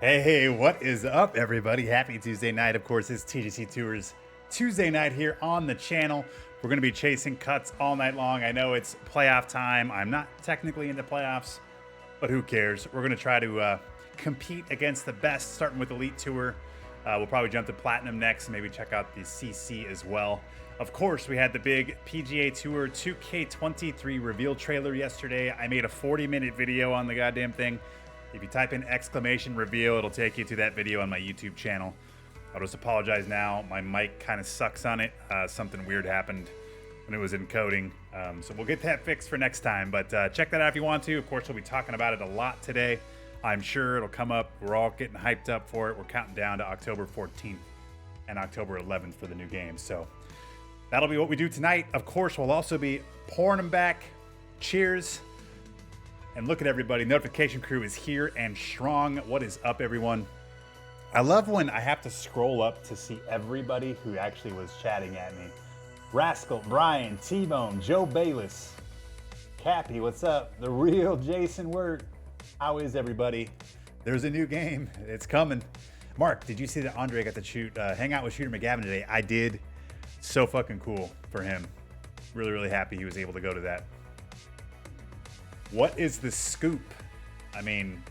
Hey, what is up, everybody? Happy Tuesday night. Of course, it's TGCTours Tuesday night here on the channel. We're going to be chasing cuts all night long. I know it's playoff time. I'm not technically into playoffs, but who cares? We're going to try to compete against the best, starting with Elite Tour. We'll probably jump to Platinum next, and maybe check out the CC as well. Of course, we had the big PGA Tour 2K23 reveal trailer yesterday. I made a 40-minute video on the goddamn thing. If you type in exclamation reveal, it'll take you to that video on my YouTube channel. I'll just apologize now. My mic kind of sucks on it. Something weird happened when it was encoding. So we'll get that fixed for next time. But check that out if you want to. Of course, we'll be talking about it a lot today. I'm sure it'll come up. We're all getting hyped up for it. We're counting down to October 14th and October 11th for the new games. So that'll be what we do tonight. Of course, we'll also be pouring them back. Cheers. And look at everybody. Notification crew is here and strong. What is up, everyone? I love when I have to scroll up to see everybody who actually was chatting at me. Rascal, Brian, T-Bone, Joe Bayless, Cappy, what's up? The real Jason Wirt. How is everybody? There's a new game. It's coming. Mark, did you see that Andre got to hang out with Shooter McGavin today? I did. So fucking cool for him. Really, really happy he was able to go to that. What is the scoop? I mean,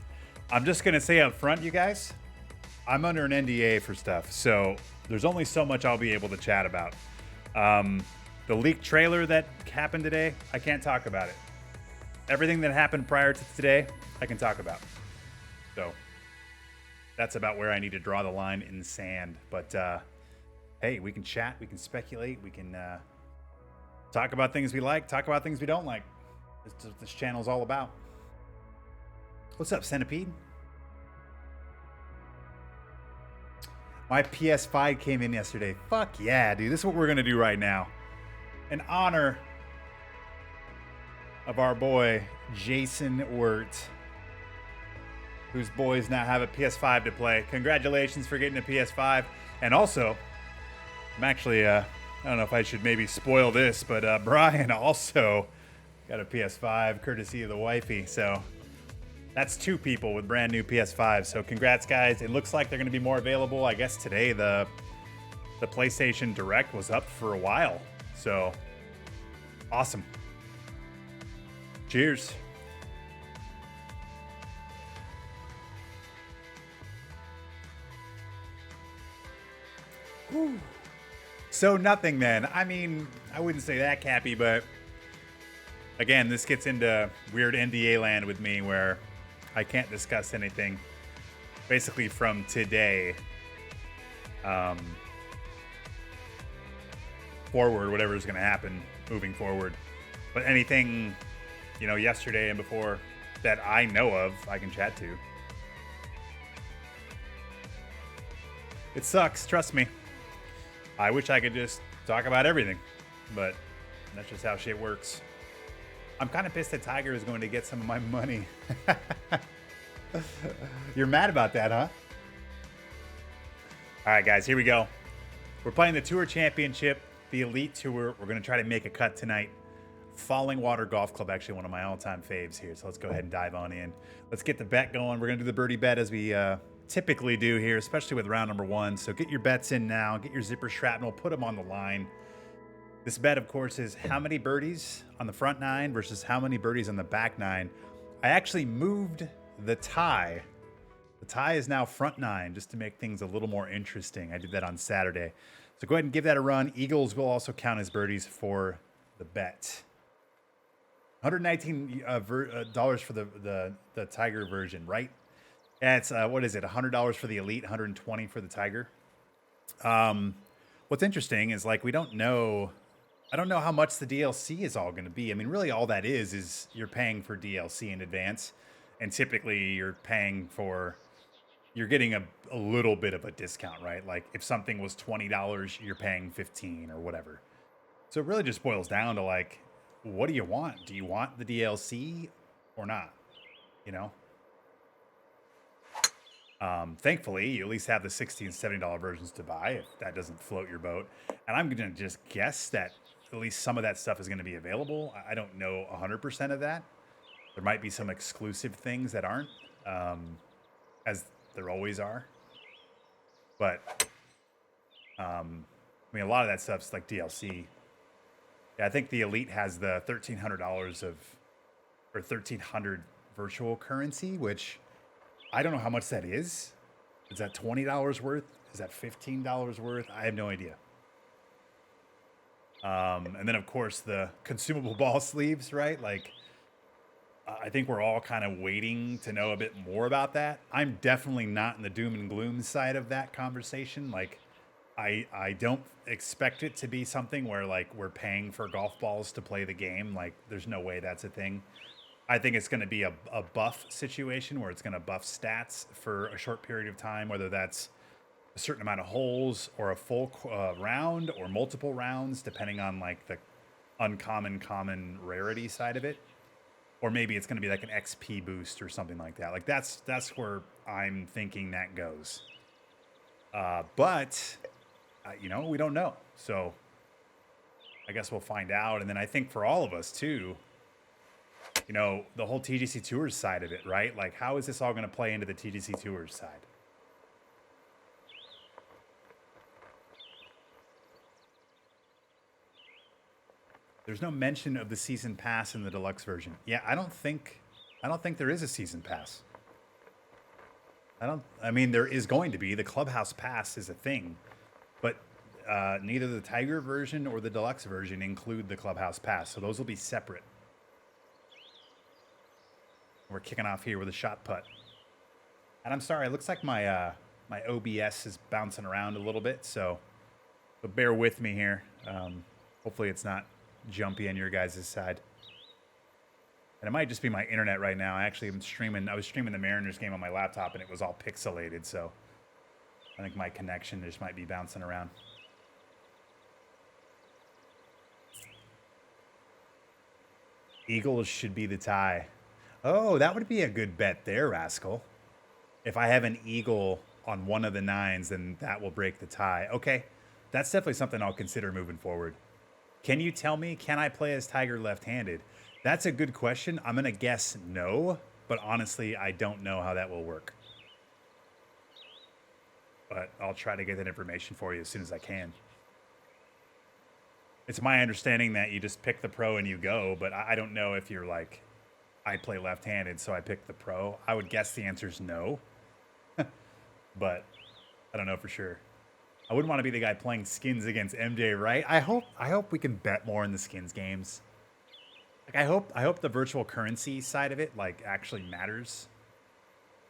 I'm just going to say up front, you guys, I'm under an NDA for stuff, so there's only so much I'll be able to chat about. The leaked trailer that happened today, I can't talk about it. Everything that happened prior to today, I can talk about. So that's about where I need to draw the line in the sand. But hey, we can chat, we can speculate, we can talk about things we like, talk about things we don't like. That's what this channel is all about. What's up, Centipede? My PS5 came in yesterday. Fuck yeah, dude. This is what we're going to do right now. In honor of our boy, Jason Wirt, whose boys now have a PS5 to play. Congratulations for getting a PS5. And also, I'm actually, I don't know if I should maybe spoil this, but Brian also got a PS5 courtesy of the wifey. So that's two people with brand new PS5. So congrats, guys. It looks like they're going to be more available. I guess today the PlayStation Direct was up for a while. So awesome. Cheers. Whew. So nothing then. I mean, I wouldn't say that, Cappy, but again, this gets into weird NDA land with me where I can't discuss anything basically from today forward, whatever is going to happen moving forward. But anything, you know, yesterday and before that I know of, I can chat to. It sucks, trust me. I wish I could just talk about everything, but that's just how shit works. I'm kind of pissed that Tiger is going to get some of my money. You're mad about that, huh? All right, guys, here we go. We're playing the Tour Championship, the Elite Tour. We're going to try to make a cut tonight. Falling Water Golf Club, actually one of my all-time faves here. So let's go ahead and dive on in. Let's get the bet going. We're going to do the birdie bet as we typically do here, especially with round number one. So get your bets in now. Get your zipper shrapnel. Put them on the line. This bet, of course, is how many birdies on the front nine versus how many birdies on the back nine. I actually moved the tie. The tie is now front nine just to make things a little more interesting. I did that on Saturday. So go ahead and give that a run. Eagles will also count as birdies for the bet. $119 for the Tiger version, right? Yeah, it's, what is it, $100 for the Elite, $120 for the Tiger. What's interesting is, like, I don't know how much the DLC is all going to be. I mean, really all that is you're paying for DLC in advance. And typically you're getting a little bit of a discount, right? Like if something was $20, you're paying $15 or whatever. So it really just boils down to, like, what do you want? Do you want the DLC or not? You know? Thankfully, you at least have the $60 and $70 versions to buy if that doesn't float your boat. And I'm going to just guess that at least some of that stuff is going to be available. I don't know 100% of that. There might be some exclusive things that aren't. As there always are. But I mean, a lot of that stuff's like DLC. Yeah, I think the Elite has the $1,300 of, or 1,300 virtual currency, which I don't know how much that is. Is that $20 worth? Is that $15 worth? I have no idea. And then of course the consumable ball sleeves, right? Like, I think we're all kind of waiting to know a bit more about that. I'm definitely not in the doom and gloom side of that conversation. Like, I don't expect it to be something where like we're paying for golf balls to play the game. Like, there's no way that's a thing. I think it's going to be a buff situation where it's going to buff stats for a short period of time, whether that's a certain amount of holes or a full round or multiple rounds, depending on like the uncommon, common rarity side of it. Or maybe it's going to be like an XP boost or something like that. Like that's where I'm thinking that goes. But you know, we don't know. So I guess we'll find out. And then I think for all of us too, you know, the whole TGC Tours side of it, right? Like, how is this all going to play into the TGC Tours side? There's no mention of the season pass in the deluxe version. Yeah, I don't think there is a season pass. I mean, there is going to be. The clubhouse pass is a thing, but neither the Tiger version or the deluxe version include the clubhouse pass, so those will be separate. We're kicking off here with a shot putt, and I'm sorry, it looks like my my OBS is bouncing around a little bit, so bear with me here. Hopefully, it's not jumpy on your guys' side. And it might just be my internet right now. I was streaming the Mariners game on my laptop and it was all pixelated, so I think my connection just might be bouncing around. Eagles should be the tie. Oh, that would be a good bet there, Rascal. If I have an eagle on one of the nines, then that will break the tie. Okay, that's definitely something I'll consider moving forward. Can you tell me, can I play as Tiger left-handed? That's a good question. I'm going to guess no, but honestly, I don't know how that will work. But I'll try to get that information for you as soon as I can. It's my understanding that you just pick the pro and you go, but I don't know if you're like, I play left-handed, so I pick the pro. I would guess the answer is no, but I don't know for sure. I wouldn't want to be the guy playing skins against MJ, right? I hope we can bet more in the skins games. Like, I hope the virtual currency side of it like actually matters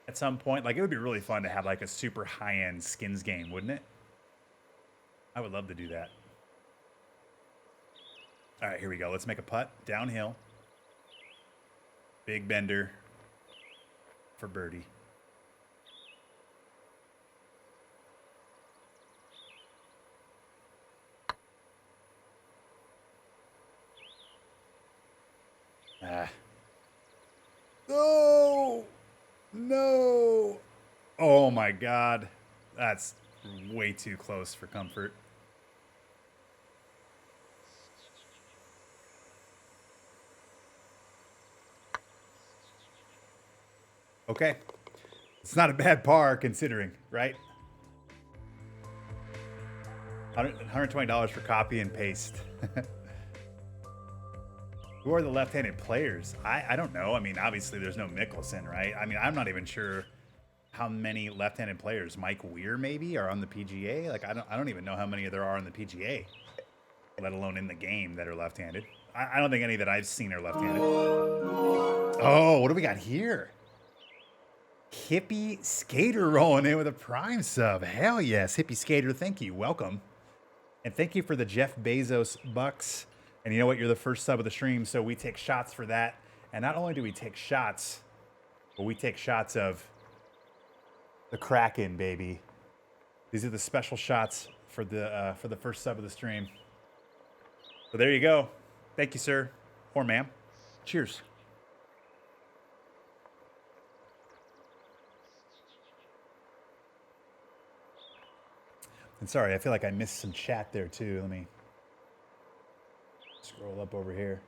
at some point. Like, it would be really fun to have like a super high-end skins game, wouldn't it? I would love to do that. All right, here we go. Let's make a putt downhill. Big bender for birdie. No! No! Oh my God. That's way too close for comfort. Okay. It's not a bad par considering, right? $120 for copy and paste. Who are the left-handed players? I don't know. I mean, obviously there's no Mickelson, right? I mean, I'm not even sure how many left-handed players. Mike Weir maybe are on the PGA. Like, I don't even know how many there are on the PGA, let alone in the game that are left-handed. I don't think any that I've seen are left-handed. Oh, what do we got here? Hippie Skater rolling in with a Prime sub. Hell yes, Hippie Skater. Thank you. Welcome. And thank you for the Jeff Bezos bucks. And you know what? You're the first sub of the stream, so we take shots for that. And not only do we take shots, but we take shots of the Kraken, baby. These are the special shots for the first sub of the stream. So there you go. Thank you, sir. Or ma'am. Cheers. And sorry, I feel like I missed some chat there too. Let me scroll up over here.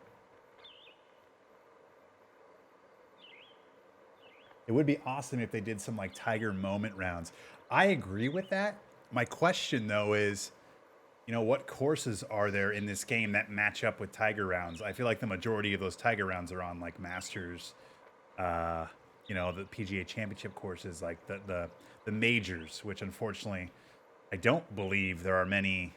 It would be awesome if they did some like Tiger moment rounds. I agree with that. My question though is, you know, what courses are there in this game that match up with Tiger rounds? I feel like the majority of those Tiger rounds are on like Masters, you know, the PGA Championship courses, like the majors, which unfortunately I don't believe there are many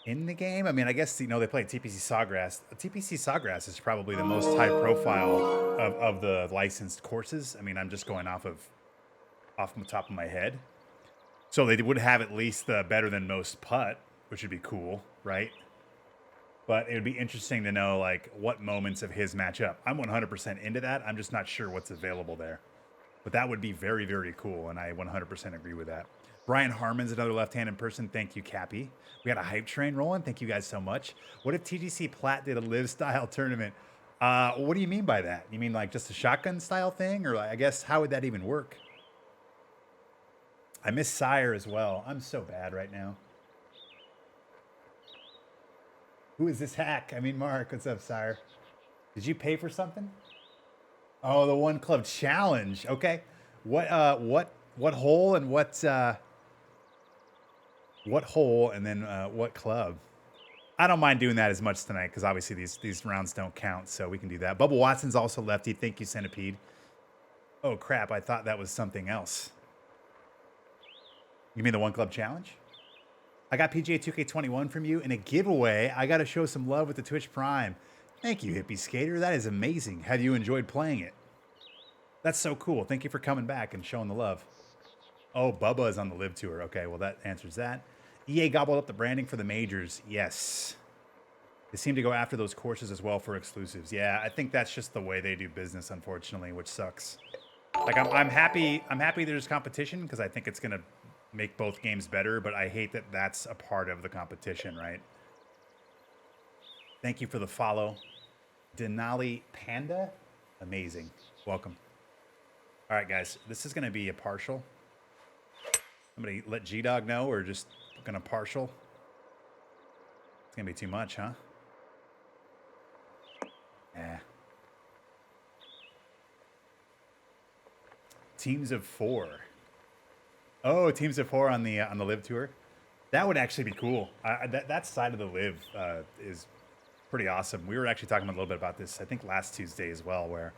in the game. I mean, I guess, you know, they play TPC Sawgrass. TPC Sawgrass is probably the most high profile of the licensed courses. I mean, I'm just going off the top of my head. So they would have at least the better than most putt, which would be cool, right? But it would be interesting to know like what moments of his match up. I'm 100% into that. I'm just not sure what's available there. But that would be very, very cool, and I 100% agree with that. Brian Harmon's another left-handed person. Thank you, Cappy. We got a hype train rolling. Thank you guys so much. What if TGC Platt did a live-style tournament? What do you mean by that? You mean like just a shotgun-style thing? Or I guess how would that even work? I miss Sire as well. I'm so bad right now. Who is this hack? I mean, Mark, what's up, Sire? Did you pay for something? Oh, the One Club Challenge. Okay. What hole and what hole and then what club? I don't mind doing that as much tonight because obviously these rounds don't count, so we can do that. Bubba Watson's also lefty. Thank you, Centipede. Oh crap, I thought that was something else. You mean the One Club Challenge? I got PGA2K23 from you in a giveaway. I got to show some love with the Twitch Prime. Thank you, Hippie Skater. That is amazing. Have you enjoyed playing it? That's so cool. Thank you for coming back and showing the love. Oh, Bubba is on the Live Tour. Okay, well, that answers that. EA gobbled up the branding for the majors. Yes. They seem to go after those courses as well for exclusives. Yeah, I think that's just the way they do business, unfortunately, which sucks. Like, I'm happy there's competition because I think it's going to make both games better, but I hate that that's a part of the competition, right? Thank you for the follow. Denali Panda. Amazing. Welcome. All right, guys. This is going to be a partial. I'm going to let G-Dog know we're just going to partial. It's going to be too much, huh? Yeah. Teams of 4. Oh, teams of 4 on the Live Tour. That would actually be cool. That side of the Live is pretty awesome. We were actually talking a little bit about this, I think, last Tuesday as well, where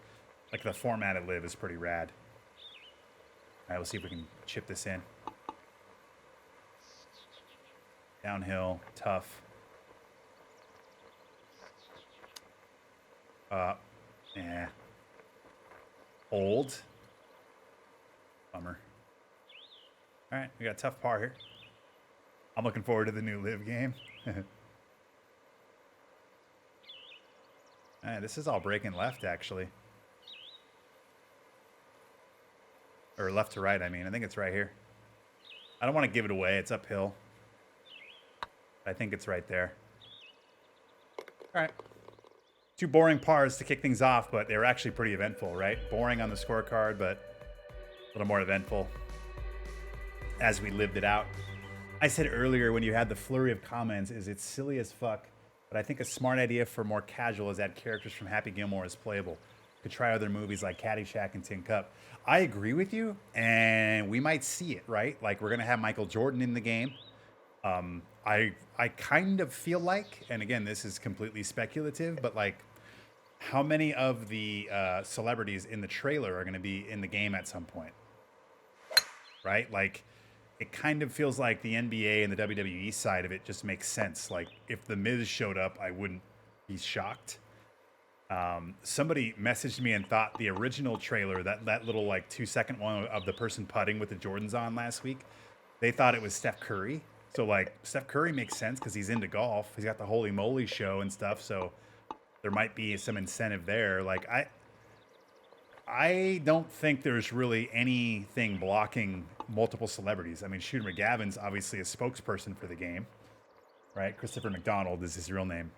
like the format of Live is pretty rad. All right, we'll see if we can chip this in. Downhill, tough. Yeah. Old. Bummer. All right, we got a tough par here. I'm looking forward to the new Live game. All right, this is all breaking left, actually. Or left to right, I mean. I think it's right here. I don't want to give it away. It's uphill. I think it's right there. All right. 2 boring pars to kick things off, but they were actually pretty eventful, right? Boring on the scorecard, but a little more eventful as we lived it out. I said earlier when you had the flurry of comments is it's silly as fuck, but I think a smart idea for more casual is add characters from Happy Gilmore as playable. Could try other movies like Caddyshack and Tin Cup. I agree with you, and we might see it, right? Like we're gonna have Michael Jordan in the game. I kind of feel like, and again, this is completely speculative, but like how many of the celebrities in the trailer are going to be in the game at some point, right? Like it kind of feels like the NBA and the WWE side of it just makes sense. Like if The Miz showed up, I wouldn't be shocked. Somebody messaged me and thought the original trailer, that little like 2-second one of the person putting with the Jordans on last week, they thought it was Steph Curry. So like Steph Curry makes sense because he's into golf. He's got the Holy Moly show and stuff. So there might be some incentive there. Like I don't think there's really anything blocking multiple celebrities. I mean, Shooter McGavin's obviously a spokesperson for the game, right? Christopher McDonald is his real name.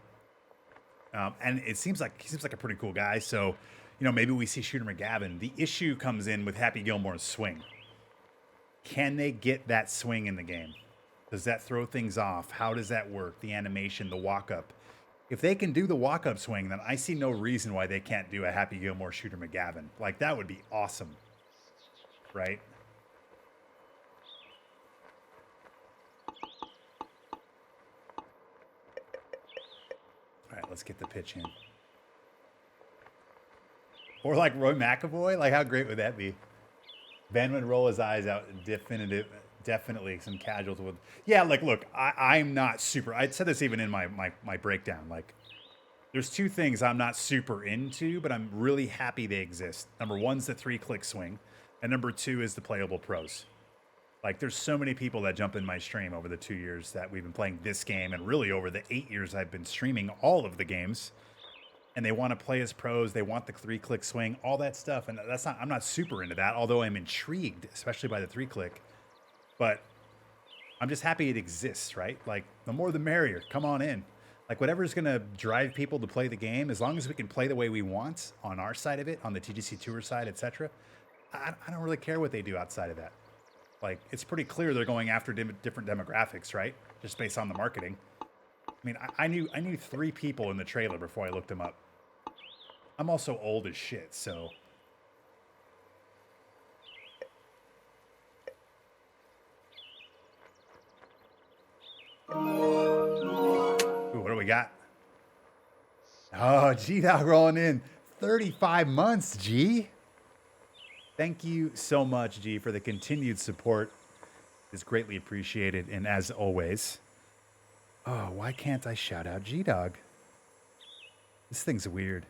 And it seems like he seems like a pretty cool guy. So, you know, maybe we see Shooter McGavin. The issue comes in with Happy Gilmore's swing. Can they get that swing in the game? Does that throw things off? How does that work? The animation, the walk-up. If they can do the walk-up swing, then I see no reason why they can't do a Happy Gilmore Shooter McGavin. Like, that would be awesome. Right? All right, let's get the pitch in. Or like Roy McAvoy? Like, how great would that be? Ben would roll his eyes out. Definitely some casuals would. Yeah, like, look, I'm not super. I said this even in my breakdown. Like, there's two things I'm not super into, but I'm really happy they exist. Number one's the 3-click swing, and number two is the playable pros. Like, there's so many people that jump in my stream over the 2 years that we've been playing this game, and really over the 8 years I've been streaming all of the games. And they want to play as pros. They want the 3-click swing, all that stuff. And I'm not super into that, although I'm intrigued, especially by the 3-click. But I'm just happy it exists, right? Like, the more the merrier. Come on in. Like, whatever's going to drive people to play the game, as long as we can play the way we want on our side of it, on the TGC Tour side, etc. I don't really care what they do outside of that. Like, it's pretty clear they're going after different demographics, right? Just based on the marketing. I mean, I knew 3 people in the trailer before I looked them up. I'm also old as shit, so. Ooh, what do we got? Oh, G-Dog rolling in. 35 months, G. Thank you so much, G, for the continued support. It's greatly appreciated, and as always. Oh, why can't I shout out G-Dog? This thing's weird.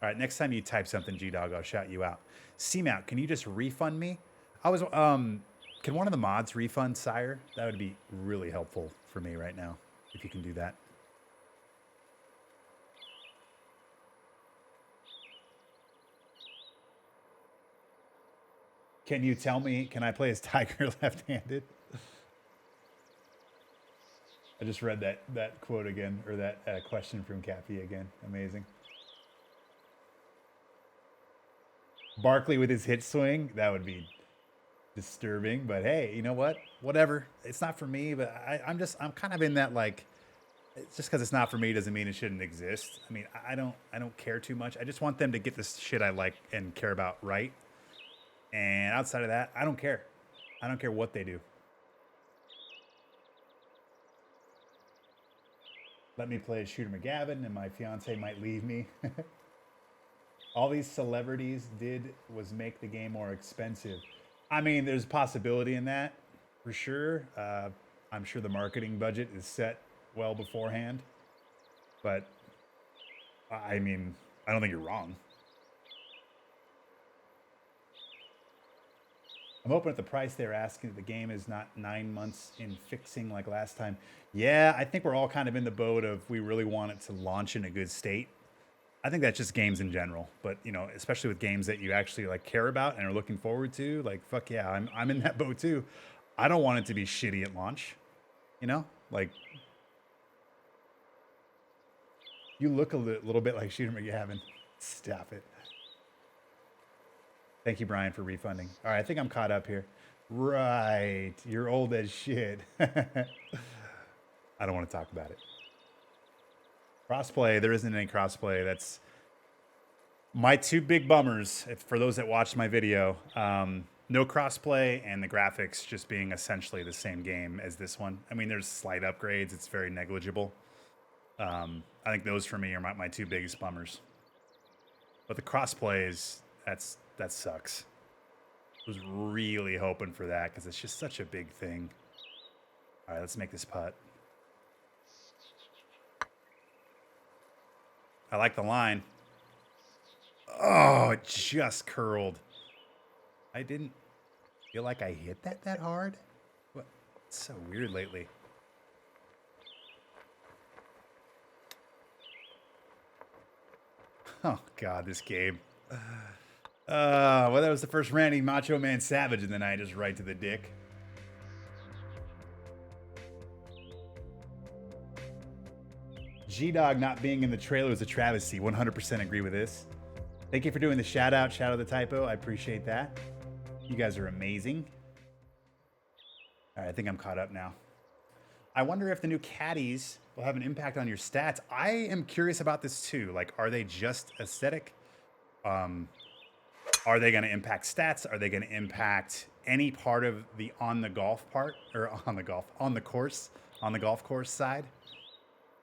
All right, next time you type something, G-Dog, I'll shout you out. C-Mount, can you just refund me? Can one of the mods refund Sire? That would be really helpful for me right now, if you can do that. Can you tell me, can I play as Tiger left-handed? I just read that quote again, or that question from Cappy again. Amazing. Barkley with his hit swing, that would be disturbing. But hey, you know what? Whatever. It's not for me, but I'm kind of in that, like, it's just because it's not for me doesn't mean it shouldn't exist. I mean, I don't care too much. I just want them to get this shit I like and care about right. And outside of that, I don't care. I don't care what they do. Let me play as Shooter McGavin, and my fiance might leave me. All these celebrities did was make the game more expensive. I mean, there's a possibility in that, for sure. I'm sure the marketing budget is set well beforehand. But, I mean, I don't think you're wrong. I'm hoping at the price they're asking, the game is not 9 months in fixing like last time. Yeah, I think we're all kind of in the boat of we really want it to launch in a good state. I think that's just games in general, but you know, especially with games that you actually like care about and are looking forward to, like fuck yeah, I'm in that boat too. I don't want it to be shitty at launch, you know, like you look a little bit like Shooter McGavin. Stop it. Thank you, Brian, for refunding. All right, I think I'm caught up here. Right, you're old as shit. I don't want to talk about it. Crossplay, there isn't any crossplay. That's my 2 big bummers, for those that watched my video. No crossplay and the graphics just being essentially the same game as this one. I mean, there's slight upgrades. It's very negligible. I think those for me are my 2 biggest bummers. But the crossplay is, that sucks. I was really hoping for that because it's just such a big thing. All right, let's make this putt. I like the line. Oh, it just curled. I didn't feel like I hit that hard. What? It's so weird lately. Oh, God, this game. Well, that was the first Randy Macho Man Savage of the night, just right to the dick. G-Dog not being in the trailer was a travesty. 100% agree with this. Thank you for doing the shout out the typo. I appreciate that. You guys are amazing. All right, I think I'm caught up now. I wonder if the new caddies will have an impact on your stats. I am curious about this too. Like, are they just aesthetic? Are they going to impact stats? Are they going to impact any part of the on the golf part, or on the course, on the golf course side?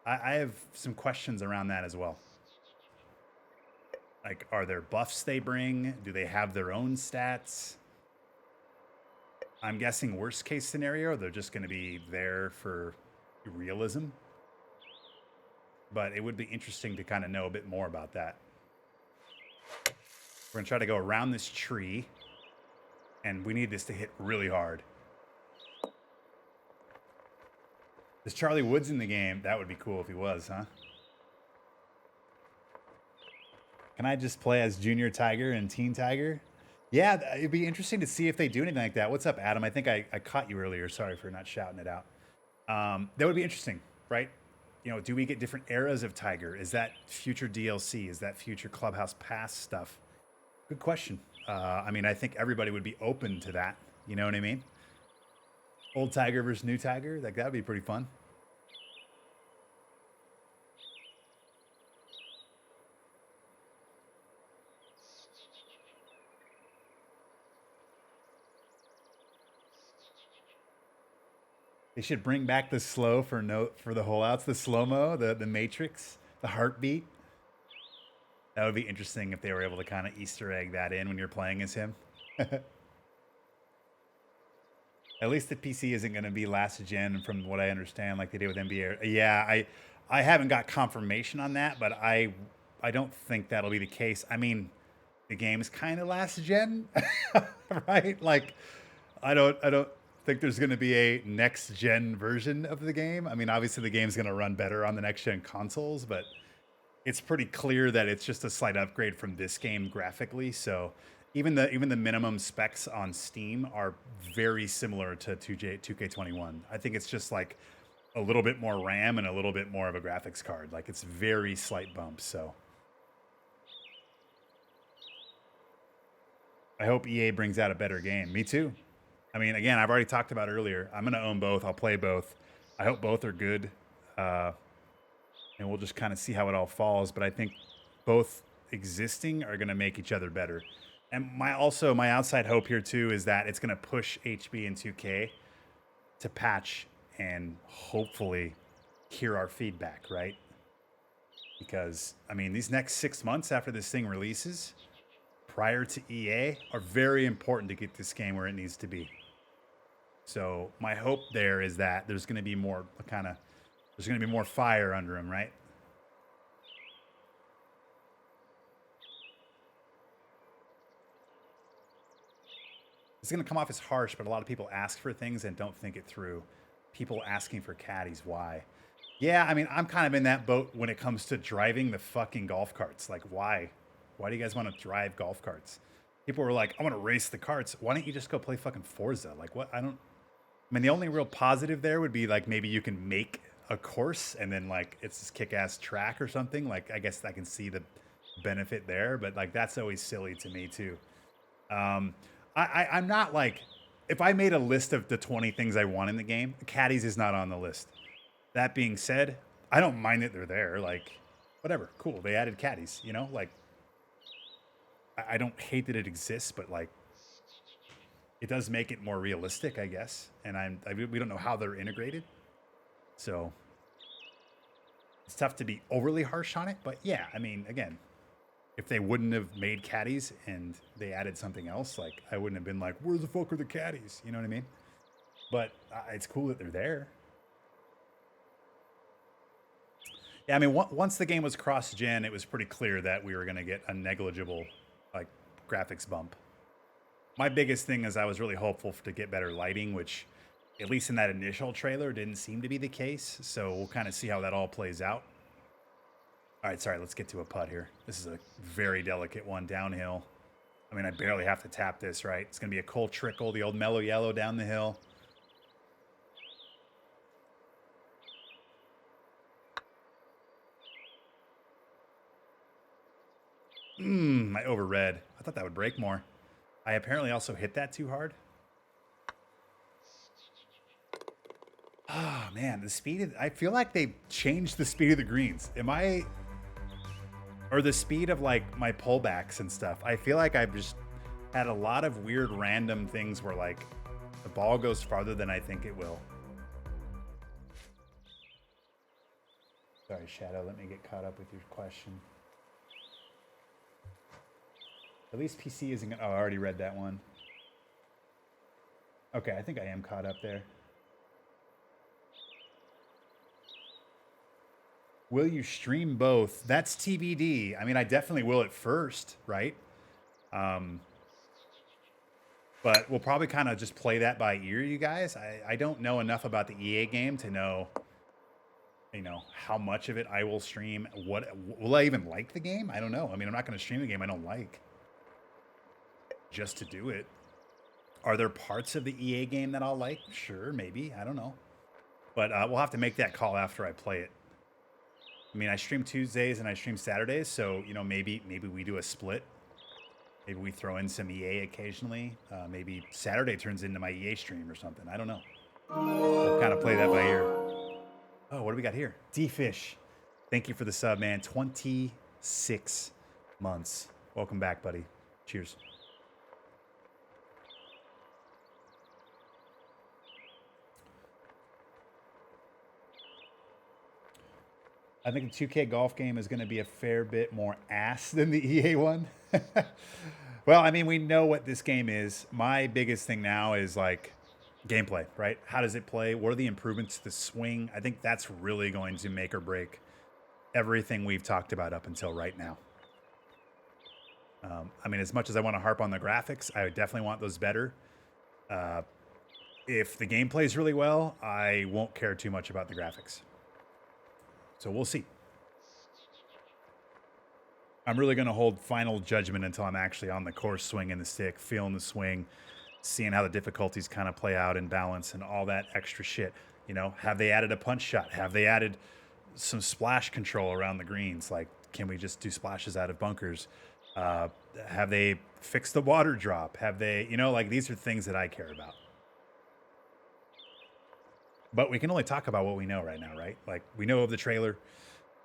I have some questions around that as well. Like, are there buffs they bring? Do they have their own stats? I'm guessing worst case scenario, they're just going to be there for realism. But it would be interesting to kind of know a bit more about that. We're going to try to go around this tree. And we need this to hit really hard. Is Charlie Woods in the game? That would be cool if he was, huh? Can I just play as Junior Tiger and Teen Tiger? Yeah, it'd be interesting to see if they do anything like that. What's up, Adam? I think I caught you earlier. Sorry for not shouting it out. That would be interesting, right? You know, do we get different eras of Tiger? Is that future DLC? Is that future Clubhouse Pass stuff? Good question. I mean, I think everybody would be open to that. You know what I mean? Old Tiger versus new Tiger. Like, that would be pretty fun. They should bring back the slow for the whole outs, the slow-mo, the matrix, the heartbeat. That would be interesting if they were able to kind of Easter egg that in when you're playing as him. At least the PC isn't going to be last gen from what I understand, like they did with NBA. Yeah, I haven't got confirmation on that, but I don't think that'll be the case. I mean, the game is kind of last gen, right? Like, I don't think there's going to be a next gen version of the game. I mean, obviously the game's going to run better on the next gen consoles, but it's pretty clear that it's just a slight upgrade from this game graphically. So even the minimum specs on Steam are very similar to 2K21. I think it's just like a little bit more RAM and a little bit more of a graphics card. Like, it's very slight bumps. So I hope EA brings out a better game. Me too. I mean, again, I've already talked about earlier. I'm going to own both. I'll play both. I hope both are good. And we'll just kind of see how it all falls. But I think both existing are going to make each other better. And my outside hope here too is that it's going to push HB and 2K to patch and hopefully hear our feedback, right? Because, I mean, these next 6 months after this thing releases, prior to EA, are very important to get this game where it needs to be. So my hope there is that there's going to be more there's going to be more fire under him, right? It's going to come off as harsh, but a lot of people ask for things and don't think it through. People asking for caddies, why? Yeah, I mean, I'm kind of in that boat when it comes to driving the fucking golf carts. Like, why? Why do you guys want to drive golf carts? People were like, I want to race the carts. Why don't you just go play fucking Forza? Like, what? I mean, the only real positive there would be like maybe you can make a course and then like it's this kick-ass track or something. Like, I guess I can see the benefit there, but like that's always silly to me too. I'm not like, if I made a list of the 20 things I want in the game, caddies is not on the list. That being said, I don't mind that they're there. Like, whatever, cool. They added caddies, you know, like I don't hate that it exists, but like it does make it more realistic, I guess. And we don't know how they're integrated. So it's tough to be overly harsh on it. But yeah, I mean, again, if they wouldn't have made caddies and they added something else, like I wouldn't have been like, where the fuck are the caddies? You know what I mean? But it's cool that they're there. Yeah, I mean, once the game was cross-gen, it was pretty clear that we were going to get a negligible like graphics bump. My biggest thing is I was really hopeful to get better lighting, which at least in that initial trailer didn't seem to be the case. So we'll kind of see how that all plays out. All right, sorry, let's get to a putt here. This is a very delicate one downhill. I mean, I barely have to tap this, right? It's going to be a cold trickle, the old mellow yellow down the hill. I overread. I thought that would break more. I apparently also hit that too hard. Oh man, the speed of, I feel like they changed the speed of the greens. Or the speed of like my pullbacks and stuff. I feel like I've just had a lot of weird random things where like the ball goes farther than I think it will. Sorry, Shadow, let me get caught up with your question. At least PC isn't gonna, oh, I already read that one. Okay, I think I am caught up there. Will you stream both? That's TBD. I mean, I definitely will at first, right? But we'll probably kind of just play that by ear, you guys. I don't know enough about the EA game to know, you know, how much of it I will stream. What will I even like the game? I don't know. I mean, I'm not going to stream a game I don't like just to do it. Are there parts of the EA game that I'll like? Sure, maybe. I don't know. But we'll have to make that call after I play it. I mean, I stream Tuesdays and I stream Saturdays, so you know, maybe we do a split. Maybe we throw in some EA occasionally. Maybe Saturday turns into my EA stream or something. I don't know. We'll kind of play that by ear. Oh, what do we got here? D-Fish. Thank you for the sub, man. 26 months. Welcome back, buddy. Cheers. I think the 2K golf game is going to be a fair bit more ass than the EA one. Well, I mean, we know what this game is. My biggest thing now is like gameplay, right? How does it play? What are the improvements to the swing? I think that's really going to make or break everything we've talked about up until right now. I mean, as much as I want to harp on the graphics, I definitely want those better. If the game plays really well, I won't care too much about the graphics. So we'll see. I'm really going to hold final judgment until I'm actually on the course, swinging the stick, feeling the swing, seeing how the difficulties kind of play out and balance and all that extra shit. You know, have they added a punch shot? Have they added some splash control around the greens? Like, can we just do splashes out of bunkers? Have they fixed the water drop? Have they, you know, like these are things that I care about. But we can only talk about what we know right now, right? Like, we know of the trailer.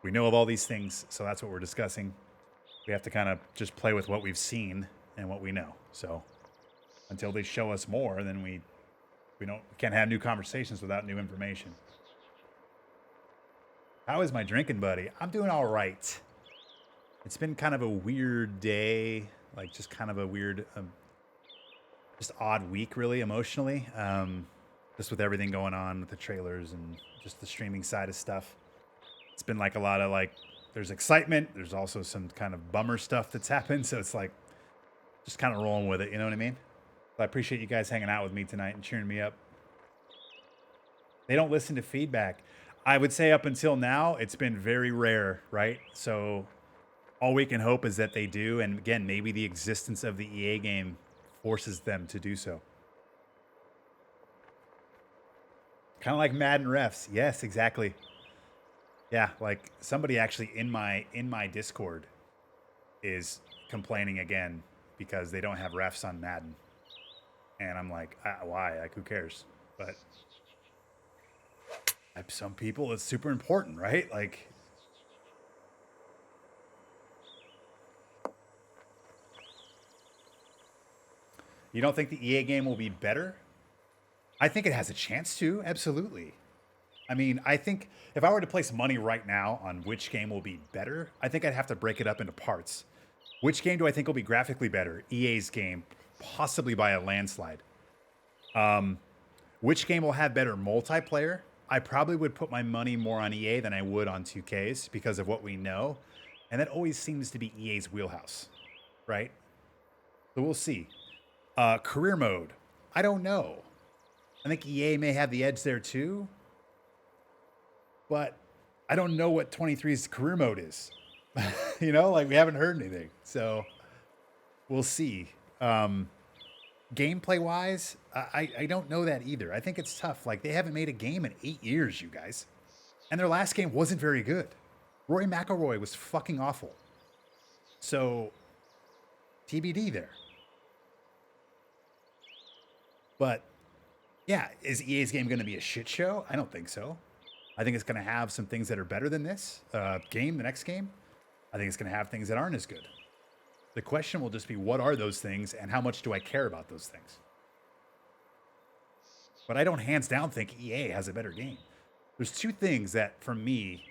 We know of all these things, so that's what we're discussing. We have to kind of just play with what we've seen and what we know. So until they show us more, then we can't have new conversations without new information. How is my drinking buddy? I'm doing all right. It's been kind of a weird day, like just kind of a weird, just odd week, really, emotionally. Just with everything going on with the trailers and just the streaming side of stuff. It's been like a lot of like, there's excitement. There's also some kind of bummer stuff that's happened. So it's like, just kind of rolling with it. You know what I mean? But I appreciate you guys hanging out with me tonight and cheering me up. They don't listen to feedback. I would say up until now, it's been very rare, right? So all we can hope is that they do. And again, maybe the existence of the EA game forces them to do so. Kind of like Madden refs. Yes, exactly. Yeah, like somebody actually in my Discord is complaining again because they don't have refs on Madden. And I'm like, why? Like, who cares? But some people, it's super important, right? Like, you don't think the EA game will be better? I think it has a chance to, absolutely. I mean, I think if I were to place money right now on which game will be better, I think I'd have to break it up into parts. Which game do I think will be graphically better? EA's game, possibly by a landslide. Which game will have better multiplayer? I probably would put my money more on EA than I would on 2K's because of what we know. And that always seems to be EA's wheelhouse, right? So we'll see. Career mode, I don't know. I think EA may have the edge there too. But I don't know what 23's career mode is. You know, like we haven't heard anything. So we'll see. Gameplay wise, I don't know that either. I think it's tough. Like they haven't made a game in 8 years, you guys. And their last game wasn't very good. Rory McIlroy was fucking awful. So TBD there. But Yeah, is EA's game going to be a shit show? I don't think so. I think it's going to have some things that are better than this game, the next game. I think it's going to have things that aren't as good. The question will just be, what are those things and how much do I care about those things? But I don't hands down think EA has a better game. There's two things that, for me,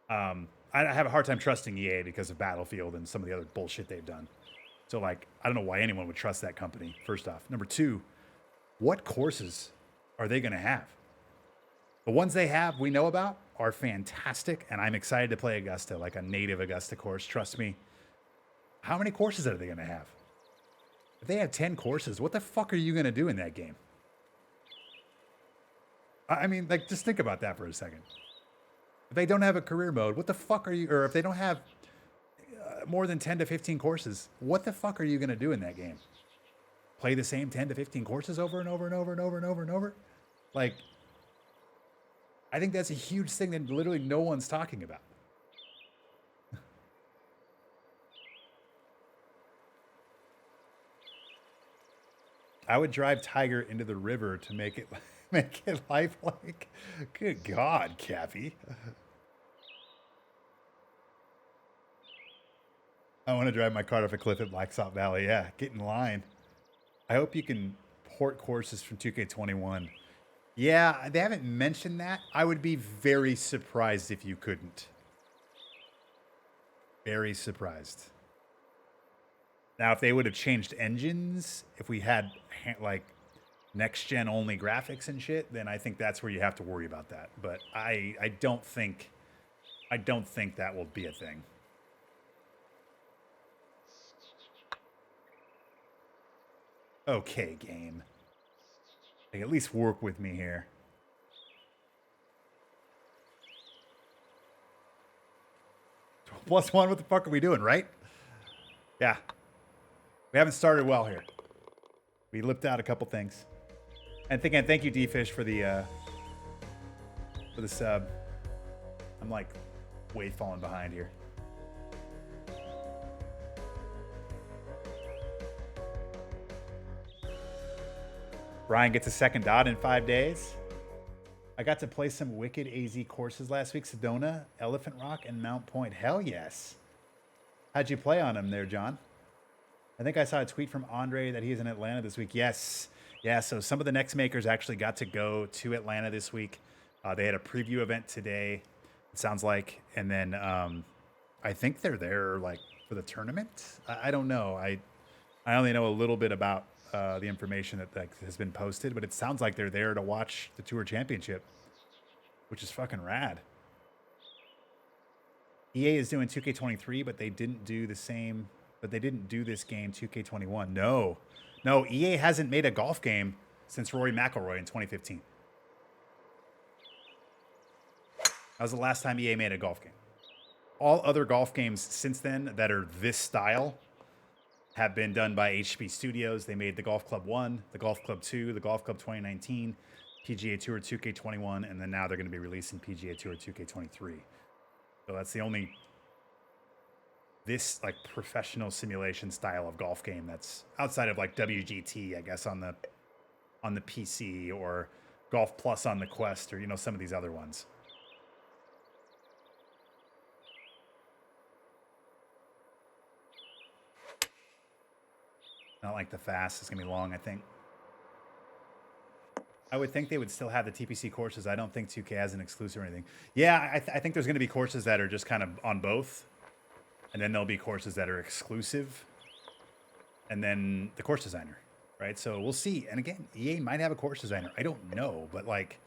I have a hard time trusting EA because of Battlefield and some of the other bullshit they've done. So, like, I don't know why anyone would trust that company, first off. Number two, what courses are they going to have? The ones they have we know about are fantastic, and I'm excited to play Augusta, like a native Augusta course. Trust me. How many courses are they going to have? If they have 10 courses, what the fuck are you going to do in that game? I mean, like, just think about that for a second. If they don't have a career mode, what the fuck are you, or if they don't have more than 10 to 15 courses, what the fuck are you going to do in that game? Play the same 10 to 15 courses over and over and over and over and over and over? Like, I think that's a huge thing that literally no one's talking about. I would drive Tiger into the river to make it lifelike. Good God, Cappy. I want to drive my car off a cliff at Black Salt Valley. Yeah, get in line. I hope you can port courses from 2K21. Yeah, they haven't mentioned that. I would be very surprised if you couldn't. Very surprised. Now, if they would have changed engines, if we had like next gen only graphics and shit, then I think that's where you have to worry about that. But I don't think that will be a thing. Okay, game. Like, at least work with me here. +1, what the fuck are we doing, right? Yeah. We haven't started well here. We lipped out a couple things. And again, thank you, D-Fish, for the sub. I'm like way falling behind here. Brian gets a second dot in 5 days. I got to play some wicked AZ courses last week. Sedona, Elephant Rock, and Mount Point. Hell yes. How'd you play on them there, John? I think I saw a tweet from Andre that he's in Atlanta this week. Yes. Yeah, so some of the next makers actually got to go to Atlanta this week. They had a preview event today, it sounds like. And then I think they're there like for the tournament. I don't know. I only know a little bit about the information that has been posted, but it sounds like they're there to watch the Tour Championship, which is fucking rad. EA is doing 2K23, but they didn't do the same. But they didn't do this game 2K21. No, EA hasn't made a golf game since Rory McIlroy in 2015. That was the last time EA made a golf game. All other golf games since then that are this style have been done by HP Studios. They made the Golf Club 1, the Golf Club 2, the Golf Club 2019, PGA Tour 2K21, and then now they're going to be releasing PGA Tour 2K23. So that's the only this like professional simulation style of golf game that's outside of like WGT, I guess, on the PC, or Golf Plus on the Quest, or some of these other ones. Not like the fast. It's going to be long, I think. I would think they would still have the TPC courses. I don't think 2K has an exclusive or anything. Yeah, I think there's going to be courses that are just kind of on both. And then there'll be courses that are exclusive. And then the course designer, right? So we'll see. And again, EA might have a course designer. I don't know. But, like,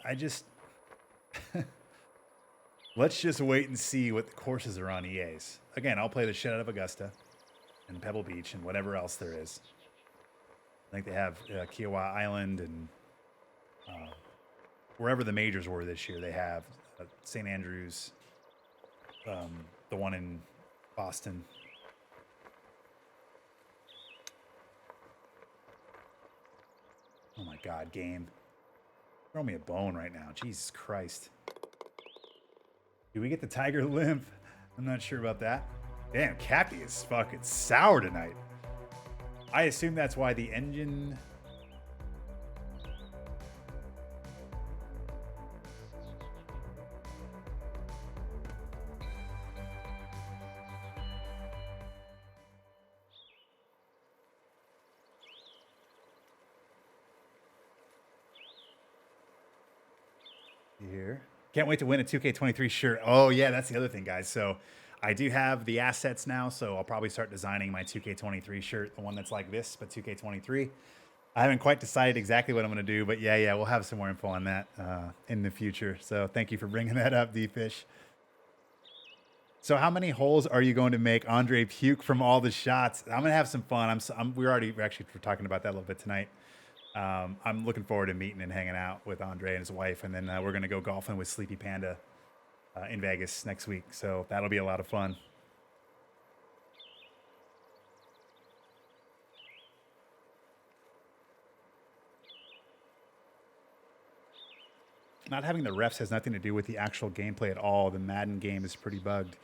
I just... Let's just wait and see what the courses are on EA's. Again, I'll play the shit out of Augusta and Pebble Beach and whatever else there is. I think they have Kiowa Island and wherever the majors were this year, they have St. Andrews, the one in Boston. Oh my God, game. Throw me a bone right now. Jesus Christ. Do we get the Tiger limp? I'm not sure about that. Damn, Cappy is fucking sour tonight. I assume that's why the engine here. Can't wait to win a 2K23 shirt. Oh, yeah, that's the other thing, guys. So I do have the assets now, so I'll probably start designing my 2K23 shirt, the one that's like this, but 2K23. I haven't quite decided exactly what I'm going to do, but yeah, we'll have some more info on that in the future. So thank you for bringing that up, D-Fish. So how many holes are you going to make Andre puke from all the shots? I'm going to have some fun. We're actually talking about that a little bit tonight. I'm looking forward to meeting and hanging out with Andre and his wife, and then we're going to go golfing with Sleepy Panda in Vegas next week. So that'll be a lot of fun. Not having the refs has nothing to do with the actual gameplay at all. The Madden game is pretty bugged.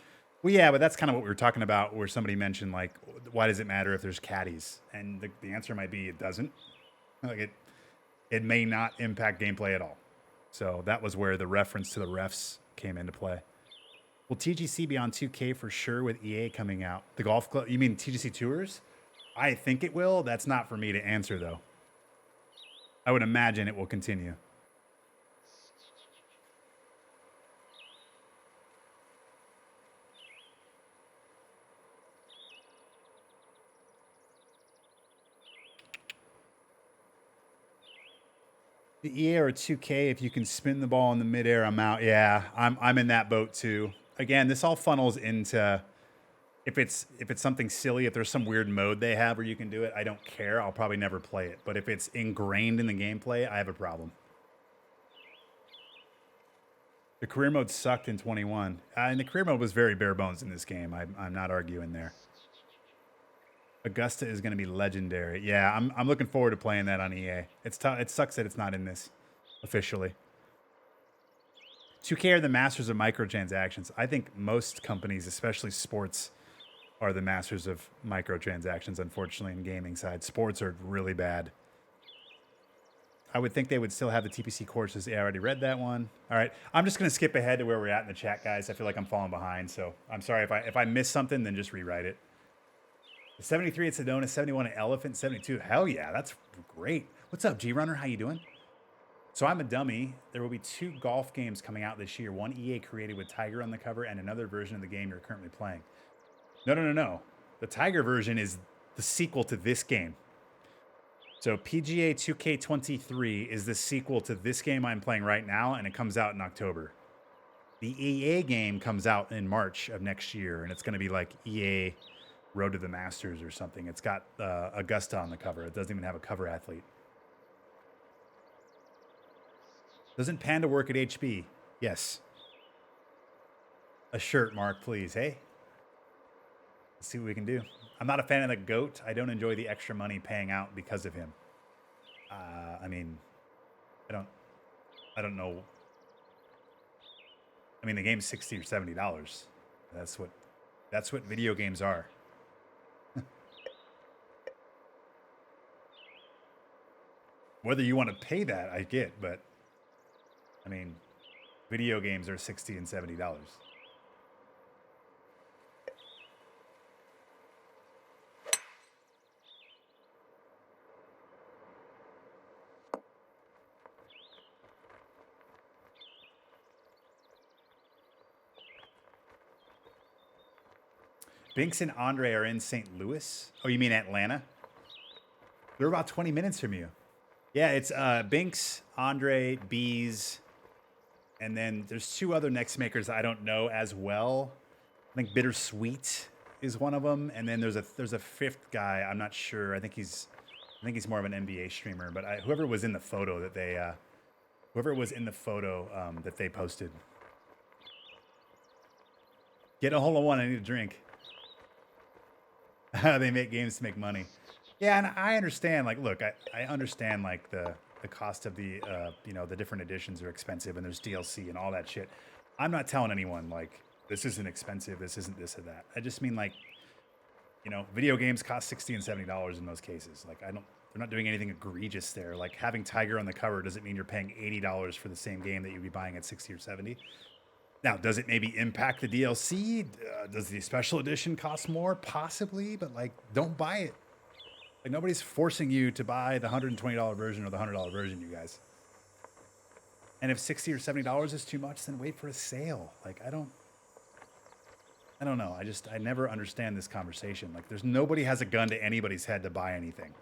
Well, yeah, but that's kind of what we were talking about, where somebody mentioned, like, why does it matter if there's caddies? And the answer might be it doesn't. Like, it may not impact gameplay at all. So that was where the reference to the refs came into play. Will TGC be on 2K for sure with EA coming out? The golf club? You mean TGCTours? I think it will. That's not for me to answer, though. I would imagine it will continue. The EA or 2K, if you can spin the ball in the midair, I'm out. Yeah, I'm in that boat too. Again, this all funnels into if it's something silly, if there's some weird mode they have where you can do it, I don't care. I'll probably never play it. But if it's ingrained in the gameplay, I have a problem. The career mode sucked in 21. And the career mode was very bare bones in this game. I'm not arguing there. Augusta is going to be legendary. Yeah, I'm looking forward to playing that on EA. It sucks that it's not in this officially. 2K are the masters of microtransactions. I think most companies, especially sports, are the masters of microtransactions, unfortunately, in gaming side. Sports are really bad. I would think they would still have the TPC courses. Yeah, I already read that one. All right. I'm just going to skip ahead to where we're at in the chat, guys. I feel like I'm falling behind, so I'm sorry if I miss something, then just rewrite it. 73 at Sedona, 71 at Elephant, 72. Hell yeah, that's great. What's up, G-Runner? How you doing? So I'm a dummy. There will be 2 golf games coming out this year. One EA created with Tiger on the cover and another version of the game you're currently playing. No. The Tiger version is the sequel to this game. So PGA2K23 is the sequel to this game I'm playing right now, and it comes out in October. The EA game comes out in March of next year, and it's going to be like EA Road to the Masters or something. It's got Augusta on the cover. It doesn't even have a cover athlete. Doesn't Panda work at HB? Yes. A shirt, Mark, please. Hey? Let's see what we can do. I'm not a fan of the GOAT. I don't enjoy the extra money paying out because of him. I mean, I don't know. I mean, the game's $60 or $70. That's what video games are. Whether you want to pay that, I get, but I mean, video games are $60 and $70. Binks and Andre are in St. Louis. Oh, you mean Atlanta? They're about 20 minutes from you. Yeah, it's Binks, Andre, Bees, and then there's 2 other next makers I don't know as well. I think Bittersweet is one of them, and then there's a 5th guy. I'm not sure. I think he's more of an NBA streamer. But whoever was in the photo that they posted. Get a hole in one. I need a drink. They make games to make money. Yeah, and I understand, like, look, I understand, like, the cost of the, the different editions are expensive, and there's DLC and all that shit. I'm not telling anyone, like, this isn't expensive, this isn't this or that. I just mean, like, video games cost $60 and $70 in most cases. Like, they're not doing anything egregious there. Like, having Tiger on the cover doesn't mean you're paying $80 for the same game that you'd be buying at 60 or 70. Now, does it maybe impact the DLC? Does the special edition cost more? Possibly, but, like, don't buy it. Like, nobody's forcing you to buy the $120 version or the $100 version, you guys. And if $60 or $70 is too much, then wait for a sale. Like, I don't know. I never understand this conversation. Like, there's nobody has a gun to anybody's head to buy anything.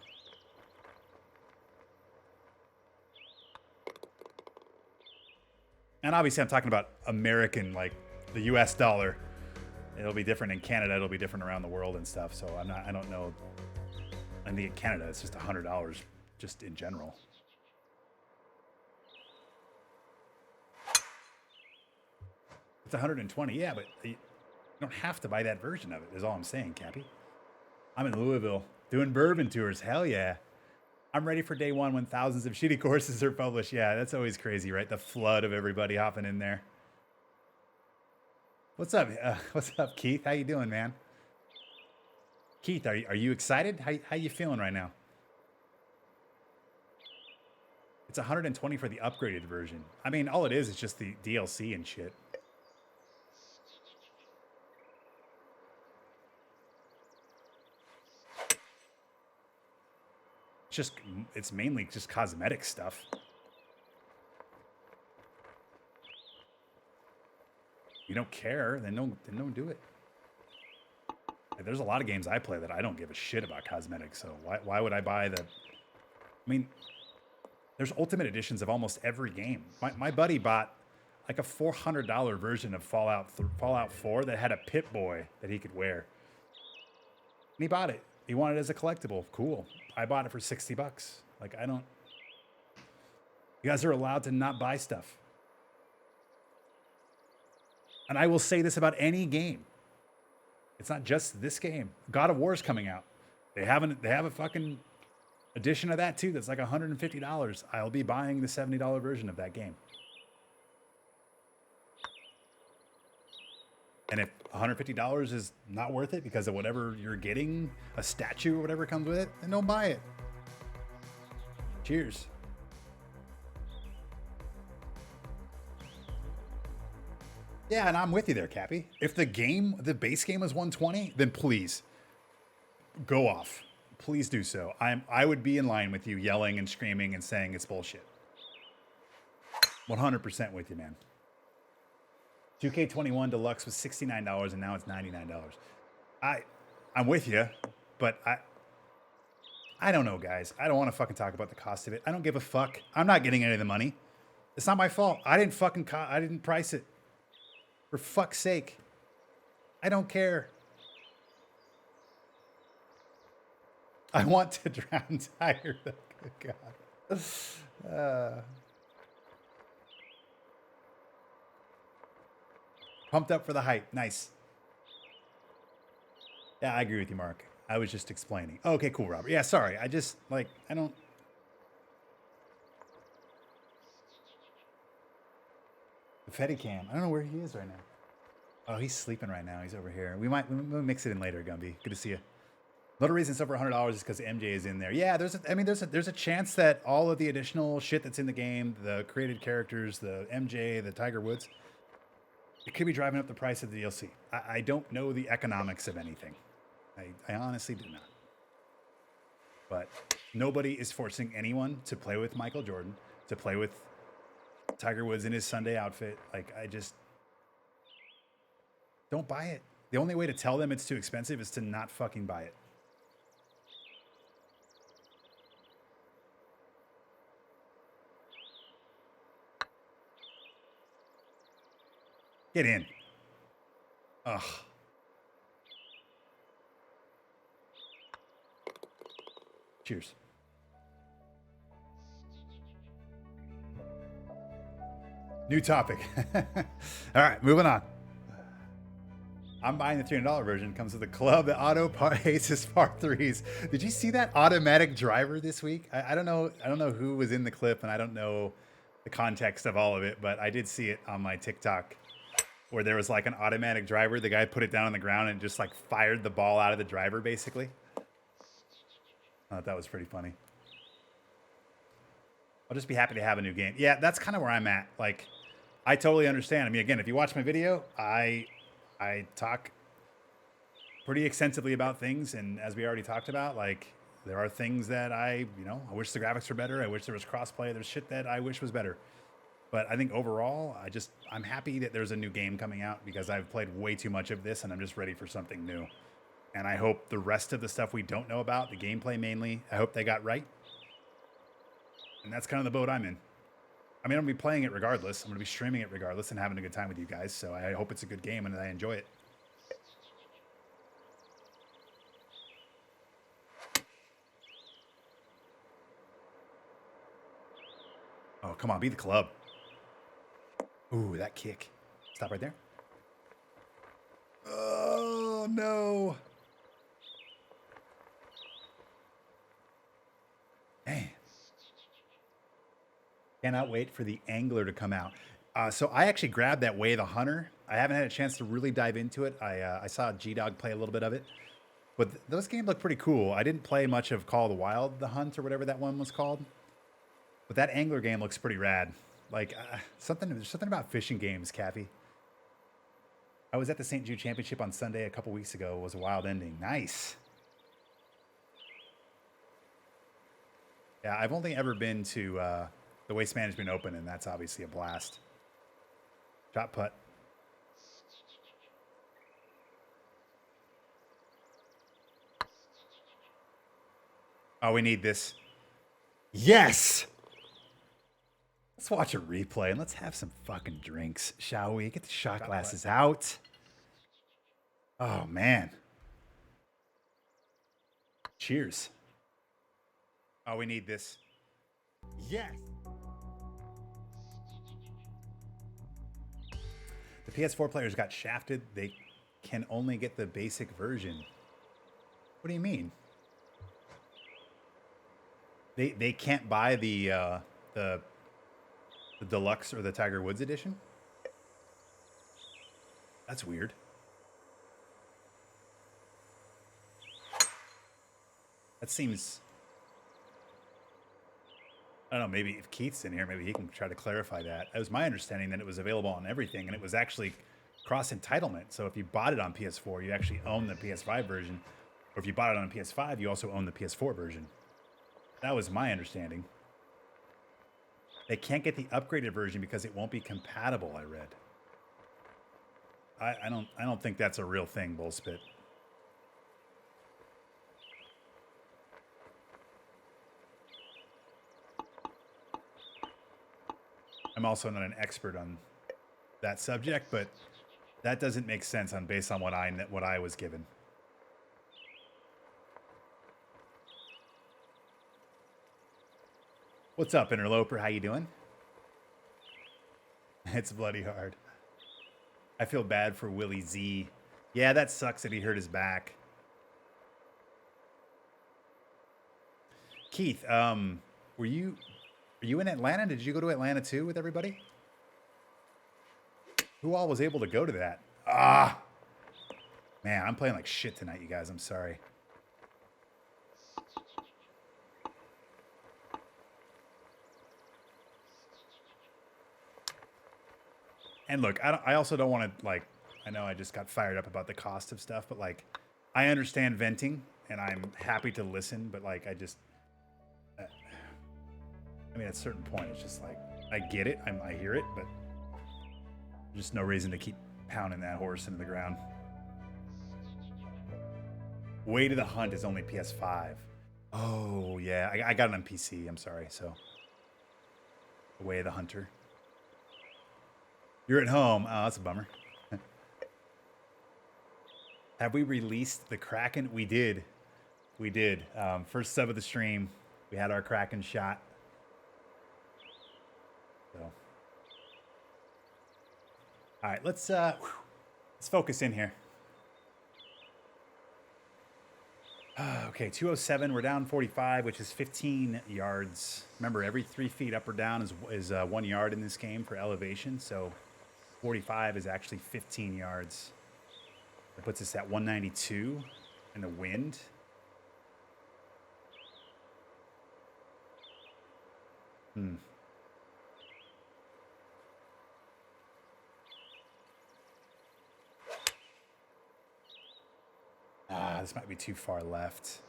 And obviously I'm talking about American, like the US dollar. It'll be different in Canada. It'll be different around the world and stuff. So I don't know. I think in Canada, it's just $100 just in general. It's 120. Yeah, but you don't have to buy that version of it is all I'm saying, Cappy. I'm in Louisville doing bourbon tours. Hell yeah. I'm ready for day one when thousands of shitty courses are published. Yeah, that's always crazy, right? The flood of everybody hopping in there. What's up? What's up, Keith? How you doing, man? Keith, are you excited? How you feeling right now? It's 120 for the upgraded version. I mean, all it is just the DLC and shit. It's mainly just cosmetic stuff. You don't care, then don't do it. There's a lot of games I play that I don't give a shit about cosmetics, so why would I buy the... I mean, there's ultimate editions of almost every game. My buddy bought like a $400 version of Fallout 4 that had a Pip-Boy that he could wear. And he bought it. He wanted it as a collectible. Cool. I bought it for $60. Like, I don't... You guys are allowed to not buy stuff. And I will say this about any game. It's not just this game. God of War is coming out. They have a fucking edition of that too that's like $150. I'll be buying the $70 version of that game. And if $150 is not worth it because of whatever you're getting, a statue or whatever comes with it, then don't buy it. Cheers. Yeah, and I'm with you there, Cappy. If the base game is 120, then please go off. Please do so. I would be in line with you yelling and screaming and saying it's bullshit. 100% with you, man. 2K21 Deluxe was $69 and now it's $99. I'm with you, but I don't know, guys. I don't want to fucking talk about the cost of it. I don't give a fuck. I'm not getting any of the money. It's not my fault. I didn't price it. For fuck's sake. I don't care. I want to drown tired. God. Pumped up for the hype. Nice. Yeah, I agree with you, Mark. I was just explaining. Okay, cool, Robert. Yeah, sorry. I don't... Fetty Cam. I don't know where he is right now. Oh, he's sleeping right now. He's over here. We'll mix it in later, Gumby. Good to see you. Another reason it's over $100 is because MJ is in there. Yeah, there's a chance that all of the additional shit that's in the game, the created characters, the MJ, the Tiger Woods, it could be driving up the price of the DLC. I don't know the economics of anything. I honestly do not. But nobody is forcing anyone to play with Michael Jordan, to play with Tiger Woods in his Sunday outfit. Like, I just don't buy it. The only way to tell them it's too expensive is to not fucking buy it. Get in. Ugh. Cheers. New topic. All right, moving on. I'm buying the $300 version. It comes with a club that auto aces par threes. Did you see that automatic driver this week? I don't know who was in the clip, and I don't know the context of all of it, but I did see it on my TikTok where there was like an automatic driver. The guy put it down on the ground and just like fired the ball out of the driver, basically. I thought that was pretty funny. I'll just be happy to have a new game. Yeah, that's kind of where I'm at. Like, I totally understand. I mean, again, if you watch my video, I talk pretty extensively about things. And as we already talked about, like, there are things that I wish the graphics were better. I wish there was crossplay. There's shit that I wish was better. But I think overall, I'm happy that there's a new game coming out because I've played way too much of this and I'm just ready for something new. And I hope the rest of the stuff we don't know about, the gameplay mainly, I hope they got right. And that's kind of the boat I'm in. I mean, I'm going to be playing it regardless. I'm going to be streaming it regardless and having a good time with you guys. So I hope it's a good game and I enjoy it. Oh, come on, be the club. Ooh, that kick. Stop right there. Oh, no. Man. Cannot wait for the angler to come out. So I actually grabbed that Way of the Hunter. I haven't had a chance to really dive into it. I saw G-Dog play a little bit of it. But those games look pretty cool. I didn't play much of Call of the Wild, The Hunt, or whatever that one was called. But that angler game looks pretty rad. Like, there's something about fishing games, Cappy. I was at the St. Jude Championship on Sunday a couple weeks ago. It was a wild ending. Nice. Yeah, I've only ever been to the Waste Management Open, and that's obviously a blast. Shot putt. Oh, we need this. Yes! Let's watch a replay and let's have some fucking drinks, shall we? Get the shot glasses out. Oh, man. Cheers. Oh, we need this. Yes! The PS4 players got shafted. They can only get the basic version. What do you mean? They can't buy the deluxe or the Tiger Woods edition? That's weird. That seems... I don't know, maybe if Keith's in here, maybe he can try to clarify that. It was my understanding that it was available on everything, and it was actually cross-entitlement. So if you bought it on PS4, you actually own the PS5 version. Or if you bought it on PS5, you also own the PS4 version. That was my understanding. They can't get the upgraded version because it won't be compatible, I read. I don't think that's a real thing, Bullspit. I'm also not an expert on that subject, but that doesn't make sense based on what I was given. What's up, Interloper? How you doing? It's bloody hard. I feel bad for Willie Z. Yeah, that sucks that he hurt his back. Keith, were you in Atlanta? Did you go to Atlanta too with everybody? Who all was able to go to that? Ah! Man, I'm playing like shit tonight, you guys. I'm sorry. And look, I also don't want to, like, I know I just got fired up about the cost of stuff, but, like, I understand venting, and I'm happy to listen, but, like, I mean, at a certain point, it's just like, I get it, I hear it, but there's just no reason to keep pounding that horse into the ground. Way to the Hunt is only PS5. Oh, yeah, I got it on PC, I'm sorry, so. The Way of the Hunter. You're at home. Oh, that's a bummer. Have we released the Kraken? We did. We did. First sub of the stream. We had our Kraken shot. So. All right, let's focus in here. Okay, 207. We're down 45, which is 15 yards. Remember, every 3 feet up or down is 1 yard in this game for elevation. So 45 is actually 15 yards. That puts us at 192 in the wind. This might be too far left.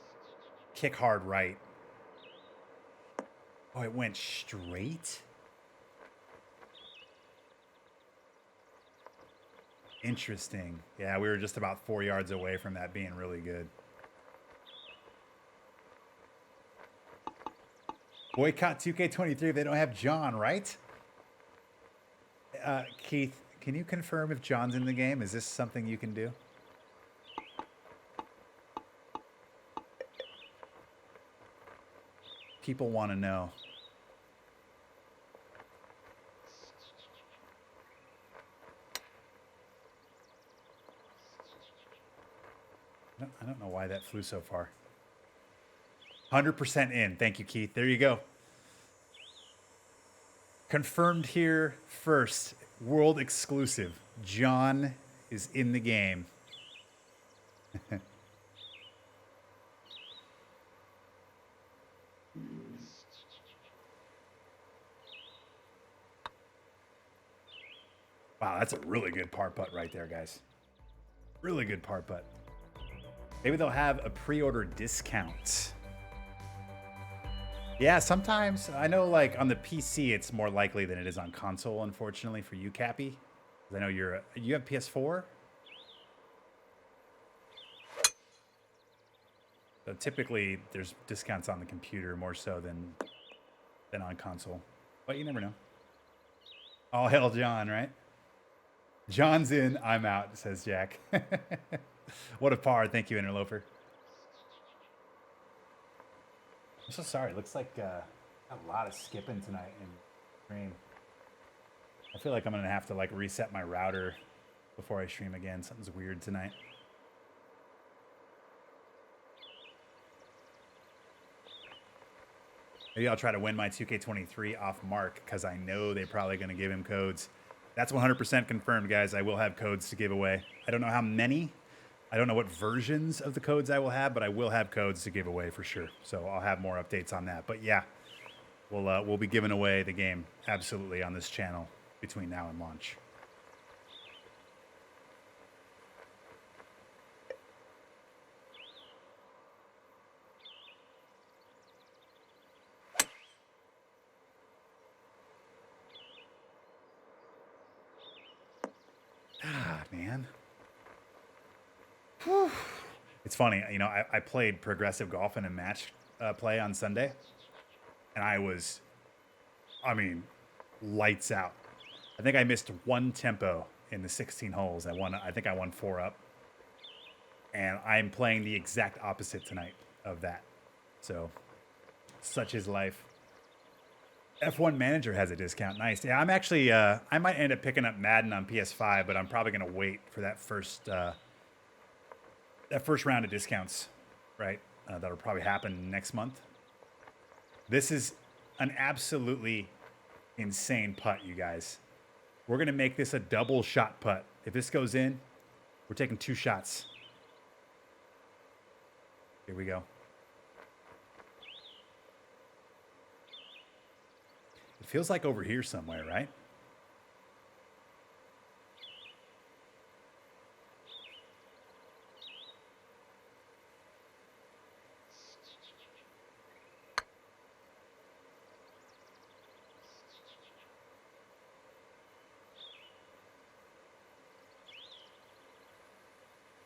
Kick hard right. Oh, it went straight? Interesting. Yeah, we were just about 4 yards away from that being really good. Boycott 2K23 if they don't have John, right? Keith, can you confirm if John's in the game? Is this something you can do? People want to know. I don't know why that flew so far. 100% in. Thank you, Keith. There you go. Confirmed here first. World exclusive. John is in the game. Wow, that's a really good par putt right there, guys. Really good par putt. Maybe they'll have a pre-order discount. Yeah, sometimes. I know, like, on the PC, it's more likely than it is on console, unfortunately, for you, Cappy. I know you have PS4? So typically, there's discounts on the computer more so than on console. But you never know. All hail John, right? John's in, I'm out, says Jack. What a par. Thank you, Interloper. I'm so sorry. It looks like a lot of skipping tonight in stream. I feel like I'm going to have to like reset my router before I stream again. Something's weird tonight. Maybe I'll try to win my 2K23 off Mark because I know they're probably going to give him codes. That's 100% confirmed, guys. I will have codes to give away. I don't know how many. I don't know what versions of the codes I will have, but I will have codes to give away for sure. So I'll have more updates on that. But yeah, we'll be giving away the game absolutely on this channel between now and launch. Ah, man. Whew. It's funny, you know, I played progressive golf in a match play on Sunday, and I mean, lights out. I think I missed one tempo in the 16 holes. I think I won 4 up, and I'm playing the exact opposite tonight of that. So, such is life. F1 Manager has a discount. Nice. Yeah, I'm actually, I might end up picking up Madden on PS5, but I'm probably going to wait for that first round of discounts, right? That'll probably happen next month. This is an absolutely insane putt, you guys. We're going to make this a double shot putt. If this goes in, we're taking 2 shots. Here we go. It feels like over here somewhere, right?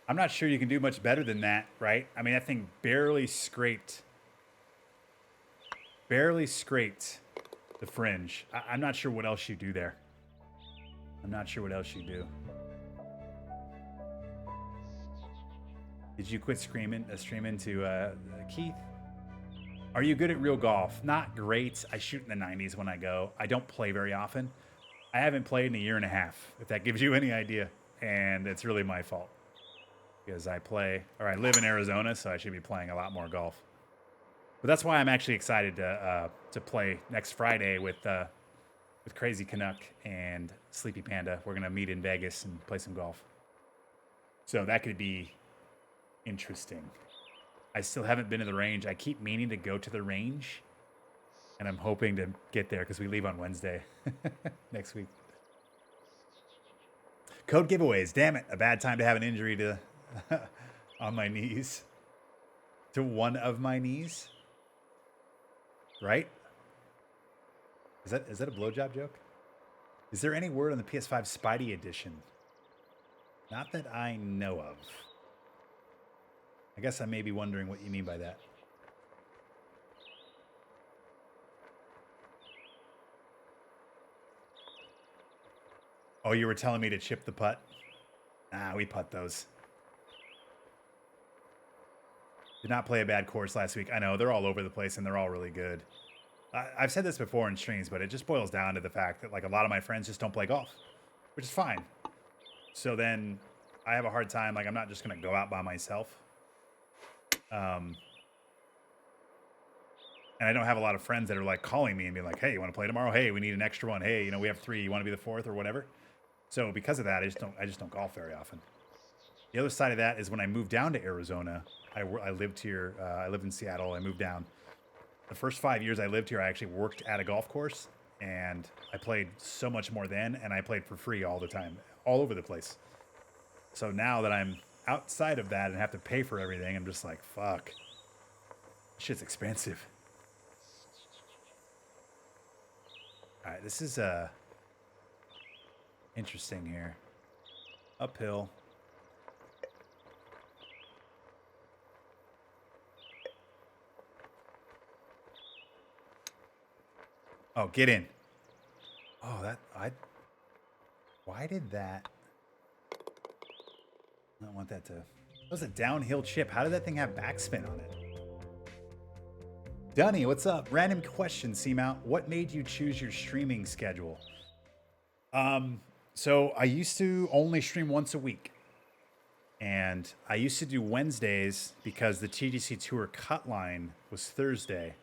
I'm not sure you can do much better than that, right? I mean, that thing barely scraped the fringe. I'm not sure what else you do there. I'm not sure what else you do. Did you quit streaming to Keith? Are you good at real golf? Not great. I shoot in the 90s when I go. I don't play very often. I haven't played in a year and a half, if that gives you any idea. And it's really my fault. Because I live in Arizona, so I should be playing a lot more golf. But that's why I'm actually excited to play next Friday with Crazy Canuck and Sleepy Panda. We're gonna meet in Vegas and play some golf. So that could be interesting. I still haven't been to the range. I keep meaning to go to the range, and I'm hoping to get there because we leave on Wednesday next week. Code giveaways. Damn it! A bad time to have an injury to on my knees. To one of my knees. Right? Is that a blowjob joke? Is there any word on the PS5 Spidey edition? Not that I know of. I guess I may be wondering what you mean by that. Oh, you were telling me to chip the putt? Nah, we putt those. Did not play a bad course last week. I know, they're all over the place and they're all really good. I've said this before in streams, but it just boils down to the fact that like a lot of my friends just don't play golf, which is fine. So then I have a hard time. Like, I'm not just going to go out by myself. And I don't have a lot of friends that are like calling me and being like, hey, you want to play tomorrow? Hey, we need an extra one. Hey, you know, we have 3. You want to be the 4th or whatever? So because of that, I just don't golf very often. The other side of that is when I moved down to Arizona, I lived here. I lived in Seattle. I moved down. The first 5 years I lived here, I actually worked at a golf course, and I played so much more then, and I played for free all the time, all over the place. So now that I'm outside of that and have to pay for everything, I'm just like, fuck. Shit's expensive. All right, this is interesting here. Uphill. Oh, get in. Oh, why did that? I don't want that to. That was a downhill chip. How did that thing have backspin on it? Dunny, what's up? Random question, Seamount. What made you choose your streaming schedule? So I used to only stream once a week. And I used to do Wednesdays because the TGC Tour cut line was Thursday.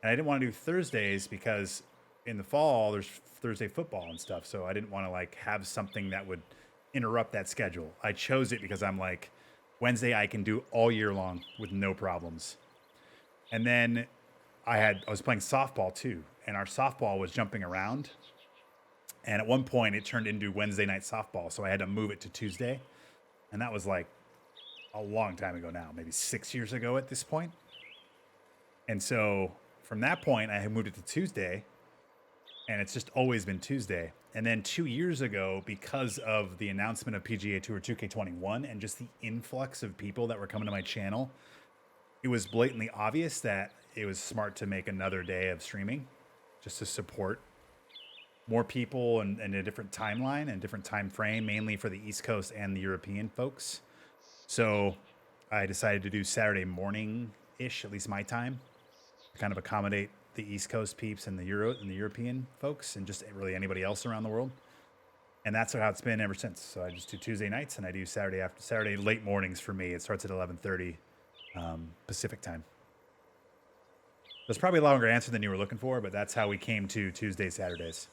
And I didn't want to do Thursdays because in the fall there's Thursday football and stuff. So I didn't want to like have something that would interrupt that schedule. I chose it because I'm like, Wednesday I can do all year long with no problems. And then I was playing softball too, and our softball was jumping around. And at one point it turned into Wednesday night softball, so I had to move it to Tuesday. And that was like a long time ago now, maybe 6 years ago at this point. And so from that point, I had moved it to Tuesday, and it's just always been Tuesday. And then 2 years ago, because of the announcement of PGA Tour 2K21 and just the influx of people that were coming to my channel, it was blatantly obvious that it was smart to make another day of streaming just to support more people and a different timeline and different time frame, mainly for the East Coast and the European folks. So I decided to do Saturday morning-ish, at least my time, to kind of accommodate the East Coast peeps and the European folks and just really anybody else around the world. And that's how it's been ever since. So I just do Tuesday nights and I do Saturday late mornings for me. It starts at 11:30 Pacific time. That's probably a longer answer than you were looking for, but that's how we came to Tuesday, Saturdays.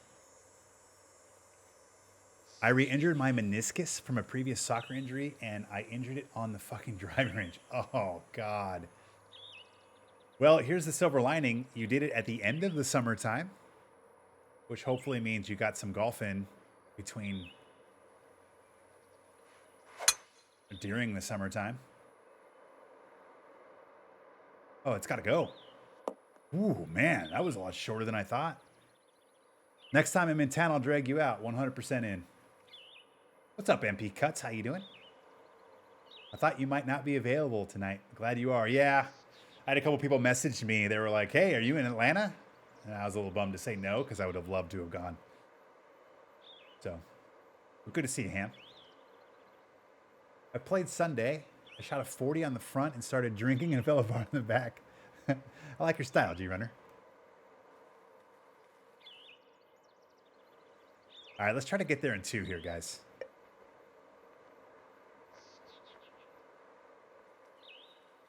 I re-injured my meniscus from a previous soccer injury, and I injured it on the fucking driving range. Oh, God. Well, here's the silver lining. You did it at the end of the summertime, which hopefully means you got some golf in during the summertime. Oh, it's got to go. Ooh, man, that was a lot shorter than I thought. Next time I'm in town, I'll drag you out. 100% in. What's up, MP Cuts? How you doing? I thought you might not be available tonight. Glad you are. Yeah. I had a couple people message me. They were like, hey, are you in Atlanta? And I was a little bummed to say no because I would have loved to have gone. So, good to see you, Ham. I played Sunday. I shot a 40 on the front and started drinking and fell apart in the back. I like your style, G-Runner. All right, let's try to get there in 2 here, guys.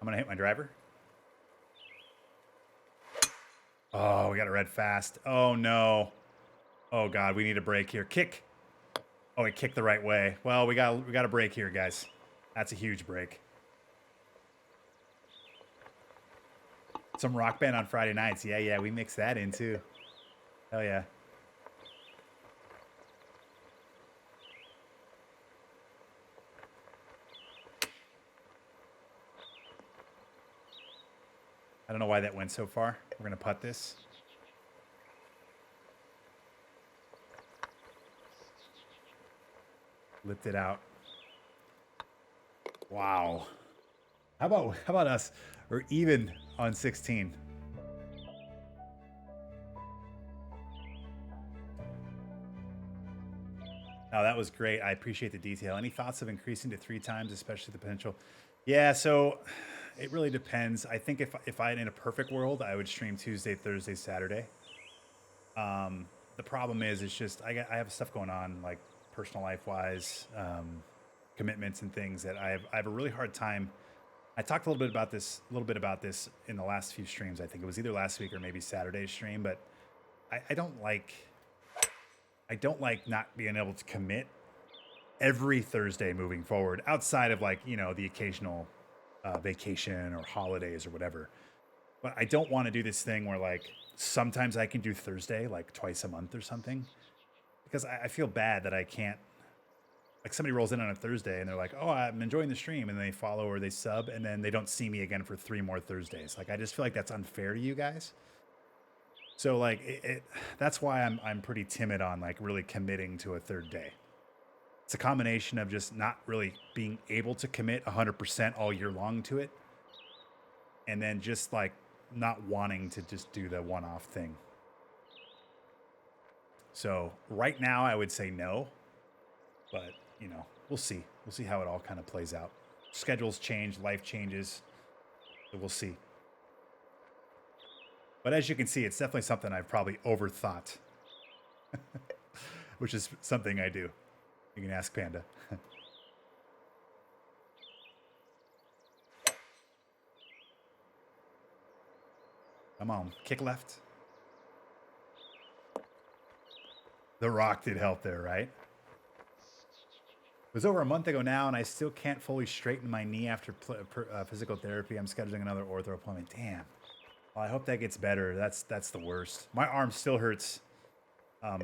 I'm going to hit my driver. Oh, we got a red fast. Oh, no. Oh, God, we need a break here. Kick. Oh, he kicked the right way. Well, we got a break here, guys. That's a huge break. Some Rock Band on Friday nights. Yeah, we mix that in, too. Hell yeah. I don't know why that went so far. We're going to putt this. Lift it out. Wow. How about us? Or even on 16. Oh, that was great. I appreciate the detail. Any thoughts of increasing to 3 times, especially the potential? Yeah, so it really depends. I think if I in a perfect world, I would stream Tuesday, Thursday, Saturday. The problem is, it's just I have stuff going on, like personal life wise, commitments and things that I have a really hard time. I talked a little bit about this in the last few streams. I think it was either last week or maybe Saturday's stream, but I don't like not being able to commit every Thursday moving forward, outside of like, the occasional vacation or holidays or whatever. But I don't want to do this thing where like sometimes I can do Thursday like twice a month or something, because I feel bad that I can't. Like somebody rolls in on a Thursday and they're like, "Oh, I'm enjoying the stream," and they follow or they sub, and then they don't see me again for 3 more Thursdays. Like I just feel like that's unfair to you guys. So like that's why I'm pretty timid on like really committing to a third day. It's a combination of just not really being able to commit 100% all year long to it, and then just like not wanting to just do the one-off thing. So right now I would say no, but we'll see. We'll see how it all kind of plays out. Schedules change, life changes, so we'll see. But as you can see, it's definitely something I've probably overthought, which is something I do. You can ask Panda. Come on, kick left. The rock did help there, right? It was over a month ago now, and I still can't fully straighten my knee after physical therapy. I'm scheduling another ortho appointment. Damn. Well, I hope that gets better. That's the worst. My arm still hurts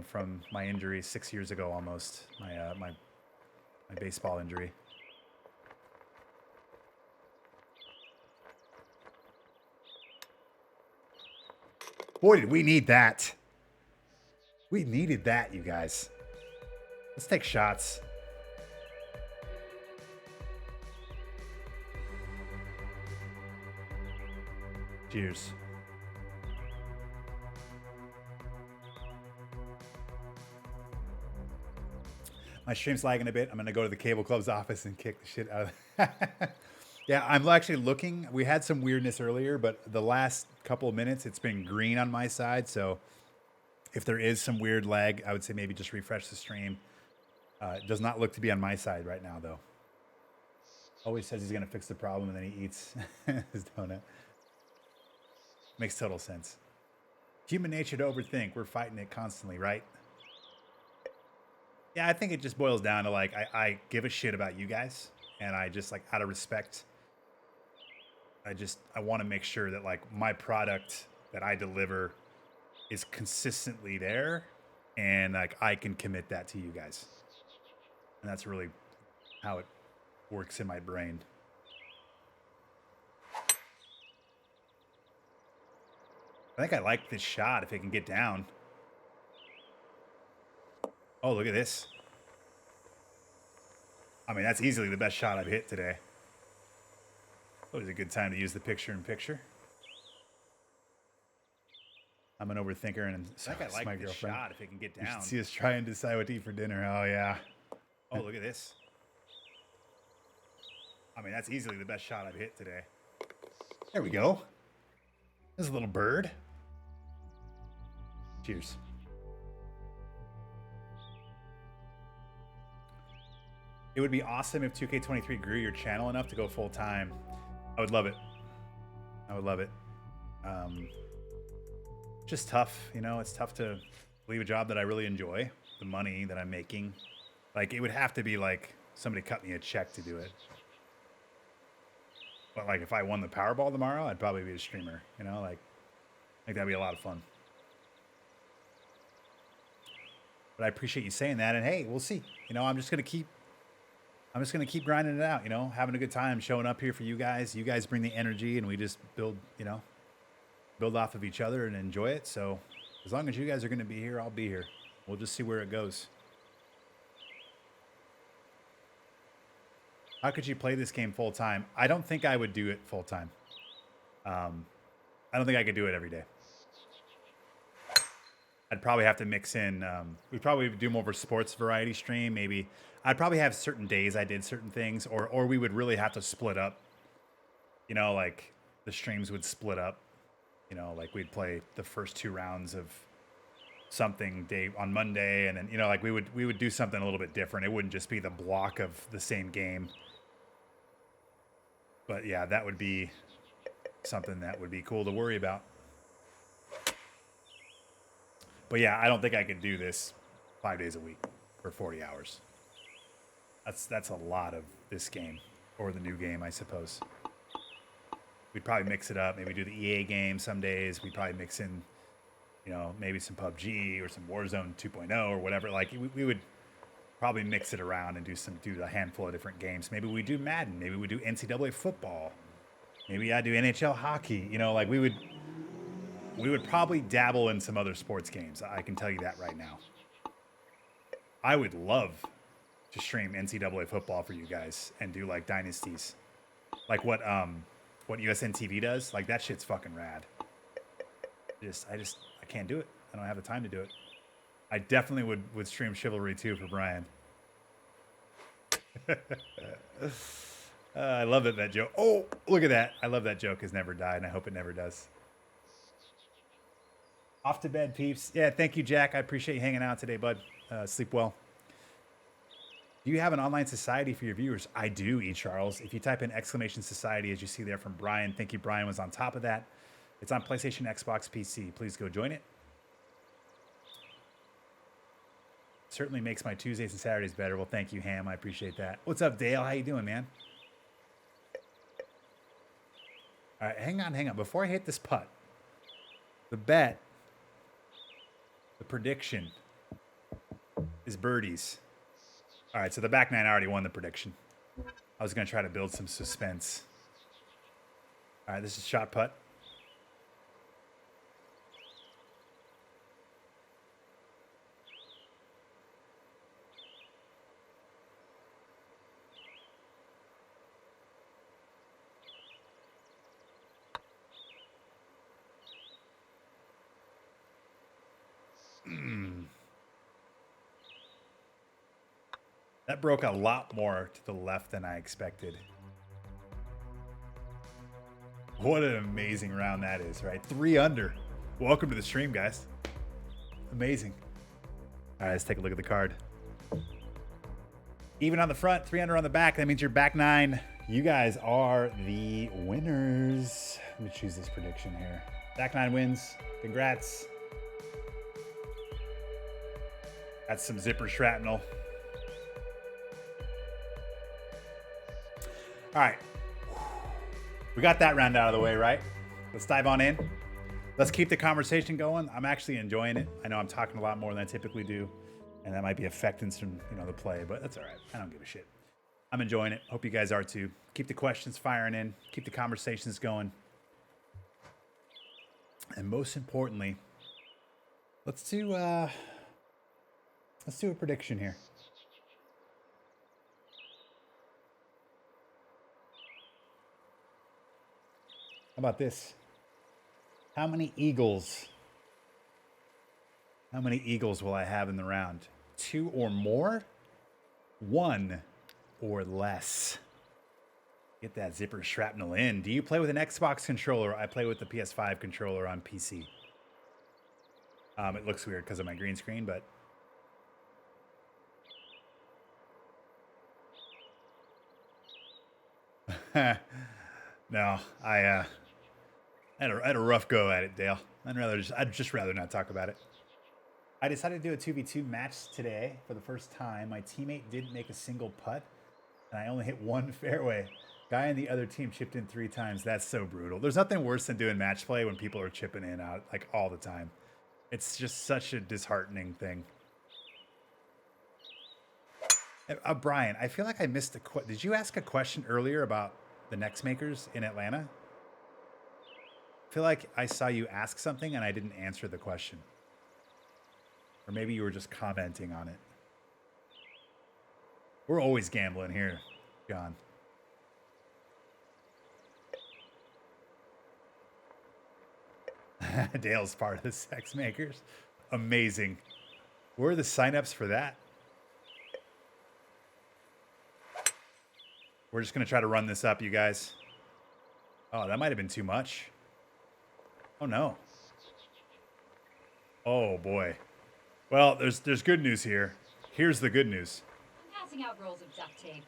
from my injury 6 years ago almost. My baseball injury. Boy, did we need that. We needed that, you guys. Let's take shots. Cheers. My stream's lagging a bit. I'm going to go to the cable club's office and kick the shit out of Yeah, I'm actually looking. We had some weirdness earlier, but the last couple of minutes, it's been green on my side. So if there is some weird lag, I would say maybe just refresh the stream. It does not look to be on my side right now, though. Always says he's going to fix the problem, and then he eats his donut. Makes total sense. Human nature to overthink. We're fighting it constantly, right? Yeah, I think it just boils down to like I give a shit about you guys, and I just like out of respect, I want to make sure that like my product that I deliver is consistently there, and like I can commit that to you guys, and that's really how it works in my brain. I think I like this shot if it can get down. Oh, look at this. I mean, that's easily the best shot I've hit today. Always a good time to use the picture-in-picture. I'm an overthinker, and so I think I like my girlfriend. Shot if it can get down. You should see us try and decide what to eat for dinner. Oh, yeah. Oh, look at this. I mean, that's easily the best shot I've hit today. There we go. There's a little bird. Cheers. It would be awesome if 2K23 grew your channel enough to go full time. I would love it. I would love it. Just tough, it's tough to leave a job that I really enjoy, the money that I'm making. Like, it would have to be like somebody cut me a check to do it. But like if I won the Powerball tomorrow, I'd probably be a streamer, like I think that'd be a lot of fun. But I appreciate you saying that, and hey, we'll see. I'm just gonna keep grinding it out, having a good time, showing up here for you guys. You guys bring the energy, and we just build off of each other and enjoy it. So as long as you guys are going to be here, I'll be here. We'll just see where it goes. How could you play this game full time? I don't think I would do it full time. I don't think I could do it every day. I'd probably have to mix in. We'd probably do more of a sports variety stream. Maybe I'd probably have certain days I did certain things, or we would really have to split up. You know, like the streams would split up. You know, like we'd play the first 2 rounds of something day on Monday, and then like we would do something a little bit different. It wouldn't just be the block of the same game. But yeah, that would be something that would be cool to worry about. But yeah, I don't think I could do this 5 days a week for 40 hours. That's a lot of this game, or the new game, I suppose. We'd probably mix it up. Maybe do the EA game some days. We'd probably mix in, maybe some PUBG or some Warzone 2.0 or whatever. Like we would probably mix it around and do a handful of different games. Maybe we do Madden. Maybe we do NCAA football. Maybe I do NHL hockey. Like we would probably dabble in some other sports games. I can tell you that right now. I would love to stream NCAA football for you guys and do like dynasties, like what USN TV does. Like that shit's fucking rad. I can't do it. I don't have the time to do it. I definitely would stream Chivalry 2 for Brian. I love that joke. Oh, look at that. I love that joke has never died, and I hope it never does. Off to bed, peeps. Yeah, thank you, Jack. I appreciate you hanging out today, bud. Sleep well. Do you have an online society for your viewers? I do, Charles. If you type in !society, as you see there from Brian, thank you, Brian was on top of that. It's on PlayStation, Xbox, PC. Please go join it. Certainly makes my Tuesdays and Saturdays better. Well, thank you, Ham. I appreciate that. What's up, Dale? How you doing, man? All right, hang on. Before I hit this putt, the bet, the prediction is birdies. All right, so the back nine already won the prediction. I was going to try to build some suspense. All right, this is shot putt. That broke a lot more to the left than I expected. What an amazing round that is, right? 3 under. Welcome to the stream, guys. Amazing. All right, let's take a look at the card. Even on the front, 3 under on the back. That means your back nine. You guys are the winners. Let me choose this prediction here. Back nine wins. Congrats. That's some zipper shrapnel. All right, we got that round out of the way, right? Let's dive on in. Let's keep the conversation going. I'm actually enjoying it. I know I'm talking a lot more than I typically do, and that might be affecting some, the play, but that's all right. I don't give a shit. I'm enjoying it. Hope you guys are too. Keep the questions firing in. Keep the conversations going. And most importantly, let's do a prediction here. How about this? How many Eagles will I have in the round? 2 or more? 1 or less? Get that zipper shrapnel in. Do you play with an Xbox controller? I play with the PS5 controller on PC. It looks weird because of my green screen, but no, I had a rough go at it, Dale. I'd just rather not talk about it. I decided to do a 2v2 match today for the first time. My teammate didn't make a single putt, and I only hit 1 fairway. Guy on the other team chipped in 3 times. That's so brutal. There's nothing worse than doing match play when people are chipping in out like all the time. It's just such a disheartening thing. Brian, I feel like I missed did you ask a question earlier about the Next Makers in Atlanta? I feel like I saw you ask something and I didn't answer the question. Or maybe you were just commenting on it. We're always gambling here, John. Dale's part of the sex makers. Amazing. Where are the signups for that? We're just going to try to run this up, you guys. Oh, that might have been too much. Oh, no. Oh, boy. Well, there's good news here. Here's the good news. I'm passing out rolls of duct tape.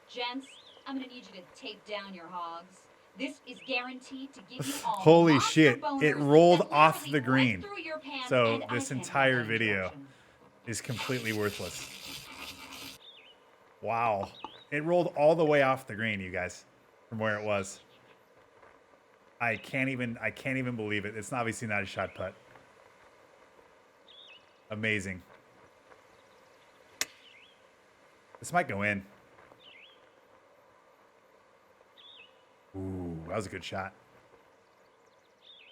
Gents, I'm going to need you to tape down your hogs. This is guaranteed to give you all Holy shit, it rolled off the green. So and this entire video is completely worthless. Wow. It rolled all the way off the green, you guys, from where it was. I can't even believe it. It's obviously not a shot putt. Amazing. This might go in. Ooh, that was a good shot.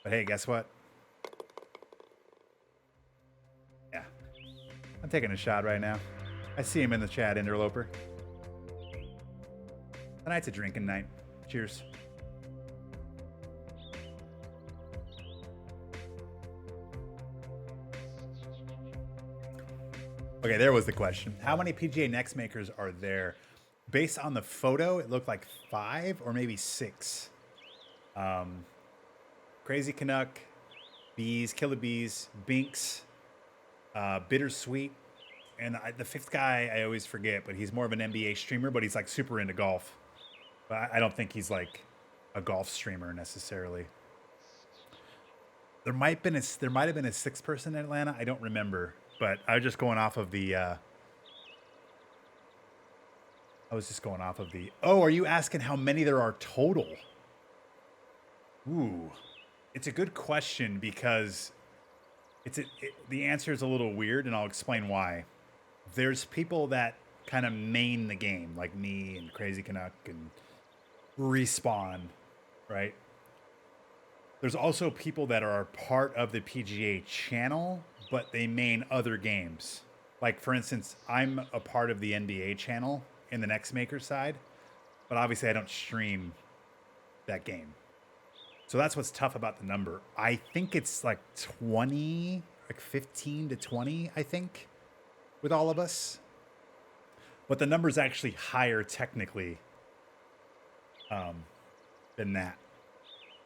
But hey, guess what? Yeah. I'm taking a shot right now. I see him in the chat, Interloper. Tonight's a drinking night. Cheers. Okay, there was the question. How many PGA Next makers are there? Based on the photo, it looked like 5 or maybe 6. Crazy Canuck, Bees, Killer Bees, Binks, Bittersweet, and the 5th guy I always forget, but he's more of an NBA streamer, but he's like super into golf. But I don't think he's like a golf streamer necessarily. There might have been a 6th person in Atlanta. I don't remember, but I was just going off of the. Oh, are you asking how many there are total? Ooh, it's a good question because the answer is a little weird, and I'll explain why. There's people that kind of main the game, like me and Crazy Canuck and Respawn, right? There's also people that are part of the PGA channel, but they main other games. Like, for instance, I'm a part of the NBA channel in the Next Maker side, but obviously I don't stream that game. So that's what's tough about the number. I think it's like 20, like 15 to 20, I think, with all of us. But the number's actually higher technically than that.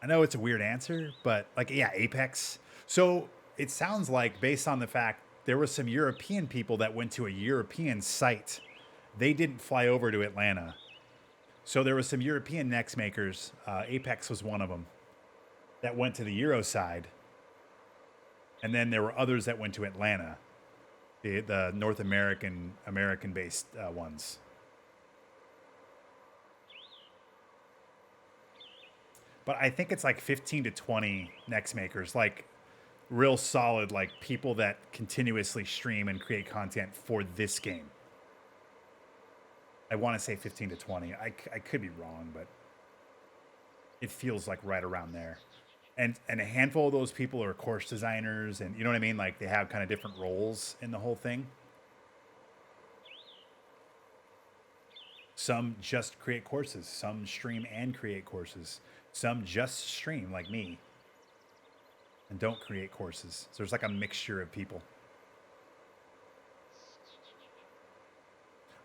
I know it's a weird answer, but like, yeah, Apex. So it sounds like, based on the fact there were some European people that went to a European site. They didn't fly over to Atlanta. So there were some European Next makers. Apex was one of them that went to the Euro side. And then there were others that went to Atlanta, the North American-based ones. But I think it's like 15 to 20 Next makers, like real solid, like people that continuously stream and create content for this game. I want to say 15 to 20. I could be wrong, but it feels like right around there. And a handful of those people are course designers, and you know what I mean? Like, they have kind of different roles in the whole thing. Some just create courses. Some stream and create courses. Some just stream, like me, and don't create courses. So there's like a mixture of people.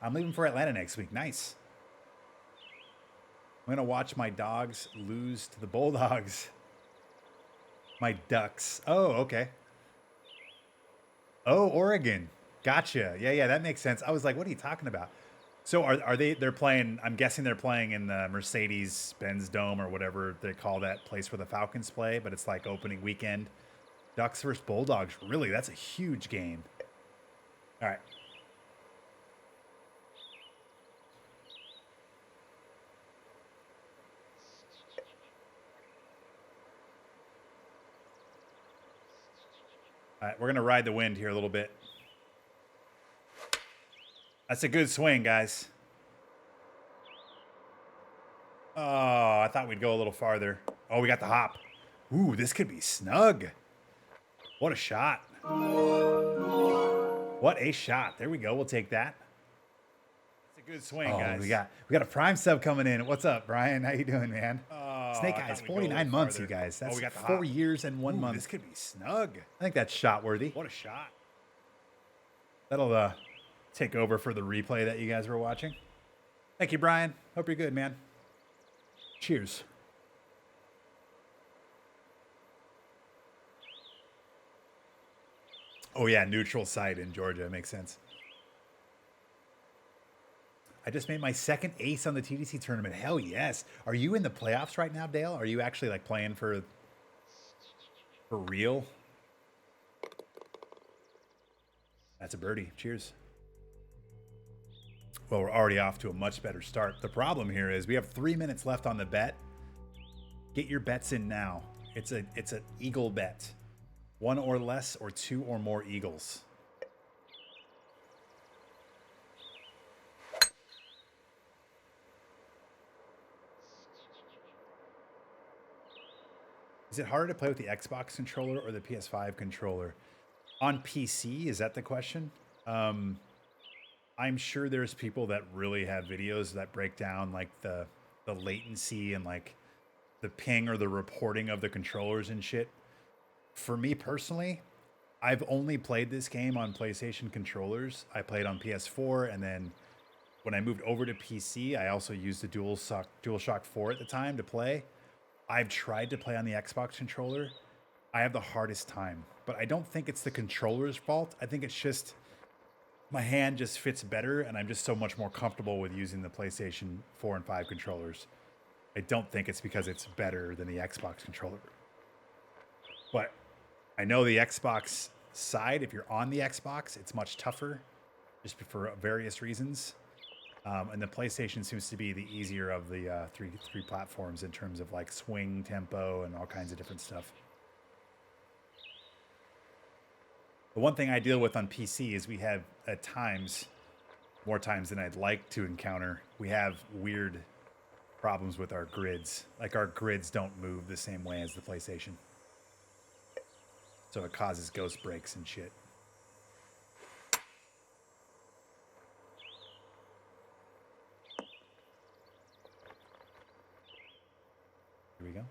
I'm leaving for Atlanta next week. Nice. I'm going to watch my dogs lose to the Bulldogs. My Ducks. Oh, okay. Oh, Oregon. Gotcha. Yeah, that makes sense. I was like, what are you talking about? So they're playing, I'm guessing they're playing in the Mercedes-Benz Dome or whatever they call that place where the Falcons play, but it's like opening weekend. Ducks versus Bulldogs. Really, that's a huge game. All right. All right, we're going to ride the wind here a little bit. That's a good swing, guys. Oh, I thought we'd go a little farther. Oh, we got the hop. Ooh, this could be snug. What a shot. What a shot. There we go. We'll take that. It's a good swing, guys. We got a Prime sub coming in. What's up, Brian? How you doing, man? Oh, Snake I Eyes, thought we'd go a 49 little months, farther. you guys. Oh, That's we got the 4 hop. years and 1 Ooh, month. this could be snug. I think that's shot worthy. What a shot. That'll take over for the replay that you guys were watching. Thank you, Brian. Hope you're good, man. Cheers. Oh, yeah, neutral site in Georgia. Makes sense. I just made my second ace on the TGC tournament. Hell yes. Are you in the playoffs right now, Dale? Are you actually like playing for real? That's a birdie. Cheers. Well, we're already off to a much better start. The problem here is we have 3 minutes left on the bet. Get your bets in now. It's an eagle bet. 1 or less or 2 or more eagles. Is it harder to play with the Xbox controller or the PS5 controller? On PC, is that the question? I'm sure there's people that really have videos that break down like the latency and like the ping or the reporting of the controllers and shit. For me personally, I've only played this game on PlayStation controllers. I played on PS4, and then when I moved over to PC, I also used the DualShock 4 at the time to play. I've tried to play on the Xbox controller. I have the hardest time, but I don't think it's the controller's fault. I think it's just my hand just fits better, and I'm just so much more comfortable with using the PlayStation 4 and 5 controllers. I don't think it's because it's better than the Xbox controller. But I know the Xbox side, if you're on the Xbox, it's much tougher just for various reasons. And the PlayStation seems to be the easier of the three platforms in terms of like swing, tempo, and all kinds of different stuff. The one thing I deal with on PC is we have at times, more times than I'd like to encounter, we have weird problems with our grids. Like our grids don't move the same way as the PlayStation. So it causes ghost breaks and shit. Here we go.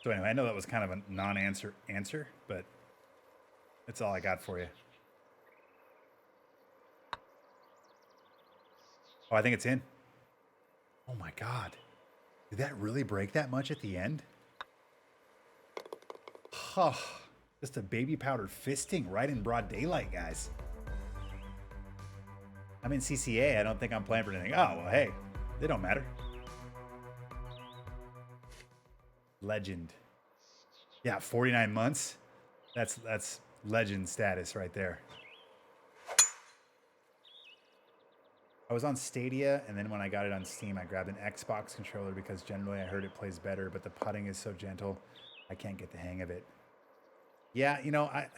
So anyway, I know that was kind of a non-answer answer, but that's all I got for you. Oh, I think it's in. Oh my God. Did that really break that much at the end? Huh. Just a baby powder fisting right in broad daylight, guys. I'm in CCA. I don't think I'm playing for anything. Oh, well, hey, they don't matter. Legend. Yeah, 49 months. That's legend status right there. I was on Stadia, and then when I got it on Steam, I grabbed an Xbox controller because generally I heard it plays better, but the putting is so gentle, I can't get the hang of it. Yeah, you know, I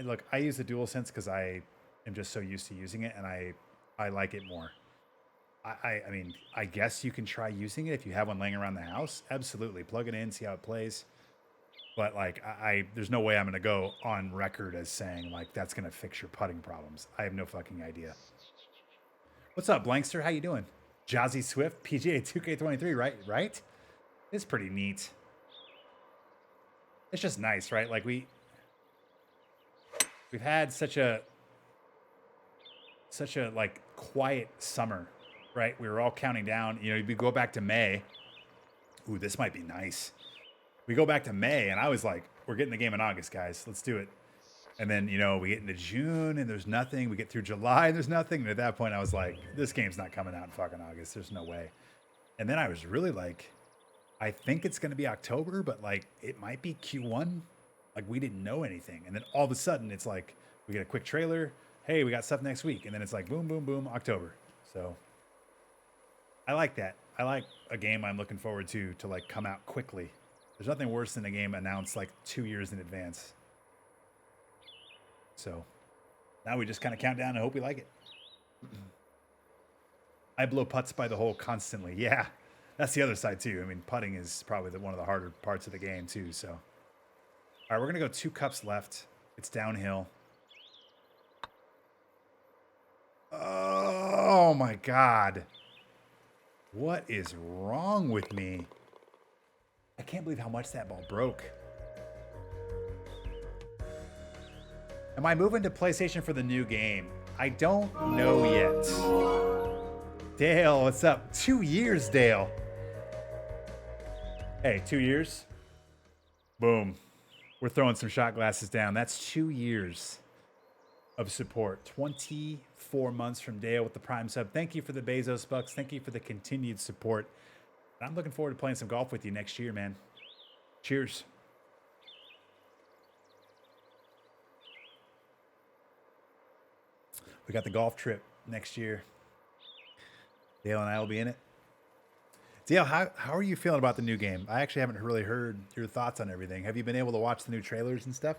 look, I use the DualSense because I am just so used to using it, and I like it more. I mean, I guess you can try using it if you have one laying around the house. Absolutely, plug it in, see how it plays. But like, there's no way I'm gonna go on record as saying like that's gonna fix your putting problems. I have no fucking idea. What's up, Blankster? How you doing? Jazzy Swift, PGA2K23, right? It's pretty neat. It's just nice, right? Like we've had such a like quiet summer, right? We were all counting down. You know, we go back to May. Ooh, this might be nice. We go back to May, and I was like, we're getting the game in August, guys. Let's do it. And then, you know, we get into June, and there's nothing. We get through July, and there's nothing. And at that point, I was like, this game's not coming out in fucking August. There's no way. And then I was really like, I think it's going to be October, but like, it might be Q1. Like, we didn't know anything. And then all of a sudden, it's like, we get a quick trailer. Hey, we got stuff next week. And then it's like, boom, boom, boom, October. So I like that. I like a game I'm looking forward to like come out quickly. There's nothing worse than a game announced like 2 years in advance. So now we just kind of count down and hope we like it. I blow putts by the hole constantly. Yeah, that's the other side too. I mean, putting is probably one of the harder parts of the game too. So, all right, we're going to go 2 cups left. It's downhill. Oh my God. What is wrong with me? I can't believe how much that ball broke. Am I moving to PlayStation for the new game? I don't know yet. Dale, what's up? 2 years, Dale. Hey, 2 years? Boom. We're throwing some shot glasses down. That's 2 years of support. 24 months from Dale with the Prime sub. Thank you for the Bezos bucks. Thank you for the continued support. I'm looking forward to playing some golf with you next year, man. Cheers. We got the golf trip next year. Dale and I will be in it. Dale, how are you feeling about the new game? I actually haven't really heard your thoughts on everything. Have you been able to watch the new trailers and stuff?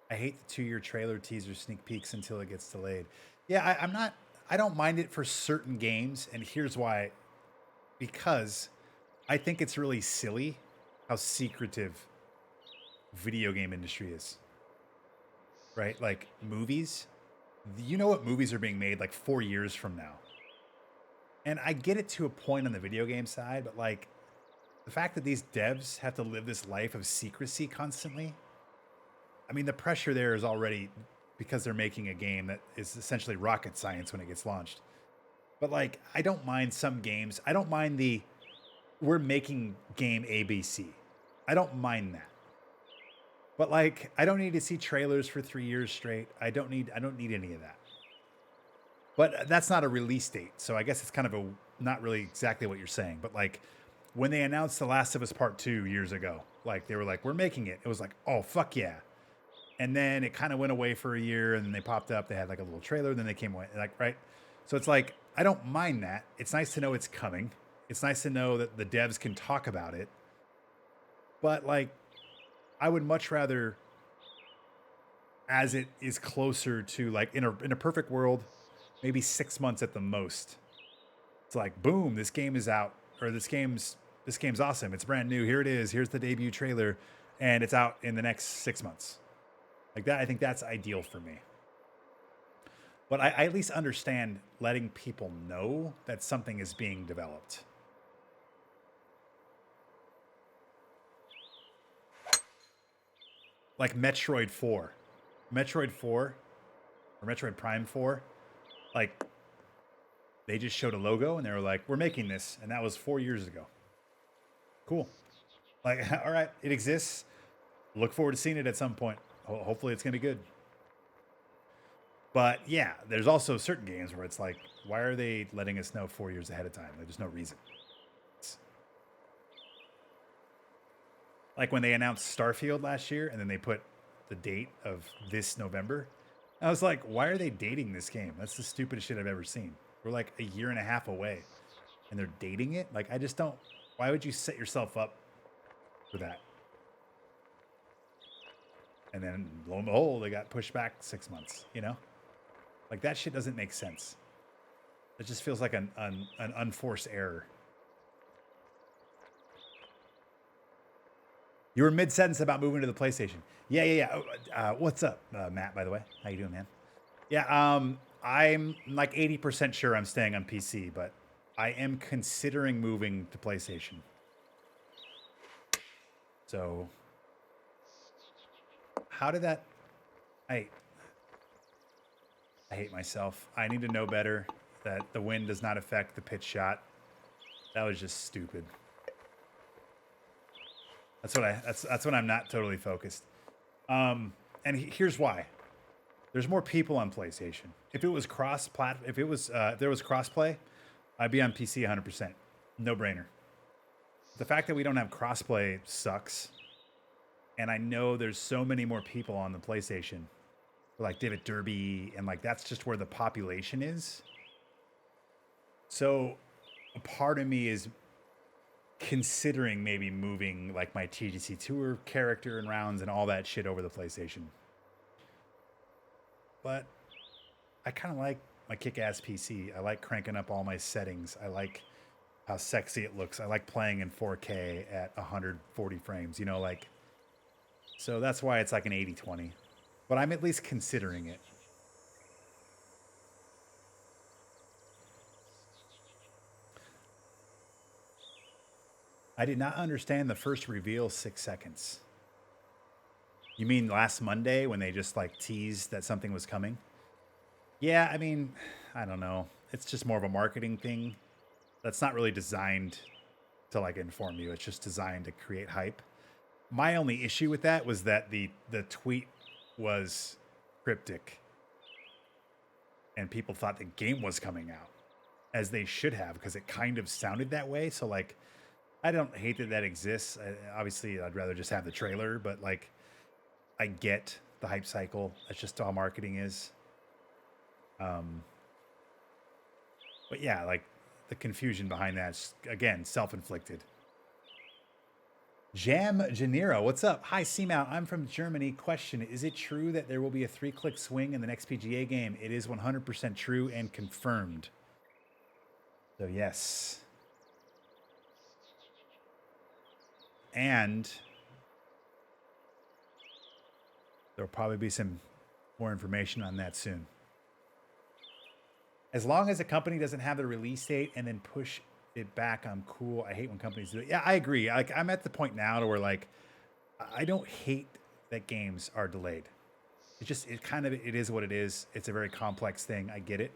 I hate the 2-year trailer teaser sneak peeks until it gets delayed. Yeah, I don't mind it for certain games, and here's why. Because I think it's really silly how secretive video game industry is. Right? Like movies. You know what movies are being made like 4 years from now. And I get it to a point on the video game side, but like the fact that these devs have to live this life of secrecy constantly. I mean, the pressure there is already because they're making a game that is essentially rocket science when it gets launched. But like, I don't mind some games. I don't mind we're making game ABC. I don't mind that. But like, I don't need to see trailers for 3 years straight. I don't need any of that. But that's not a release date, so I guess it's kind of not really exactly what you're saying. But like, when they announced The Last of Us Part 2 years ago, like they were like, we're making it. It was like, oh fuck yeah. And then it kind of went away for a year, and then they popped up. They had like a little trailer, then they came away, like, right? So it's like, I don't mind that. It's nice to know it's coming. It's nice to know that the devs can talk about it. But like, I would much rather, as it is closer to like in a perfect world, maybe 6 months at the most. It's like, boom, this game is out, or this game's awesome. It's brand new. Here it is. Here's the debut trailer, and it's out in the next 6 months. Like that, I think that's ideal for me. But I at least understand letting people know that something is being developed. Like Metroid 4. Metroid 4 or Metroid Prime 4, like they just showed a logo and they were like, we're making this. And that was 4 years ago. Cool. Like, all right, it exists. Look forward to seeing it at some point. Hopefully it's going to be good. But yeah, there's also certain games where it's like, why are they letting us know 4 years ahead of time? Like, there's no reason. Like when they announced Starfield last year and then they put the date of this November. I was like, why are they dating this game? That's the stupidest shit I've ever seen. We're like a year and a half away and they're dating it. Like, I just don't, why would you set yourself up for that? And then lo and behold, they got pushed back 6 months, you know? Like that shit doesn't make sense. It just feels like an unforced error. You were mid-sentence about moving to the PlayStation. Yeah. What's up, Matt, by the way? How you doing, man? Yeah, I'm like 80% sure I'm staying on PC, but I am considering moving to PlayStation. So, how did that... I hate myself. I need to know better that the wind does not affect the pitch shot. That was just stupid. That's when I'm not totally focused. And here's why. There's more people on PlayStation. If it was if there was crossplay, I'd be on PC 100%. No brainer. The fact that we don't have crossplay sucks. And I know there's so many more people on the PlayStation, like Divot Derby, and like that's just where the population is. So a part of me is considering maybe moving like my TGC Tour character and rounds and all that shit over the PlayStation. But I kind of like my kick-ass PC. I like cranking up all my settings. I like how sexy it looks. I like playing in 4K at 140 frames, you know, like, so that's why it's like an 80-20. But I'm at least considering it. I did not understand the first reveal 6 seconds. You mean last Monday when they just like teased that something was coming? Yeah, I mean, I don't know. It's just more of a marketing thing. That's not really designed to like inform you. It's just designed to create hype. My only issue with that was that the tweet was cryptic and people thought the game was coming out, as they should have, because it kind of sounded that way. So like, I don't hate that that exists. Obviously, I'd rather just have the trailer, but like, I get the hype cycle. That's just how marketing is. But yeah, like the confusion behind that's, again, self-inflicted. Jam Janiro, what's up? Hi, Seamount. I'm from Germany. Question, is it true that there will be a 3-click swing in the next PGA game? It is 100% true and confirmed. So yes. And there'll probably be some more information on that soon. As long as a company doesn't have the release date and then push it back, I'm cool. I hate when companies do it. Yeah, I agree. Like, I'm at the point now to where like I don't hate that games are delayed. It is what it is. It's a very complex thing. I get it.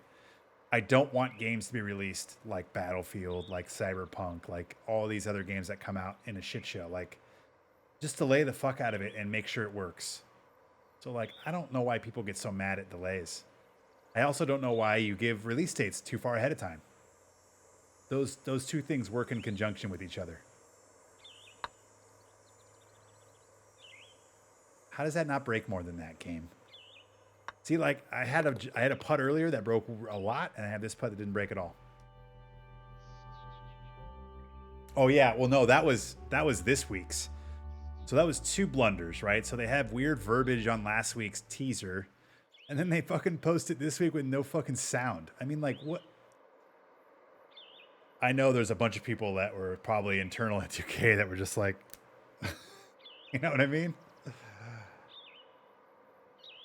I don't want games to be released like Battlefield, like Cyberpunk, like all these other games that come out in a shit show. Like, just delay the fuck out of it and make sure it works. So like, I don't know why people get so mad at delays. I also don't know why you give release dates too far ahead of time. Those two things work in conjunction with each other. How does that not break more than that, game? See, like I had a putt earlier that broke a lot, and I have this putt that didn't break at all. Oh yeah, well no, that was this week's. So that was 2 blunders, right? So they have weird verbiage on last week's teaser, and then they fucking post it this week with no fucking sound. I mean, like, what? I know there's a bunch of people that were probably internal at 2K that were just like, you know what I mean?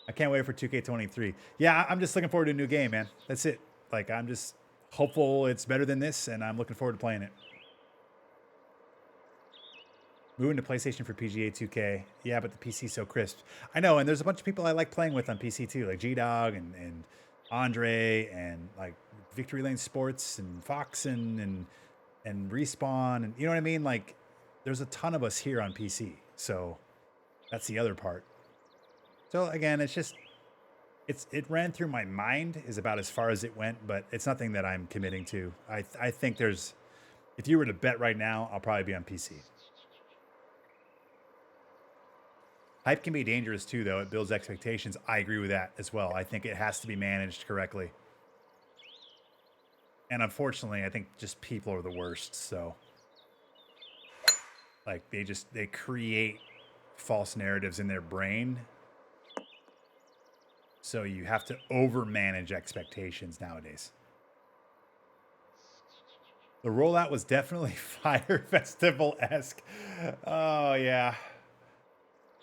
I can't wait for 2K23. Yeah, I'm just looking forward to a new game, man. That's it. Like, I'm just hopeful it's better than this, and I'm looking forward to playing it. Moving to PlayStation for PGA2K. Yeah, but the PC's so crisp. I know, and there's a bunch of people I like playing with on PC too, like G-Dog and Andre and like Victory Lane Sports and Foxen and Respawn, and you know what I mean? Like, there's a ton of us here on PC, so that's the other part. So again, it's just it ran through my mind is about as far as it went, but it's nothing that I'm committing to. I think there's, if you were to bet right now, I'll probably be on PC. Hype can be dangerous too, though. It builds expectations. I agree with that as well. I think it has to be managed correctly. And unfortunately, I think just people are the worst. So, like, they create false narratives in their brain. So you have to over-manage expectations nowadays. The rollout was definitely Fire Festival-esque. Oh, yeah.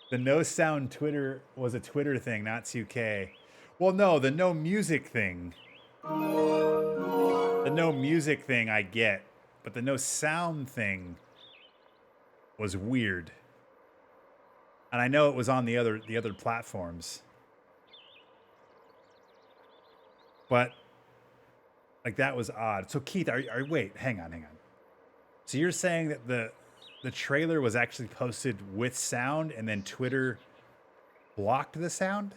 The no sound Twitter was a Twitter thing, not 2K. Well, no, the no music thing. The no music thing I get, but the no sound thing was weird. And I know it was on the other platforms. But like, that was odd. So Keith, wait, hang on. So you're saying that the trailer was actually posted with sound and then Twitter blocked the sound?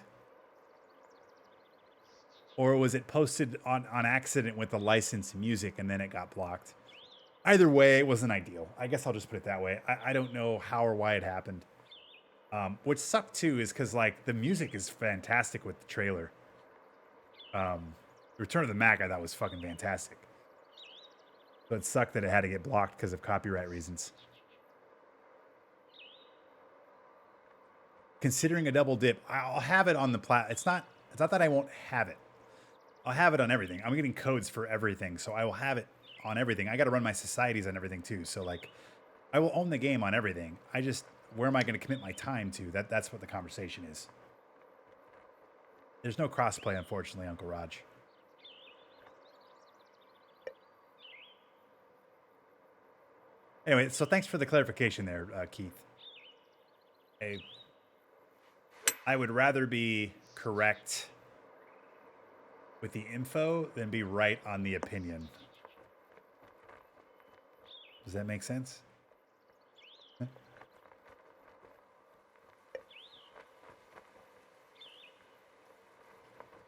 Or was it posted on accident with the licensed music and then it got blocked? Either way, it wasn't ideal. I guess I'll just put it that way. I don't know how or why it happened. Which sucked too is because like the music is fantastic with the trailer. Return of the Mac I thought was fucking fantastic. So it sucked that it had to get blocked because of copyright reasons. Considering a double dip, I'll have it on the It's not that I won't have it. I'll have it on everything. I'm getting codes for everything, so I will have it on everything. I got to run my societies on everything too. So like, I will own the game on everything. Where am I going to commit my time to? That's what the conversation is. There's no crossplay, unfortunately, Uncle Raj. Anyway, so thanks for the clarification there, Keith. I would rather be correct with the info than be right on the opinion. Does that make sense?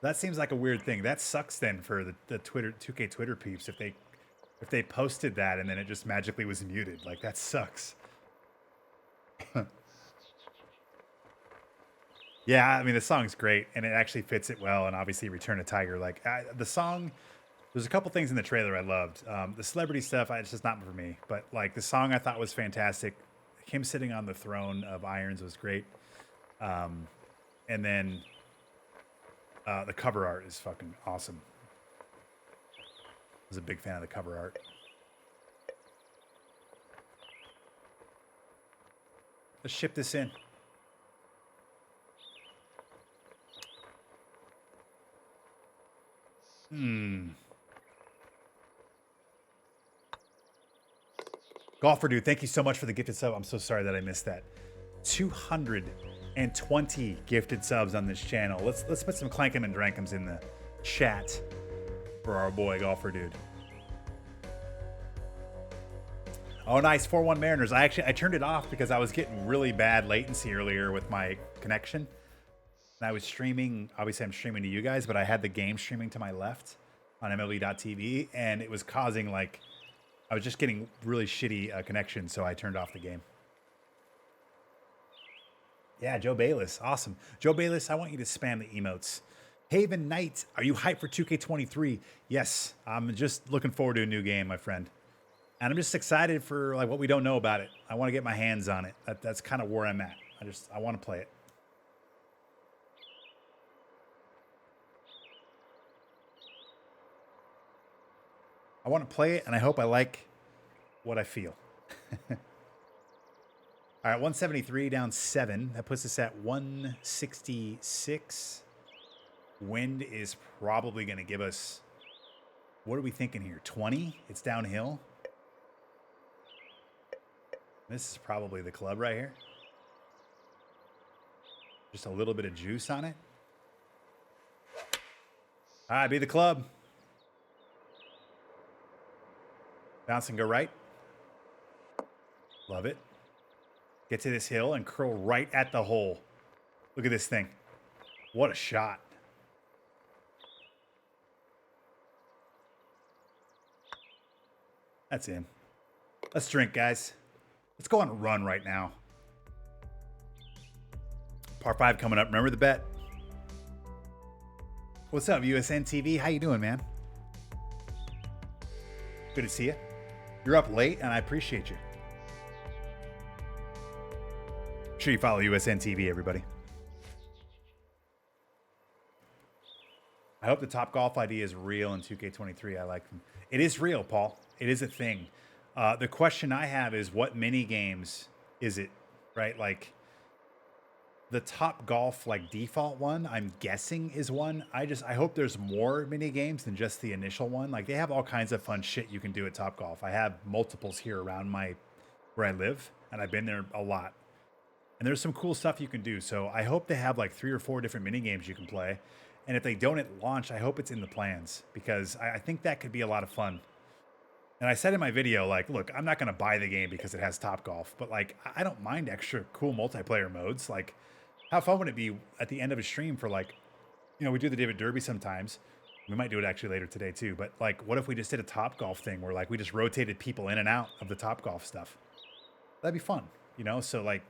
That seems like a weird thing. That sucks then for the Twitter 2K Twitter peeps if they posted that and then it just magically was muted. Like that sucks. Yeah, I mean the song's great and it actually fits it well. And obviously, Return to Tiger. Like the song, there's a couple things in the trailer I loved. The celebrity stuff, it's just not for me. But like the song, I thought was fantastic. Him sitting on the throne of irons was great. And then the cover art is fucking awesome. I was a big fan of the cover art. Let's ship this in. Golfer dude, thank you so much for the gifted sub. I'm so sorry that I missed that. 220 gifted subs on this channel. Let's put some clankum and drankums in the chat for our boy Golfer dude. Oh, nice. 4-1 Mariners. I turned it off because I was getting really bad latency earlier with my connection. And I was streaming. Obviously, I'm streaming to you guys, but I had the game streaming to my left on MLB.tv, and it was causing like I was just getting really shitty connection, so I turned off the game. Yeah, Joe Bayless. Awesome. Joe Bayless, I want you to spam the emotes. Haven Knight, are you hyped for 2K23? Yes, I'm just looking forward to a new game, my friend. And I'm just excited for like what we don't know about it. I want to get my hands on it. That's kind of where I'm at. I want to play it. I want to play it, and I hope I like what I feel. All right, 173 down 7. That puts us at 166. Wind is probably going to give us, what are we thinking here? 20? It's downhill. This is probably the club right here. Just a little bit of juice on it. All right, be the club. Bounce and go right. Love it. Get to this hill and curl right at the hole. Look at this thing. What a shot. That's in. Let's drink, guys. Let's go on a run right now. Par 5 coming up. Remember the bet. What's up, USN TV? How you doing, man? Good to see you. You're up late, and I appreciate you. Make sure you follow USN TV, everybody. I hope the Top Golf ID is real in 2K23. I like them. It is real, Paul. It is a thing. The question I have is, what mini games is it? Right, like the Top Golf like default one, I'm guessing is one. I hope there's more mini games than just the initial one. Like they have all kinds of fun shit you can do at Top Golf. I have multiples here around where I live, and I've been there a lot. And there's some cool stuff you can do. So I hope they have like 3 or 4 different mini games you can play. And if they don't at launch, I hope it's in the plans, because I think that could be a lot of fun. And I said in my video, like, look, I'm not going to buy the game because it has Top Golf, but like, I don't mind extra cool multiplayer modes. Like, how fun would it be at the end of a stream for like, you know, we do the Divot Derby sometimes. We might do it actually later today too. But like, what if we just did a Top Golf thing where like we just rotated people in and out of the Top Golf stuff? That'd be fun, you know? So like,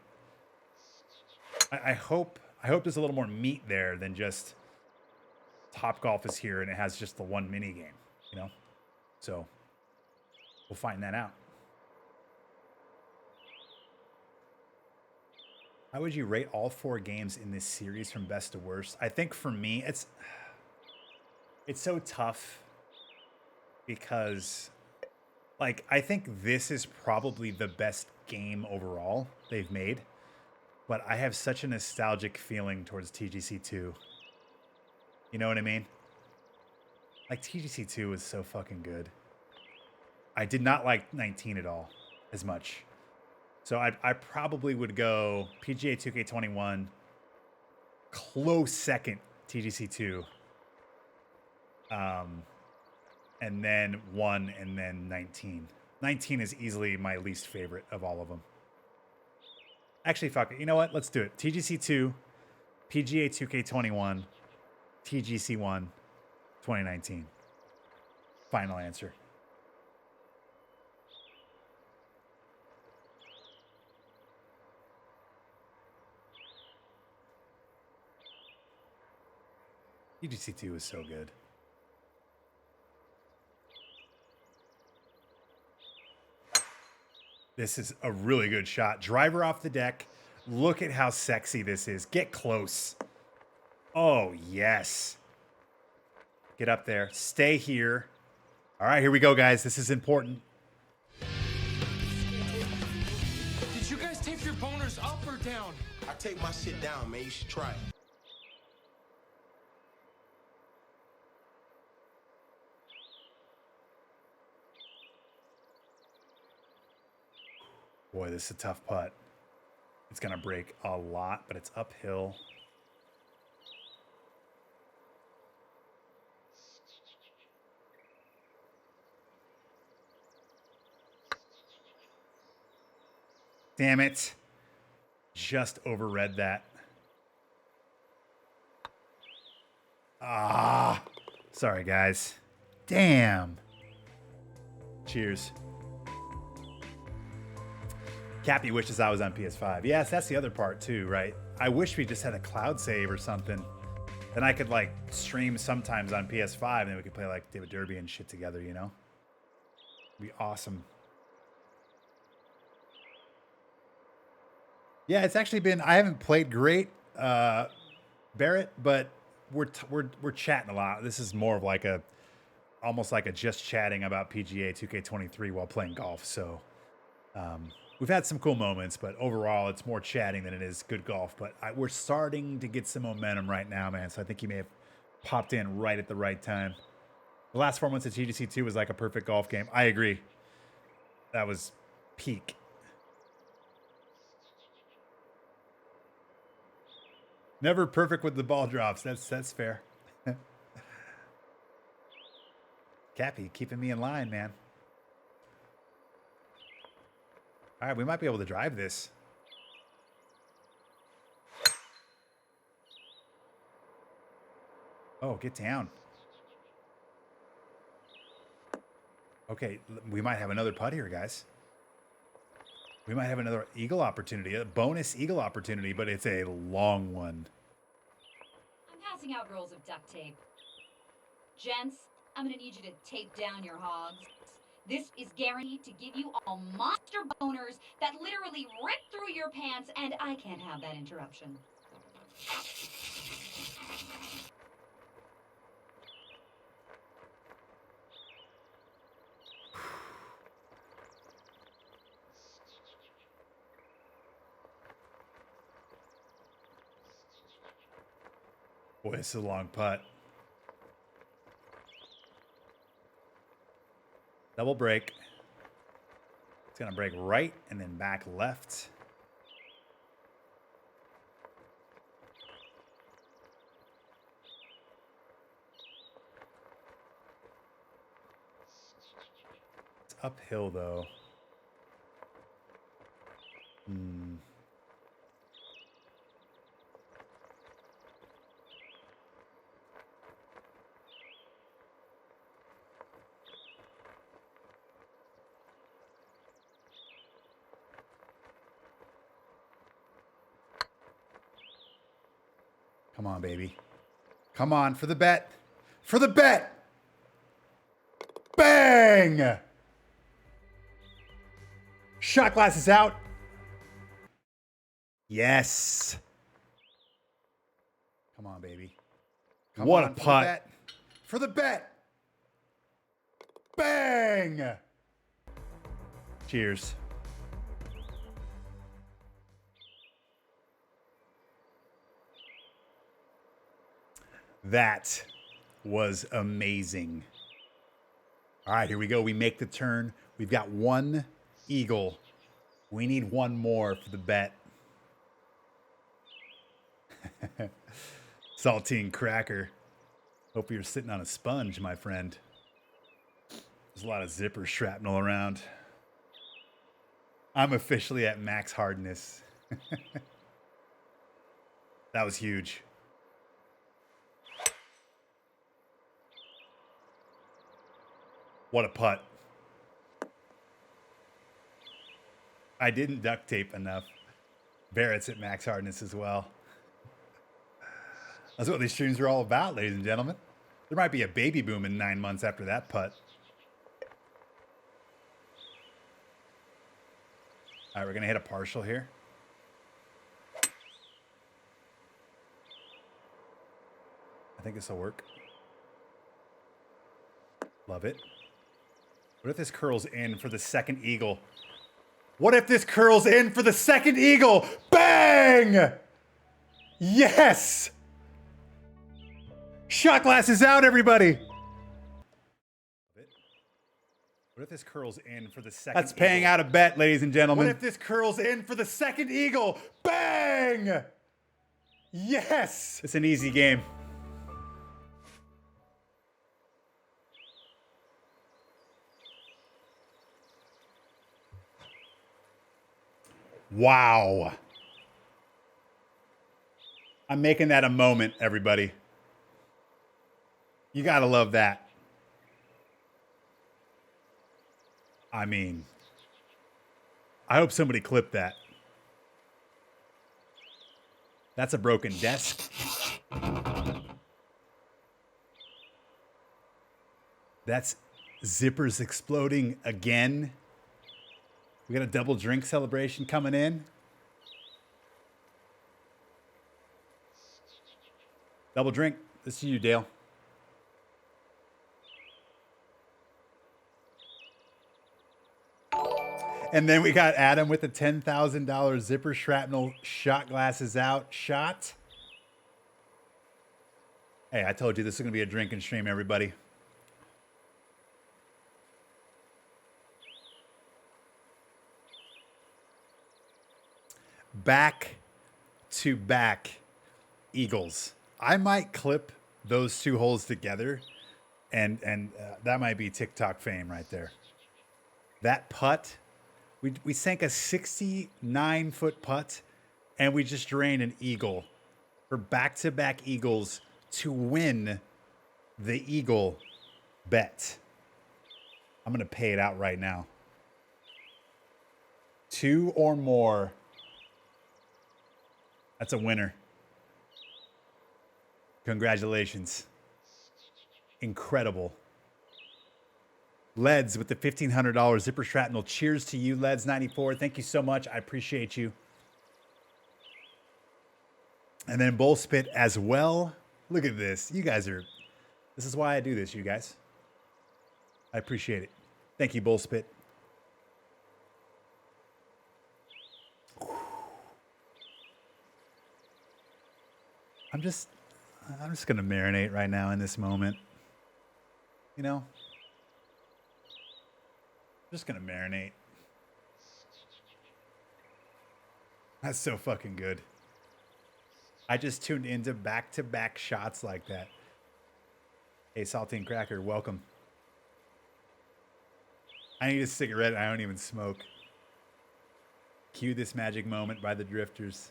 I hope there's a little more meat there than just Top Golf is here and it has just the one mini game, you know? So we'll find that out. How would you rate all 4 games in this series from best to worst? I think for me, it's so tough because like, I think this is probably the best game overall they've made, but I have such a nostalgic feeling towards TGC2. You know what I mean? Like TGC2 was so fucking good. I did not like 19 at all. as much. So I probably would go PGA 2K21, close second TGC2, and then 1, and then 19. 19 is easily my least favorite of all of them. Actually, fuck it. You know what? Let's do it. TGC2, PGA 2K21, TGC1, 2019. Final answer. TGC2 is so good. This is a really good shot. Driver off the deck. Look at how sexy this is. Get close. Oh, yes. Get up there. Stay here. All right, here we go, guys. This is important. Did you guys tape your boners up or down? I take my shit down, man. You should try it. Boy, this is a tough putt. It's going to break a lot, but it's uphill. Damn it. Just overread that. Ah. Sorry, guys. Damn. Cheers. Cappy wishes I was on PS5. Yes, that's the other part too, right? I wish we just had a cloud save or something. Then I could like stream sometimes on PS5 and then we could play like Divot Derby and shit together, you know? It'd be awesome. Yeah, it's actually been, I haven't played great, Barrett, but we're chatting a lot. This is more of like a, almost like a just chatting about PGA 2K23 while playing golf. So, we've had some cool moments, but overall, it's more chatting than it is good golf. But we're starting to get some momentum right now, man. So I think you may have popped in right at the right time. The last 4 months of TGC2 was like a perfect golf game. I agree. That was peak. Never perfect with the ball drops. That's fair. Cappy, keeping me in line, man. All right, we might be able to drive this. Oh, get down. Okay, we might have another putt here, guys. We might have another eagle opportunity, a bonus eagle opportunity, but it's a long one. I'm passing out rolls of duct tape. Gents, I'm gonna need you to tape down your hogs. This is guaranteed to give you all monster boners that literally rip through your pants, and I can't have that interruption. Boy, this is a long putt. Double break. It's going to break right and then back left. It's uphill, though. Come on, baby. Come on, for the bet. For the bet! Bang! Shot glass is out. Yes. Come on, baby. Come what on, a putt. For the bet. Bang! Cheers. That was amazing. All right, here we go. We make the turn. We've got one eagle. We need one more for the bet. Saltine cracker. Hope you're sitting on a sponge, my friend. There's a lot of zipper shrapnel around. I'm officially at max hardness. That was huge. What a putt. I didn't duct tape enough. Barrett's at max hardness as well. That's what these streams are all about, ladies and gentlemen. There might be a baby boom in 9 months after that putt. All right, we're going to hit a partial here. I think this will work. Love it. What if this curls in for the second eagle? What if this curls in for the second eagle? Bang! Yes! Shot glasses out, everybody! What if this curls in for the second That's paying eagle? Out a bet, ladies and gentlemen. What if this curls in for the second eagle? Bang! Yes! It's an easy game. Wow. I'm making that a moment, everybody. You gotta love that. I mean, I hope somebody clipped that. That's a broken desk. That's zippers exploding again. We got a double drink celebration coming in. Double drink. This is you, Dale. And then we got Adam with the $10,000 zipper shrapnel shot glasses out shot. Hey, I told you this is going to be a drinking stream, everybody. Back to back eagles. I might clip those two holes together, and that might be TikTok fame right there. That putt, we sank a 69-foot putt, and we just drained an eagle for back-to-back eagles to win the eagle bet. I'm gonna pay it out right now. 2 or more. That's a winner. Congratulations. Incredible. Leds with the $1,500 zipper shrapnel. Cheers to you, Leds94. Thank you so much. I appreciate you. And then Bull Spit as well. Look at this. You guys are... This is why I do this, you guys. I appreciate it. Thank you, Bull Spit. I'm just going to marinate right now in this moment. You know? Just going to marinate. That's so fucking good. I just tuned into back-to-back shots like that. Hey, Saltine Cracker, welcome. I need a cigarette. I don't even smoke. Cue this magic moment by the Drifters.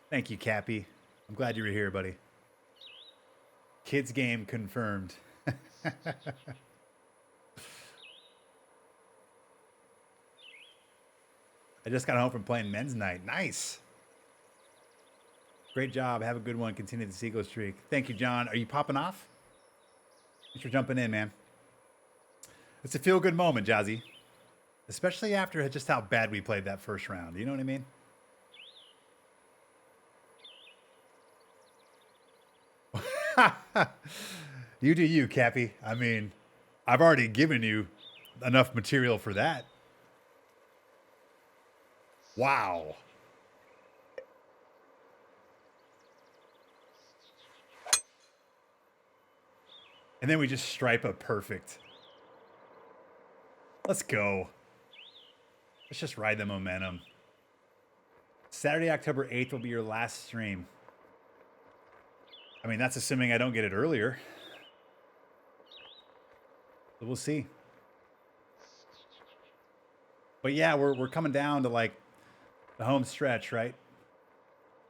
Thank you, Cappy. I'm glad you were here, buddy. Kids game confirmed. I just got home from playing men's night. Nice. Great job. Have a good one. Continue the Seagull streak. Thank you, John. Are you popping off? Thanks for jumping in, man. It's a feel-good moment, Jazzy. Especially after just how bad we played that first round. You know what I mean? You do you, Cappy. I mean, I've already given you enough material for that. Wow. And then we just stripe a perfect. Let's go. Let's just ride the momentum. Saturday, October 8th will be your last stream. I mean, that's assuming I don't get it earlier. But we'll see. But yeah, we're coming down to like the home stretch, right?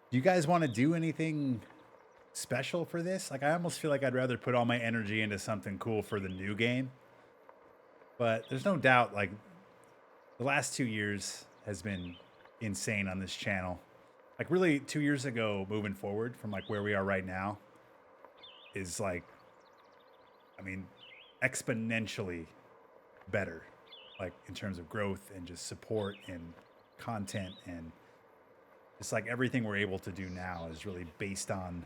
Do you guys want to do anything special for this? Like, I almost feel like I'd rather put all my energy into something cool for the new game. But there's no doubt, like, the last 2 years has been insane on this channel. Like, really, 2 years ago, moving forward from, like, where we are right now is, like, I mean, exponentially better. Like, in terms of growth and just support and content. And it's like everything we're able to do now is really based on,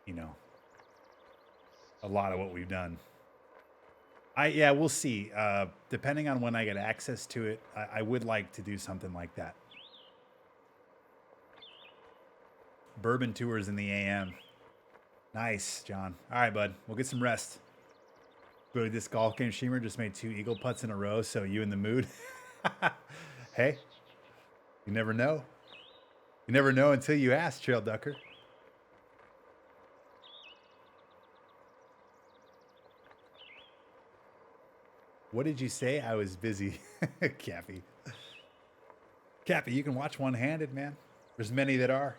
you know, a lot of what we've done. Yeah, we'll see. Depending on when I get access to it, I would like to do something like that. Bourbon tours in the AM. Nice, John. All right, bud. We'll get some rest. Really, this golf game streamer just made 2 eagle putts in a row, so you in the mood? Hey, you never know. You never know until you ask, Trail Ducker. What did you say? I was busy. Cappy. Cappy, you can watch one-handed, man. There's many that are.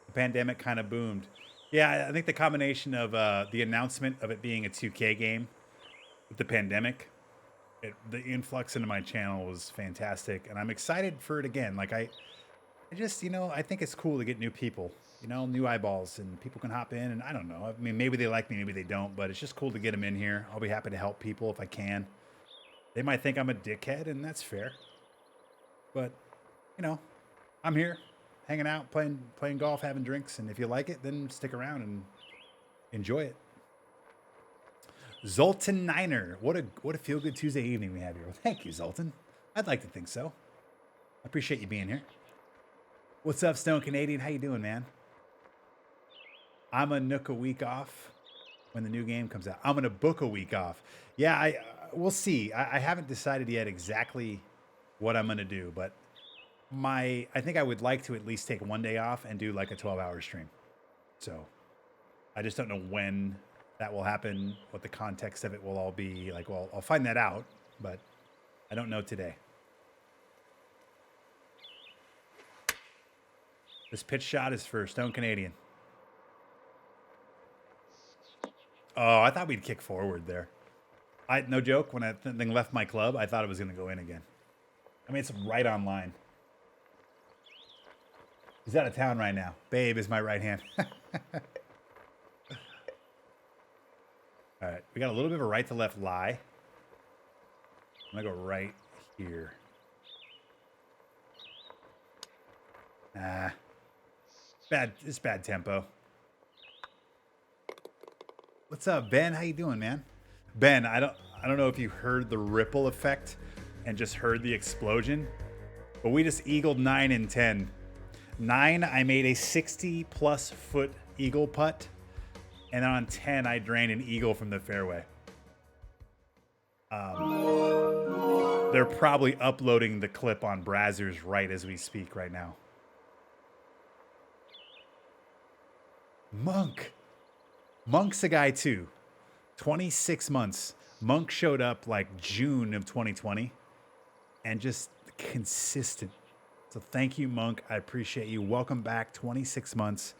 The pandemic kind of boomed. Yeah, I think the combination of the announcement of it being a 2K game with the pandemic, the influx into my channel was fantastic. And I'm excited for it again. Like, I just, you know, I think it's cool to get new people, you know, new eyeballs, and people can hop in. And I don't know. I mean, maybe they like me, maybe they don't, but it's just cool to get them in here. I'll be happy to help people if I can. They might think I'm a dickhead, and that's fair. But, you know, I'm here, hanging out, playing golf, having drinks. And if you like it, then stick around and enjoy it. Zoltan Niner. What a feel-good Tuesday evening we have here. Well, thank you, Zoltan. I'd like to think so. I appreciate you being here. What's up, Stone Canadian? How you doing, man? I'm gonna nook a week off when the new game comes out. I'm gonna book a week off. Yeah, we'll see. I haven't decided yet exactly what I'm gonna do, but I think I would like to at least take one day off and do like a 12-hour stream. So I just don't know when that will happen, what the context of it will all be. Like, well, I'll find that out, but I don't know today. This pitch shot is for Stone Canadian. Oh, I thought we'd kick forward there. No joke, when that thing left my club, I thought it was going to go in again. I mean, it's right on line. He's out of town right now. Babe is my right hand. All right, we got a little bit of a right to left lie. I'm going to go right here. It's bad tempo. What's up, Ben? How you doing, man? Ben, I don't know if you heard the ripple effect and just heard the explosion, but we just eagled 9 and 10. 9, I made a 60+ foot eagle putt, and on 10, I drained an eagle from the fairway. They're probably uploading the clip on Brazzers right as we speak right now. Monk's a guy too. 26 months. Monk showed up like June of 2020 and just consistent. So thank you, Monk. I appreciate you. Welcome back. 26 months.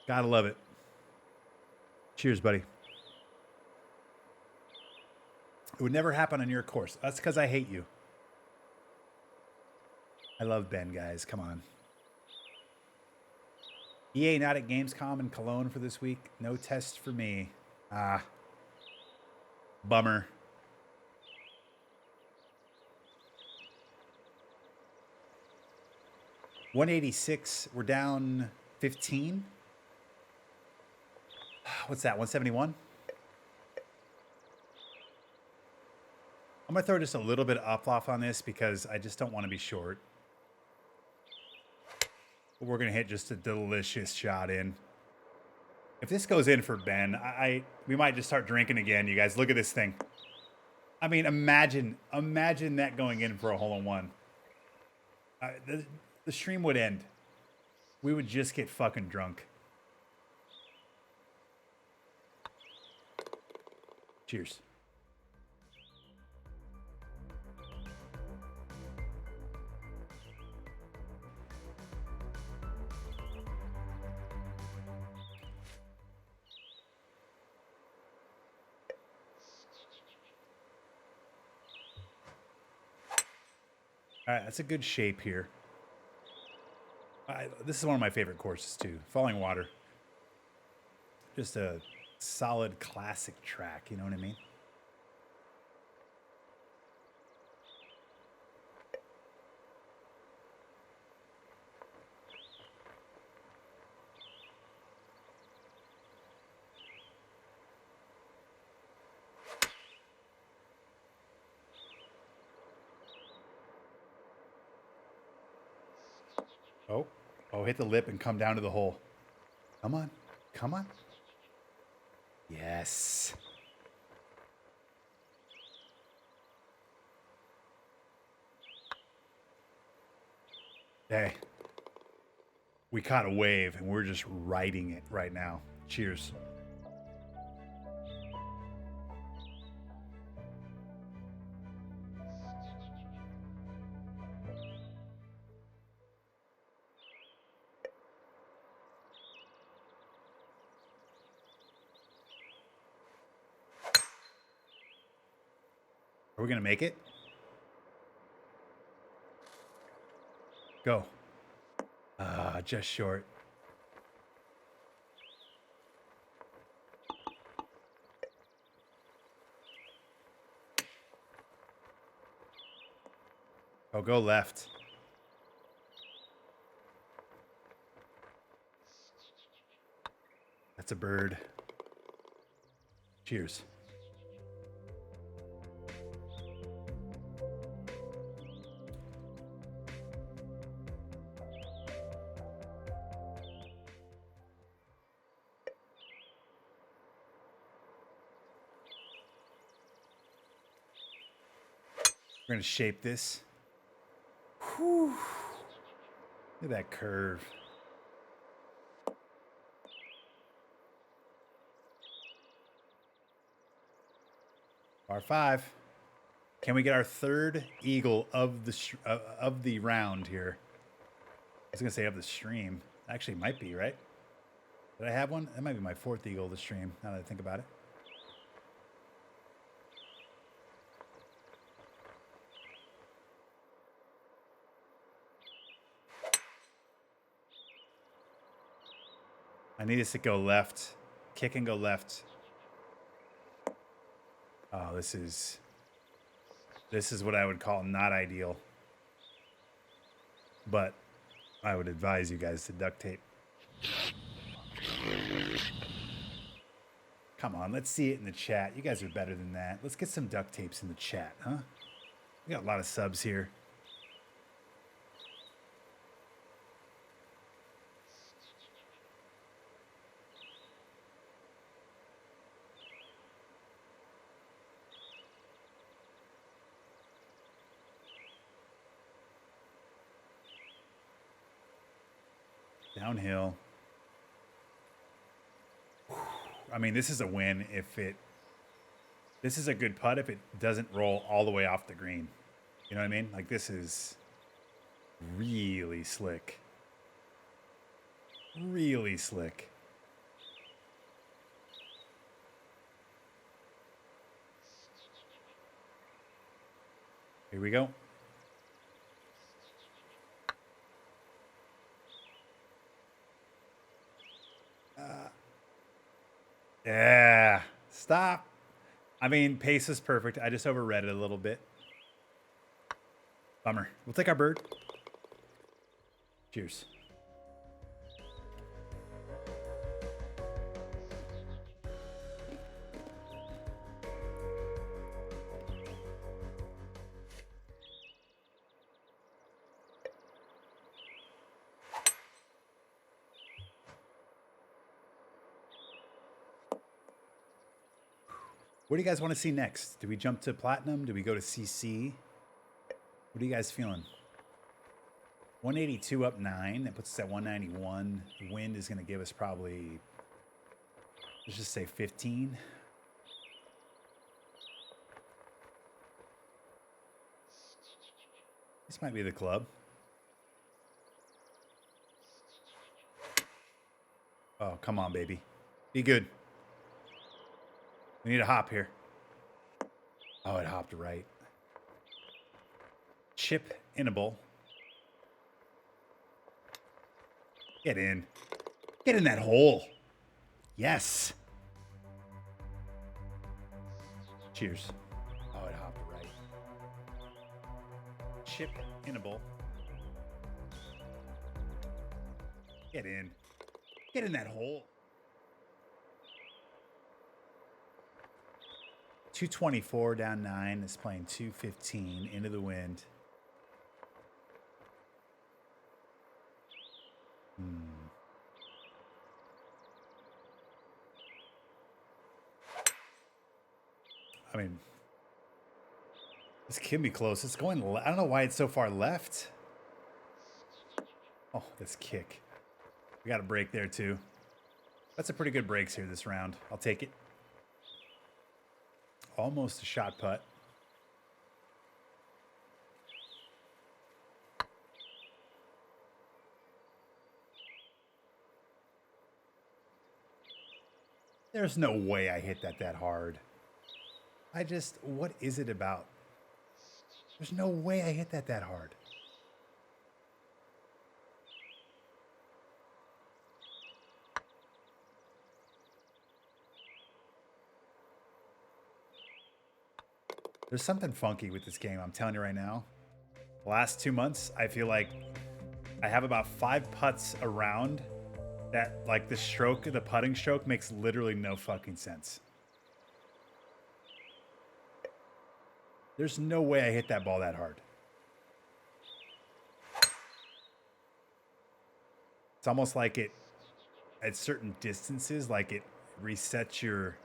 Gotta love it. Cheers, buddy. It would never happen on your course. That's because I hate you. I love Ben, guys. Come on. EA not at Gamescom in Cologne for this week. No test for me. Bummer. $186. We're down 15. What's that? 171. I'm gonna throw just a little bit of off on this because I just don't want to be short. But we're gonna hit just a delicious shot in. If this goes in for Ben, we might just start drinking again. You guys, look at this thing. I mean, imagine that going in for a hole-in-one. The stream would end. We would just get fucking drunk. Cheers. All right, that's a good shape here. This is one of my favorite courses too. Falling Water. Just a solid classic track, you know what I mean? Oh, hit the lip and come down to the hole. Come on. Come on. Yes. Hey. We caught a wave and we're just riding it right now. Cheers. Are we going to make it? Go. Just short. Oh, go left. That's a bird. Cheers. We're going to shape this. Whew. Look at that curve. Par 5. Can we get our third eagle of the round here? I was going to say of the stream. Actually, might be, right? Did I have one? That might be my fourth eagle of the stream, now that I think about it. I need us to go left. Kick and go left. Oh, this is what I would call not ideal. But I would advise you guys to duct tape. Come on, let's see it in the chat. You guys are better than that. Let's get some duct tapes in the chat, huh? We got a lot of subs here. Downhill. I mean, this is a win if it... This is a good putt if it doesn't roll all the way off the green. You know what I mean? Like, this is really slick. Really slick. Here we go. Yeah. Stop. I mean, pace is perfect. I just overread it a little bit. Bummer. We'll take our bird. Cheers. What do you guys want to see next? Do we jump to platinum? Do we go to CC? What are you guys feeling? 182 up 9. That puts us at 191. The wind is going to give us probably, let's just say 15. This might be the club. Oh, come on, baby. Be good. We need a hop here. Oh, it hopped right. Chip inable. Get in. Get in that hole. Yes. Cheers. Oh, it hopped right. Chip inable. Get in. Get in that hole. 224 down 9 is playing 215 into the wind. I mean, this can be close. It's going, I don't know why it's so far left. Oh, this kick. We got a break there too. That's a pretty good breaks here this round. I'll take it. Almost a shot putt. There's no way I hit that hard. What is it about? There's no way I hit that hard. There's something funky with this game, I'm telling you right now. The last 2 months, I feel like I have about 5 putts around that, like, the stroke, the putting stroke makes literally no fucking sense. There's no way I hit that ball that hard. It's almost like it, at certain distances, like it resets your,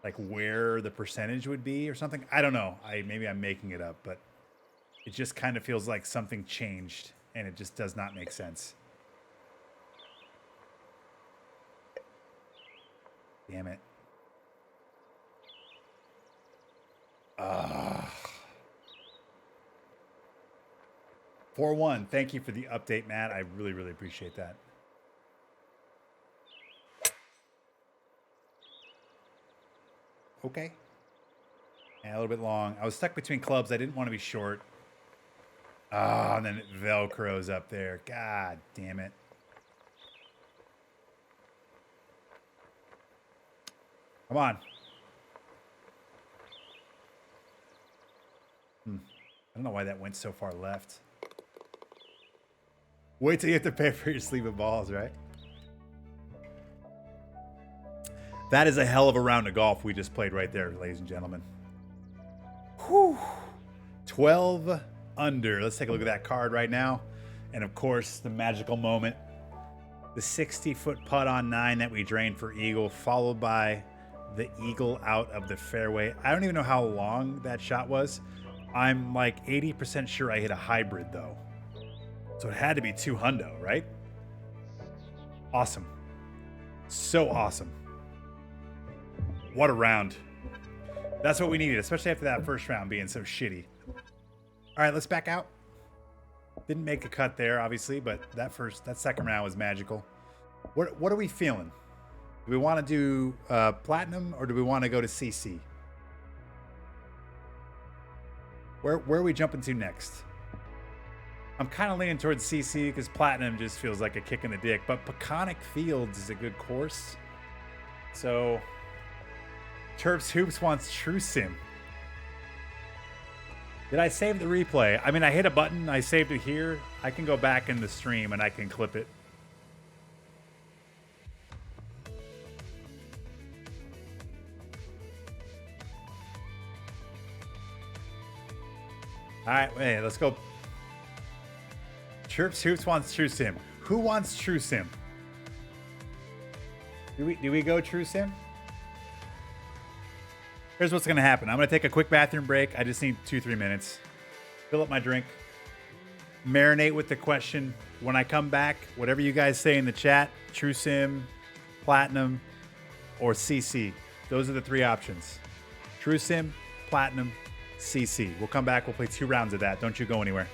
like where the percentage would be or something. I don't know. Maybe I'm making it up, but it just kind of feels like something changed and it just does not make sense. Damn it. 4-1. Thank you for the update, Matt. I really, really appreciate that. Okay. And a little bit long. I was stuck between clubs. I didn't want to be short. Oh, and then it Velcros up there. God damn it. Come on. I don't know why that went so far left. Wait till you have to pay for your sleeve of balls, right? That is a hell of a round of golf we just played right there, ladies and gentlemen. Whew. 12 under. Let's take a look at that card right now. And of course, the magical moment. The 60-foot putt on 9 that we drained for eagle, followed by the eagle out of the fairway. I don't even know how long that shot was. I'm like 80% sure I hit a hybrid though. So it had to be 200, right? Awesome. So awesome. What a round. That's what we needed, especially after that first round being so shitty. All right, let's back out. Didn't make a cut there, obviously, but that second round was magical. What are we feeling? Do we want to do platinum or do we want to go to CC? Where are we jumping to next? I'm kind of leaning towards CC because platinum just feels like a kick in the dick, but Peconic Fields is a good course. So Terps Hoops wants True Sim. Did I save the replay? I mean, I hit a button. I saved it here. I can go back in the stream and I can clip it. All right, wait, let's go. Chirps Hoops wants True Sim. Who wants True Sim? Do we go True Sim? Here's what's gonna happen. I'm gonna take a quick bathroom break. I just need 2-3 minutes. Fill up my drink. Marinate with the question. When I come back, whatever you guys say in the chat, True Sim, Platinum, or CC. Those are the 3 options. True Sim, Platinum, CC. We'll come back. We'll play 2 rounds of that. Don't you go anywhere.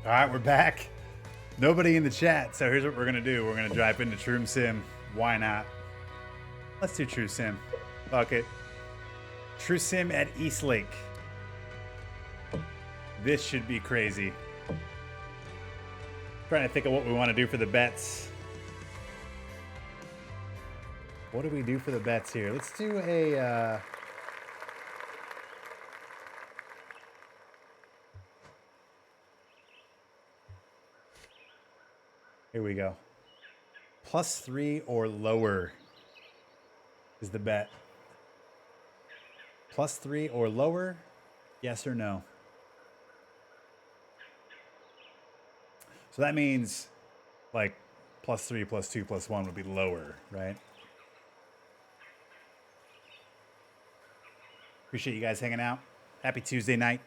All right, we're back. Nobody in the chat, so here's what we're gonna do. We're gonna drive into True Sim. Why not? Let's do True Sim. Fuck it. True Sim at East Lake. This should be crazy. Trying to think of what we want to do for the bets. What do we do for the bets here? Let's do a... Here we go. +3 or lower is the bet. +3 or lower? Yes or no? So that means like +3, +2, +1 would be lower, right? Appreciate you guys hanging out. Happy Tuesday night.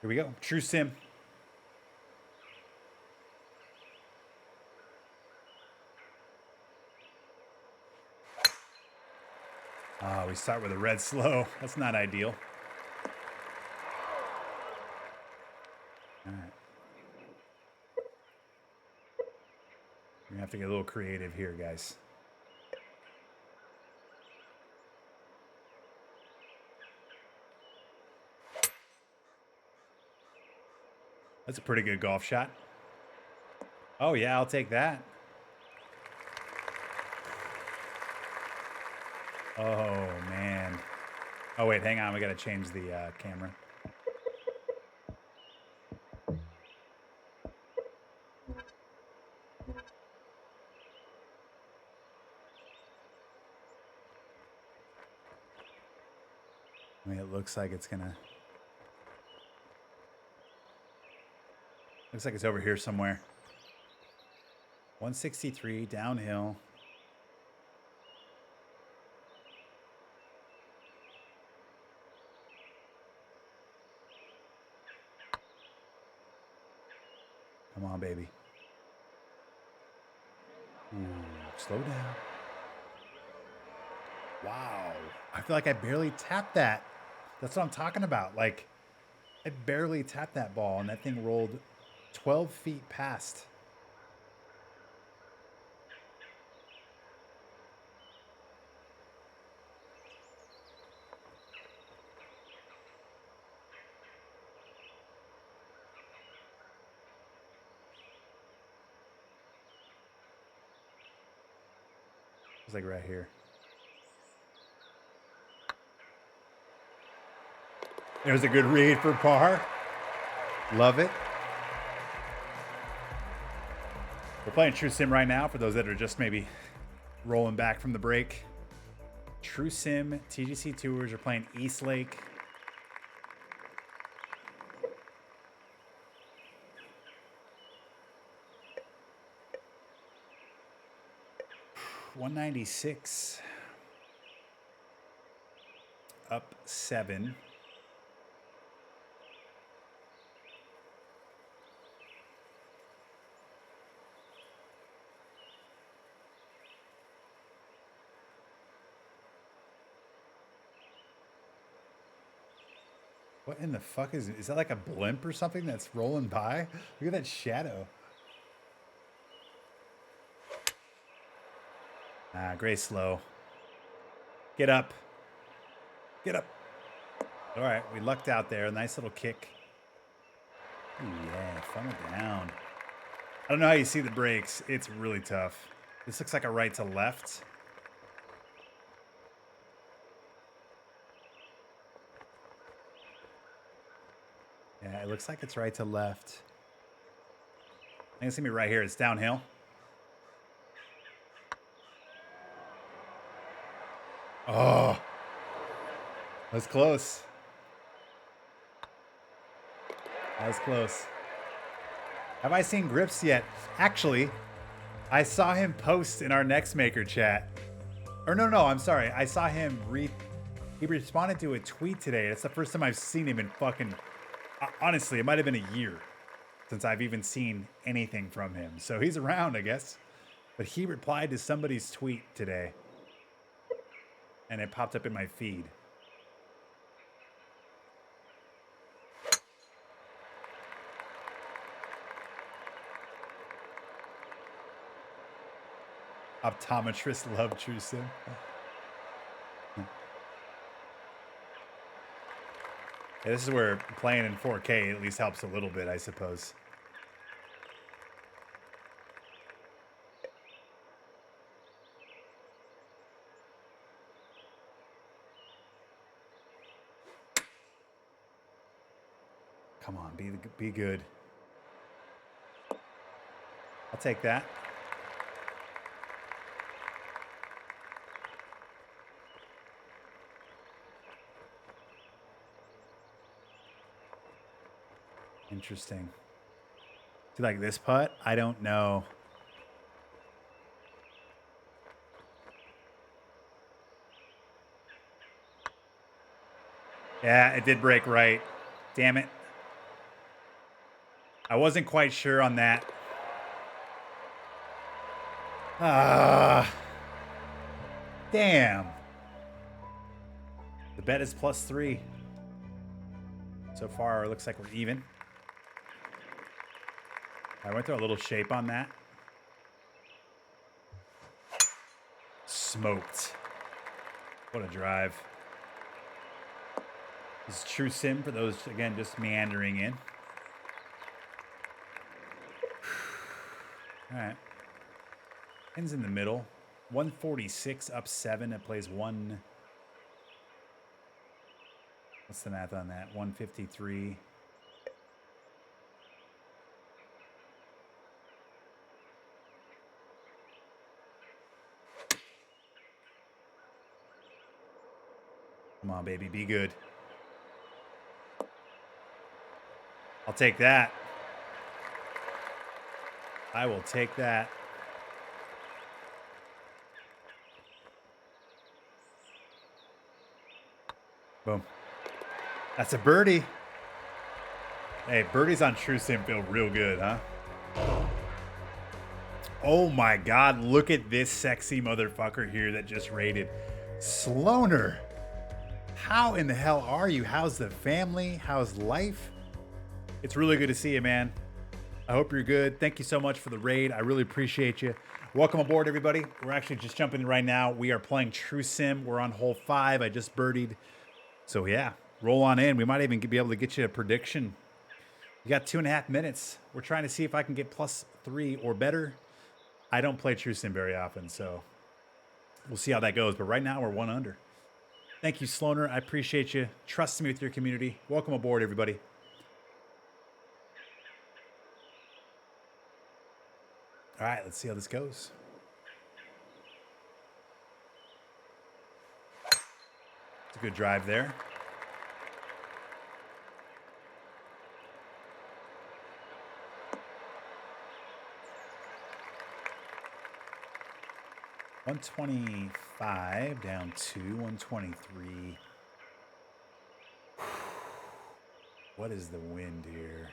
Here we go. True Sim. We start with a red slow. That's not ideal. All right. We're gonna have to get a little creative here, guys. That's a pretty good golf shot. Oh yeah, I'll take that. Oh, man. Oh, wait, hang on. We got to change the camera. I mean, it looks like it's gonna... Looks like it's over here somewhere. 163 downhill. Come on, baby. Ooh, slow down. Wow. I feel like I barely tapped that. That's what I'm talking about. Like, I barely tapped that ball, and that thing rolled 12 feet past. It's like right here. There's a good read for par. Love it. We're playing True Sim right now for those that are just maybe rolling back from the break. True Sim, TGC Tours are playing East Lake. $196. Up 7. What in the fuck is it? Is that like a blimp or something that's rolling by? Look at that shadow. Ah, gray slow. Get up. Get up. All right, we lucked out there. A nice little kick. Ooh, yeah, funnel down. I don't know how you see the brakes. It's really tough. This looks like a right to left. Yeah, it looks like it's right to left. I think it's gonna be right here. It's downhill. Oh, that's close. That was close. Have I seen Grips yet? Actually, I saw him post in our Next Maker chat. Or no, I'm sorry. I saw him he responded to a tweet today. It's the first time I've seen him in fucking... Honestly, it might have been a year since I've even seen anything from him. So he's around, I guess. But he replied to somebody's tweet today. And it popped up in my feed. Optometrists love True Sim. Yeah, this is where playing in 4K at least helps a little bit, I suppose. Come on, be good. I'll take that. Interesting. Do you like this putt? I don't know. Yeah, it did break right. Damn it. I wasn't quite sure on that. Damn. The bet is +3. So far, it looks like we're even. I went through a little shape on that. Smoked. What a drive. This is True Sim for those, again, just meandering in. All right. Pins in the middle. 146 up 7. It plays one. What's the math on that? 153. Come on, baby. Be good. I'll take that. I will take that. Boom. That's a birdie. Hey, birdies on True Sim feel real good, huh? Oh my God, look at this sexy motherfucker here that just raided. Sloaner. How in the hell are you? How's the family? How's life? It's really good to see you, man. I hope you're good. Thank you so much for the raid. I really appreciate you. Welcome aboard, everybody. We're actually just jumping in right now. We are playing True Sim. We're on hole 5. I just birdied. So yeah, roll on in. We might even be able to get you a prediction. You got 2.5 minutes. We're trying to see if I can get +3 or better. I don't play True Sim very often, so we'll see how that goes. But right now, we're 1 under. Thank you, Sloaner. I appreciate you trusting me with your community. Welcome aboard, everybody. All right, let's see how this goes. It's a good drive there. $125 down to 123. What is the wind here?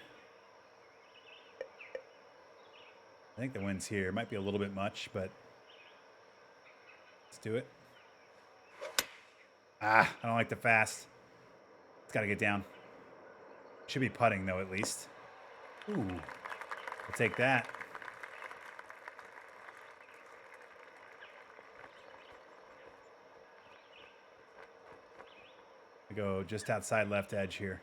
I think the wind's here. It might be a little bit much, but let's do it. I don't like the fast. It's got to get down. Should be putting, though, at least. Ooh, I'll take that. I go just outside left edge here.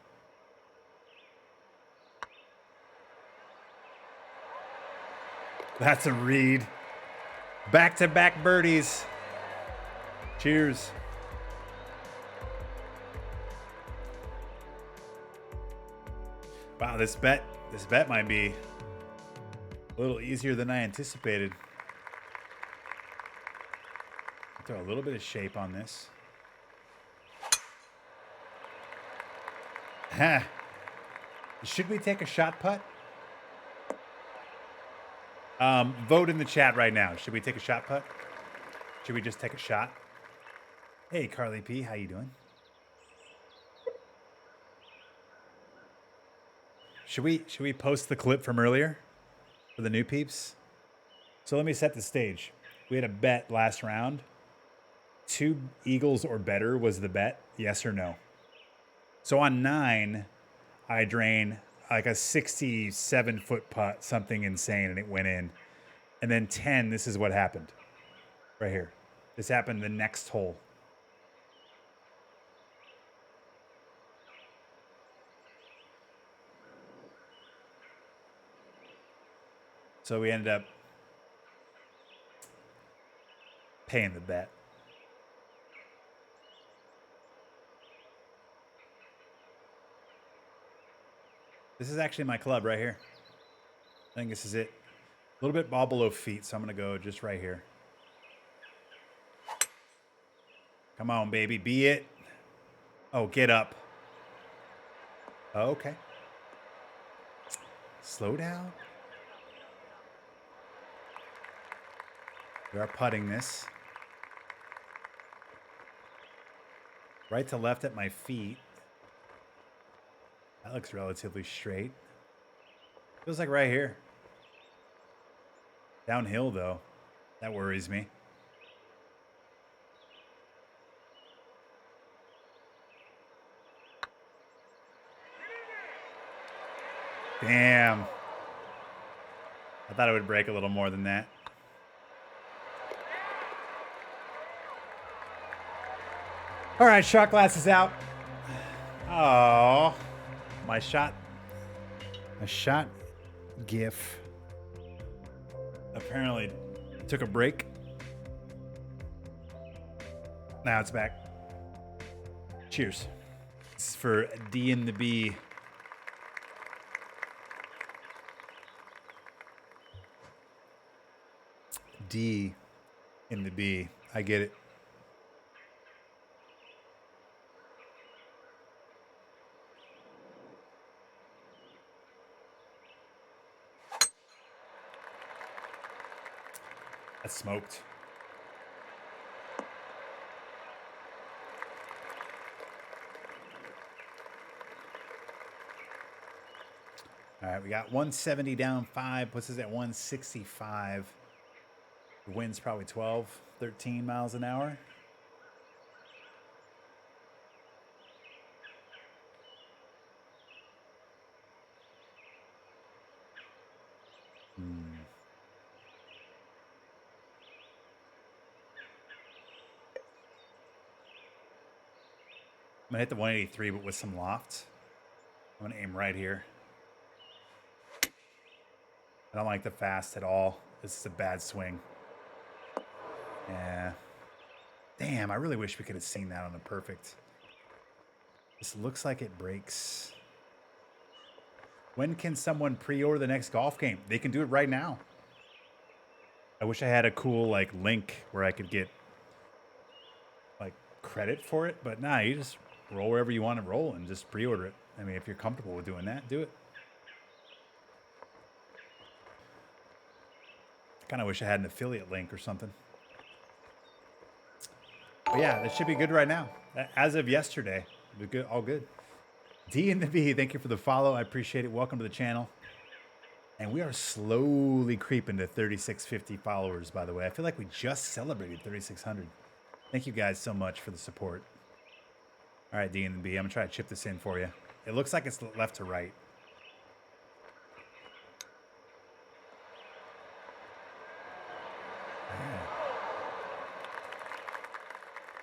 That's a read. Back-to-back birdies. Cheers. Wow, this bet might be a little easier than I anticipated. Throw a little bit of shape on this. Should we take a shot putt? Vote in the chat right now. Should we take a shot putt? Should we just take a shot? Hey, Carly P, how you doing? Should we post the clip from earlier for the new peeps? So let me set the stage. We had a bet last round. 2 eagles or better was the bet, yes or no. So on 9, I drain like a 67-foot putt, something insane, and it went in. And then 10, this is what happened. Right here. This happened the next hole. So we ended up paying the bet. This is actually my club right here. I think this is it. A little bit ball below feet, so I'm going to go just right here. Come on, baby. Be it. Oh, get up. Oh, okay. Slow down. We are putting this. Right to left at my feet. That looks relatively straight. Feels like right here. Downhill, though. That worries me. Damn. I thought it would break a little more than that. All right, shot glasses out. Oh, my shot GIF apparently took a break. Now it's back. Cheers. This is for D and the B. D in the B. I get it. That's smoked. All right, we got 170 down 5, puts us at 165. The wind's probably 12, 13 miles an hour. I'm gonna hit the 183, but with some loft. I'm gonna aim right here. I don't like the fast at all. This is a bad swing. Yeah. Damn, I really wish we could have seen that on the perfect. This looks like it breaks. When can someone pre-order the next golf game? They can do it right now. I wish I had a cool like link where I could get like credit for it, but nah, you just roll wherever you want to roll and just pre-order it. I mean, if you're comfortable with doing that, do it. Kind of wish I had an affiliate link or something. But yeah, that should be good right now. As of yesterday, we're good, all good. D and the B, thank you for the follow. I appreciate it. Welcome to the channel. And we are slowly creeping to 3,650 followers, by the way. I feel like we just celebrated 3,600. Thank you guys so much for the support. All right, D and the B, I'm gonna try to chip this in for you. It looks like it's left to right.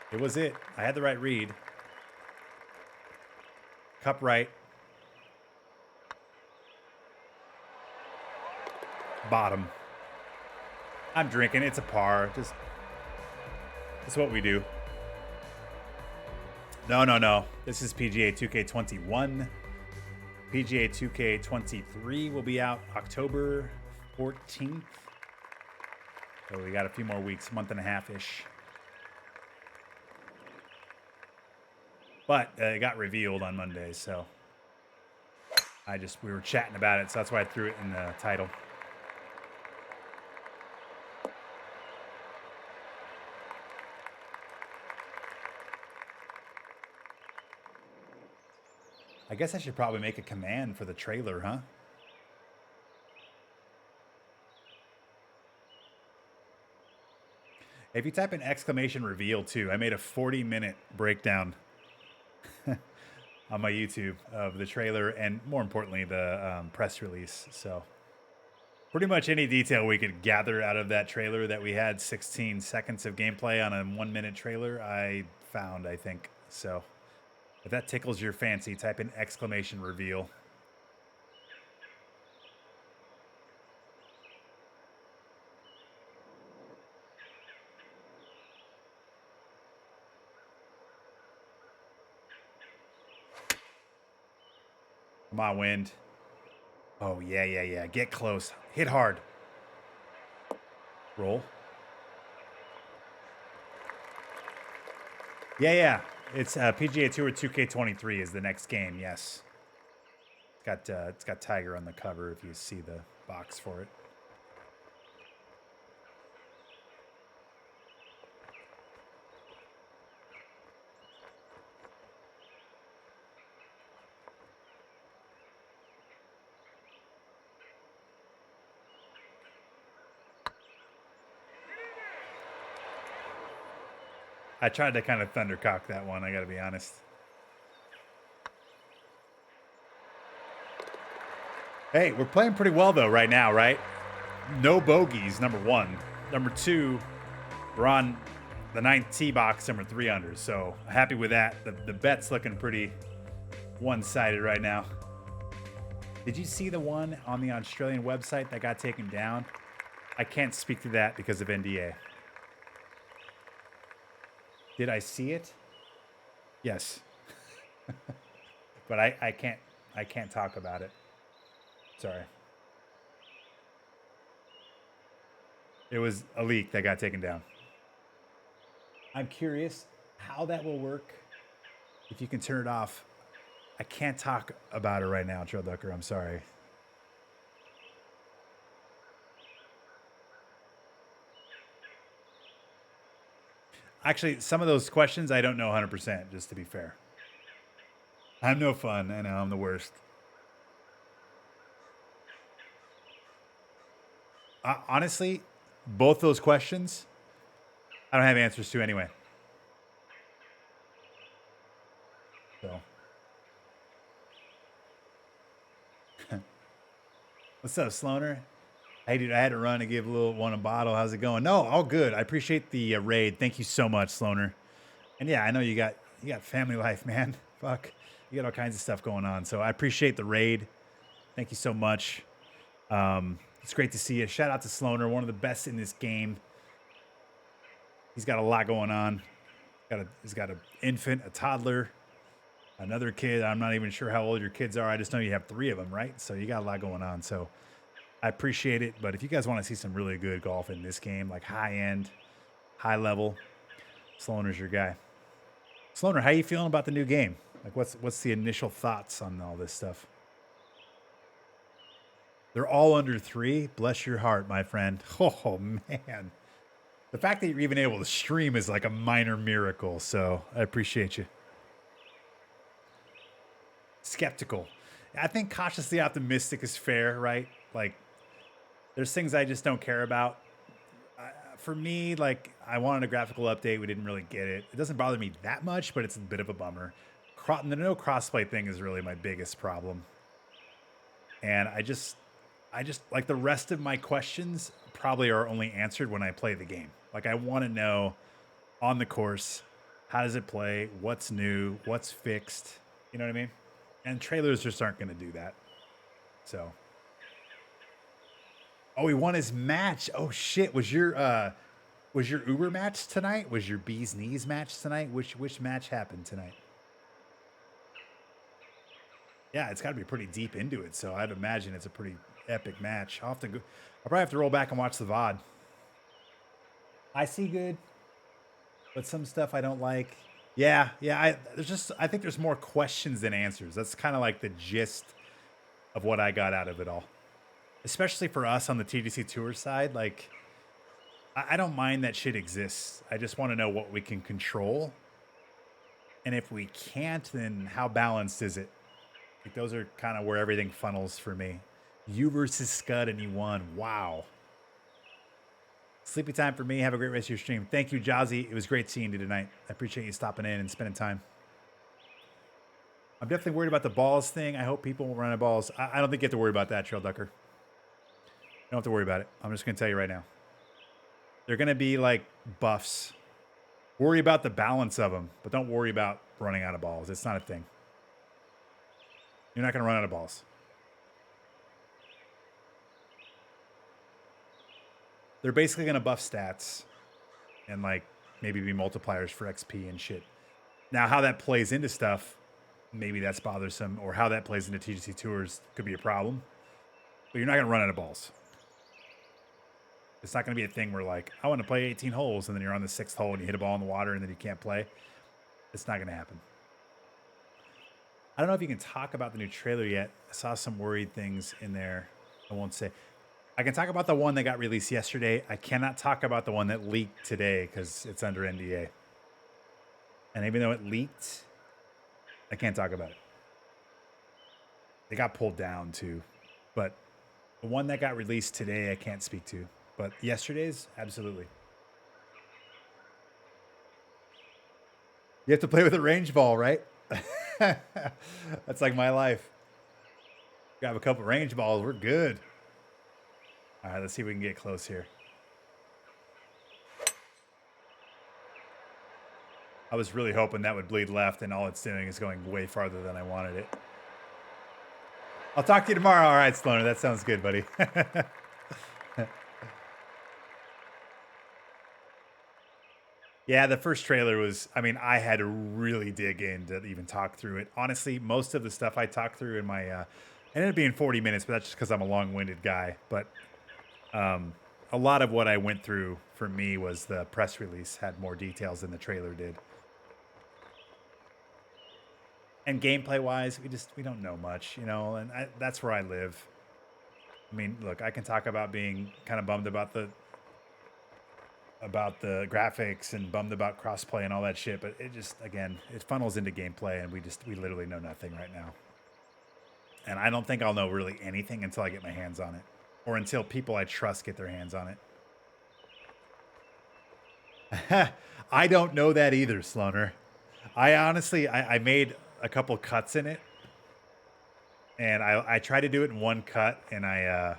It was it. I had the right read. Cup right. Bottom. I'm drinking. It's a par. Just, it's what we do. No. This is PGA 2K21. PGA 2K23 will be out October 14th. So we got a few more weeks, month and a half-ish. But it got revealed on Monday, so we were chatting about it, so that's why I threw it in the title. I guess I should probably make a command for the trailer, huh? If you type in exclamation reveal too, I made a 40-minute breakdown on my YouTube of the trailer and more importantly, the press release. So pretty much any detail we could gather out of that trailer that we had 16 seconds of gameplay on a 1-minute trailer, I found, I think. So if that tickles your fancy, type in exclamation reveal. Come on, wind. Oh, yeah. Get close. Hit hard. Roll. Yeah. It's PGA Tour 2K23 is the next game, yes. It's got Tiger on the cover if you see the box for it. I tried to kind of thundercock that one, I gotta be honest. Hey, we're playing pretty well though right now, right? No bogeys, number one. Number two, we're on the 9th tee box, number 3 under. So happy with that. The bet's looking pretty one-sided right now. Did you see the one on the Australian website that got taken down? I can't speak to that because of NDA. Did I see it? Yes. But I can't talk about it. Sorry. It was a leak that got taken down. I'm curious how that will work. If you can turn it off. I can't talk about it right now, Trail Ducker. I'm sorry. Actually, some of those questions I don't know 100%, just to be fair. I'm no fun. I know, I'm the worst. Honestly, both those questions, I don't have answers to anyway. So. What's up, Sloaner? Hey, dude, I had to run to give a little one a bottle. How's it going? No, all good. I appreciate the raid. Thank you so much, Sloaner. And yeah, I know you got family life, man. Fuck, you got all kinds of stuff going on. So I appreciate the raid. Thank you so much. It's great to see you. Shout out to Sloaner, one of the best in this game. He's got a lot going on. He's got an infant, a toddler, another kid. I'm not even sure how old your kids are. I just know you have 3 of them, right? So you got a lot going on. So I appreciate it. But if you guys want to see some really good golf in this game, like high end, high level, Sloaner's your guy. Sloaner, how you feeling about the new game? Like, what's the initial thoughts on all this stuff? They're all under 3. Bless your heart, my friend. Oh, man. The fact that you're even able to stream is like a minor miracle. So I appreciate you. Skeptical. I think cautiously optimistic is fair, right? Like, there's things I just don't care about. For me, like, I wanted a graphical update. We didn't really get it. It doesn't bother me that much, but it's a bit of a bummer. The no crossplay thing is really my biggest problem. And I just like the rest of my questions probably are only answered when I play the game. Like, I want to know on the course, how does it play? What's new? What's fixed? You know what I mean? And trailers just aren't going to do that. So. Oh, he won his match. Oh shit! Was your Uber match tonight? Was your Bee's Knees match tonight? Which match happened tonight? Yeah, it's got to be pretty deep into it, so I'd imagine it's a pretty epic match. I'll probably have to roll back and watch the VOD. I see good, but some stuff I don't like. Yeah. I think there's more questions than answers. That's kind of like the gist of what I got out of it all. Especially for us on the TGCTours side, like, I don't mind that shit exists. I just want to know what we can control. And if we can't, then how balanced is it? Like, those are kind of where everything funnels for me. You versus Scud and you won. Wow. Sleepy time for me. Have a great rest of your stream. Thank you, Jazzy. It was great seeing you tonight. I appreciate you stopping in and spending time. I'm definitely worried about the balls thing. I hope people won't run out of balls. I don't think you have to worry about that, Trail Ducker. You don't have to worry about it. I'm just going to tell you right now. They're going to be like buffs. Worry about the balance of them, but don't worry about running out of balls. It's not a thing. You're not going to run out of balls. They're basically going to buff stats and like maybe be multipliers for XP and shit. Now, how that plays into stuff, maybe that's bothersome, or how that plays into TGCTours could be a problem. But you're not going to run out of balls. It's not going to be a thing where, like, I want to play 18 holes, and then you're on the 6th hole and you hit a ball in the water and then you can't play. It's not going to happen. I don't know if you can talk about the new trailer yet. I saw some worried things in there. I won't say. I can talk about the one that got released yesterday. I cannot talk about the one that leaked today because it's under NDA. And even though it leaked, I can't talk about it. They got pulled down too. But the one that got released today, I can't speak to. But yesterday's, absolutely. You have to play with a range ball, right? That's like my life. Grab a couple range balls, we're good. All right, let's see if we can get close here. I was really hoping that would bleed left, and all it's doing is going way farther than I wanted it. I'll talk to you tomorrow. All right, Sloaner, that sounds good, buddy. Yeah, the first trailer was, I mean, I had to really dig in to even talk through it. Honestly, most of the stuff I talked through in my, it ended up being 40 minutes, but that's just because I'm a long-winded guy. But a lot of what I went through for me was the press release had more details than the trailer did. And gameplay-wise, we don't know much, you know, and that's where I live. I mean, look, I can talk about being kind of bummed about the graphics and bummed about crossplay and all that shit, but it just, again, it funnels into gameplay, and we literally know nothing right now. And I don't think I'll know really anything until I get my hands on it, or until people I trust get their hands on it. I don't know that either, Sloaner. I honestly, I made a couple cuts in it, and I tried to do it in one cut, and I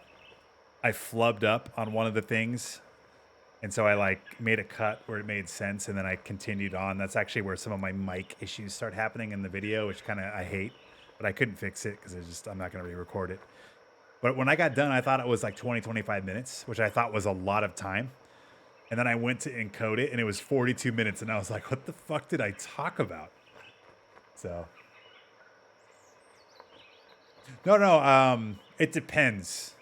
flubbed up on one of the things. And so I like made a cut where it made sense, and then I continued on. That's actually where some of my mic issues start happening in the video, which kind of I hate, but I couldn't fix it because I'm not going to re-record it. But when I got done, I thought it was like 20, 25 minutes, which I thought was a lot of time. And then I went to encode it, and it was 42 minutes, and I was like, what the fuck did I talk about? So. No, it depends.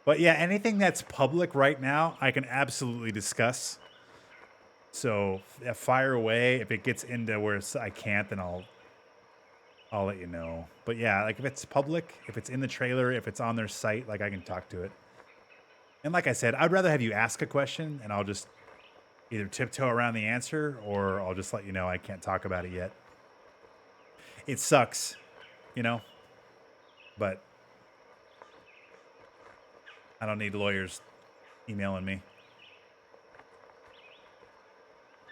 But yeah, anything that's public right now, I can absolutely discuss. So fire away. If it gets into where I can't, then I'll let you know. But yeah, like if it's public, if it's in the trailer, if it's on their site, like I can talk to it. And like I said, I'd rather have you ask a question, and I'll just either tiptoe around the answer, or I'll just let you know I can't talk about it yet. It sucks, you know, but I don't need lawyers emailing me.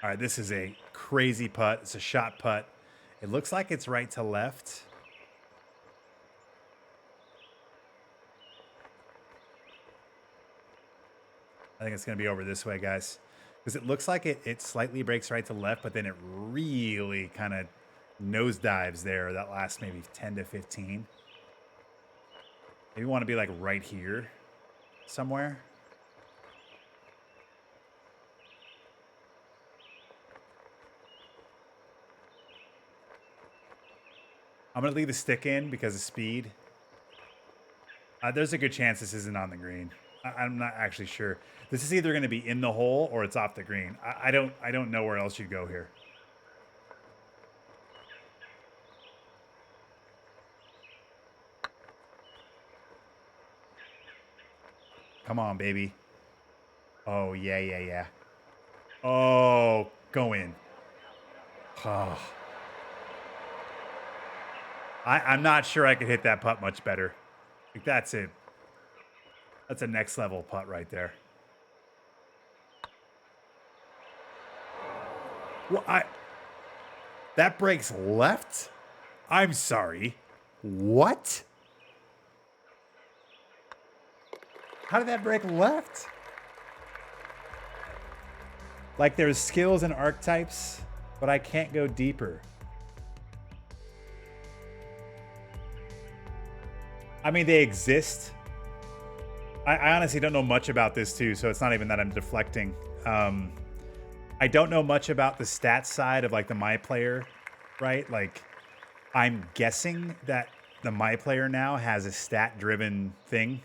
All right, this is a crazy putt. It's a shot putt. It looks like it's right to left. I think it's going to be over this way, guys. Because it looks like it slightly breaks right to left, but then it really kind of nosedives there. That last maybe 10 to 15. Maybe you want to be like right here somewhere. I'm going to leave the stick in because of speed. There's a good chance this isn't on the green. I'm not actually sure. This is either going to be in the hole or it's off the green. I don't know where else you go here. Come on, baby. Oh, yeah. Oh, go in. Oh. I'm not sure I could hit that putt much better. Like that's a next level putt right there. Well, that breaks left? I'm sorry. What? How did that break left? Like there's skills and archetypes, but I can't go deeper. I mean, they exist. I honestly don't know much about this too, so it's not even that I'm deflecting. I don't know much about the stats side of like the My Player, right? Like I'm guessing that the My Player now has a stat-driven thing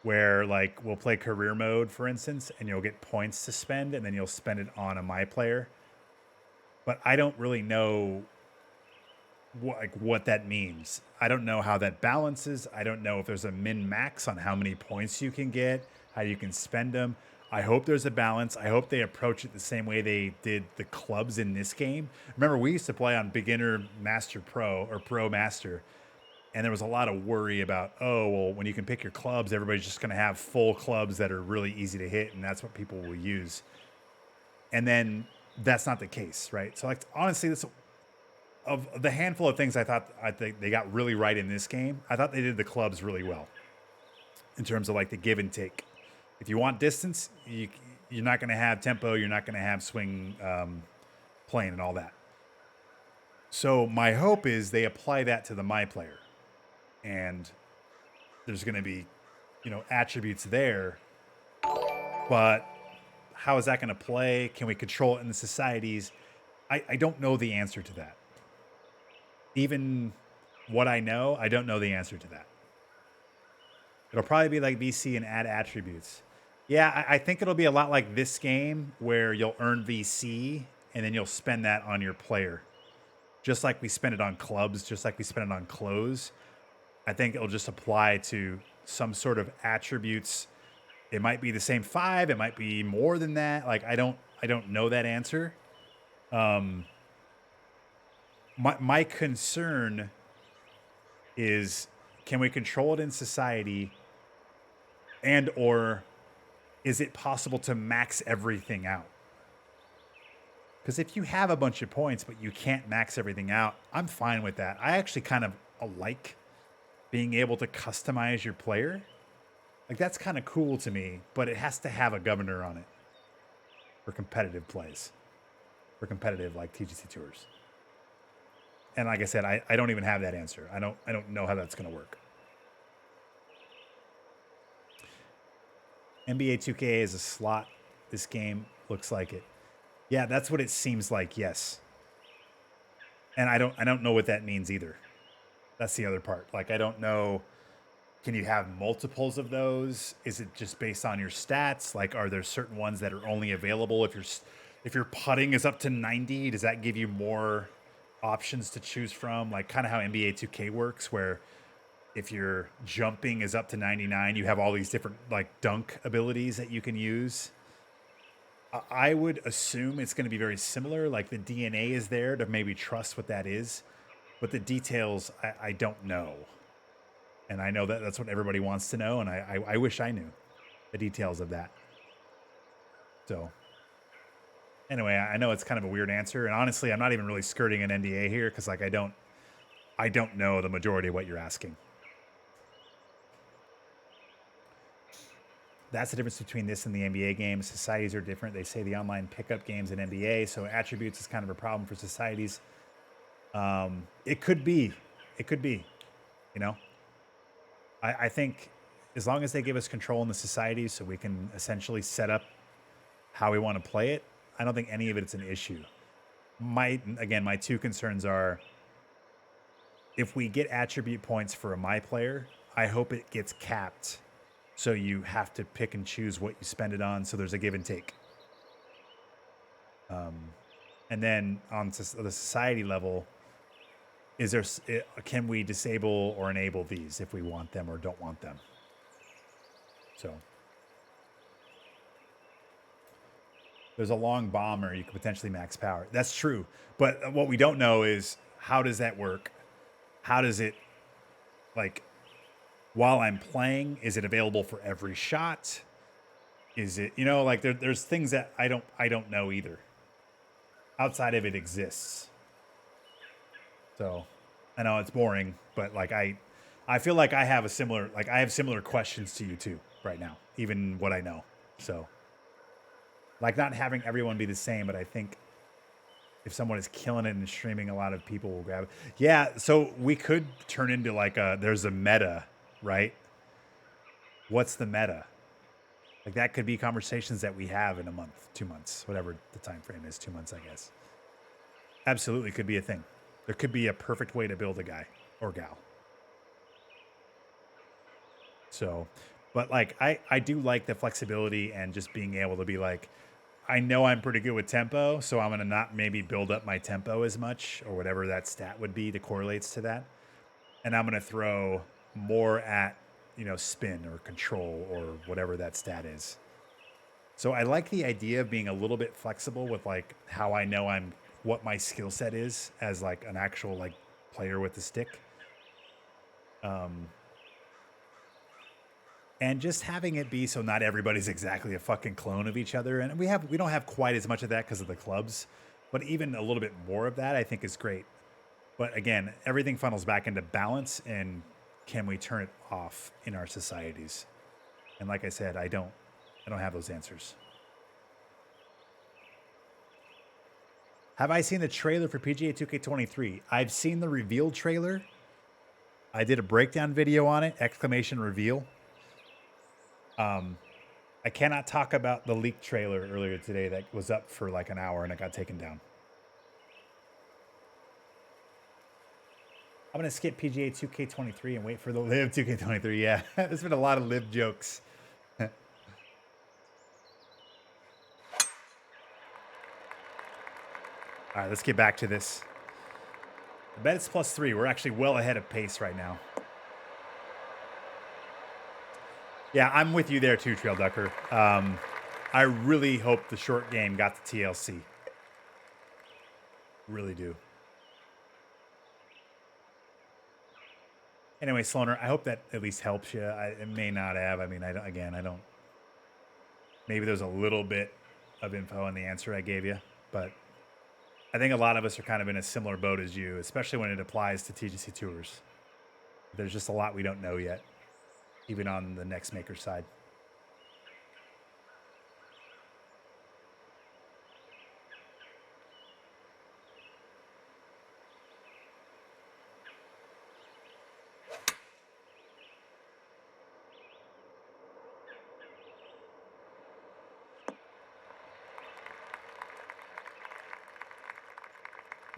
where like we'll play career mode, for instance, and you'll get points to spend, and then you'll spend it on a My Player. But I don't really know what that means. I don't know how that balances. I don't know if there's a min-max on how many points you can get, how you can spend them. I hope there's a balance. I hope they approach it the same way they did the clubs in this game. Remember, we used to play on beginner, master, pro, or pro master, and there was a lot of worry about, oh, well, when you can pick your clubs, everybody's just going to have full clubs that are really easy to hit, and that's what people will use. And then that's not the case, right? So, like, honestly, this of the handful of things I think they got really right in this game, I thought they did the clubs really well in terms of like the give and take. If you want distance, you're not going to have tempo, you're not going to have swing plane and all that. So my hope is they apply that to the My Player, and there's going to be, attributes there, but how is that going to play? Can we control it in the societies? I don't know the answer to that. Even what I know, I don't know the answer to that. It'll probably be like VC and add attributes. Yeah, I think it'll be a lot like this game where you'll earn VC and then you'll spend that on your player. Just like we spend it on clubs, just like we spend it on clothes. I think it'll just apply to some sort of attributes. It might be the same 5. It might be more than that. Like I don't know that answer. My concern is, can we control it in society, and or is it possible to max everything out? Because if you have a bunch of points but you can't max everything out, I'm fine with that. I actually kind of like being able to customize your player. Like that's kind of cool to me, but it has to have a governor on it for competitive plays, for competitive like TGCTours. And like I said, I don't even have that answer. I don't know how that's going to work. NBA 2K is a slot. This game looks like it. Yeah, that's what it seems like. Yes. And I don't know what that means either. That's the other part. Like, I don't know. Can you have multiples of those? Is it just based on your stats? Like, are there certain ones that are only available if your putting is up to 90? Does that give you more options to choose from? Like, kind of how NBA 2K works, where if your jumping is up to 99, you have all these different like dunk abilities that you can use. I would assume it's going to be very similar. Like the DNA is there to maybe trust what that is, but the details I don't know. And I know that that's what everybody wants to know, and I wish I knew the details of that. So anyway, I know it's kind of a weird answer, and honestly, I'm not even really skirting an NDA here because like I don't know the majority of what you're asking. That's the difference between this and the NBA game. Societies are different. They say the online pickup games in NBA, so attributes is kind of a problem for societies. It could be. You know, I think as long as they give us control in the societies so we can essentially set up how we want to play it, I don't think any of it's an issue. My two concerns are, if we get attribute points for a my player, I hope it gets capped. So you have to pick and choose what you spend it on. So there's a give and take. And then on the society level, can we disable or enable these if we want them or don't want them? So there's a long bomber. You could potentially max power. That's true. But what we don't know is, how does that work? How does it, like, while I'm playing, is it available for every shot? Is it, like there's things that I don't know either. Outside of it exists. So I know it's boring, but like I feel like I have similar questions to you too right now, even what I know. So like not having everyone be the same, but I think if someone is killing it and streaming, a lot of people will grab it. Yeah, so we could turn into like there's a meta, right? What's the meta? Like that could be conversations that we have in a month, 2 months, whatever the time frame is, 2 months, I guess. Absolutely could be a thing. There could be a perfect way to build a guy or gal. So, but like I do like the flexibility and just being able to be like, I know I'm pretty good with tempo, so I'm going to not maybe build up my tempo as much or whatever that stat would be that correlates to that. And I'm going to throw more at, spin or control or whatever that stat is. So I like the idea of being a little bit flexible with like how I know what my skill set is as like an actual like player with the stick. And just having it be so not everybody's exactly a fucking clone of each other. And we don't have quite as much of that because of the clubs, but even a little bit more of that I think is great. But again, everything funnels back into balance, and can we turn it off in our societies? And like I said, I don't have those answers. Have I seen the trailer for PGA2K23? I've seen the reveal trailer. I did a breakdown video on it, ! Reveal. I cannot talk about the leak trailer earlier today that was up for like an hour and it got taken down. I'm going to skip PGA 2K23 and wait for the Live 2K23. Yeah, there's been a lot of Live jokes. All right, let's get back to this. The bet is +3. We're actually well ahead of pace right now. Yeah, I'm with you there too, Trail Ducker. I really hope the short game got the TLC. Really do. Anyway, Sloaner, I hope that at least helps you. It may not have. I mean, I don't. Maybe there's a little bit of info in the answer I gave you, but I think a lot of us are kind of in a similar boat as you, especially when it applies to TGC Tours. There's just a lot we don't know yet, even on the next maker side.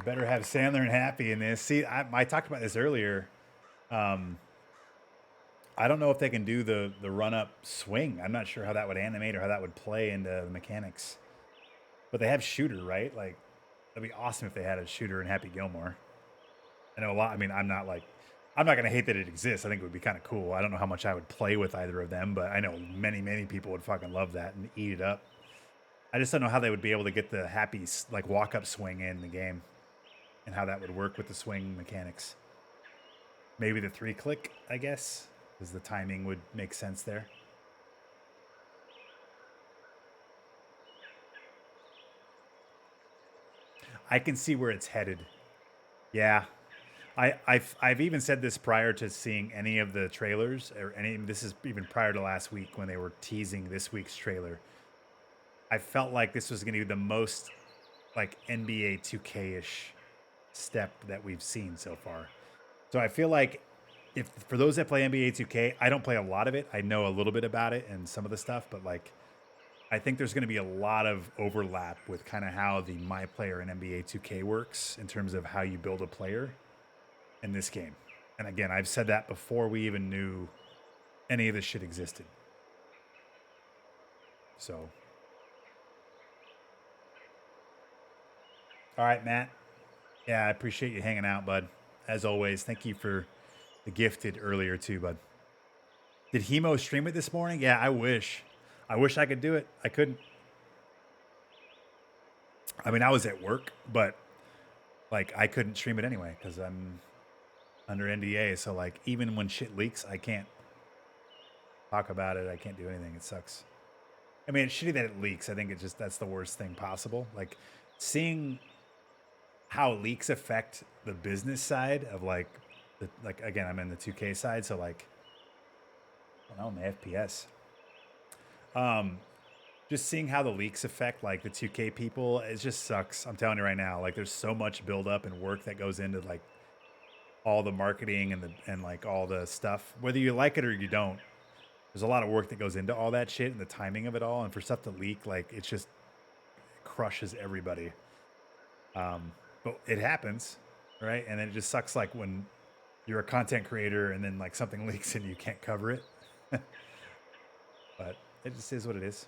Better have Sandler and Happy in this. See, I talked about this earlier. I don't know if they can do the run-up swing. I'm not sure how that would animate or how that would play into the mechanics. But they have Shooter, right? Like, that'd be awesome if they had a Shooter and Happy Gilmore. I know a lot. I mean, I'm not going to hate that it exists. I think it would be kind of cool. I don't know how much I would play with either of them, but I know many, many people would fucking love that and eat it up. I just don't know how they would be able to get the Happy, like, walk-up swing in the game. And how that would work with the swing mechanics. Maybe the 3-click, I guess, because the timing would make sense there. I can see where it's headed. Yeah. I've even said this prior to seeing any of the trailers, or this is even prior to last week when they were teasing this week's trailer. I felt like this was going to be the most like NBA 2K-ish step that we've seen so far. So I feel like if for those that play NBA 2K, I don't play a lot of it. I know a little bit about it and some of the stuff, but like I think there's going to be a lot of overlap with kind of how the My Player in NBA 2K works in terms of how you build a player in this game. And again, I've said that before we even knew any of this shit existed. So, all right, Matt. Yeah, I appreciate you hanging out, bud. As always, thank you for the gifted earlier too, bud. Did Hemo stream it this morning? Yeah, I wish. I wish I could do it. I couldn't. I mean, I was at work, but like I couldn't stream it anyway because I'm under NDA. So like even when shit leaks, I can't talk about it. I can't do anything. It sucks. I mean, it's shitty that it leaks. I think it's just that's the worst thing possible. Like seeing how leaks affect the business side of like again, I'm in the 2K side, so like I don't know, my FPS. Just seeing how the leaks affect like the 2K people, it just sucks. I'm telling you right now, like there's so much buildup and work that goes into like all the marketing and like all the stuff, whether you like it or you don't. There's a lot of work that goes into all that shit and the timing of it all, and for stuff to leak, like it just crushes everybody. But it happens, right? And it just sucks like when you're a content creator and then like something leaks and you can't cover it. But it just is what it is.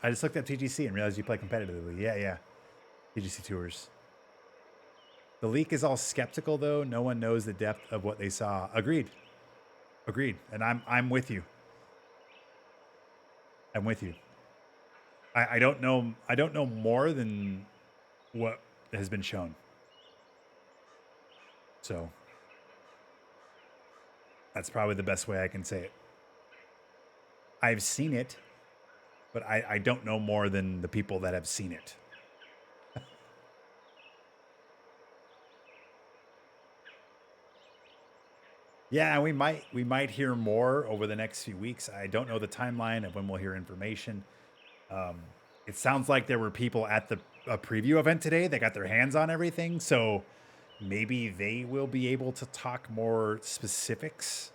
I just looked at TGC and realized you play competitively. Yeah. TGCTours. The leak is all skeptical though. No one knows the depth of what they saw. Agreed. And I'm with you. I'm with you. I don't know more than what has been shown. So that's probably the best way I can say it. I've seen it, but I don't know more than the people that have seen it. Yeah, we might hear more over the next few weeks. I don't know the timeline of when we'll hear information. It sounds like there were people at the a preview event today. They got their hands on everything, so maybe they will be able to talk more specifics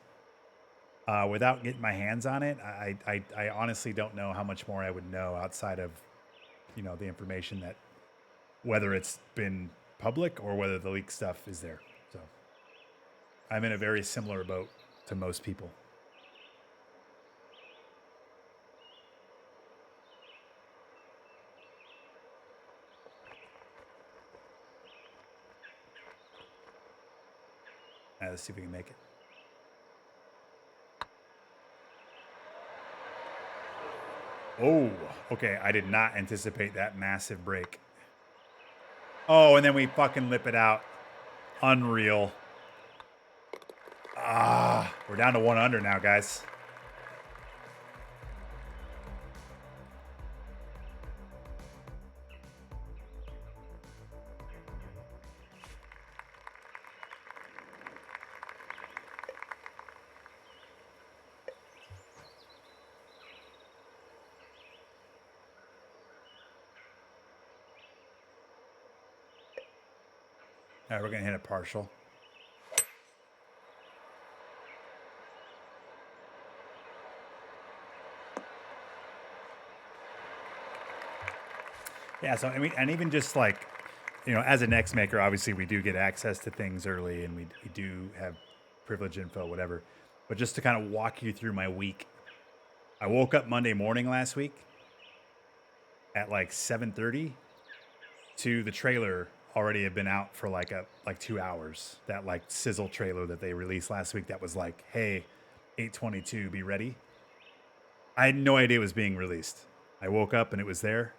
without getting my hands on it. I honestly don't know how much more I would know outside of, you know, the information that whether it's been public or whether the leak stuff is there. So I'm in a very similar boat to most people. Let's see if we can make it. Oh, okay. I did not anticipate that massive break. Oh, and then we fucking lip it out. Unreal. Ah, we're down to 1 under now, guys. All right, we're going to hit a partial. Yeah, so I mean, and even just like, you know, as a next maker, obviously we do get access to things early and we do have privilege info, whatever. But just to kind of walk you through my week, I woke up Monday morning last week at like 7:30 to the trailer already had been out for like 2 hours. That like sizzle trailer that they released last week that was like, hey, 8:22, be ready. I had no idea it was being released. I woke up and it was there.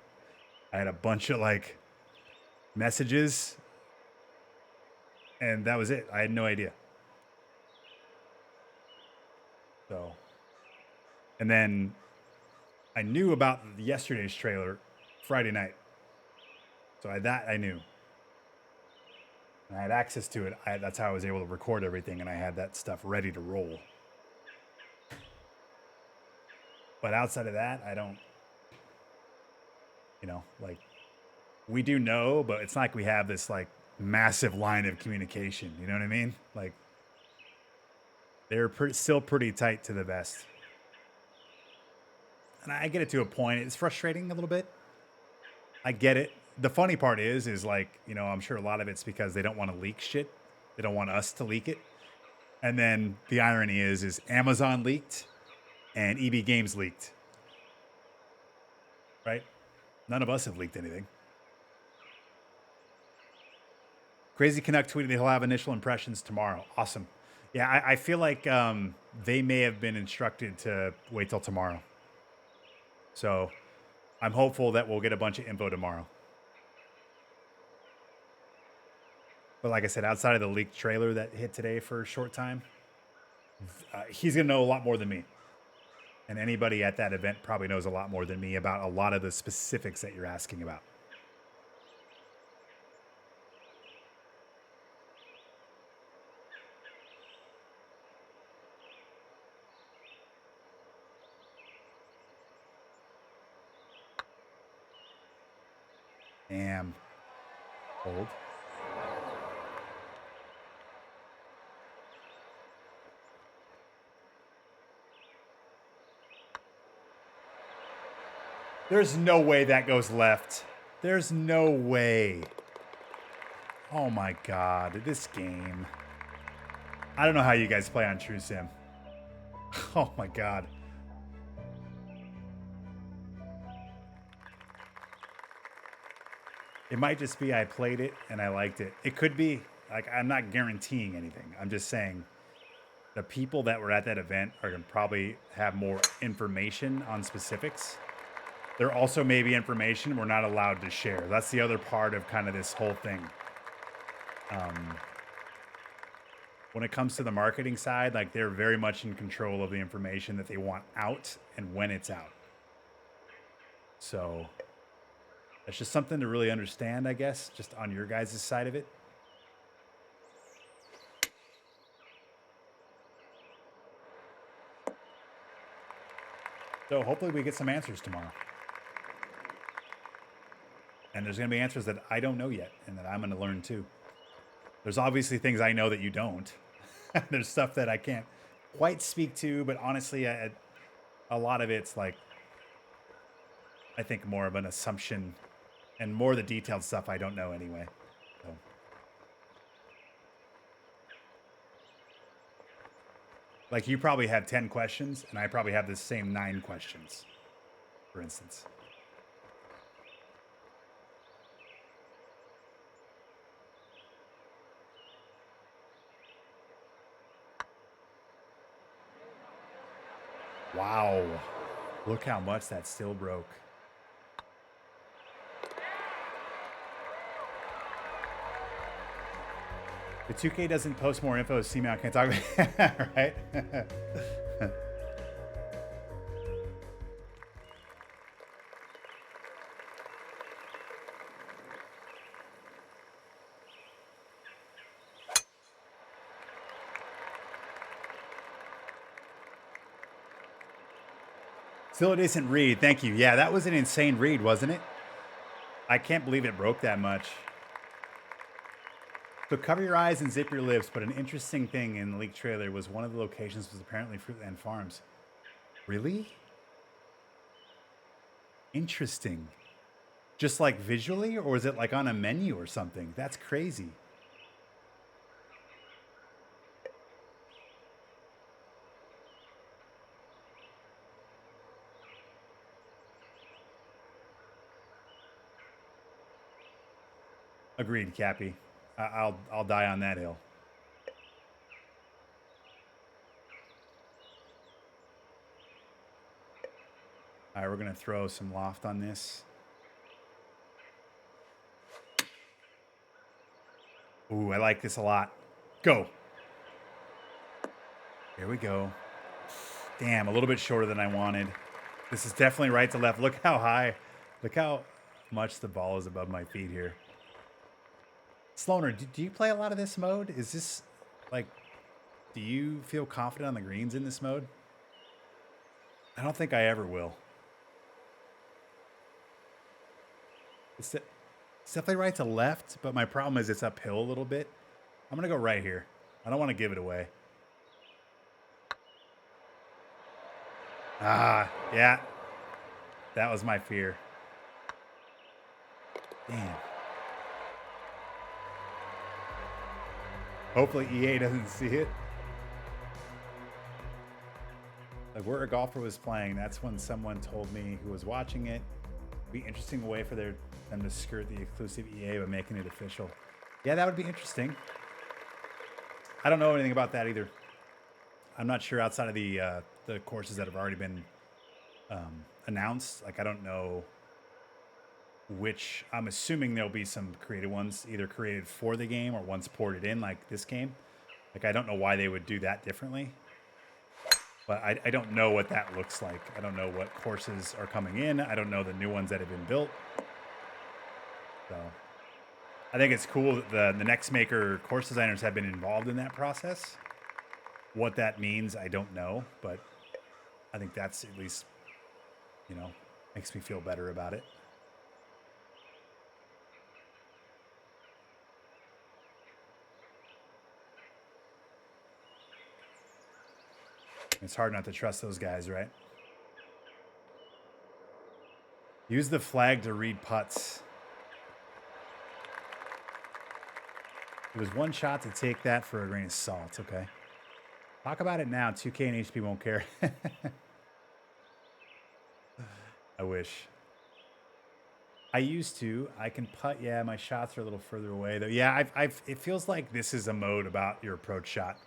I had a bunch of like messages and that was it. I had no idea. So, and then I knew about yesterday's trailer Friday night. So I knew. And I had access to it. That's how I was able to record everything, and I had that stuff ready to roll. But outside of that, I don't, you know, like, we do know, but it's not like we have this like massive line of communication. You know what I mean? Like, they're still pretty tight to the vest. And I get it to a point. It's frustrating a little bit. I get it. The funny part is like, you know, I'm sure a lot of it's because they don't want to leak shit. They don't want us to leak it. And then the irony is Amazon leaked and EB Games leaked. Right? None of us have leaked anything. Crazy Canuck tweeted he'll have initial impressions tomorrow. Awesome. Yeah, I feel like they may have been instructed to wait till tomorrow. So I'm hopeful that we'll get a bunch of info tomorrow. But like I said, outside of the leaked trailer that hit today for a short time, he's going to know a lot more than me. And anybody at that event probably knows a lot more than me about a lot of the specifics that you're asking about. Damn. Hold. There's no way that goes left. There's no way. Oh my God, this game. I don't know how you guys play on True Sim. Oh my God. It might just be I played it and I liked it. It could be, like, I'm not guaranteeing anything. I'm just saying the people that were at that event are going to probably have more information on specifics. There also may be information we're not allowed to share. That's the other part of kind of this whole thing. When it comes to the marketing side, like, they're very much in control of the information that they want out and when it's out. So that's just something to really understand, I guess, just on your guys' side of it. So hopefully we get some answers tomorrow. And there's going to be answers that I don't know yet and that I'm going to learn too. There's obviously things I know that you don't. There's stuff that I can't quite speak to, but honestly, a lot of it's like, I think more of an assumption, and more of the detailed stuff I don't know anyway. So. Like you probably have 10 questions and I probably have the same 9 questions, for instance. Wow. Look how much that still broke. The 2K doesn't post more info, C-Mount can't talk about right? Still a decent read. Thank you. Yeah, that was an insane read, wasn't it? I can't believe it broke that much. So cover your eyes and zip your lips, but an interesting thing in the leak trailer was one of the locations was apparently Fruitland Farms. Really? Interesting. Just like visually, or is it like on a menu or something? That's crazy. Agreed, Cappy. I'll die on that hill. All right, we're gonna throw some loft on this. Ooh, I like this a lot. Go. Here we go. Damn, a little bit shorter than I wanted. This is definitely right to left. Look how high, look how much the ball is above my feet here. Sloaner, do you play a lot of this mode? Is this, like, do you feel confident on the greens in this mode? I don't think I ever will. It's definitely right to left, but my problem is it's uphill a little bit. I'm going to go right here. I don't want to give it away. Ah, yeah. That was my fear. Damn. Hopefully EA doesn't see it. Like where a golfer was playing, that's when someone told me who was watching it, it'd be interesting way for them to skirt the exclusive EA by making it official. Yeah, that would be interesting. I don't know anything about that either. I'm not sure outside of the courses that have already been announced. Like I don't know which, I'm assuming there'll be some created ones either created for the game or ones ported in like this game. Like I don't know why they would do that differently, but I don't know what that looks like. I don't know what courses are coming in. I don't know the new ones that have been built. So I think it's cool that the Next Maker course designers have been involved in that process. What that means, I don't know, but I think that's at least, you know, makes me feel better about it. It's hard not to trust those guys, right? Use the flag to read putts. It was one shot to take that for a grain of salt. Okay. Talk about it now. 2K and HP won't care. I wish. I used to. I can putt. Yeah, my shots are a little further away though. Yeah, it feels like this is a mode about your approach shot.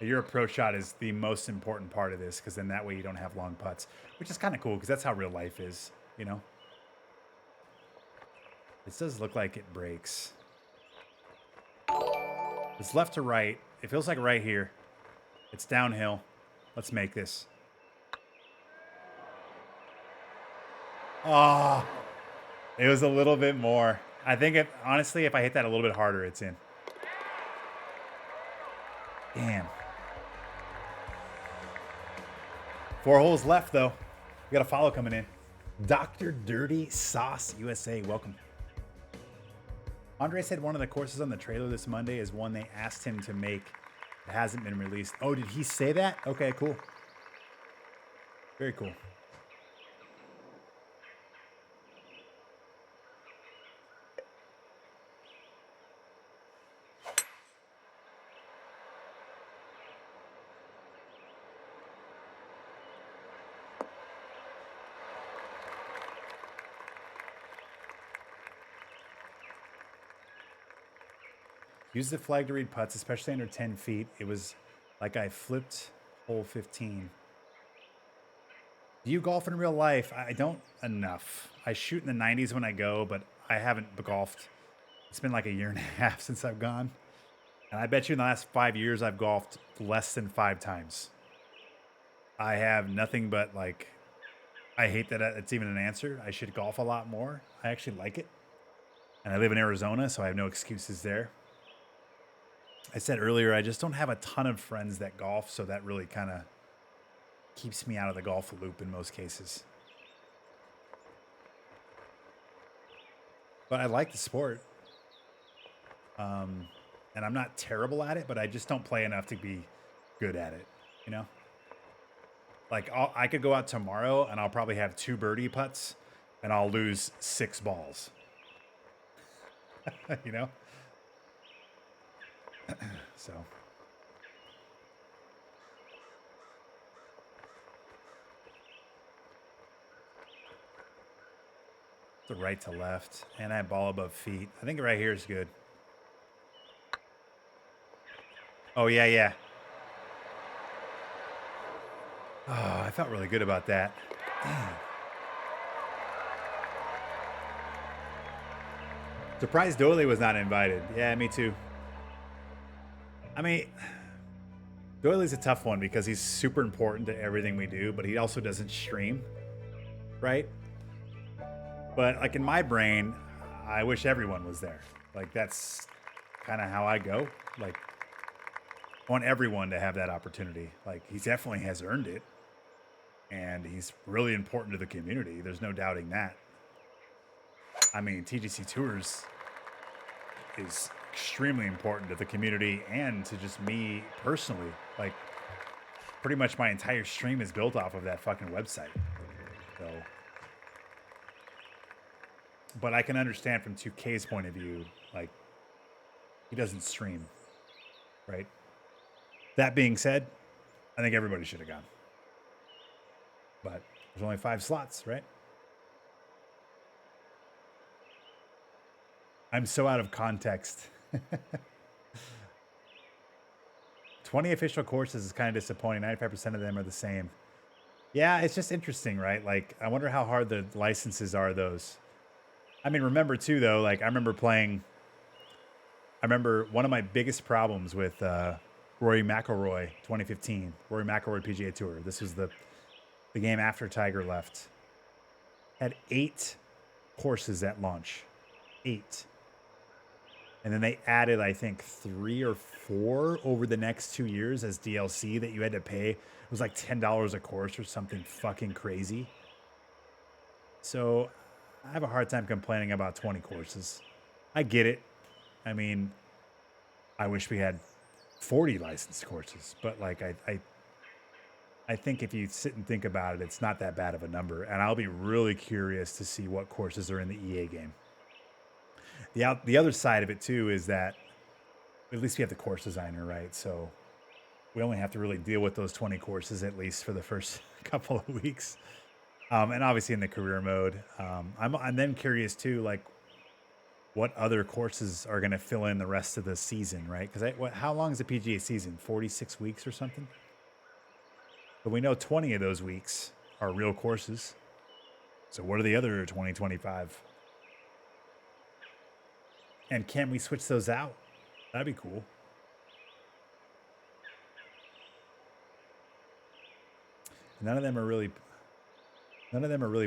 Your approach shot is the most important part of this because then that way you don't have long putts, which is kind of cool because that's how real life is, you know? This does look like it breaks. It's left to right. It feels like right here. It's downhill. Let's make this. Oh, it was a little bit more. I think honestly, if I hit that a little bit harder, it's in. Damn. 4 holes left, though. We got a follow coming in. Dr. Dirty Sauce USA, welcome. Andre said one of the courses on the trailer this Monday is one they asked him to make that hasn't been released. Oh, did he say that? Okay, cool. Very cool. Use the flag to read putts, especially under 10 feet. It was like I flipped hole 15. Do you golf in real life? I don't enough. I shoot in the 90s when I go, but I haven't golfed. It's been like a year and a half since I've gone. And I bet you in the last 5 years, I've golfed less than 5 times. I have nothing but like, I hate that it's even an answer. I should golf a lot more. I actually like it. And I live in Arizona, so I have no excuses there. I said earlier, I just don't have a ton of friends that golf, so that really kind of keeps me out of the golf loop in most cases. But I like the sport. And I'm not terrible at it, but I just don't play enough to be good at it, you know? Like, I could go out tomorrow, and I'll probably have 2 birdie putts, and I'll lose 6 balls. You know? So... the right to left, and I have ball above feet. I think right here is good. Oh, yeah, yeah. Oh, I felt really good about that. Damn. Surprised Doyley was not invited. Yeah, me too. I mean, Doyley's a tough one because he's super important to everything we do, but he also doesn't stream, right? But like in my brain, I wish everyone was there. Like that's kind of how I go. Like I want everyone to have that opportunity. Like he definitely has earned it. And he's really important to the community. There's no doubting that. I mean, TGCTours is extremely important to the community and to just me personally. Like pretty much my entire stream is built off of that fucking website. So... but I can understand from 2K's point of view, like, he doesn't stream, right? That being said, I think everybody should have gone. But there's only 5 slots, right? I'm so out of context. 20 official courses is kind of disappointing. 95% of them are the same. Yeah, it's just interesting, right? Like, I wonder how hard the licenses are, those. I mean, remember too, though, like I remember one of my biggest problems with Rory McIlroy 2015, Rory McIlroy PGA Tour. This was the game after Tiger left. Had 8 courses at launch. 8. And then they added, I think, 3 or 4 over the next 2 years as DLC that you had to pay. It was like $10 a course or something fucking crazy. So... I have a hard time complaining about 20 courses. I get it. I mean, I wish we had 40 licensed courses, but like I think if you sit and think about it, it's not that bad of a number. And I'll be really curious to see what courses are in the EA game. The other side of it too is that at least we have the course designer, right? So we only have to really deal with those 20 courses at least for the first couple of weeks. And obviously in the career mode, I'm then curious too, like what other courses are going to fill in the rest of the season, right? Because how long is the PGA season? 46 weeks or something? But we know 20 of those weeks are real courses. So what are the other 20, 25? And can we switch those out? That'd be cool. None of them are really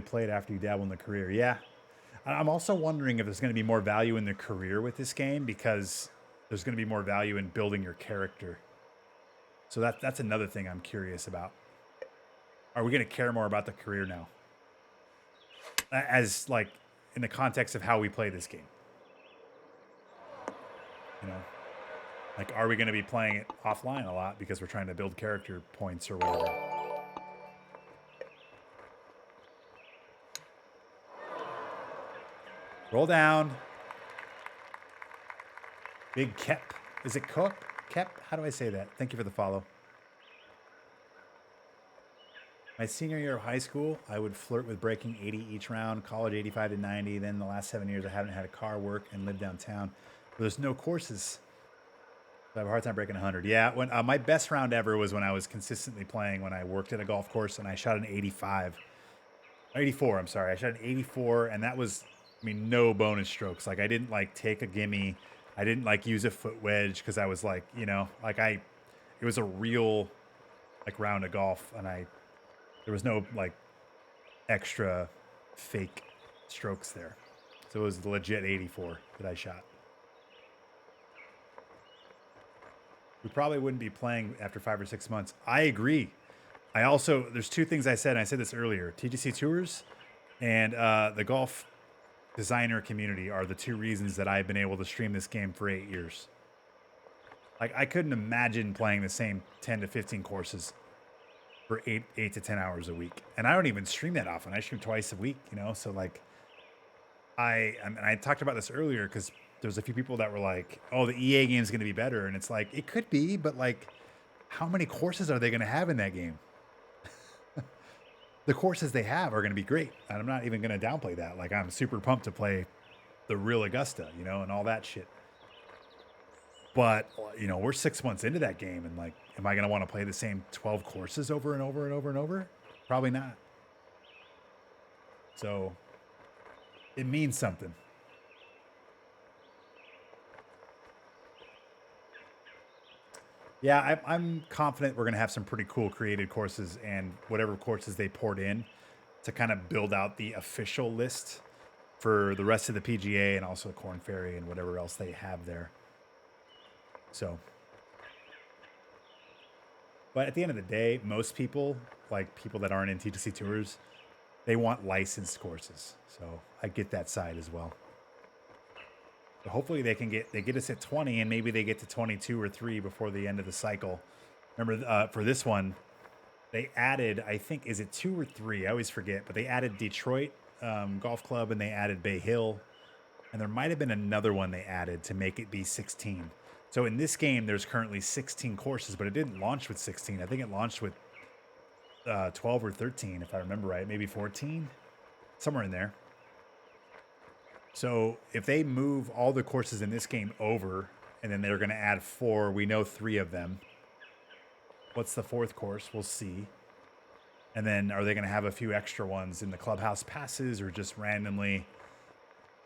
played after you dabble in the career. Yeah. I'm also wondering if there's going to be more value in the career with this game because there's going to be more value in building your character. So that's another thing I'm curious about. Are we going to care more about the career now? As like in the context of how we play this game. You know, like, are we going to be playing it offline a lot because we're trying to build character points or whatever? Roll down. Big Kep. Is it Cook? Kep? How do I say that? Thank you for the follow. My senior year of high school, I would flirt with breaking 80 each round, college 85 to 90. Then the last 7 years, I haven't had a car, work, and live downtown. There's no courses. So I have a hard time breaking 100. Yeah, when my best round ever was when I was consistently playing when I worked at a golf course and I shot an 85. 84, I'm sorry. I shot an 84, and that was, I mean, no bonus strokes. Like, I didn't, like, take a gimme. I didn't, like, use a foot wedge because I was, like, you know, like, it was a real, like, round of golf, and there was no, like, extra fake strokes there. So it was the legit 84 that I shot. We probably wouldn't be playing after 5 or 6 months. I agree. I also, there's two things I said, and I said this earlier. TGCTours and the golf designer community are the two reasons that I've been able to stream this game for 8 years. Like, I couldn't imagine playing the same 10 to 15 courses for 8 to 10 hours a week. And I don't even stream that often. I stream twice a week, you know? So, like, I talked about this earlier because there's a few people that were like, oh, the EA game is going to be better. And it's like, it could be, but, like, how many courses are they going to have in that game? The courses they have are going to be great. And I'm not even going to downplay that. Like, I'm super pumped to play the real Augusta, you know, and all that shit. But, you know, we're 6 months into that game, and, like, am I going to want to play the same 12 courses over and over and over and over? Probably not. So it means something. Yeah, I'm confident we're going to have some pretty cool created courses and whatever courses they poured in to kind of build out the official list for the rest of the PGA and also Corn Ferry and whatever else they have there. So, but at the end of the day, most people, like people that aren't in TGCTours, they want licensed courses. So I get that side as well. But hopefully they get us at 20 and maybe they get to 22 or 3 before the end of the cycle. Remember, for this one, they added, I think, is it 2 or 3? I always forget, but they added Detroit Golf Club and they added Bay Hill. And there might have been another one they added to make it be 16. So in this game, there's currently 16 courses, but it didn't launch with 16. I think it launched with 12 or 13, if I remember right. Maybe 14, somewhere in there. So if they move all the courses in this game over, and then they're going to add 4, we know 3 of them. What's the 4th course? We'll see. And then are they going to have a few extra ones in the clubhouse passes or just randomly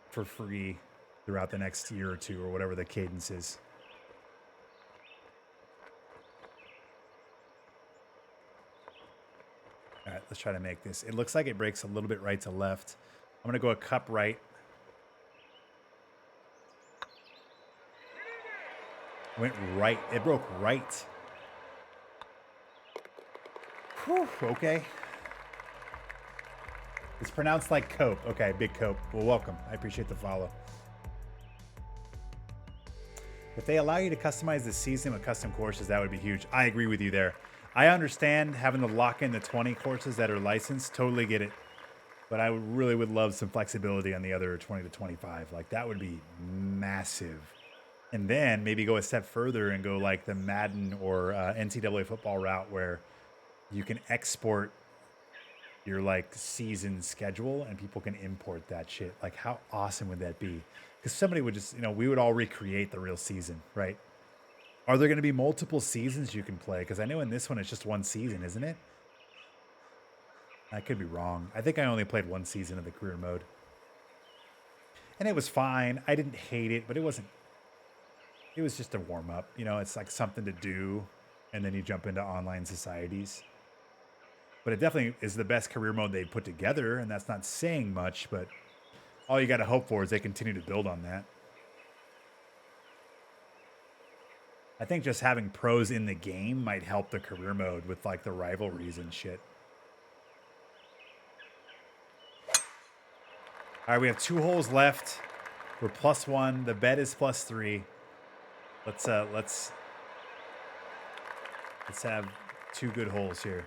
for free throughout the next year or 2 or whatever the cadence is? All right, let's try to make this. It looks like it breaks a little bit right to left. I'm going to go a cup right. Went right. It broke right. Whew, okay. It's pronounced like Cope. Okay, Big Cope. Well, welcome. I appreciate the follow. If they allow you to customize the season with custom courses, that would be huge. I agree with you there. I understand having to lock in the 20 courses that are licensed. Totally get it. But I really would love some flexibility on the other 20 to 25. Like, that would be massive. And then maybe go a step further and go like the Madden or NCAA football route where you can export your like season schedule and people can import that shit. Like, how awesome would that be? Because somebody would just, you know, we would all recreate the real season, right? Are there going to be multiple seasons you can play? Because I know in this one it's just one season, isn't it? I could be wrong. I think I only played one season of the career mode. And it was fine. I didn't hate it, but it wasn't. It was just a warm-up. You know, it's like something to do, and then you jump into online societies. But it definitely is the best career mode they've put together, and that's not saying much, but all you got to hope for is they continue to build on that. I think just having pros in the game might help the career mode with, like, the rivalries and shit. All right, we have 2 holes left. We're +1. The bet is +3. Let's have 2 good holes here.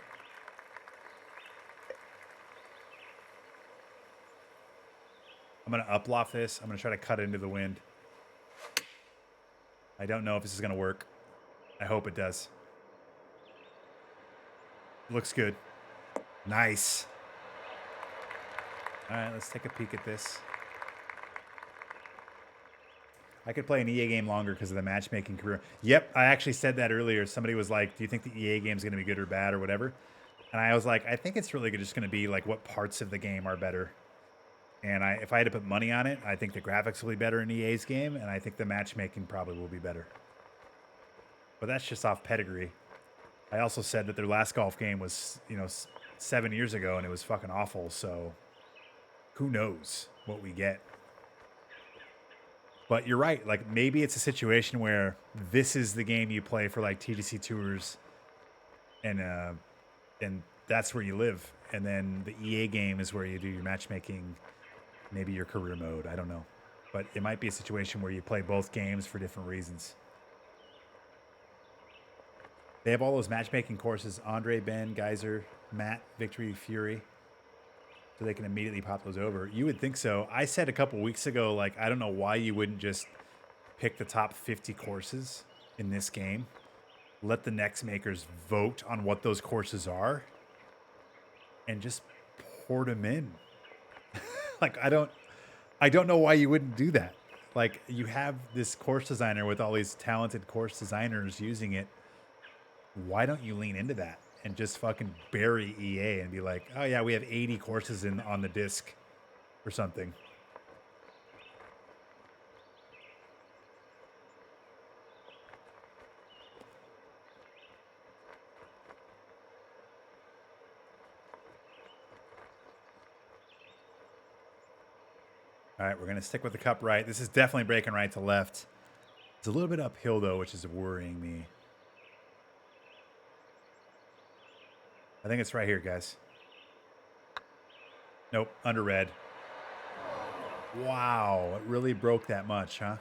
I'm gonna uploft this. I'm gonna try to cut into the wind. I don't know if this is gonna work. I hope it does. Looks good. Nice. All right, let's take a peek at this. I could play an EA game longer because of the matchmaking career. Yep, I actually said that earlier. Somebody was like, do you think the EA game is going to be good or bad or whatever? And I was like, I think it's really just going to be like what parts of the game are better. And if I had to put money on it, I think the graphics will be better in EA's game, and I think the matchmaking probably will be better. But that's just off pedigree. I also said that their last golf game was, 7 years ago, and it was fucking awful. So who knows what we get? But you're right. Like, maybe it's a situation where this is the game you play for like TGC Tours, and that's where you live. And then the EA game is where you do your matchmaking, maybe your career mode. I don't know. But it might be a situation where you play both games for different reasons. They have all those matchmaking courses: Andre, Ben, Geyser, Matt, Victory, Fury. So they can immediately pop those over. You would think so. I said a couple weeks ago, like, I don't know why you wouldn't just pick the top 50 courses in this game. Let the next makers vote on what those courses are. And just port them in. Like, I don't know why you wouldn't do that. Like, you have this course designer with all these talented course designers using it. Why don't you lean into that and just fucking bury EA and be like, oh yeah, we have 80 courses on the disc or something. All right, we're going to stick with the cup right. This is definitely breaking right to left. It's a little bit uphill, though, which is worrying me. I think it's right here, guys. Nope, under red. Wow, it really broke that much, huh?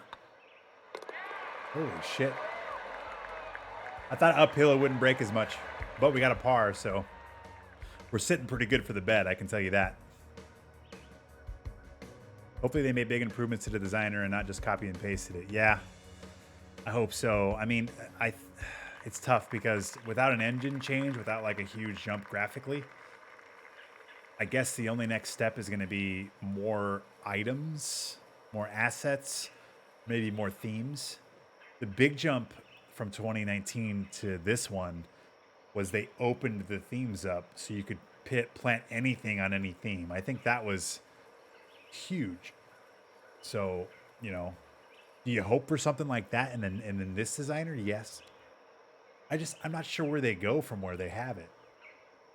Holy shit. I thought uphill it wouldn't break as much, but we got a par, so we're sitting pretty good for the bet, I can tell you that. Hopefully they made big improvements to the designer and not just copy and pasted it. Yeah, I hope so. I mean, it's tough because without an engine change, without like a huge jump graphically, I guess the only next step is going to be more items, more assets, maybe more themes. The big jump from 2019 to this one was they opened the themes up so you could plant anything on any theme. I think that was huge. So, do you hope for something like that and then this designer? Yes. I'm not sure where they go from where they have it.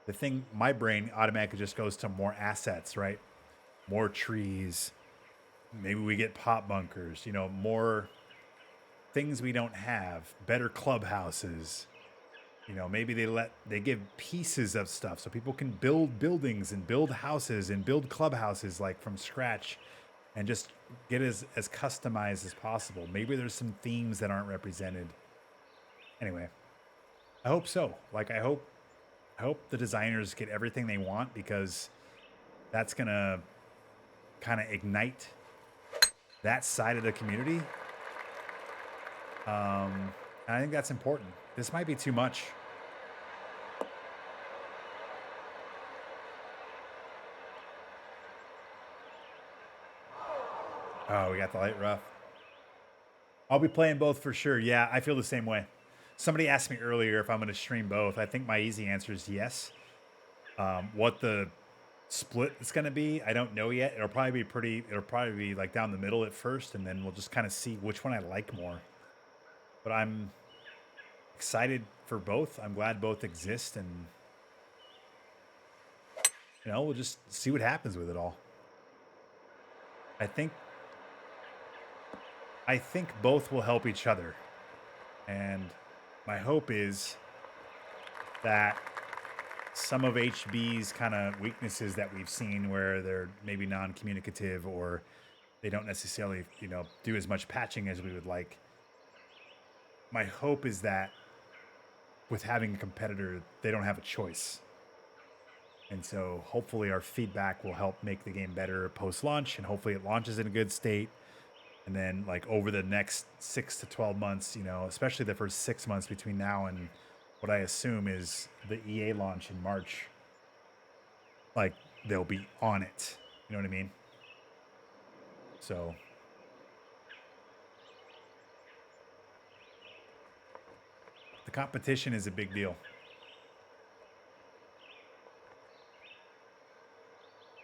The thing, my brain automatically just goes to more assets, right? More trees. Maybe we get pop bunkers, more things we don't have, better clubhouses. Maybe they give pieces of stuff so people can build buildings and build houses and build clubhouses like from scratch and just get as customized as possible. Maybe there's some themes that aren't represented. Anyway, I hope so. Like, I hope the designers get everything they want, because that's going to kind of ignite that side of the community. And I think that's important. This might be too much. Oh, we got the light rough. I'll be playing both for sure. Yeah, I feel the same way. Somebody asked me earlier if I'm going to stream both. I think my easy answer is yes. What the split is going to be, I don't know yet. It'll probably be like down the middle at first, and then we'll just kind of see which one I like more. But I'm excited for both. I'm glad both exist, and we'll just see what happens with it all. I think both will help each other. And my hope is that some of HB's kind of weaknesses that we've seen, where they're maybe non-communicative or they don't necessarily, do as much patching as we would like, my hope is that with having a competitor, they don't have a choice. And so hopefully our feedback will help make the game better post-launch, and hopefully it launches in a good state. And then like over the next 6 to 12 months, you know, especially the first 6 months between now and what I assume is the EA launch in March, like they'll be on it. You know what I mean? So the competition is a big deal.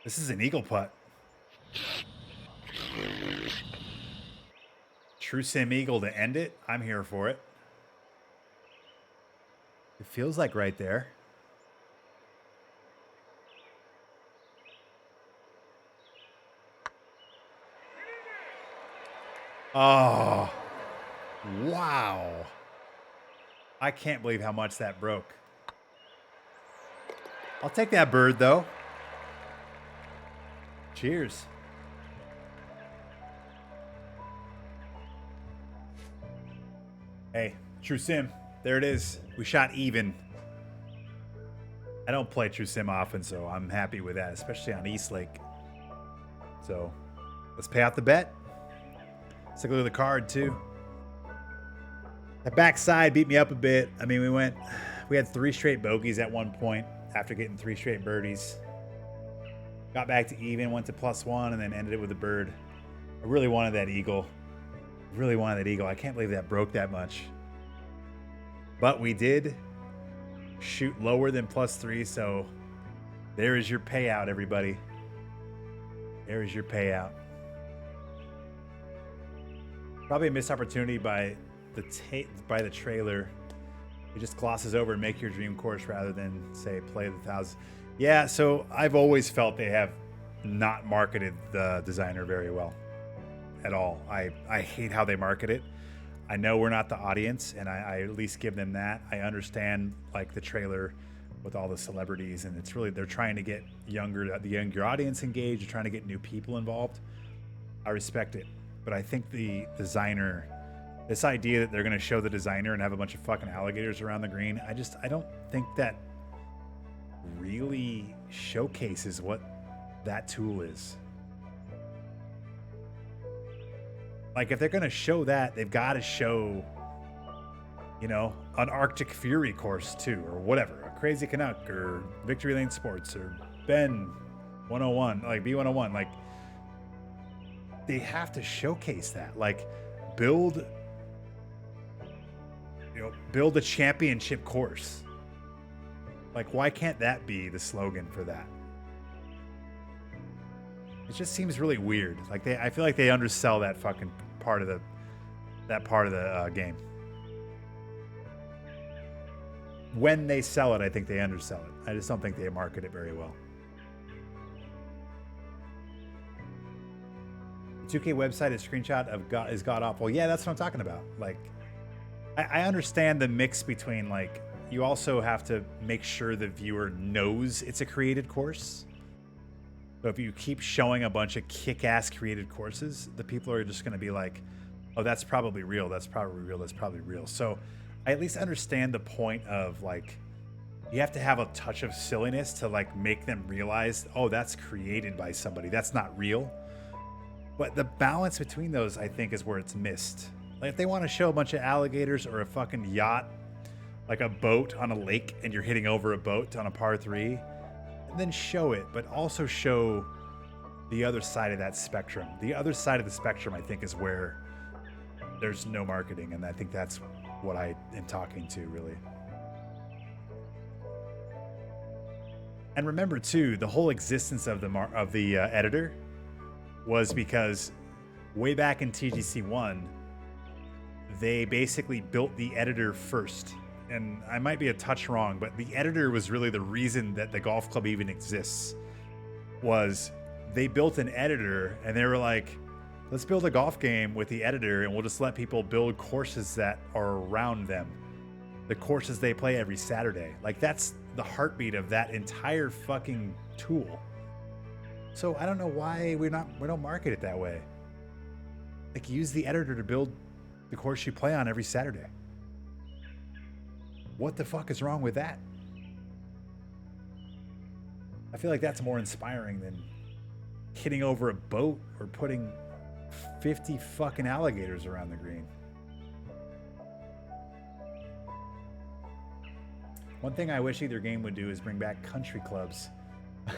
This is an eagle putt. True Sim Eagle to end it. I'm here for it. It feels like right there. Oh, wow. I can't believe how much that broke. I'll take that bird, though. Cheers. Hey, True Sim, there it is. We shot even. I don't play True Sim often, so I'm happy with that, especially on East Lake. So let's pay out the bet. Let's take a look at the card, too. That backside beat me up a bit. I mean, we had 3 straight bogeys at one point after getting 3 straight birdies. Got back to even, went to +1, and then ended it with a bird. I really wanted that eagle. Really wanted that eagle. I can't believe that broke that much. But we did shoot lower than +3, so there is your payout, everybody. There is your payout. Probably a missed opportunity by the trailer. It just glosses over and make your dream course rather than say play the 1,000. Yeah, so I've always felt they have not marketed the designer very well at all. I hate how they market it. I know we're not the audience, and I at least give them that. I understand like the trailer with all the celebrities, and it's really they're trying to get the younger audience engaged, they're trying to get new people involved. I respect it. But I think the designer, this idea that they're going to show the designer and have a bunch of fucking alligators around the green, I don't think that really showcases what that tool is. Like, if they're going to show that, they've got to show, you know, an Arctic Fury course too, or whatever, a Crazy Canuck, or Victory Lane Sports, or Ben 101, like B101, like, they have to showcase that. Like, build a championship course. Like, why can't that be the slogan for that? It just seems really weird. Like, I feel like they undersell that fucking part of the game. When they sell it, I think they undersell it. I just don't think they market it very well. The 2K website is screenshot of is god awful. Yeah, that's what I'm talking about. Like, I understand the mix between, like, you also have to make sure the viewer knows it's a created course. So if you keep showing a bunch of kick-ass created courses, the people are just going to be like, oh, that's probably real. That's probably real. That's probably real. So I at least understand the point of, like, you have to have a touch of silliness to, like, make them realize, oh, that's created by somebody. That's not real. But the balance between those, I think, is where it's missed. Like, if they want to show a bunch of alligators or a fucking yacht, like a boat on a lake, and you're hitting over a boat on a par 3, then show it, but also show the other side of that spectrum. The other side of the spectrum, I think, is where there's no marketing, and I think that's what I am talking to, really. And remember, too, the whole existence of the editor was because way back in TGC1, they basically built the editor first. And I might be a touch wrong, but the editor was really the reason that the golf club even exists. Was they built an editor and they were like, let's build a golf game with the editor and we'll just let people build courses that are around them. The courses they play every Saturday. Like, that's the heartbeat of that entire fucking tool. So I don't know why we don't market it that way. Like, use the editor to build the course you play on every Saturday. What the fuck is wrong with that? I feel like that's more inspiring than hitting over a boat or putting 50 fucking alligators around the green. One thing I wish either game would do is bring back country clubs.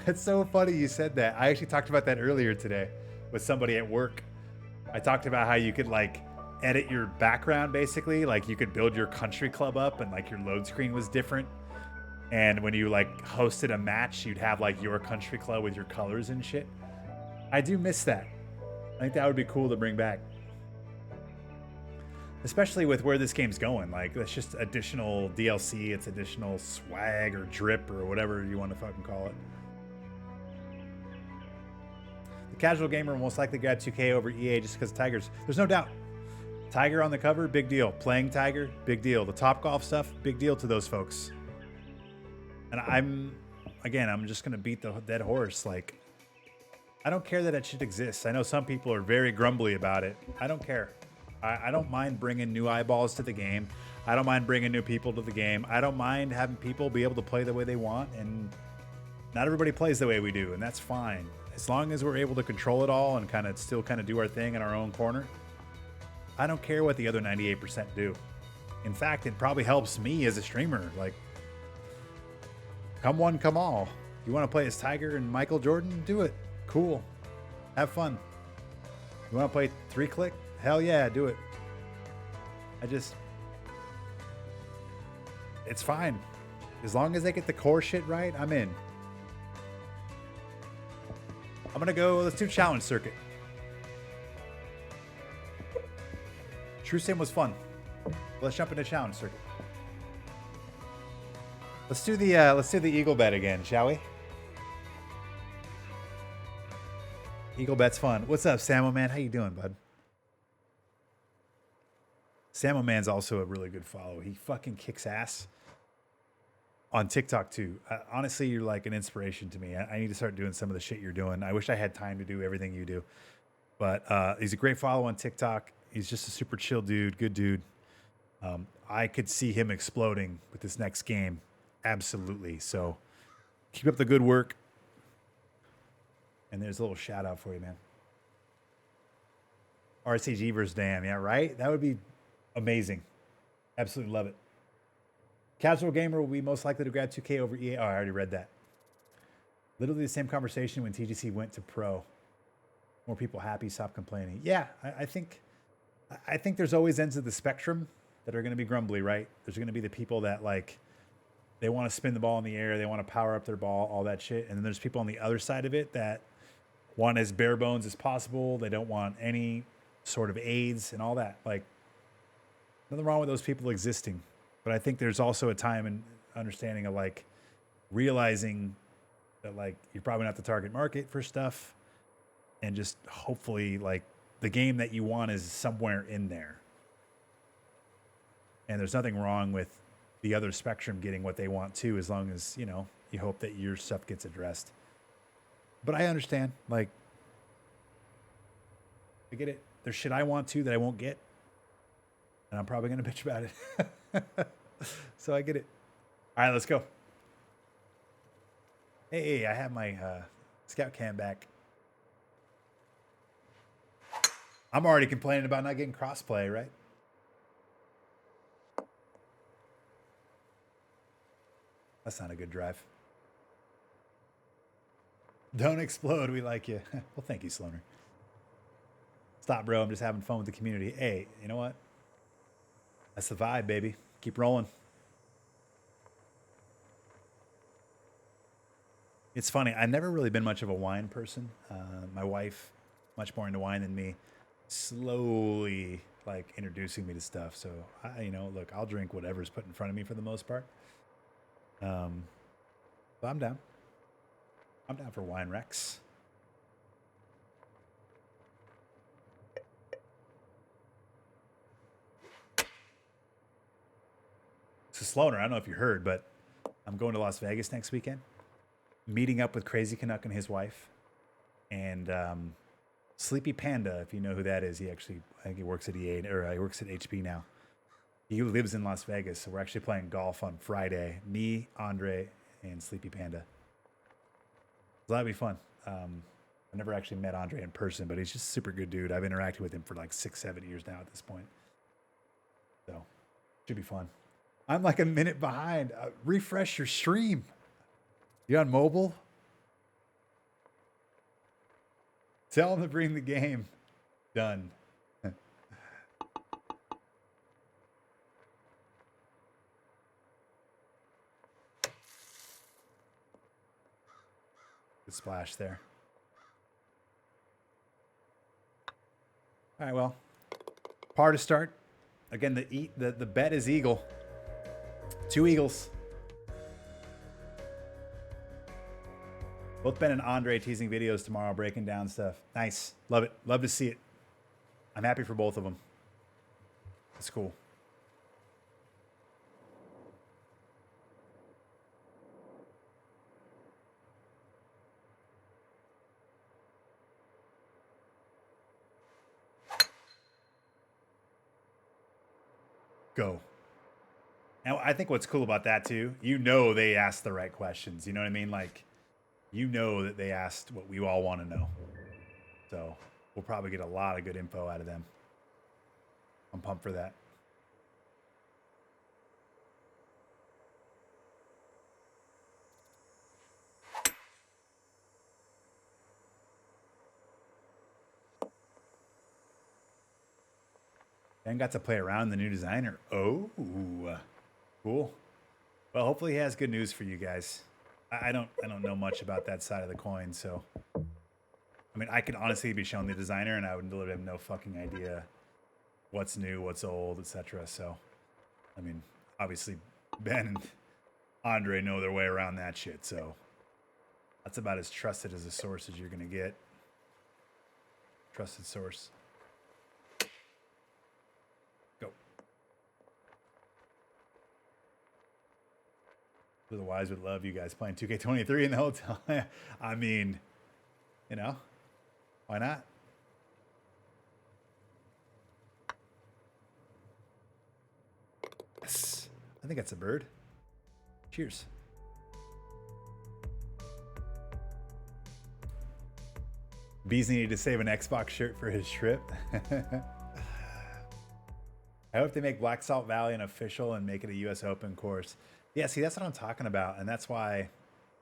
It's so funny you said that. I actually talked about that earlier today with somebody at work. I talked about how you could like edit your background basically. Like you could build your country club up and like your load screen was different. And when you like hosted a match, you'd have like your country club with your colors and shit. I do miss that. I think that would be cool to bring back. Especially with where this game's going. Like, that's just additional DLC. It's additional swag or drip or whatever you want to fucking call it. The casual gamer will most likely grab 2K over EA just because of Tigers. There's no doubt. Tiger on the cover, big deal. Playing Tiger, big deal. The Top Golf stuff, big deal to those folks. And I'm just going to beat the dead horse. Like, I don't care that it should exist. I know some people are very grumbly about it. I don't care. I don't mind bringing new eyeballs to the game. I don't mind bringing new people to the game. I don't mind having people be able to play the way they want. And not everybody plays the way we do, and that's fine. As long as we're able to control it all and still do our thing in our own corner, I don't care what the other 98% do. In fact, it probably helps me as a streamer. Like, come one, come all. You want to play as Tiger and Michael Jordan? Do it. Cool. Have fun. You want to play 3-click? Hell yeah, do it. It's fine. As long as they get the core shit right, I'm in. I'm gonna go, let's do challenge circuit. True Sim was fun. Let's jump into challenge circuit. Let's do the eagle bet again, shall we? Eagle bet's fun. What's up, Samo Man? How you doing, bud? Samo Man's also a really good follow. He fucking kicks ass on TikTok too. Honestly, you're like an inspiration to me. I need to start doing some of the shit you're doing. I wish I had time to do everything you do. But he's a great follow on TikTok. He's just a super chill dude, good dude. I could see him exploding with this next game. Absolutely. So keep up the good work. And there's a little shout out for you, man. RCG versus Dam. Yeah, right? That would be amazing. Absolutely love it. Casual gamer will be most likely to grab 2K over EA. Oh, I already read that. Literally the same conversation when TGC went to pro. More people happy, stop complaining. Yeah, I think there's always ends of the spectrum that are going to be grumbly, right? There's going to be the people that like, they want to spin the ball in the air. They want to power up their ball, all that shit. And then there's people on the other side of it that want as bare bones as possible. They don't want any sort of aids and all that. Like, nothing wrong with those people existing. But I think there's also a time and understanding of like realizing that like you're probably not the target market for stuff, and just hopefully like the game that you want is somewhere in there. And there's nothing wrong with the other spectrum getting what they want too, as long as, you know, you hope that your stuff gets addressed. But I understand, like, I get it. There's shit I want to that I won't get, and I'm probably going to bitch about it. So I get it. All right, let's go. Hey, I have my scout cam back. I'm already complaining about not getting crossplay, right? That's not a good drive. Don't explode. We like you. Well, thank you, Sloaner. Stop, bro. I'm just having fun with the community. Hey, you know what? That's the vibe, baby. Keep rolling. It's funny. I've never really been much of a wine person. My wife, much more into wine than me, slowly like introducing me to stuff. So look, I'll drink whatever's put in front of me for the most part. But I'm down. I'm down for wine Rex. So Sloaner, I don't know if you heard, but I'm going to Las Vegas next weekend, meeting up with Crazy Canuck and his wife, and Sleepy Panda, if you know who that is. I think he works at EA, or he works at HP now. He lives in Las Vegas, so we're actually playing golf on Friday. Me, Andre, and Sleepy Panda. So that'd be fun. I never actually met Andre in person, but he's just a super good dude. I've interacted with him for like 6-7 years now at this point. So should be fun. I'm like a minute behind. Refresh your stream. You on mobile? Tell him to bring the game. Done. Good splash there. All right, well, par to start. Again, the bet is eagle. 2 eagles. Both Ben and Andre teasing videos tomorrow, breaking down stuff. Nice. Love it. Love to see it. I'm happy for both of them. It's cool. Go. Now, I think what's cool about that too, they asked the right questions. You know what I mean? Like, that they asked what we all want to know. So we'll probably get a lot of good info out of them. I'm pumped for that. Ben got to play around the new designer. Oh, cool. Well, hopefully he has good news for you guys. I don't know much about that side of the coin, so I mean, I could honestly be shown the designer, and I would literally have no fucking idea what's new, what's old, etc. So, I mean, obviously Ben and Andre know their way around that shit. So that's about as trusted as a source as you're gonna get. Trusted source. Go. The Wise would love you guys playing 2K23 in the hotel. I mean, why not? Yes. I think that's a bird. Cheers. Bees needed to save an Xbox shirt for his trip. I hope they make Black Salt Valley an official and make it a US Open course. Yeah, see, that's what I'm talking about. And that's why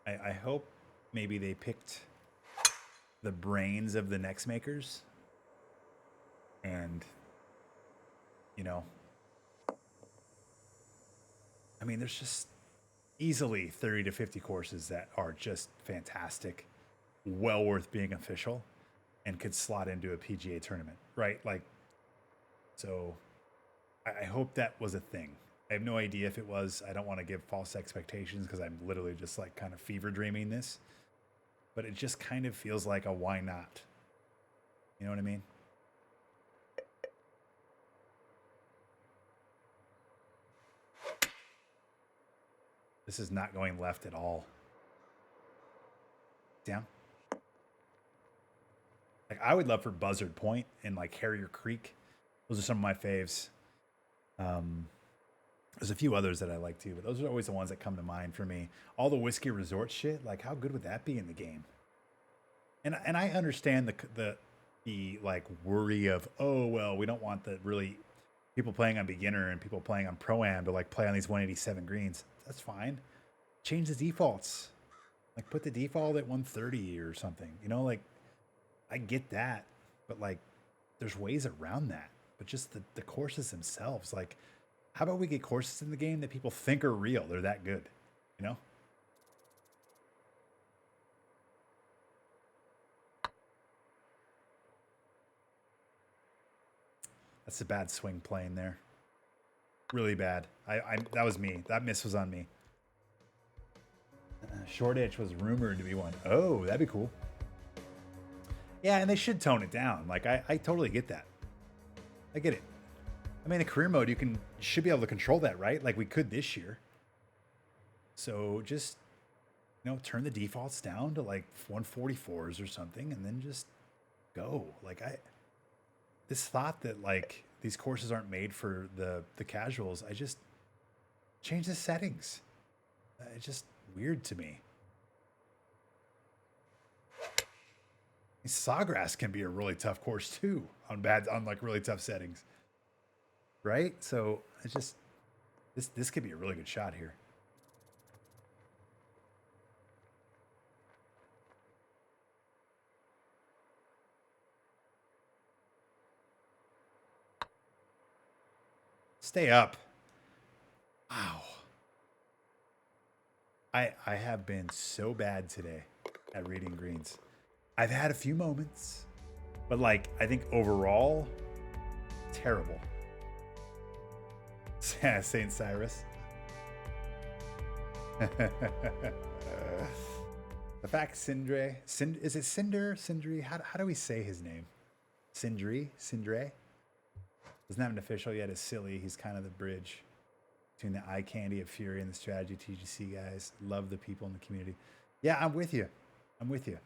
I hope maybe they picked the brains of the next makers. And, I mean, there's just easily 30 to 50 courses that are just fantastic, well worth being official, and could slot into a PGA tournament, right? Like, so I hope that was a thing. I have no idea if it was. I don't want to give false expectations because I'm literally just like kind of fever dreaming this. But it just kind of feels like a why not? You know what I mean? This is not going left at all. Down. Like, I would love for Buzzard Point and like Harrier Creek. Those are some of my faves. There's a few others that I like too, but those are always the ones that come to mind for me. All the Whiskey Resort shit, like how good would that be in the game? And I understand the like worry of, oh well, we don't want the really people playing on beginner and people playing on pro-am to like play on these 187 greens. That's fine. Change the defaults. Like put the default at 130 or something. Like I get that, but like there's ways around that. But just the courses themselves, like how about we get courses in the game that people think are real? They're that good, That's a bad swing playing there. Really bad. That was me. That miss was on me. Shoreditch was rumored to be one. Oh, that'd be cool. Yeah, and they should tone it down. Like I totally get that. I get it. I mean, in career mode, you should be able to control that, right? Like we could this year. So just, turn the defaults down to like 144s or something, and then just go. Like this thought that like these courses aren't made for the casuals. I just change the settings. It's just weird to me. Sawgrass can be a really tough course too on like really tough settings, right? So it's just this could be a really good shot here. Stay up. Wow. I have been so bad today at reading greens. I've had a few moments, but like I think overall, terrible. Saint Cyrus. The fact Sindre, is it Cinder? Sindri? How do we say his name? Sindri? Sindre? Doesn't have an official yet. Is silly. He's kind of the bridge between the eye candy of Fury and the strategy TGC guys. Love the people in the community. Yeah, I'm with you. I'm with you.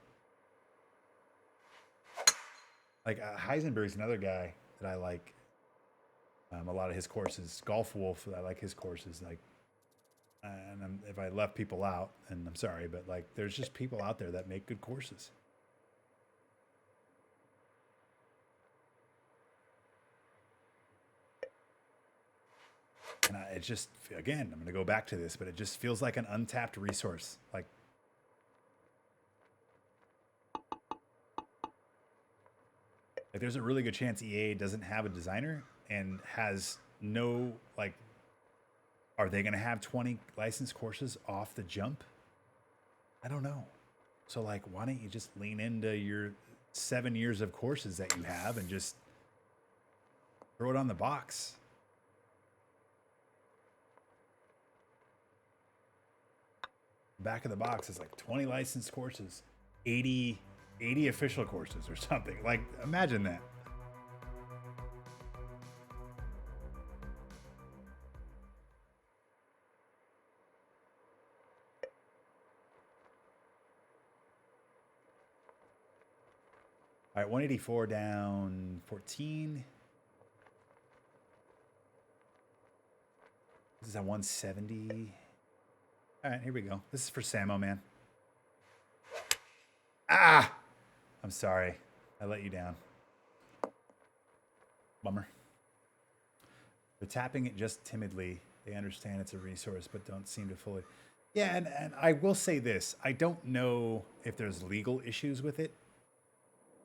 Like Heisenberg's another guy that I like. A lot of his courses. Golf Wolf, I like his courses. Like, and if I left people out, and I'm sorry, but like, there's just people out there that make good courses. And it just, again, I'm going to go back to this, but it just feels like an untapped resource. Like there's a really good chance EA doesn't have a designer and has no, like, are they going to have 20 licensed courses off the jump? I don't know. So like, why don't you just lean into your 7 years of courses that you have and just throw it on the box? Back of the box is like 20 licensed courses, 80 official courses or something. Like, imagine that. All right, 184 down 14. This is at 170. All right, here we go. This is for Samo, man. Ah! I'm sorry. I let you down. Bummer. They're tapping it just timidly. They understand it's a resource, but don't seem to fully... Yeah, and I will say this. I don't know if there's legal issues with it.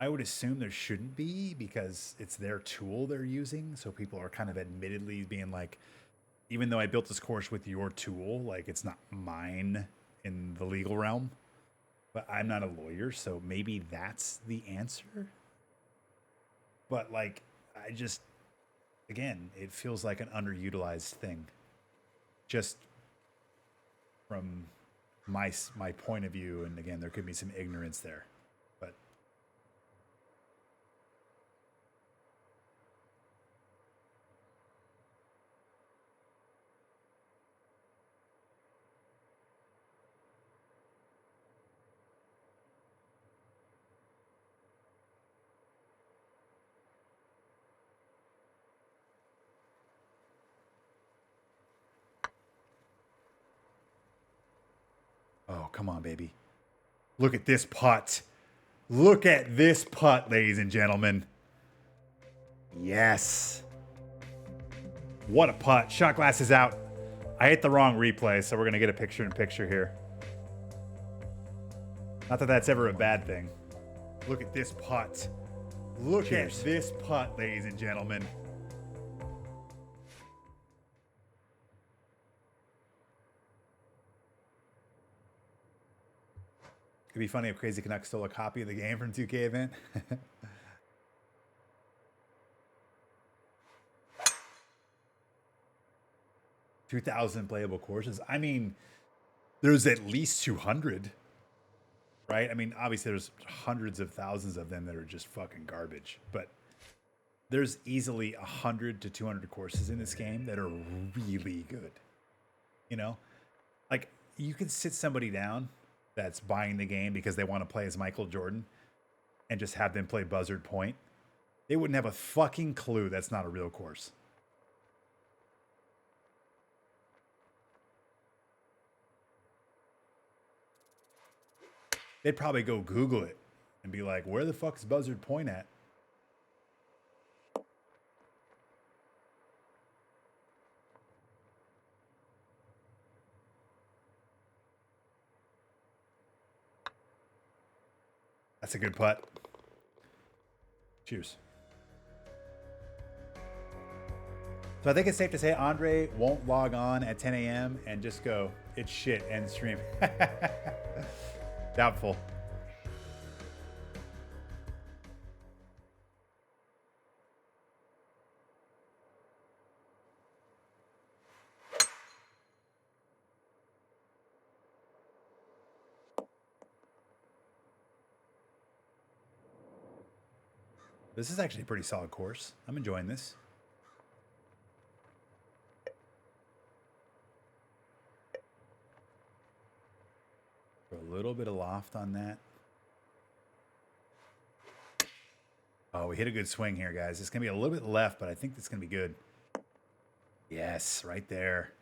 I would assume there shouldn't be because it's their tool they're using. So people are kind of admittedly being like, even though I built this course with your tool, like it's not mine in the legal realm, but I'm not a lawyer. So maybe that's the answer. But like, I just, again, it feels like an underutilized thing. Just from my point of view. And again, there could be some ignorance there, but oh, come on, baby. Look at this putt. Look at this putt, ladies and gentlemen. Yes. What a putt. Shot glass is out. I hit the wrong replay, so we're going to get a picture-in-picture here. Not that that's ever a bad thing. Look at this putt. Look Cheers. At this putt, ladies and gentlemen. It'd be funny if Crazy Canuck stole a copy of the game from 2K event. 2,000 playable courses. I mean, there's at least 200, right? I mean, obviously there's hundreds of thousands of them that are just fucking garbage, but there's easily 100 to 200 courses in this game that are really good. You know, like you could sit somebody down that's buying the game because they want to play as Michael Jordan and just have them play Buzzard Point They wouldn't have a fucking clue that's not a real course. They'd probably go Google it and be like, where the fuck is Buzzard Point at? That's a good putt. Cheers. So I think it's safe to say Andre won't log on at 10 a.m. and just go, it's shit, end stream. Doubtful. This is actually a pretty solid course. I'm enjoying this. A little bit of loft on that. Oh, we hit a good swing here, guys. It's going to be a little bit left, but I think it's going to be good. Yes, right there.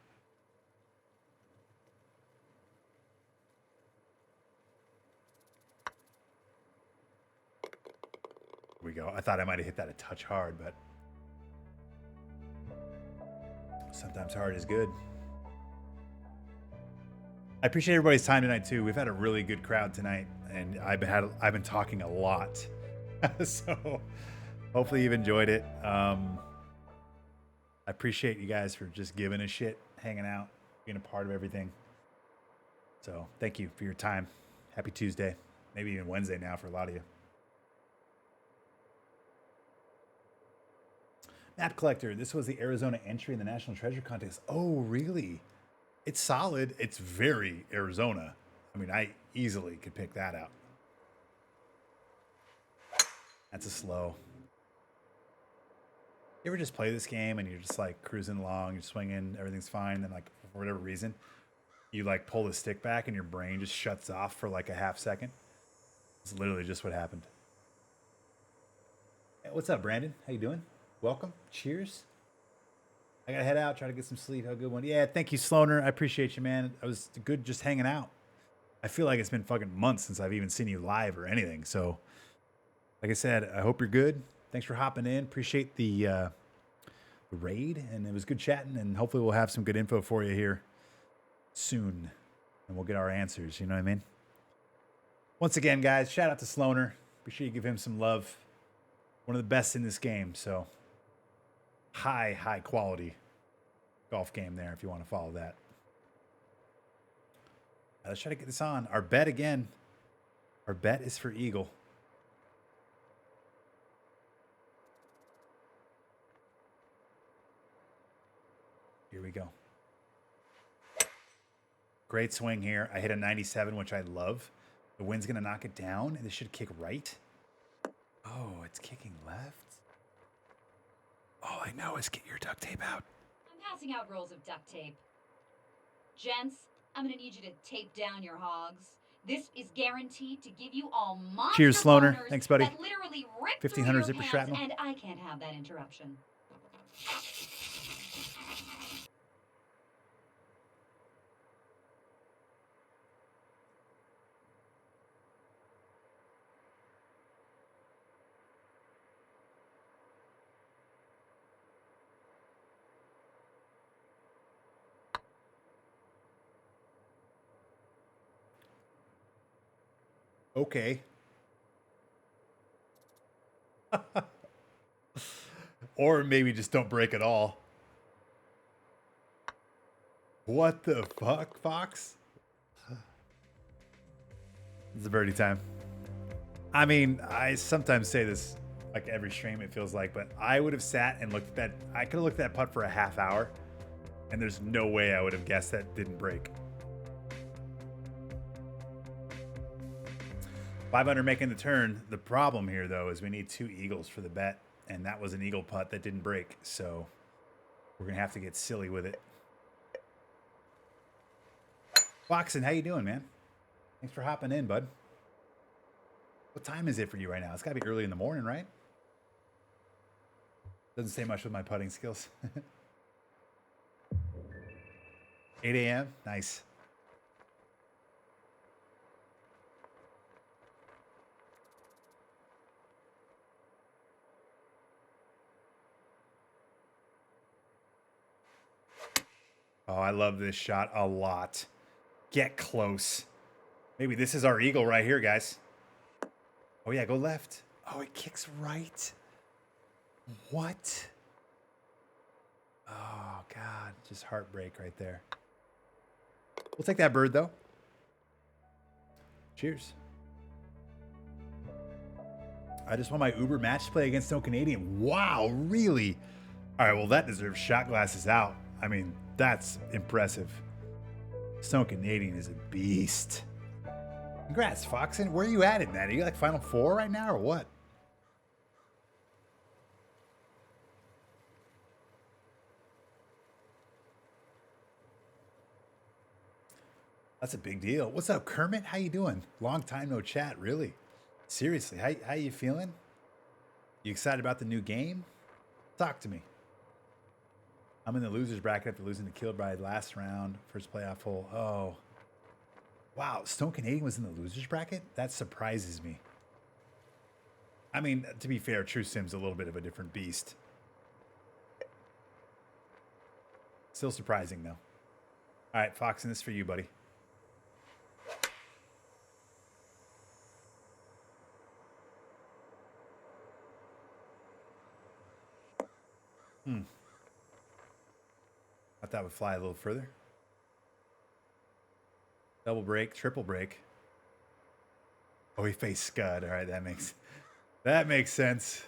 Here we go. I thought I might have hit that a touch hard, but sometimes hard is good. I appreciate everybody's time tonight too. We've had a really good crowd tonight, and I've been talking a lot, so hopefully you've enjoyed it. I appreciate you guys for just giving a shit, hanging out, being a part of everything. So thank you for your time. Happy Tuesday, maybe even Wednesday now for a lot of you. Map Collector, this was the Arizona entry in the National Treasure Contest. Oh, really? It's solid. It's very Arizona. I mean, I easily could pick that out. That's a slow. You ever just play this game and you're just like cruising along, you're swinging, everything's fine, and like for whatever reason, you like pull the stick back and your brain just shuts off for like a half second? It's literally just what happened. Hey, what's up, Brandon? How you doing? Welcome. Cheers. I gotta head out, try to get some sleep. Have a good one. Yeah, thank you, Sloaner. I appreciate you, man. I was good just hanging out. I feel like it's been fucking months since I've even seen you live or anything. So, like I said, I hope you're good. Thanks for hopping in. Appreciate the raid, and it was good chatting. And hopefully, we'll have some good info for you here soon, and we'll get our answers. You know what I mean? Once again, guys, shout out to Sloaner. Be sure you give him some love. One of the best in this game. So. High quality golf game there if you want to follow that. Let's try to get this on. Our bet again. Our bet is for Eagle. Here we go. Great swing here. I hit a 97, which I love. The wind's going to knock it down, and this should kick right. Oh, it's kicking left. All I know is get your duct tape out. I'm passing out rolls of duct tape. Gents, I'm gonna need you to tape down your hogs. This is guaranteed to give you all monster Cheers, Sloaner. boners Thanks, buddy. that literally rip 1500 through your zipper pants, shrapnel. and I can't have that interruption. Okay. Or maybe just don't break at all. What the fuck, Fox? It's a birdie time. I mean, I sometimes say this like every stream, it feels like, but I would have sat and looked at that. I could have looked at that putt for a half hour, and there's no way I would have guessed that didn't break. 500 making the turn. The problem here, though, is we need 2 eagles for the bet, and that was an eagle putt that didn't break, so we're going to have to get silly with it. Foxen, how you doing, man? Thanks for hopping in, bud. What time is it for you right now? It's got to be early in the morning, right? Doesn't say much with my putting skills. 8 a.m. Nice. Oh, I love this shot a lot. Get close. Maybe this is our eagle right here, guys. Oh, yeah, go left. Oh, it kicks right. What? Oh, God. Just heartbreak right there. We'll take that bird, though. Cheers. I just want my Uber match to play against no Canadian. Wow, really? All right, well, that deserves shot glasses out. I mean, that's impressive. Stone Canadian is a beast. Congrats, Foxen. Where are you at in that? Are you like Final Four right now or what? That's a big deal. What's up, Kermit? How you doing? Long time no chat, really. Seriously, how you feeling? You excited about the new game? Talk to me. I'm in the losers bracket after losing to Kilbride last round, first playoff hole. Oh. Wow, Stone Canadian was in the losers bracket? That surprises me. I mean, to be fair, True Sim's a little bit of a different beast. Still surprising, though. All right, Fox, and this is for you, buddy. Thought that would fly a little further. Double break, triple break. Oh, he faced Scud. All right, that makes sense.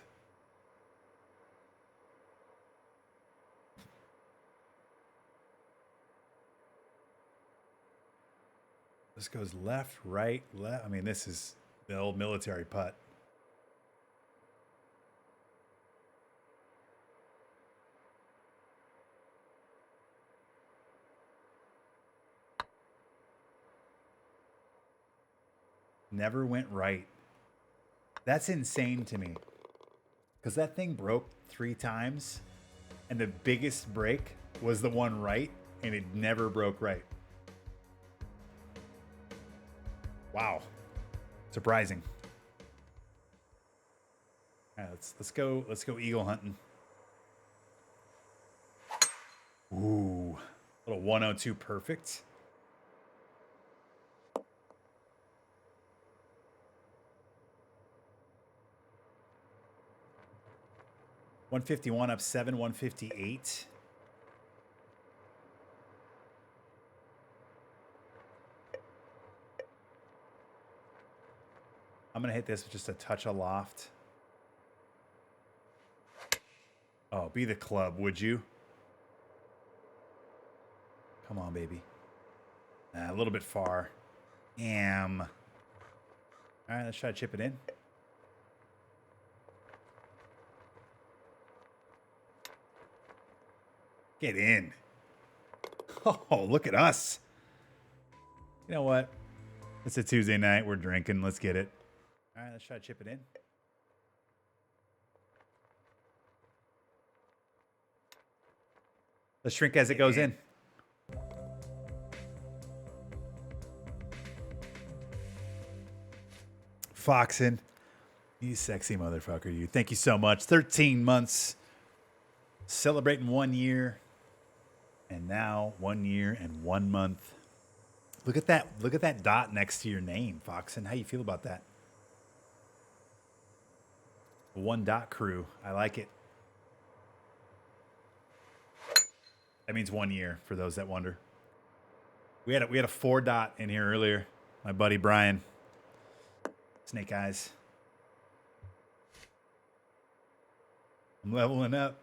This goes left, right, left. I mean, this is the old military putt. Never went right. That's insane to me. Because that thing broke 3 times, and the biggest break was the one right, and it never broke right. Wow. Surprising. All right, let's go eagle hunting. Ooh. Little 102 perfect. $151 up 7, 158. I'm going to hit this with just a touch of loft. Oh, be the club, would you? Come on, baby. A little bit far. Damn. All right, let's try to chip it in. Get in. Oh, look at us. You know what? It's a Tuesday night. We're drinking. Let's get it. All right, let's try to chip it in. Let's shrink as it goes in. Foxen. You sexy motherfucker, you. Thank you so much. 13 months. Celebrating 1 year. And now 1 year and 1 month. Look at that. Look at that dot next to your name, Foxen. How you feel about that? The 1 dot crew. I like it. That means 1 year for those that wonder. We had a 4 dot in here earlier. My buddy Brian. Snake eyes. I'm leveling up.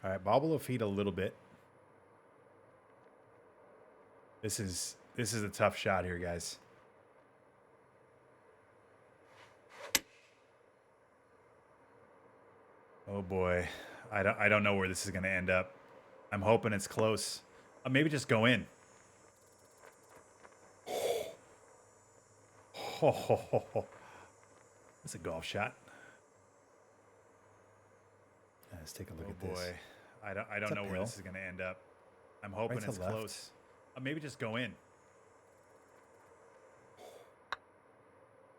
All right, bobble of feet a little bit. This is a tough shot here, guys. Oh boy, I don't know where this is going to end up. I'm hoping it's close. Maybe just go in. Ho, ho, ho, ho. That's a golf shot. Let's take a look at this. Boy, I don't know where this is going to end up. I'm hoping Right to it's left. close. Maybe just go in.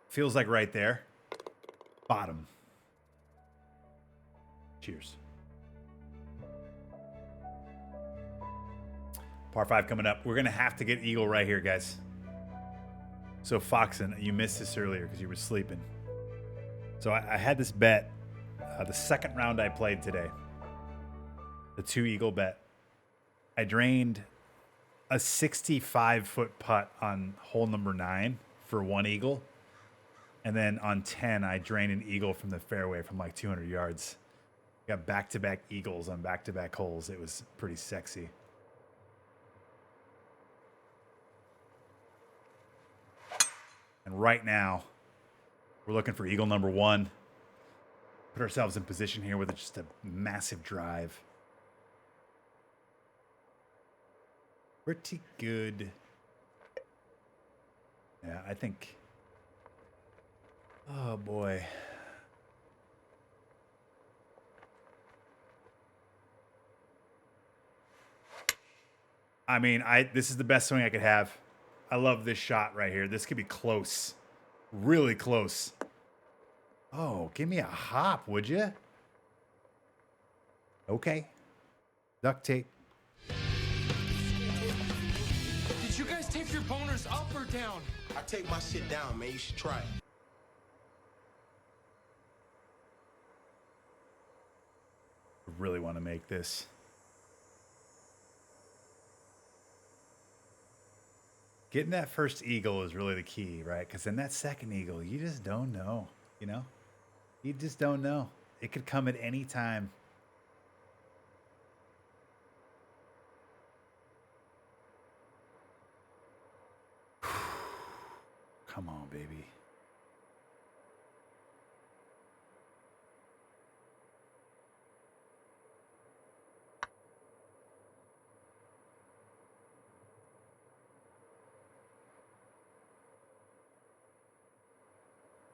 Feels like right there. Bottom. Cheers. Par 5 coming up. We're going to have to get eagle right here, guys. So, Foxen, you missed this earlier because you were sleeping. So, I had this bet the second round I played today. The 2 eagle bet. I drained a 65-foot putt on hole number 9 for 1 eagle. And then on 10, I drained an eagle from the fairway from like 200 yards. Got back-to-back eagles on back-to-back holes. It was pretty sexy. And right now, we're looking for eagle number 1. Put ourselves in position here with just a massive drive. Pretty good. Yeah, I think... Oh, boy. I mean, this is the best swing I could have. I love this shot right here. This could be close. Really close. Oh, give me a hop, would you? Okay. Duct tape. Did you guys tape your boners up or down? I take my shit down, man. You should try it. I really want to make this. Getting that first eagle is really the key, right? Because in that second eagle, you just don't know, you know? You just don't know. It could come at any time. Come on, baby.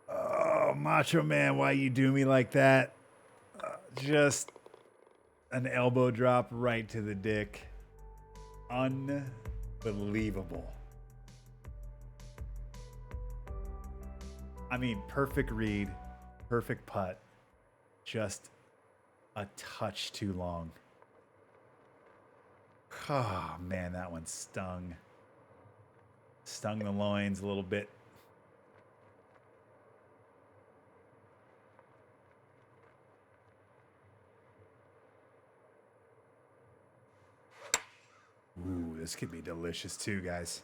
Oh, Macho Man, why you do me like that? Just an elbow drop right to the dick. Unbelievable. I mean, perfect read, perfect putt, just a touch too long. Oh, man, that one stung. Stung the loins a little bit. Ooh, this could be delicious too, guys.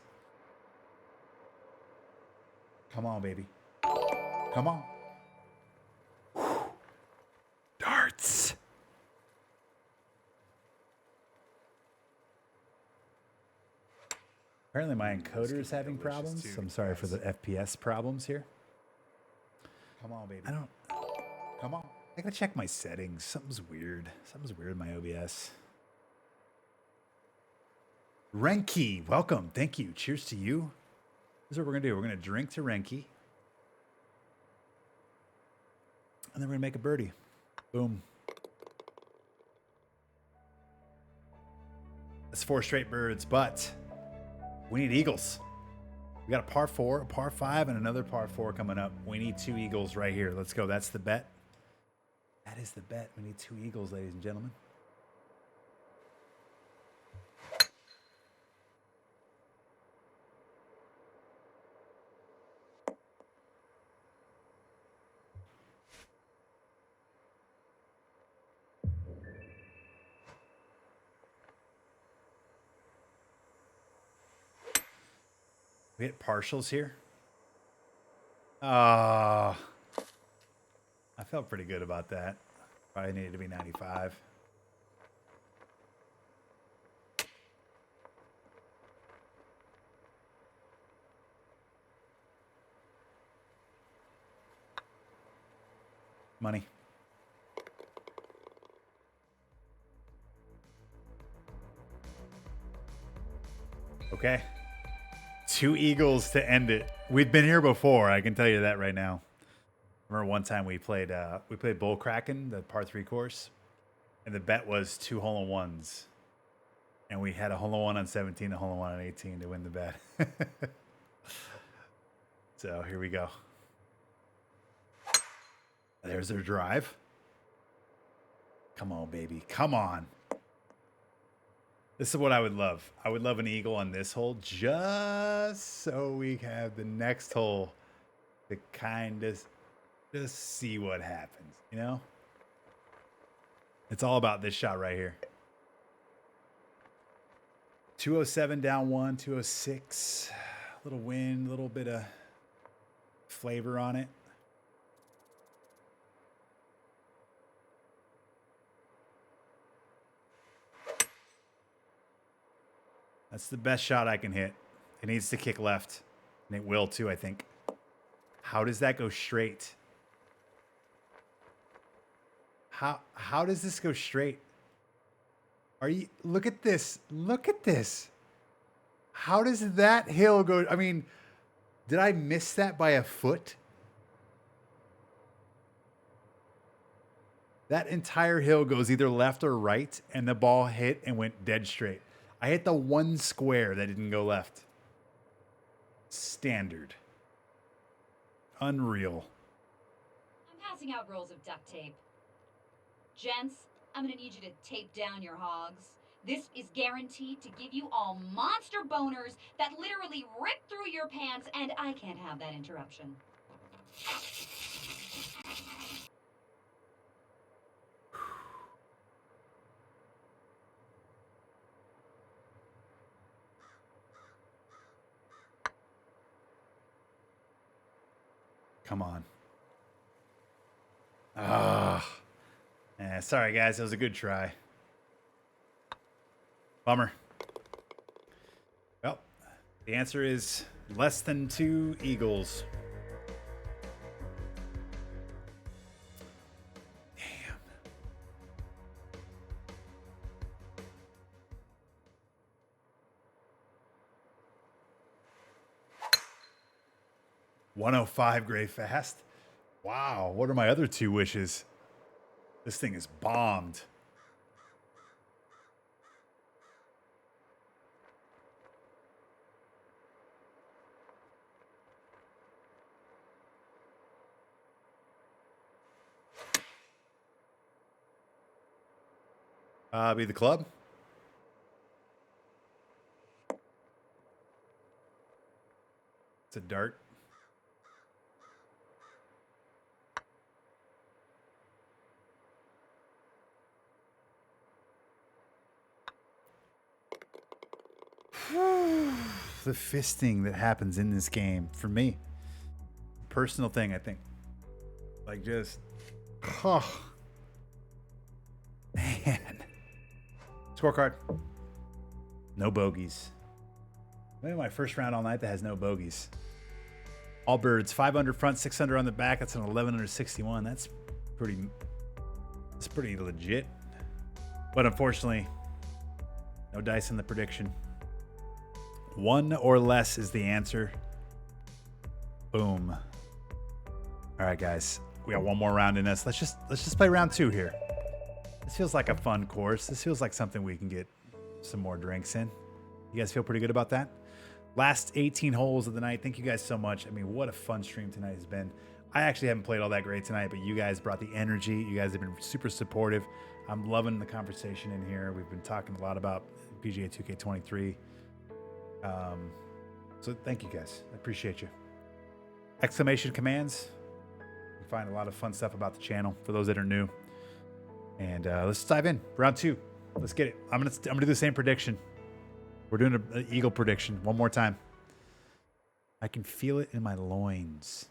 Come on, baby. Come on. Whew. Darts. Apparently my encoder is having problems. So I'm sorry for the FPS problems here. Come on, baby. Come on. I gotta check my settings. Something's weird. Something's weird in my OBS. Renki, welcome. Thank you. Cheers to you. This is what we're going to do. We're going to drink to Renki. And then we're going to make a birdie. Boom. That's 4 straight birds, but we need eagles. We got a par 4, a par 5, and another par 4 coming up. We need 2 eagles right here. Let's go. That's the bet. That is the bet. We need 2 eagles, ladies and gentlemen. We hit partials here. I felt pretty good about that. Probably needed to be 95. Money. Okay. 2 eagles to end it. We've been here before. I can tell you that right now. I remember one time we played Bull Kraken, the par 3 course, and the bet was 2 hole-in-ones. And we had a hole-in-one on 17, a hole-in-one on 18 to win the bet. So here we go. There's their drive. Come on, baby. Come on. This is what I would love. I would love an eagle on this hole just so we have the next hole to kind of just see what happens, you know? It's all about this shot right here. 207 down 1, 206. A little wind, a little bit of flavor on it. That's the best shot I can hit. It needs to kick left. And it will too, I think. How does that go straight? How does this go straight? Are you look at this. Look at this. How does that hill go? I mean, did I miss that by a foot? That entire hill goes either left or right, and the ball hit and went dead straight. I hit the one square that didn't go left. Standard. Unreal. I'm passing out rolls of duct tape. Gents, I'm gonna need you to tape down your hogs. This is guaranteed to give you all monster boners that literally rip through your pants, and I can't have that interruption. Come on. Sorry, guys. It was a good try. Bummer. Well, the answer is less than 2 eagles. Damn. $105 gray fast. Wow. What are my other 2 wishes? This thing is bombed. Be the club. It's a dart. The fisting that happens in this game for me, personal thing, I think, like just, oh man. Scorecard, no bogeys. Maybe my first round all night that has no bogeys. All birds, 5 under front, 6 under on the back. That's an 11 under 61. That's pretty legit. But unfortunately, no dice in the prediction. 1 or less is the answer. Boom. All right, guys. We got one more round in us. Let's just play round 2 here. This feels like a fun course. This feels like something we can get some more drinks in. You guys feel pretty good about that? Last 18 holes of the night. Thank you guys so much. I mean, what a fun stream tonight has been. I actually haven't played all that great tonight, but you guys brought the energy. You guys have been super supportive. I'm loving the conversation in here. We've been talking a lot about PGA2K23. So thank you guys. I appreciate you. Exclamation commands. You can find a lot of fun stuff about the channel for those that are new. And let's dive in. Round 2. Let's get it. I'm gonna do the same prediction. We're doing an eagle prediction one more time. I can feel it in my loins.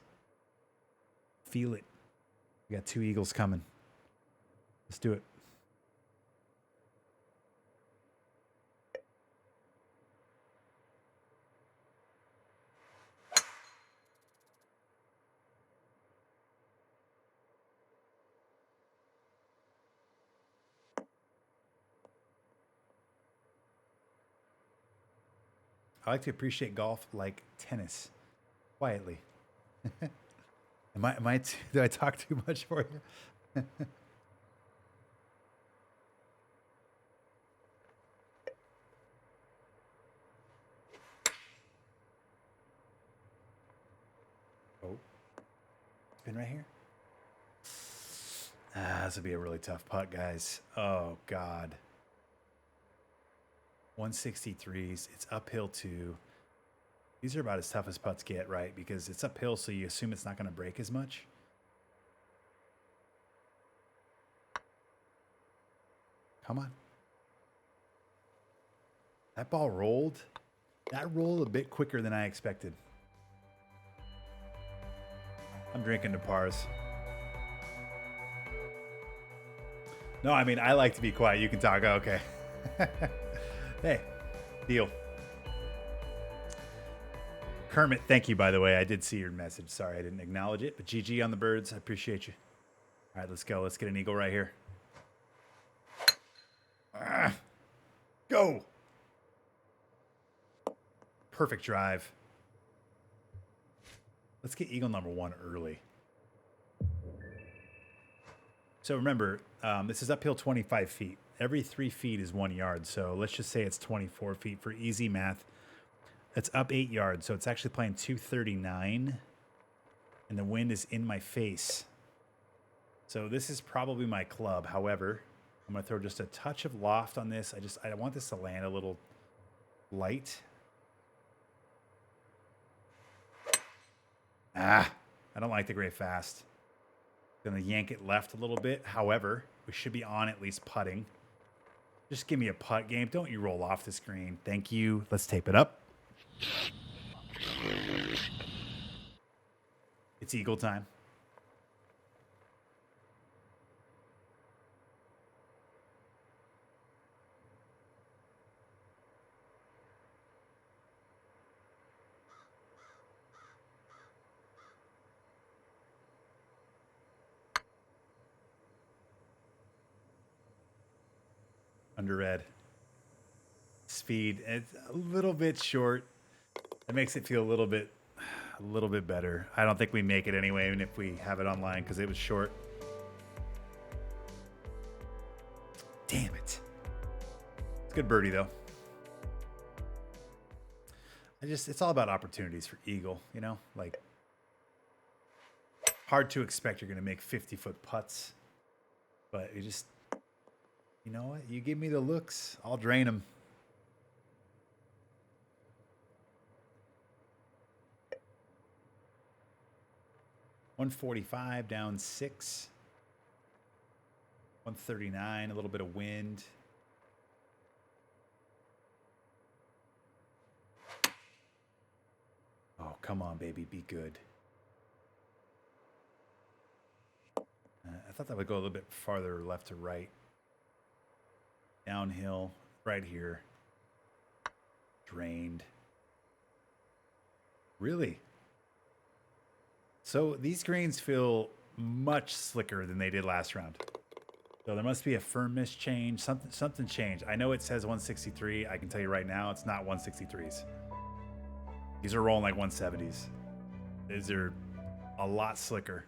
Feel it. We got 2 eagles coming. Let's do it. I like to appreciate golf like tennis. quietly. Did I talk too much for you? Oh, spin right here. This will be a really tough putt, guys. Oh, God. 163s. It's uphill, too. These are about as tough as putts get, right? Because it's uphill, so you assume it's not going to break as much. Come on. That ball rolled. That rolled a bit quicker than I expected. I'm drinking to pars. No, I mean, I like to be quiet. You can talk. Oh, okay. Hey, deal. Kermit, thank you, by the way. I did see your message. Sorry, I didn't acknowledge it. But GG on the birds. I appreciate you. All right, let's go. Let's get an eagle right here. Go. Perfect drive. Let's get eagle number 1 early. So remember, this is uphill 25 feet. Every 3 feet is 1 yard. So let's just say it's 24 feet for easy math. It's up 8 yards. So it's actually playing 239. And the wind is in my face. So this is probably my club. However, I'm going to throw just a touch of loft on this. I want this to land a little light. I don't like the gray fast. Gonna yank it left a little bit. However, we should be on at least putting. Just give me a putt game. Don't you roll off the screen. Thank you. Let's tape it up. It's eagle time. Under red. Speed. It's a little bit short. It makes it feel a little bit better. I don't think we make it anyway, even if we have it online, because it was short. Damn it. It's a good birdie, though. It's all about opportunities for eagle, you know? Like, hard to expect you're going to make 50-foot putts. But you know what? You give me the looks, I'll drain them. $145 down 6. 139, a little bit of wind. Oh, come on, baby, be good. I thought that would go a little bit farther left to right. Downhill, right here. Drained. Really? So these greens feel much slicker than they did last round. So there must be a firmness change. Something changed. I know it says 163. I can tell you right now, it's not 163s. These are rolling like 170s. These are a lot slicker.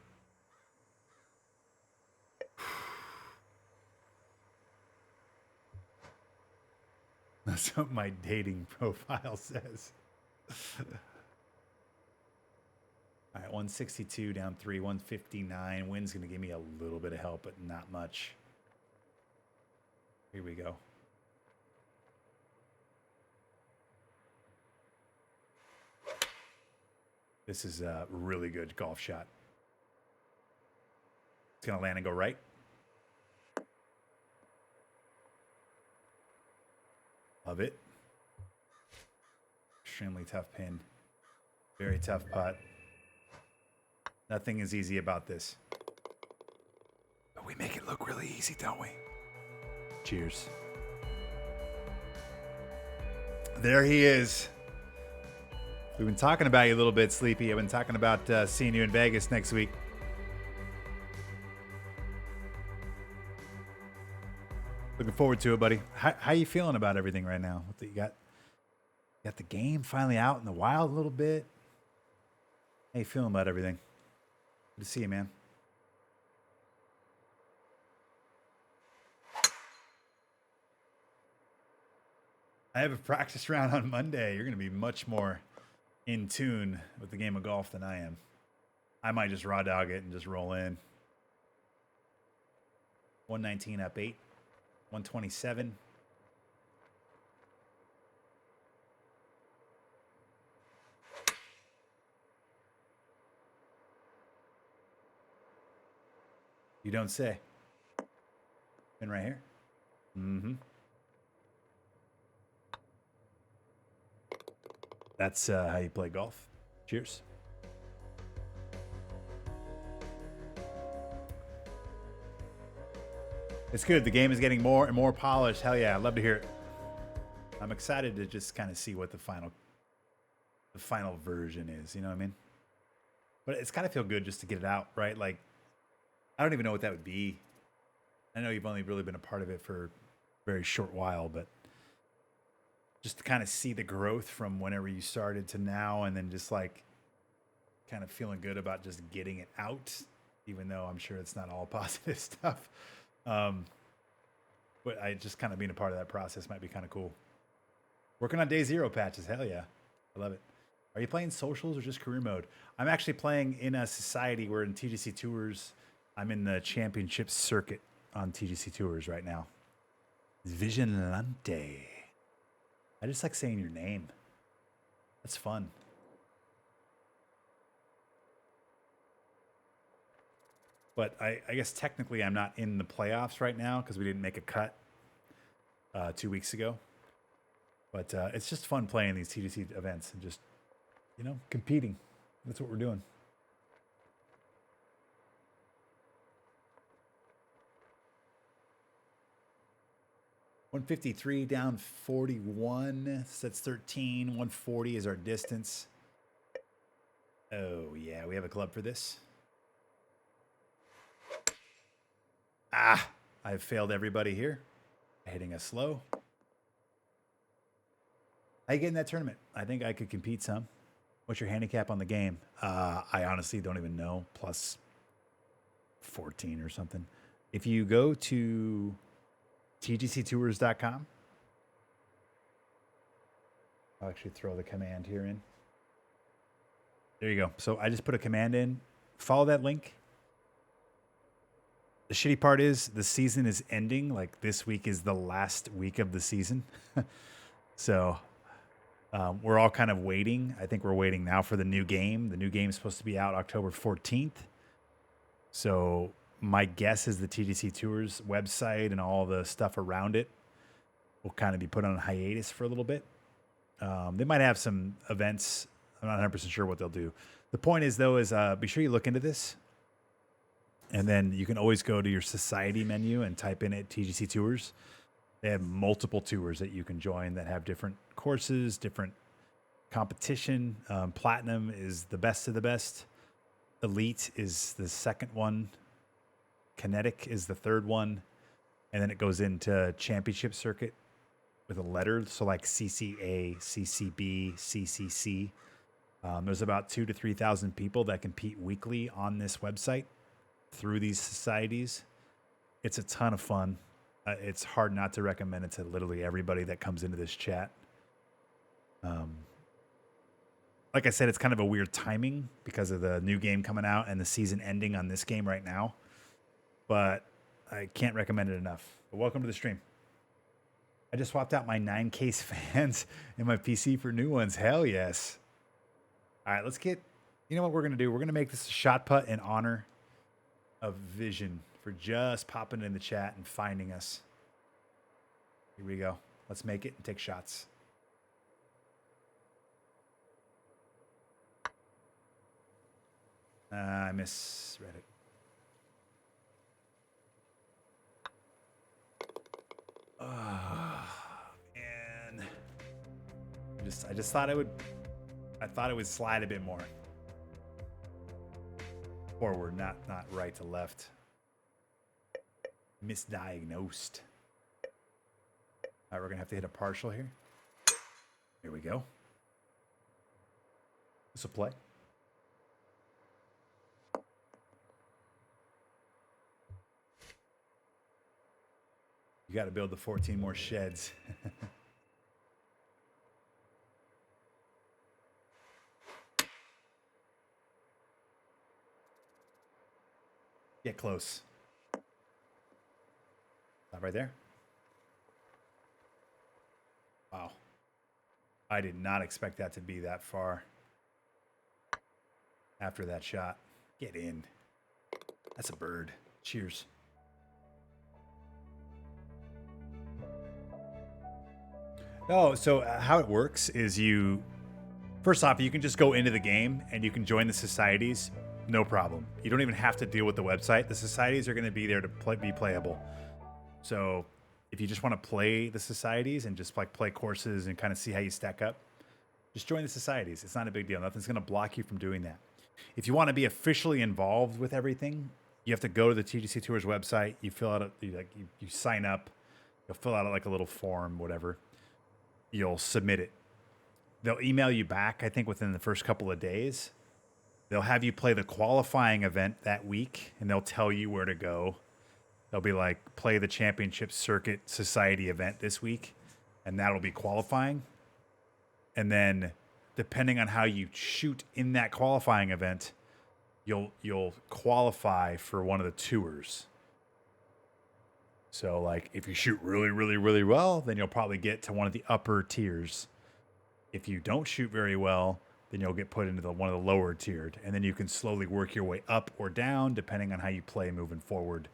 That's what my dating profile says. All right, 162 down 3, 159. Wind's going to give me a little bit of help, but not much. Here we go. This is a really good golf shot. It's going to land and go right. Love it. Extremely tough pin. Very tough putt. Nothing is easy about this. But we make it look really easy, don't we? Cheers. There he is. We've been talking about you a little bit, Sleepy. I've been talking about seeing you in Vegas next week. Looking forward to it, buddy. How you feeling about everything right now? You got the game finally out in the wild a little bit. How you feeling about everything? Good to see you, man. I have a practice round on Monday. You're going to be much more in tune with the game of golf than I am. I might just raw dog it and just roll in. 119 up 8. 127. You don't say. Been right here. Mm-hmm. That's how you play golf. Cheers. It's good. The game is getting more and more polished. Hell yeah, I'd love to hear it. I'm excited to just kind of see what the final version is. You know what I mean? But it's gotta feel good just to get it out, right? Like, I don't even know what that would be. I know you've only really been a part of it for a very short while, but just to kind of see the growth from whenever you started to now, and then just like kind of feeling good about just getting it out, even though I'm sure it's not all positive stuff. But I just kind of being a part of that process might be kind of cool. Working on day 0 patches. Hell yeah. I love it. Are you playing socials or just career mode? I'm actually playing in a society. We're in TGC Tours. I'm in the championship circuit on TGC Tours right now. Vigilante. I just like saying your name. That's fun. But I guess technically I'm not in the playoffs right now because we didn't make a cut 2 weeks ago. But it's just fun playing these TGC events and just, you know, competing. That's what we're doing. $153 down 41. So that's 13. 140 is our distance. Oh, yeah, we have a club for this. Ah, I've failed everybody here. Hitting us slow. How you get in that tournament? I think I could compete some. What's your handicap on the game? I honestly don't even know. Plus 14 or something. If you go to TGCTours.com, I'll actually throw the command here in. There you go. So I just put a command in. Follow that link. The shitty part is the season is ending. Like, this week is the last week of the season. So we're all kind of waiting. I think we're waiting now for the new game. The new game is supposed to be out October 14th. So my guess is the TGC Tours website and all the stuff around it will kind of be put on hiatus for a little bit. They might have some events. I'm not 100% sure what they'll do. The point is, though, is be sure you look into this. And then you can always go to your society menu and type in it TGC Tours. They have multiple tours that you can join that have different courses, different competition. Platinum is the best of the best. Elite is the second one. Kinetic is the third one. And then it goes into championship circuit with a letter. So like CCA, CCB, CCC. There's about 2,000 to 3,000 people that compete weekly on this website through these societies. It's a ton of fun. It's hard not to recommend it to literally everybody that comes into this chat. Like I said, it's kind of a weird timing because of the new game coming out and the season ending on this game right now. But I can't recommend it enough. But welcome to the stream. I just swapped out my 9-case fans in my PC for new ones. Hell yes. All right, let's get... You know what we're going to do? We're going to make this a shot putt in honor of Vision for just popping in the chat and finding us. Here we go. Let's make it and take shots. I misread it. Oh, man. I just thought I thought it would slide a bit more. Forward, not right to left. Misdiagnosed. All right, we're gonna have to hit a partial here. Here we go. This will play. You got to build the 14 more sheds. Get close. Stop right there. Wow. I did not expect that to be that far after that shot. Get in. That's a bird. Cheers. Oh, so how it works is first off, you can just go into the game and you can join the societies. No problem. You don't even have to deal with the website. The societies are going to be there to be playable. So if you just want to play the societies and just like play courses and kind of see how you stack up, just join the societies. It's not a big deal. Nothing's going to block you from doing that. If you want to be officially involved with everything, you have to go to the TGC Tours website. You fill out you sign up. You'll fill out like a little form, whatever. You'll submit it. They'll email you back, I think, within the first couple of days. They'll have you play the qualifying event that week, and they'll tell you where to go. They'll be like, play the championship circuit society event this week, and that'll be qualifying. And then, depending on how you shoot in that qualifying event, you'll qualify for one of the tours. So, like, if you shoot really, really, really well, then you'll probably get to one of the upper tiers. If you don't shoot very well, then you'll get put into one of the lower tiered. And then you can slowly work your way up or down, depending on how you play moving forward.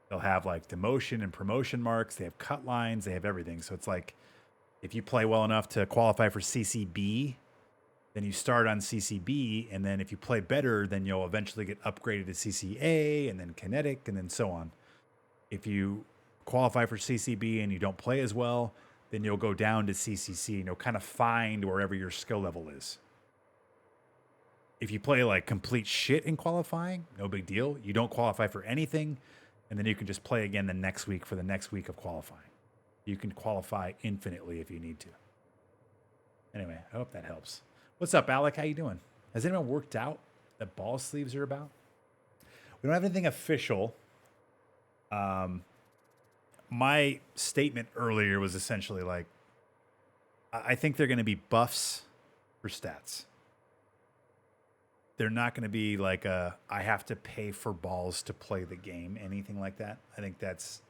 They'll have, like, demotion and promotion marks. They have cut lines. They have everything. So it's like, if you play well enough to qualify for CCB, then you start on CCB. And then if you play better, then you'll eventually get upgraded to CCA and then Kinetic and then so on. If you qualify for CCB and you don't play as well, then you'll go down to CCC and you'll kind of find wherever your skill level is. If you play like complete shit in qualifying, no big deal. You don't qualify for anything, and then you can just play again the next week for the next week of qualifying. You can qualify infinitely if you need to. Anyway, I hope that helps. What's up, Alec? How you doing? Has anyone worked out that ball sleeves are about? We don't have anything official. My statement earlier was essentially like, I think they're going to be buffs for stats. They're not going to be like I have to pay for balls to play the game, anything like that. I think that's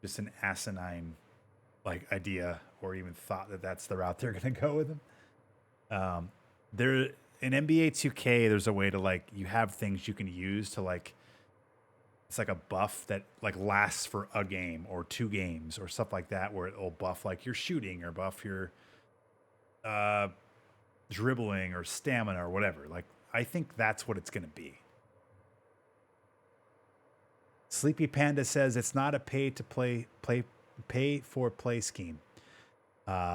just an asinine like idea or even thought that that's the route they're going to go with them. There in NBA 2K, there's a way to like, you have things you can use to like, it's like a buff that like lasts for a game or 2 games or stuff like that, where it'll buff like your shooting or buff your dribbling or stamina or whatever. Like, I think that's what it's going to be. Sleepy Panda says it's not a pay for play scheme.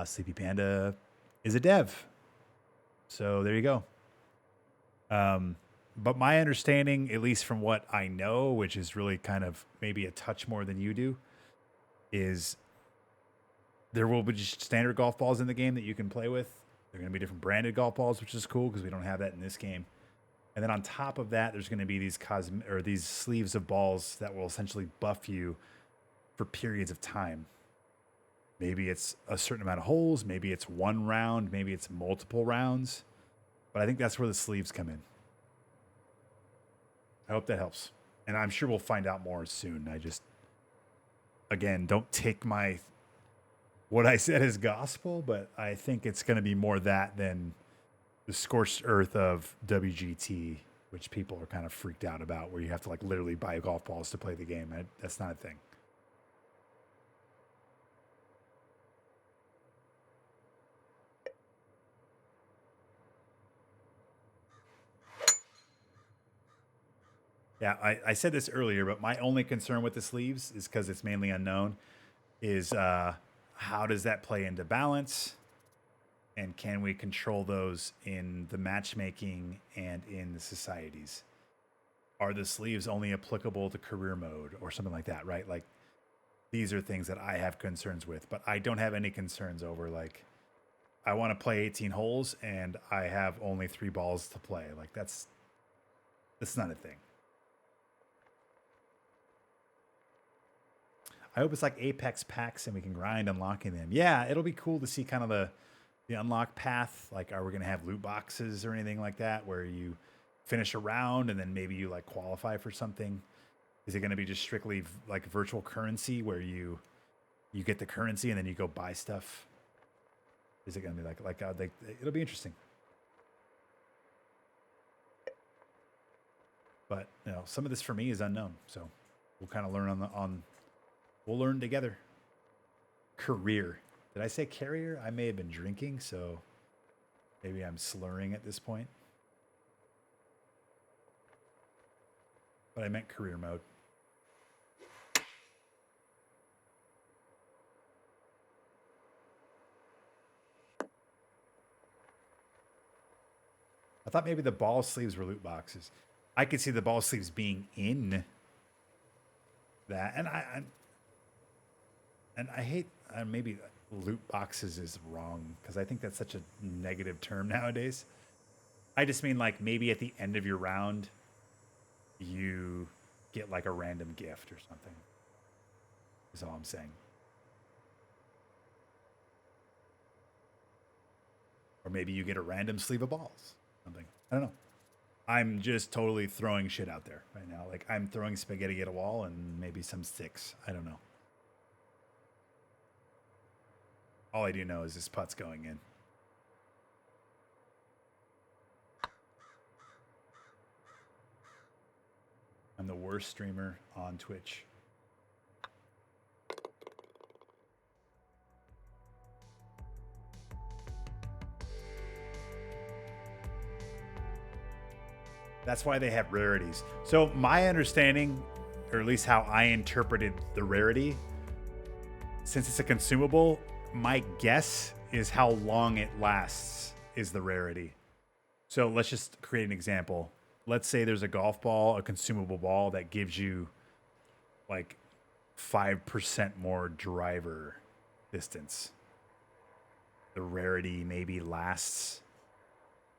Sleepy Panda is a dev. So there you go. But my understanding, at least from what I know, which is really kind of maybe a touch more than you do, is there will be just standard golf balls in the game that you can play with. They're going to be different branded golf balls, which is cool because we don't have that in this game. And then on top of that, there's going to be these sleeves of balls that will essentially buff you for periods of time. Maybe it's a certain amount of holes, maybe it's 1 round, maybe it's multiple rounds. But I think that's where the sleeves come in. I hope that helps. And I'm sure we'll find out more soon. I just, again, don't take what I said as gospel, but I think it's going to be more that than the scorched earth of WGT, which people are kind of freaked out about, where you have to like literally buy golf balls to play the game. That's not a thing. Yeah, I said this earlier, but my only concern with the sleeves is because it's mainly unknown, is how does that play into balance? And can we control those in the matchmaking and in the societies? Are the sleeves only applicable to career mode or something like that, right? Like, these are things that I have concerns with, but I don't have any concerns over, like, I want to play 18 holes and I have only 3 balls to play. Like, that's not a thing. I hope it's like Apex packs and we can grind unlocking them. Yeah, it'll be cool to see kind of the unlock path. Like, are we going to have loot boxes or anything like that where you finish a round and then maybe you like qualify for something? Is it going to be just strictly like virtual currency where you get the currency and then you go buy stuff? Is it going to be like it'll be interesting. But you know, some of this for me is unknown, so we'll kind of learn we'll learn together. Career. Did I say carrier? I may have been drinking, so maybe I'm slurring at this point. But I meant career mode. I thought maybe the ball sleeves were loot boxes. I could see the ball sleeves being in that, and I hate maybe loot boxes is wrong because I think that's such a negative term nowadays. I just mean like maybe at the end of your round, you get like a random gift or something. Is all I'm saying. Or maybe you get a random sleeve of balls. Something. I don't know. I'm just totally throwing shit out there right now. Like I'm throwing spaghetti at a wall and maybe some sticks. I don't know. All I do know is this putt's going in. I'm the worst streamer on Twitch. That's why they have rarities. So my understanding, or at least how I interpreted the rarity, since it's a consumable, my guess is how long it lasts is the rarity. So let's just create an example. Let's say there's a golf ball, a consumable ball that gives you like 5% more driver distance. The rarity maybe lasts.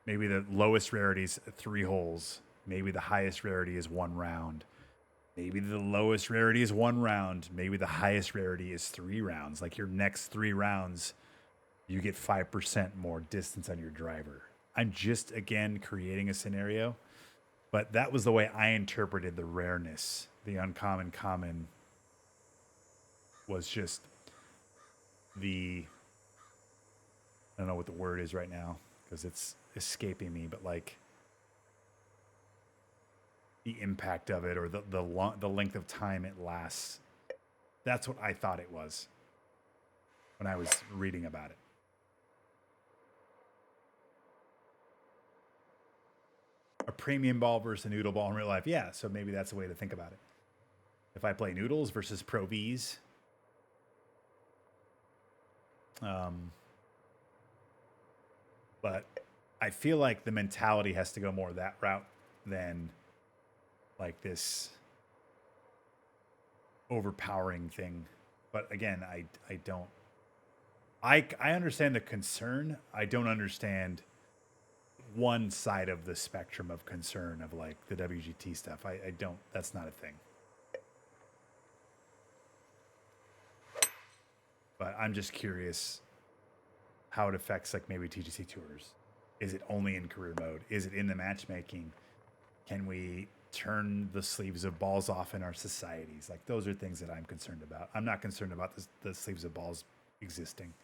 Maybe the lowest rarity is 3 holes. Maybe the highest rarity is 1 round. Maybe the lowest rarity is 1 round. Maybe the highest rarity is 3 rounds. Like your next 3 rounds, you get 5% more distance on your driver. I'm just, again, creating a scenario. But that was the way I interpreted the rareness. The uncommon common was just I don't know what the word is right now because it's escaping me, but like the impact of it or the length of time it lasts. That's what I thought it was when I was reading about it. A premium ball versus a noodle ball in real life. Yeah, so maybe that's a way to think about it. If I play noodles versus Pro Vs, but I feel like the mentality has to go more that route than like this overpowering thing. But again, I don't. I understand the concern. I don't understand one side of the spectrum of concern of like the WGT stuff. I don't. That's not a thing. But I'm just curious how it affects like maybe TGCTours. Is it only in career mode? Is it in the matchmaking? Can we turn the sleeves of balls off in our societies? Like those are things that I'm concerned about. I'm not concerned about the sleeves of balls existing.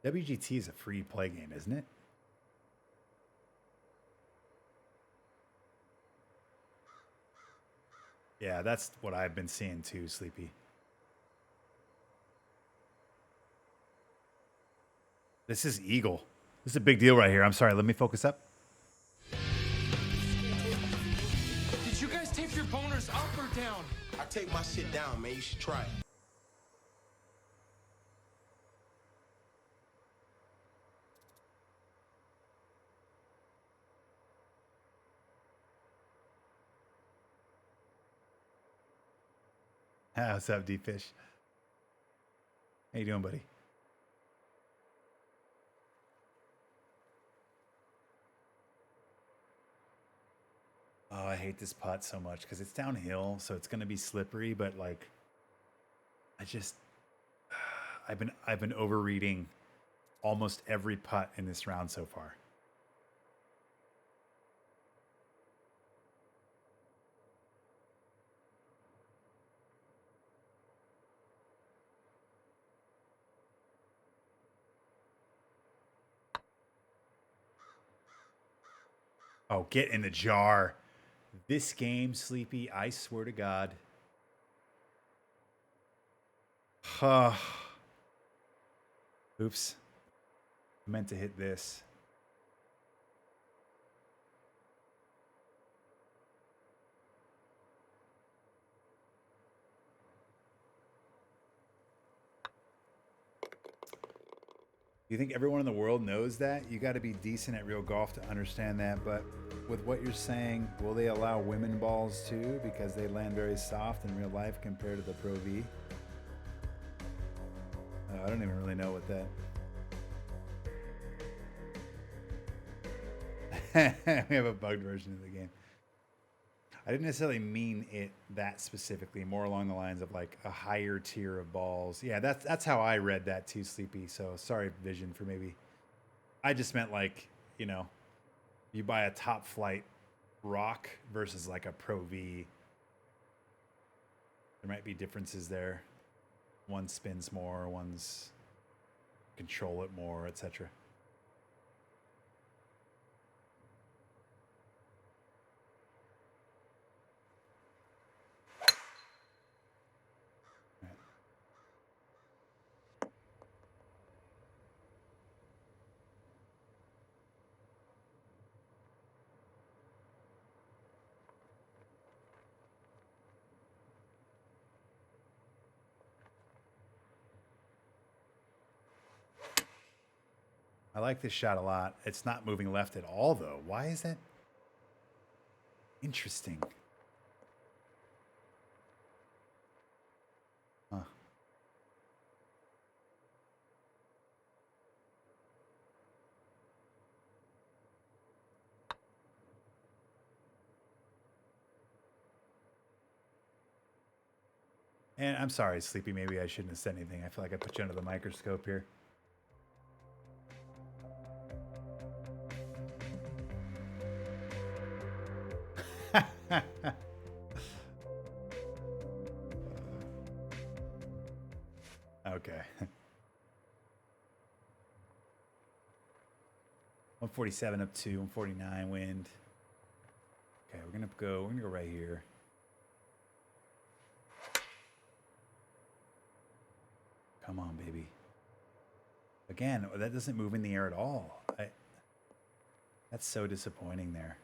WGT is a free play game, isn't it? Yeah, that's what I've been seeing too, Sleepy. This is Eagle. This is a big deal right here. I'm sorry. Let me focus up. Did you guys tape your boners up or down? I take my shit down, man. You should try it. What's up, D-Fish? How you doing, buddy? Oh, I hate this putt so much because it's downhill, so it's gonna be slippery. But like, I just, I've been overreading almost every putt in this round so far. Oh, get in the jar. This game, Sleepy, I swear to God. Oops. I meant to hit this. You think everyone in the world knows that? You got to be decent at real golf to understand that. But with what you're saying, will they allow women balls too because they land very soft in real life compared to the Pro V? I don't even really know what that. We have a bugged version of the game. I didn't necessarily mean it that specifically, more along the lines of like a higher tier of balls. Yeah, that's how I read that too, Sleepy. So sorry, Vision, for maybe. I just meant like, you know, you buy a top flight rock versus like a Pro V. There might be differences there. One spins more, one's control it more, etc. I like this shot a lot. It's not moving left at all, though. Why is that? Interesting. Huh. And I'm sorry, Sleepy. Maybe I shouldn't have said anything. I feel like I put you under the microscope here. Okay. 147 up to 149 wind. Okay, we're gonna go right here. Come on, baby. Again, that doesn't move in the air at all. That's so disappointing there.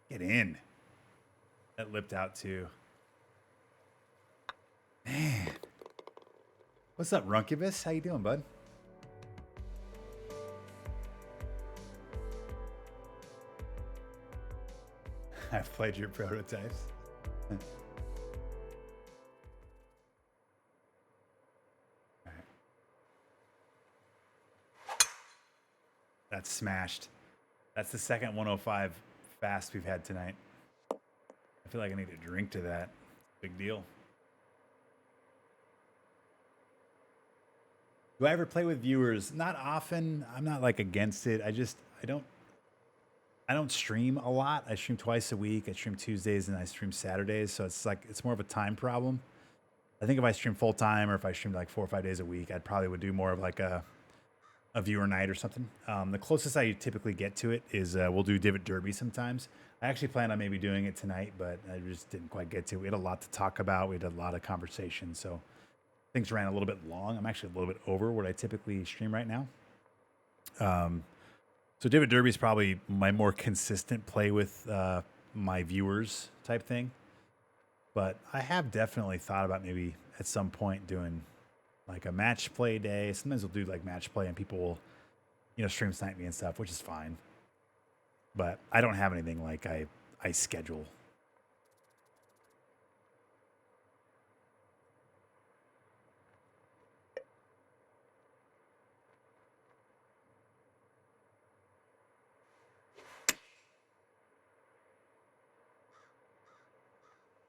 Get in. That lipped out too. Man. What's up, Runkibus? How you doing, bud? I've played your prototypes. That's smashed. That's the second 105 fast we've had tonight. I feel like I need a drink to that. Big deal. Do I ever play with viewers? Not often. I'm not like against it. I don't stream a lot. I stream twice a week. I stream Tuesdays and I stream Saturdays. So it's like it's more of a time problem. I think if I stream full time or if I streamed like 4 or 5 days a week, I'd probably would do more of like a viewer night or something. The closest I typically get to it is we'll do Divot Derby sometimes. I actually plan on maybe doing it tonight, but I just didn't quite get to it. We had a lot to talk about. We had a lot of conversation, so things ran a little bit long. I'm actually a little bit over what I typically stream right now. So Divot Derby is probably my more consistent play with my viewers type thing. But I have definitely thought about maybe at some point doing like a match play day. Sometimes we'll do like match play and people will, stream snipe me and stuff, which is fine. but I don't have anything like I schedule.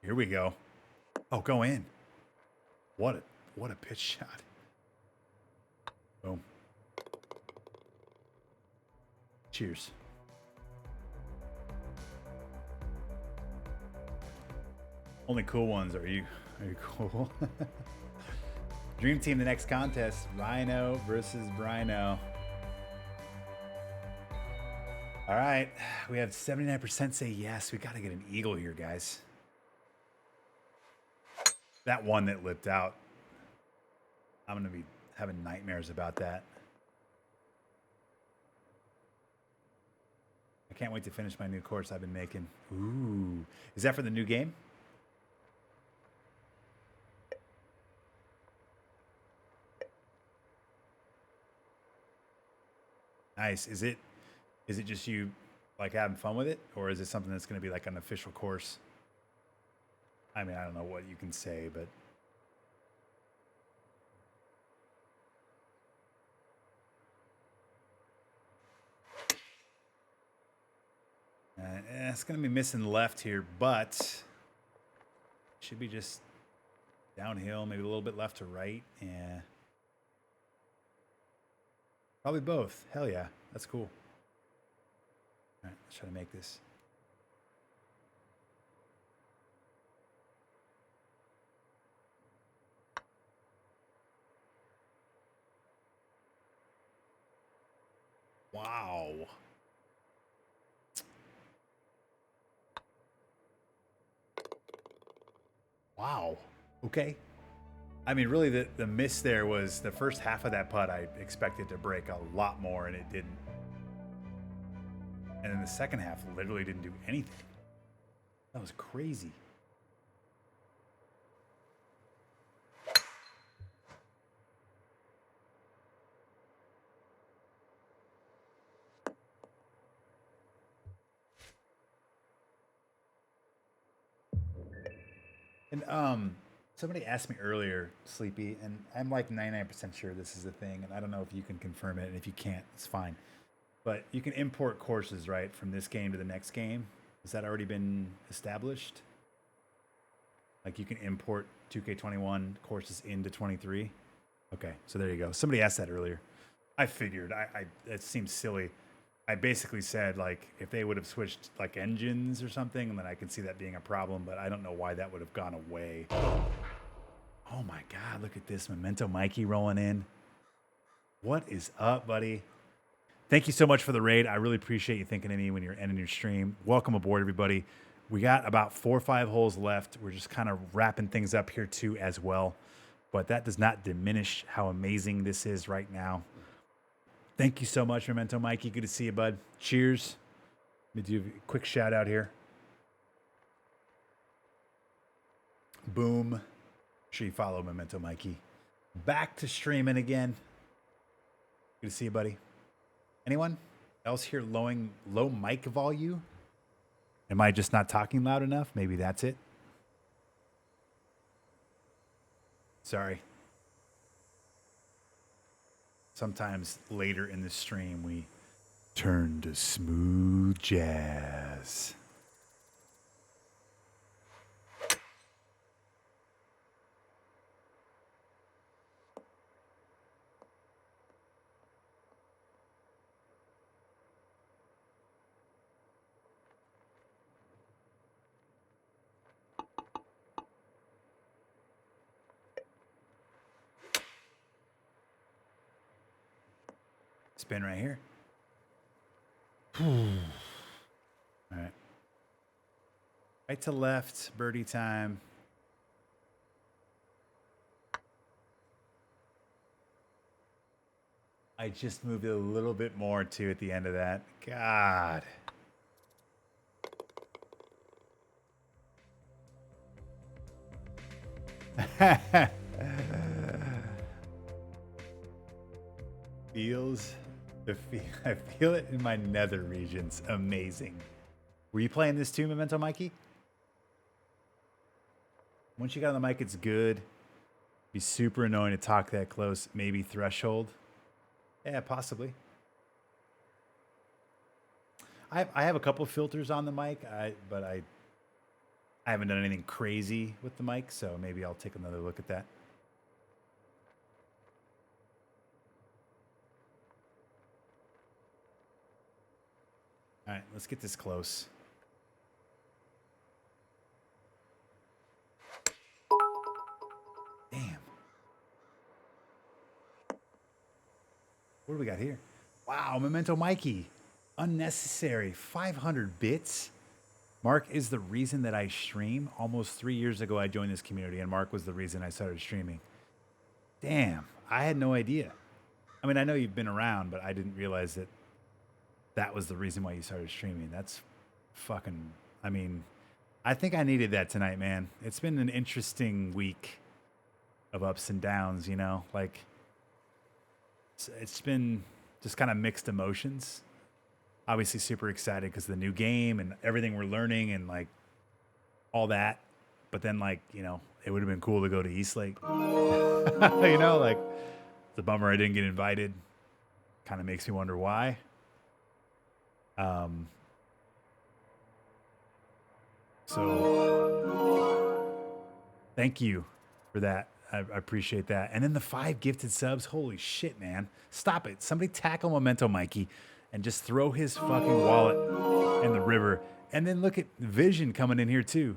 Here we go. Oh, go in. What a pitch shot. Boom. Cheers. Only cool ones. Are you cool? Dream team, the next contest. Rhino versus Brino. All right. We have 79% say yes. We got to get an eagle here, guys. That one that lipped out. I'm going to be having nightmares about that. I can't wait to finish my new course I've been making. Ooh. Is that for the new game? Nice. Is it just you like having fun with it, or is it something that's going to be like an official course? I mean, I don't know what you can say, but it's going to be missing left here, but should be just downhill, maybe a little bit left to right. Yeah. Probably both. Hell yeah. That's cool. All right, let's try to make this. Wow. Wow. Okay. I mean, really, the miss there was the first half of that putt. I expected to break a lot more, and it didn't. And then the second half literally didn't do anything. That was crazy. And somebody asked me earlier, Sleepy, and I'm like 99% sure this is a thing, and I don't know if you can confirm it, and if you can't, it's fine. But you can import courses, right, from this game to the next game. Has that already been established? Like you can import 2K21 courses into 23? Okay, so there you go. Somebody asked that earlier. I figured. It seems silly. I basically said, like, if they would have switched, like, engines or something, then I can see that being a problem, but I don't know why that would have gone away. Oh, my God, look at this. Memento Mikey rolling in. What is up, buddy? Thank you so much for the raid. I really appreciate you thinking of me when you're ending your stream. Welcome aboard, everybody. We got about 4 or 5 holes left. We're just kind of wrapping things up here, too, as well. But that does not diminish how amazing this is right now. Thank you so much, Memento Mikey. Good to see you, bud. Cheers. Let me do a quick shout out here. Boom. Make sure you follow Memento Mikey. Back to streaming again. Good to see you, buddy. Anyone else here low mic volume? Am I just not talking loud enough? Maybe that's it. Sorry. Sometimes later in the stream, we turn to smooth jazz. Spin right here. All right. Right to left, birdie time. I just moved it a little bit more too at the end of that. God. Feels I feel it in my nether regions. Amazing. Were you playing this too, Memento Mikey? Once you got on the mic, it's good. Be super annoying to talk that close. Maybe threshold. Yeah, possibly. I have a couple filters on the mic, but I haven't done anything crazy with the mic, so maybe I'll take another look at that. All right, let's get this close. Damn. What do we got here? Wow, Memento Mikey. Unnecessary. 500 bits. Mark is the reason that I stream. Almost 3 years ago, I joined this community, and Mark was the reason I started streaming. Damn, I had no idea. I mean, I know you've been around, but I didn't realize that that was the reason why you started streaming. That's fucking, I mean, I think I needed that tonight, man. It's been an interesting week of ups and downs, you know? Like, it's been just kind of mixed emotions. Obviously super excited because of the new game and everything we're learning and like all that. But then like, you know, it would have been cool to go to Eastlake. You know, like it's a bummer I didn't get invited. Kind of makes me wonder why. So thank you for that. I appreciate that. And then the 5 gifted subs. Holy shit, man. Stop it. Somebody tackle Memento Mikey and just throw his fucking wallet in the river. And then look at Vision coming in here too.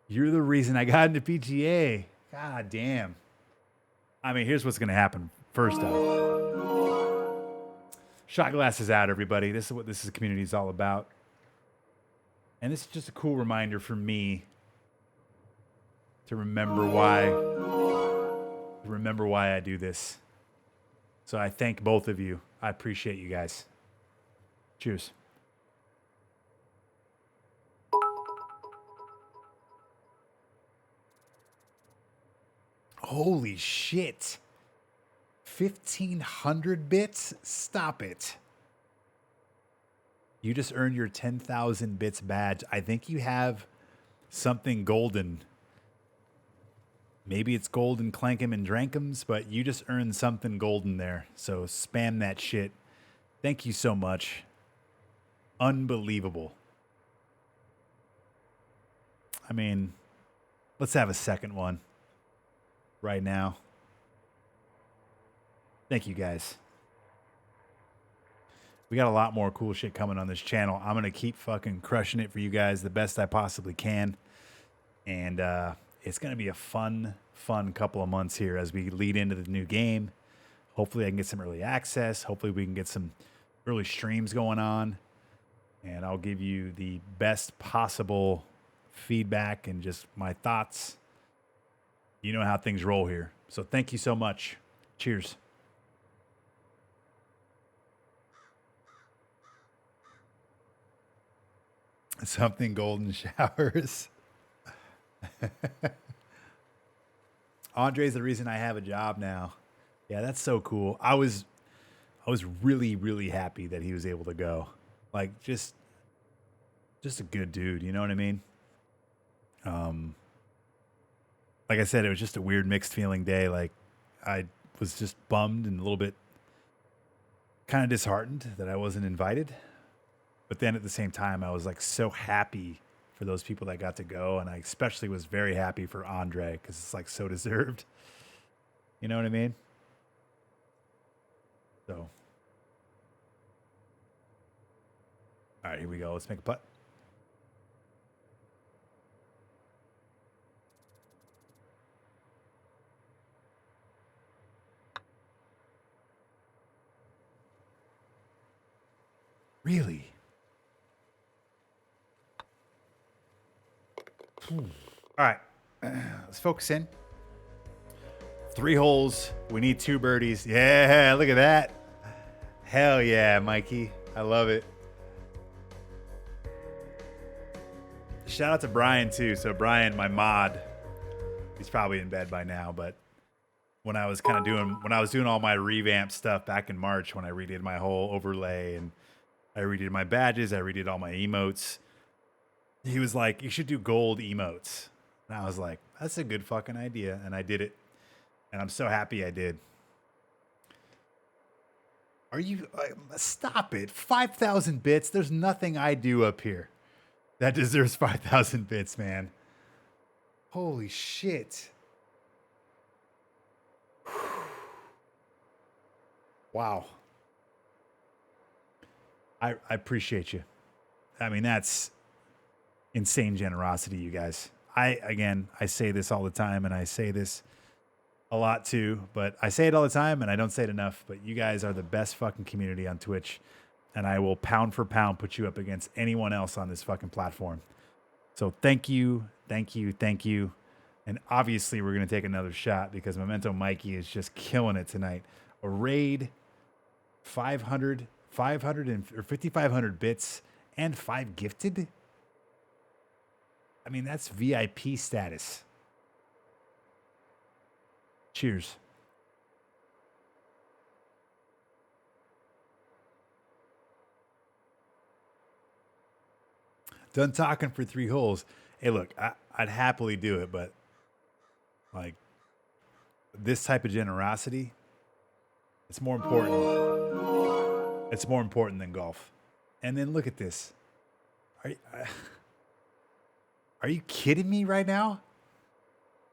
You're the reason I got into PGA. God damn. I mean, here's what's going to happen. First off, shot glasses out, everybody. This is what this community is all about. And this is just a cool reminder for me to remember why I do this. So I thank both of you. I appreciate you guys. Cheers. Holy shit. 1,500 bits? Stop it. You just earned your 10,000 bits badge. I think you have something golden. Maybe it's golden Clankum and Drankums, but you just earned something golden there. So spam that shit. Thank you so much. Unbelievable. I mean, let's have a second one right now. Thank you guys. We got a lot more cool shit coming on this channel. I'm going to keep fucking crushing it for you guys the best I possibly can. And it's going to be a fun couple of months here as we lead into the new game. Hopefully I can get some early access. Hopefully we can get some early streams going on. And I'll give you the best possible feedback and just my thoughts. You know how things roll here. So thank you so much. Cheers. Something golden showers. Andre's the reason I have a job now. Yeah, that's so cool. I was really, really happy that he was able to go. Like just a good dude, you know what I mean? Like I said, it was just a weird mixed feeling day. Like I was just bummed and a little bit kind of disheartened that I wasn't invited. But then at the same time, I was like so happy for those people that got to go. And I especially was very happy for Andre because it's like so deserved. You know what I mean? So. All right, here we go. Let's make a putt. Really? All right, let's focus in. 3 holes. We need 2 birdies. Yeah, look at that. Hell yeah, Mikey. I love it. Shout out to Brian too. So Brian, my mod, he's probably in bed by now, but when I was doing all my revamp stuff back in March when I redid my whole overlay and I redid my badges, I redid all my emotes. He was like, "You should do gold emotes." And I was like, "That's a good fucking idea." And I did it. And I'm so happy I did. Are you stop it. 5,000 bits. There's nothing I do up here that deserves 5,000 bits, man. Holy shit. Wow. I appreciate you. I mean, that's insane generosity, you guys. I say this all the time, and I say this a lot too, but I say it all the time and I don't say it enough, but you guys are the best fucking community on Twitch, and I will pound for pound put you up against anyone else on this fucking platform. So thank you. And obviously we're going to take another shot because Memento Mikey is just killing it tonight. A raid, 500 or 5,500 bits and 5 gifted. I mean, that's VIP status. Cheers. Done talking for 3 holes. Hey, look, I'd happily do it, but like this type of generosity, it's more important. It's more important than golf. And then look at this. Are you kidding me right now?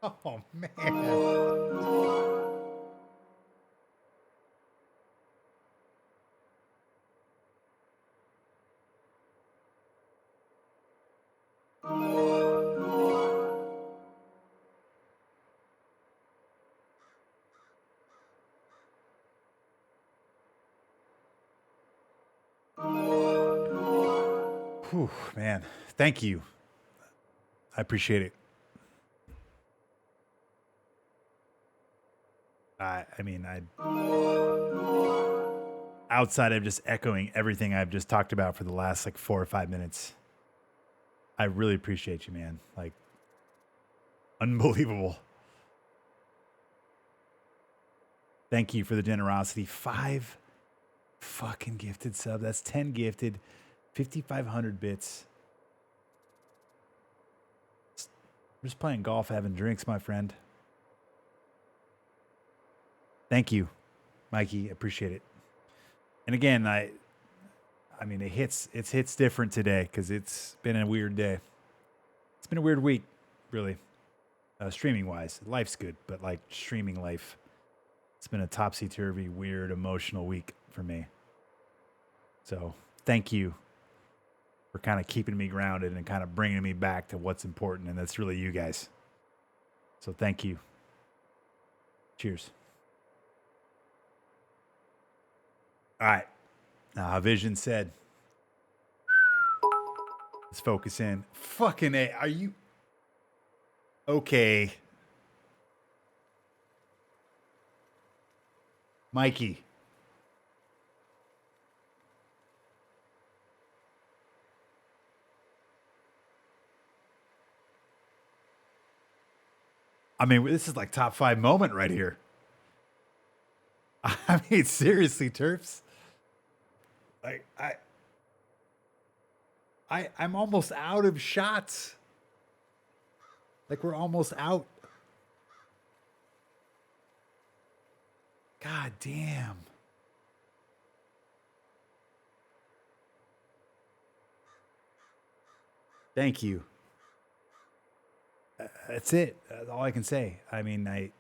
Oh, man. Whew, man. Thank you. I appreciate it. Outside of just echoing everything I've just talked about for the last like 4 or 5 minutes, I really appreciate you, man. Like, unbelievable. Thank you for the generosity. 5 fucking gifted sub. That's 10 gifted, 5,500 bits. I'm just playing golf, having drinks, my friend. Thank you, Mikey. Appreciate it. And again, I mean, it hits different today because it's been a weird day. It's been a weird week, really. Streaming wise, life's good, but like streaming life, it's been a topsy-turvy, weird, emotional week for me. So thank you for kind of keeping me grounded and kind of bringing me back to what's important, and that's really you guys. So thank you. Cheers. All right. Now, Vision said, let's focus in. Fucking A. Are you okay? Mikey. I mean, this is like top 5 moment right here. I mean, seriously, Terps. Like, I'm almost out of shots. Like, we're almost out. God damn. Thank you. That's it. That's all I can say. I mean,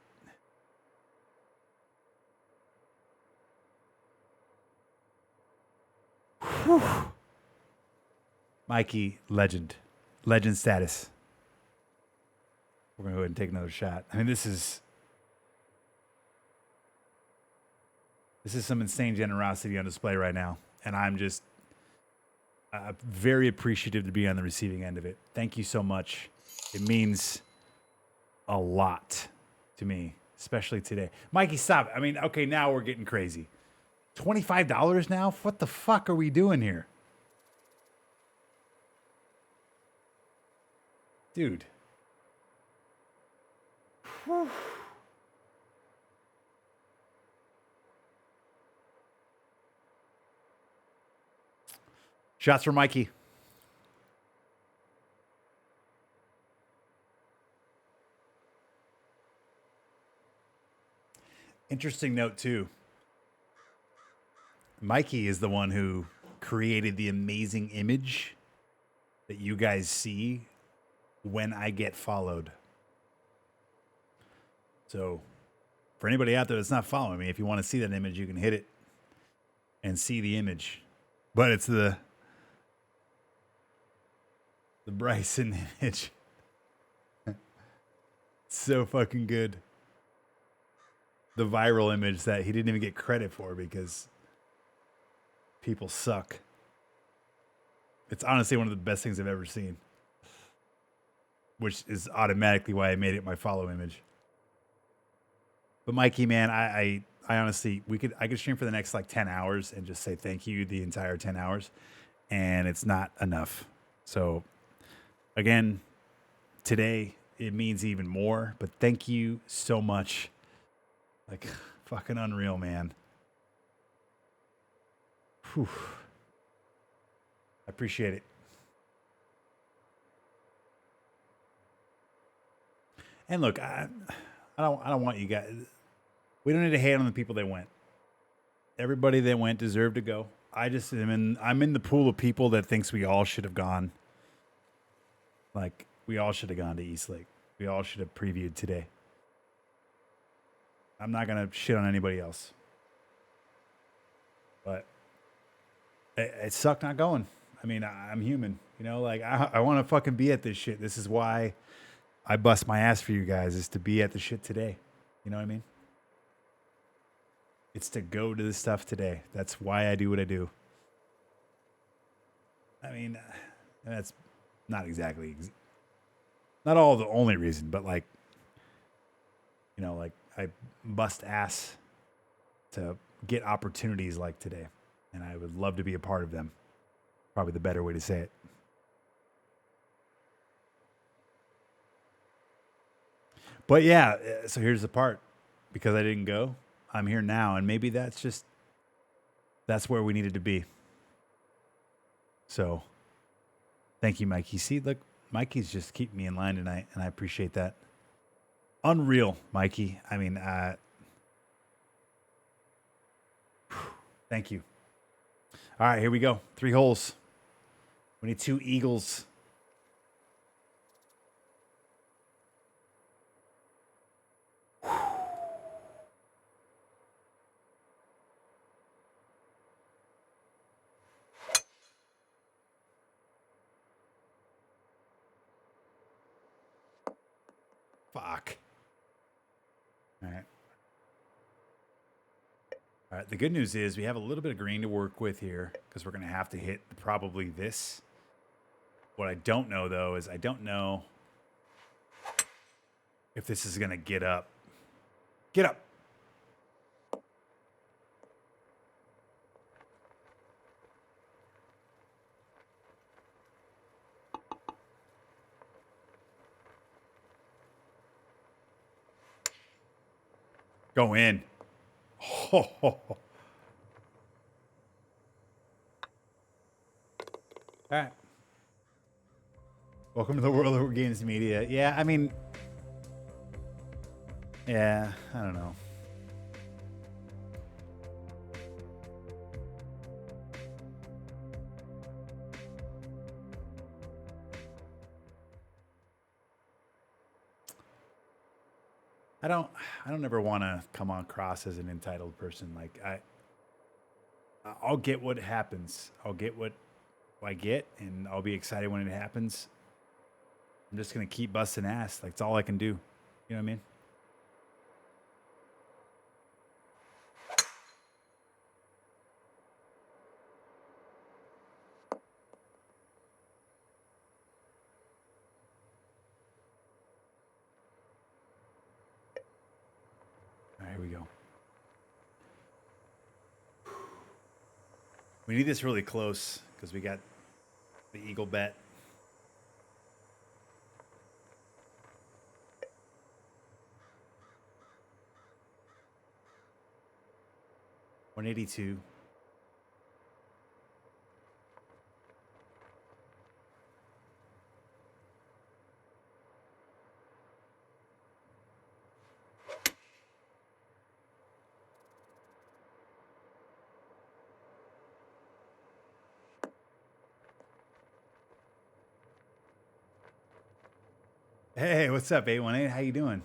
Whew. Mikey, legend status. We're going to go ahead and take another shot. I mean, this is some insane generosity on display right now. And I'm just very appreciative to be on the receiving end of it. Thank you so much. It means a lot to me, especially today. Mikey, stop. I mean, okay, now we're getting crazy. $25 now? What the fuck are we doing here? Dude. Whew. Shots for Mikey. Interesting note, too. Mikey is the one who created the amazing image that you guys see when I get followed. So for anybody out there that's not following me, if you want to see that image, you can hit it and see the image. But it's the Bryson image. So fucking good. The viral image that he didn't even get credit for because people suck. It's honestly one of the best things I've ever seen, which is automatically why I made it my follow image. But Mikey, man, I honestly, I could stream for the next like 10 hours and just say thank you the entire 10 hours, and it's not enough. So again, today it means even more, but thank you so much. Like, fucking unreal, man. Whew. I appreciate it. And look, I don't want you guys. We don't need to hate on the people that went. Everybody that went deserved to go. I'm in the pool of people that thinks we all should have gone. Like, we all should have gone to East Lake. We all should have previewed today. I'm not gonna shit on anybody else. But it sucked not going. I mean, I'm human, you know, like I want to fucking be at this shit. This is why I bust my ass for you guys, is to be at the shit today. You know what I mean? It's to go to this stuff today. That's why I do what I do. I mean, that's not exactly, not all the only reason, but like, you know, like I bust ass to get opportunities like today. And I would love to be a part of them. Probably the better way to say it. But yeah, so here's the part. Because I didn't go, I'm here now. And maybe that's where we needed to be. So thank you, Mikey. See, look, Mikey's just keeping me in line tonight, and I appreciate that. Unreal, Mikey. I mean, thank you. All right, here we go. 3 holes. We need 2 eagles. Fuck. All right. All right, the good news is we have a little bit of green to work with here because we're going to have to hit probably this. What I don't know, though, is I don't know if this is going to get up. Get up. Go in. Oh. All right. Welcome to the world of games media. Yeah, I mean, yeah, I don't know. I don't ever want to come across as an entitled person. Like I'll get what happens. I'll get what I get, and I'll be excited when it happens. I'm just gonna keep busting ass. Like, it's all I can do. You know what I mean? All right, here we go. We need this really close because we got the eagle bet. $182. Hey, what's up, 818? How you doing?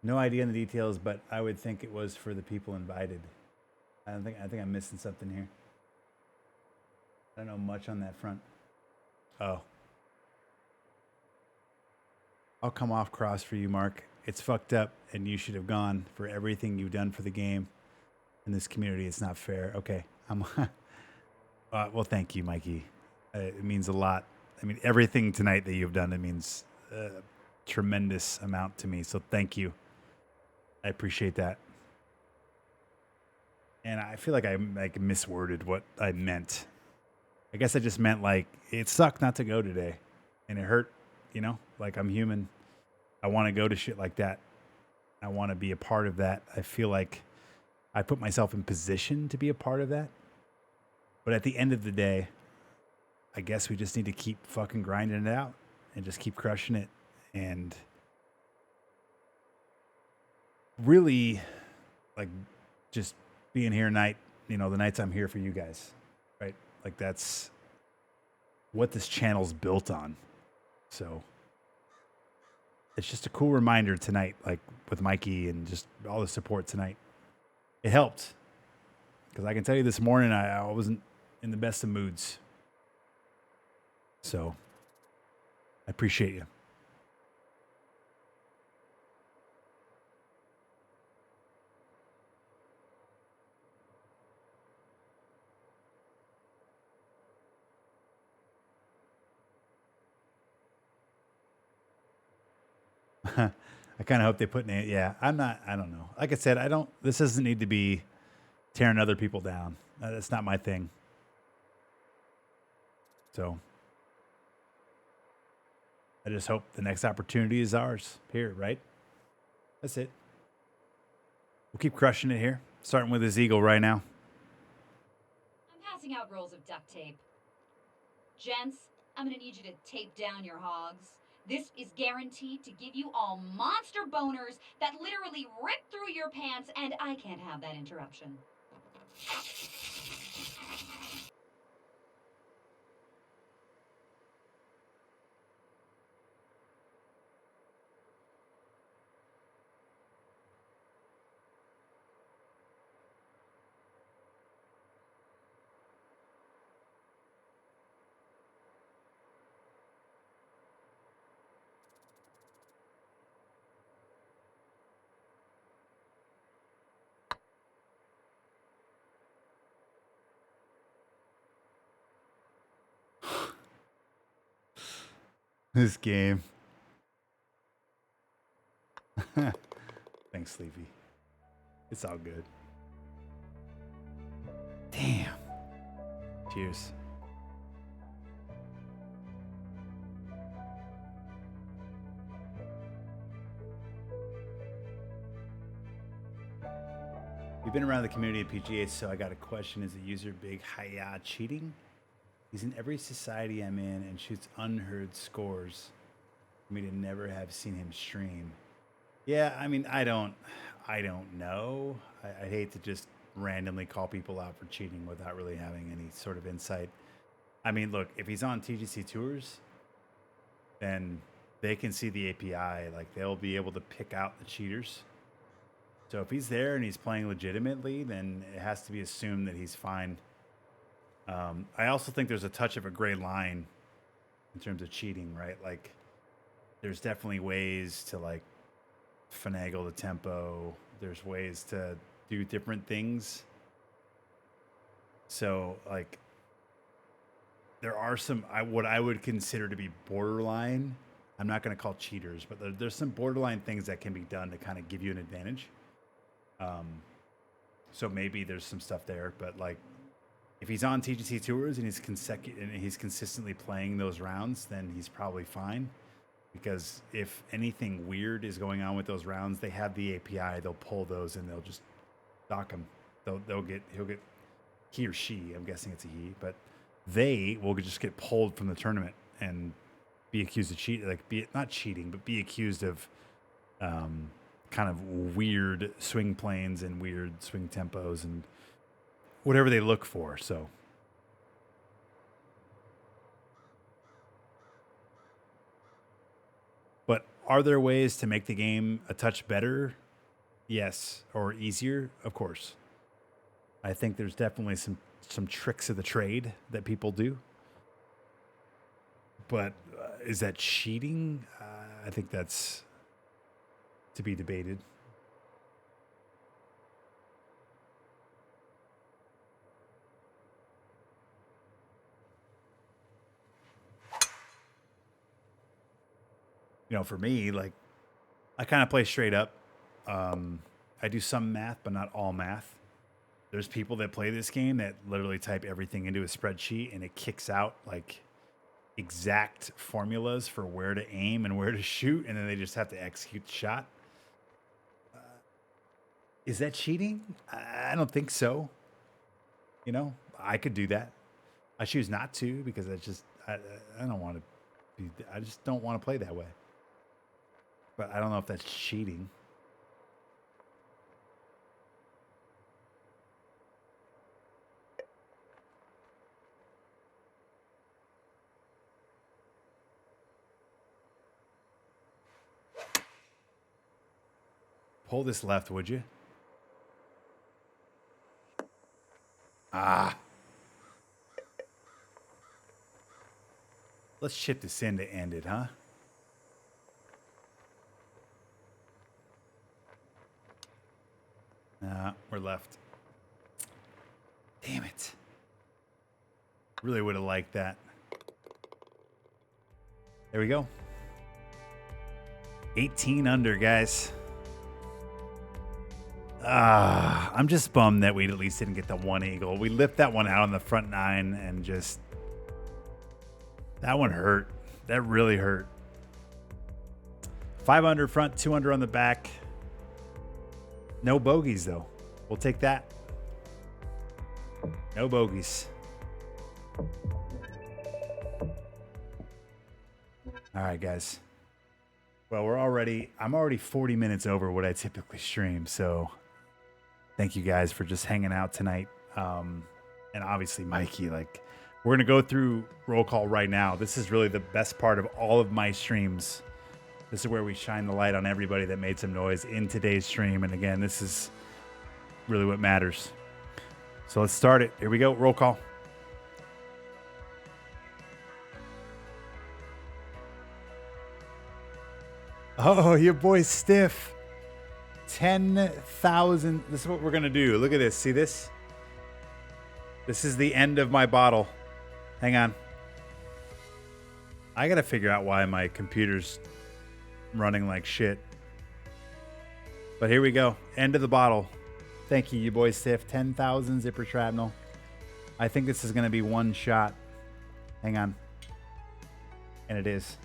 No idea on the details, but I would think it was for the people invited. I think I'm missing something here. I don't know much on that front. Oh. I'll come off cross for you, Mark. It's fucked up, and you should have gone for everything you've done for the game. In this community, it's not fair. Okay. I'm well, thank you, Mikey. It means a lot. I mean, everything tonight that you've done, it means a tremendous amount to me. So thank you. I appreciate that. And I feel like I misworded what I meant. I guess I just meant like it sucked not to go today, and it hurt. You know, like I'm human. I want to go to shit like that. I want to be a part of that. I feel like I put myself in position to be a part of that. But at the end of the day, I guess we just need to keep fucking grinding it out and just keep crushing it. And really, like, just being here night, you know, the nights I'm here for you guys, right? Like, that's what this channel's built on. So it's just a cool reminder tonight, like with Mikey and just all the support tonight. It helped because I can tell you this morning, I wasn't in the best of moods. So I appreciate you. I kind of hope they put in it. Yeah, I don't know. Like I said, this doesn't need to be tearing other people down. That's not my thing. So I just hope the next opportunity is ours here, right? That's it. We'll keep crushing it here, starting with his eagle right now. I'm passing out rolls of duct tape. Gents, I'm gonna need you to tape down your hogs. This is guaranteed to give you all monster boners that literally rip through your pants, and I can't have that interruption. This game. Thanks, Sleepy. It's all good. Damn. Cheers. You've been around the community at PGA, so I got a question. Is the user Big Haya cheating? He's in every society I'm in and shoots unheard scores for me to never have seen him stream. Yeah, I mean, I don't know. I hate to just randomly call people out for cheating without really having any sort of insight. I mean, look, if he's on TGCTours, then they can see the API. Like, they'll be able to pick out the cheaters. So if he's there and he's playing legitimately, then it has to be assumed that he's fine. I also think there's a touch of a gray line in terms of cheating, right? Like, there's definitely ways to, like, finagle the tempo. There's ways to do different things. So, like, there are some what I would consider to be borderline. I'm not going to call cheaters, but there's some borderline things that can be done to kind of give you an advantage. So maybe there's some stuff there, but like, if he's on TGCTours and he's consistently playing those rounds, then he's probably fine. Because if anything weird is going on with those rounds, they have the API. They'll pull those and they'll just dock him. He or she, I'm guessing it's a he, but they will just get pulled from the tournament and be accused of cheating, not cheating, but be accused of kind of weird swing planes and weird swing tempos and whatever they look for. So Are there ways to make the game a touch better? Yes. Or easier? Of course. I think there's definitely some tricks of the trade that people do. But is that cheating? I think that's to be debated. You know, for me, like, I kind of play straight up. I do some math, but not all math. There's people that play this game that literally type everything into a spreadsheet and it kicks out like exact formulas for where to aim and where to shoot, and then they just have to execute the shot. Is that cheating? I don't think so. You know, I could do that. I choose not to because I don't want to be. I just don't want to play that way. But I don't know if that's cheating. Pull this left, would you? Ah. Let's chip this in to end it, huh? Nah, we're left. Damn it. Really would have liked that. There we go. 18 under, guys. I'm just bummed that we at least didn't get the one eagle. We lift that one out on the front nine and just... That one hurt. That really hurt. 5 under front, 2 under on the back. No bogeys, though. We'll take that. No bogeys. All right, guys. Well, I'm already 40 minutes over what I typically stream, so thank you guys for just hanging out tonight. And obviously, Mikey, like, we're going to go through roll call right now. This is really the best part of all of my streams. This is where we shine the light on everybody that made some noise in today's stream. And again, this is really what matters. So let's start it. Here we go. Roll call. Oh, your boy Stiff. 10,000. This is what we're going to do. Look at this. See this? This is the end of my bottle. Hang on. I got to figure out why my computer's running like shit. But here we go. End of the bottle. Thank you, boy Stiff. 10,000 zipper shrapnel. I think this is going to be one shot. Hang on. And it is.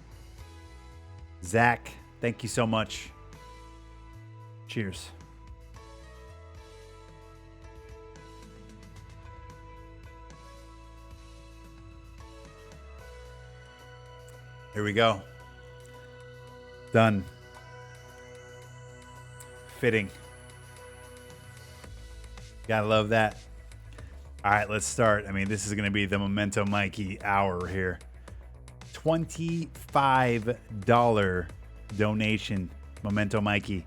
Zach, thank you so much. Cheers. Here we go. Done. Fitting. Gotta love that. All right, let's start. I mean, this is going to be the Memento Mikey hour here. $25 donation. Memento Mikey.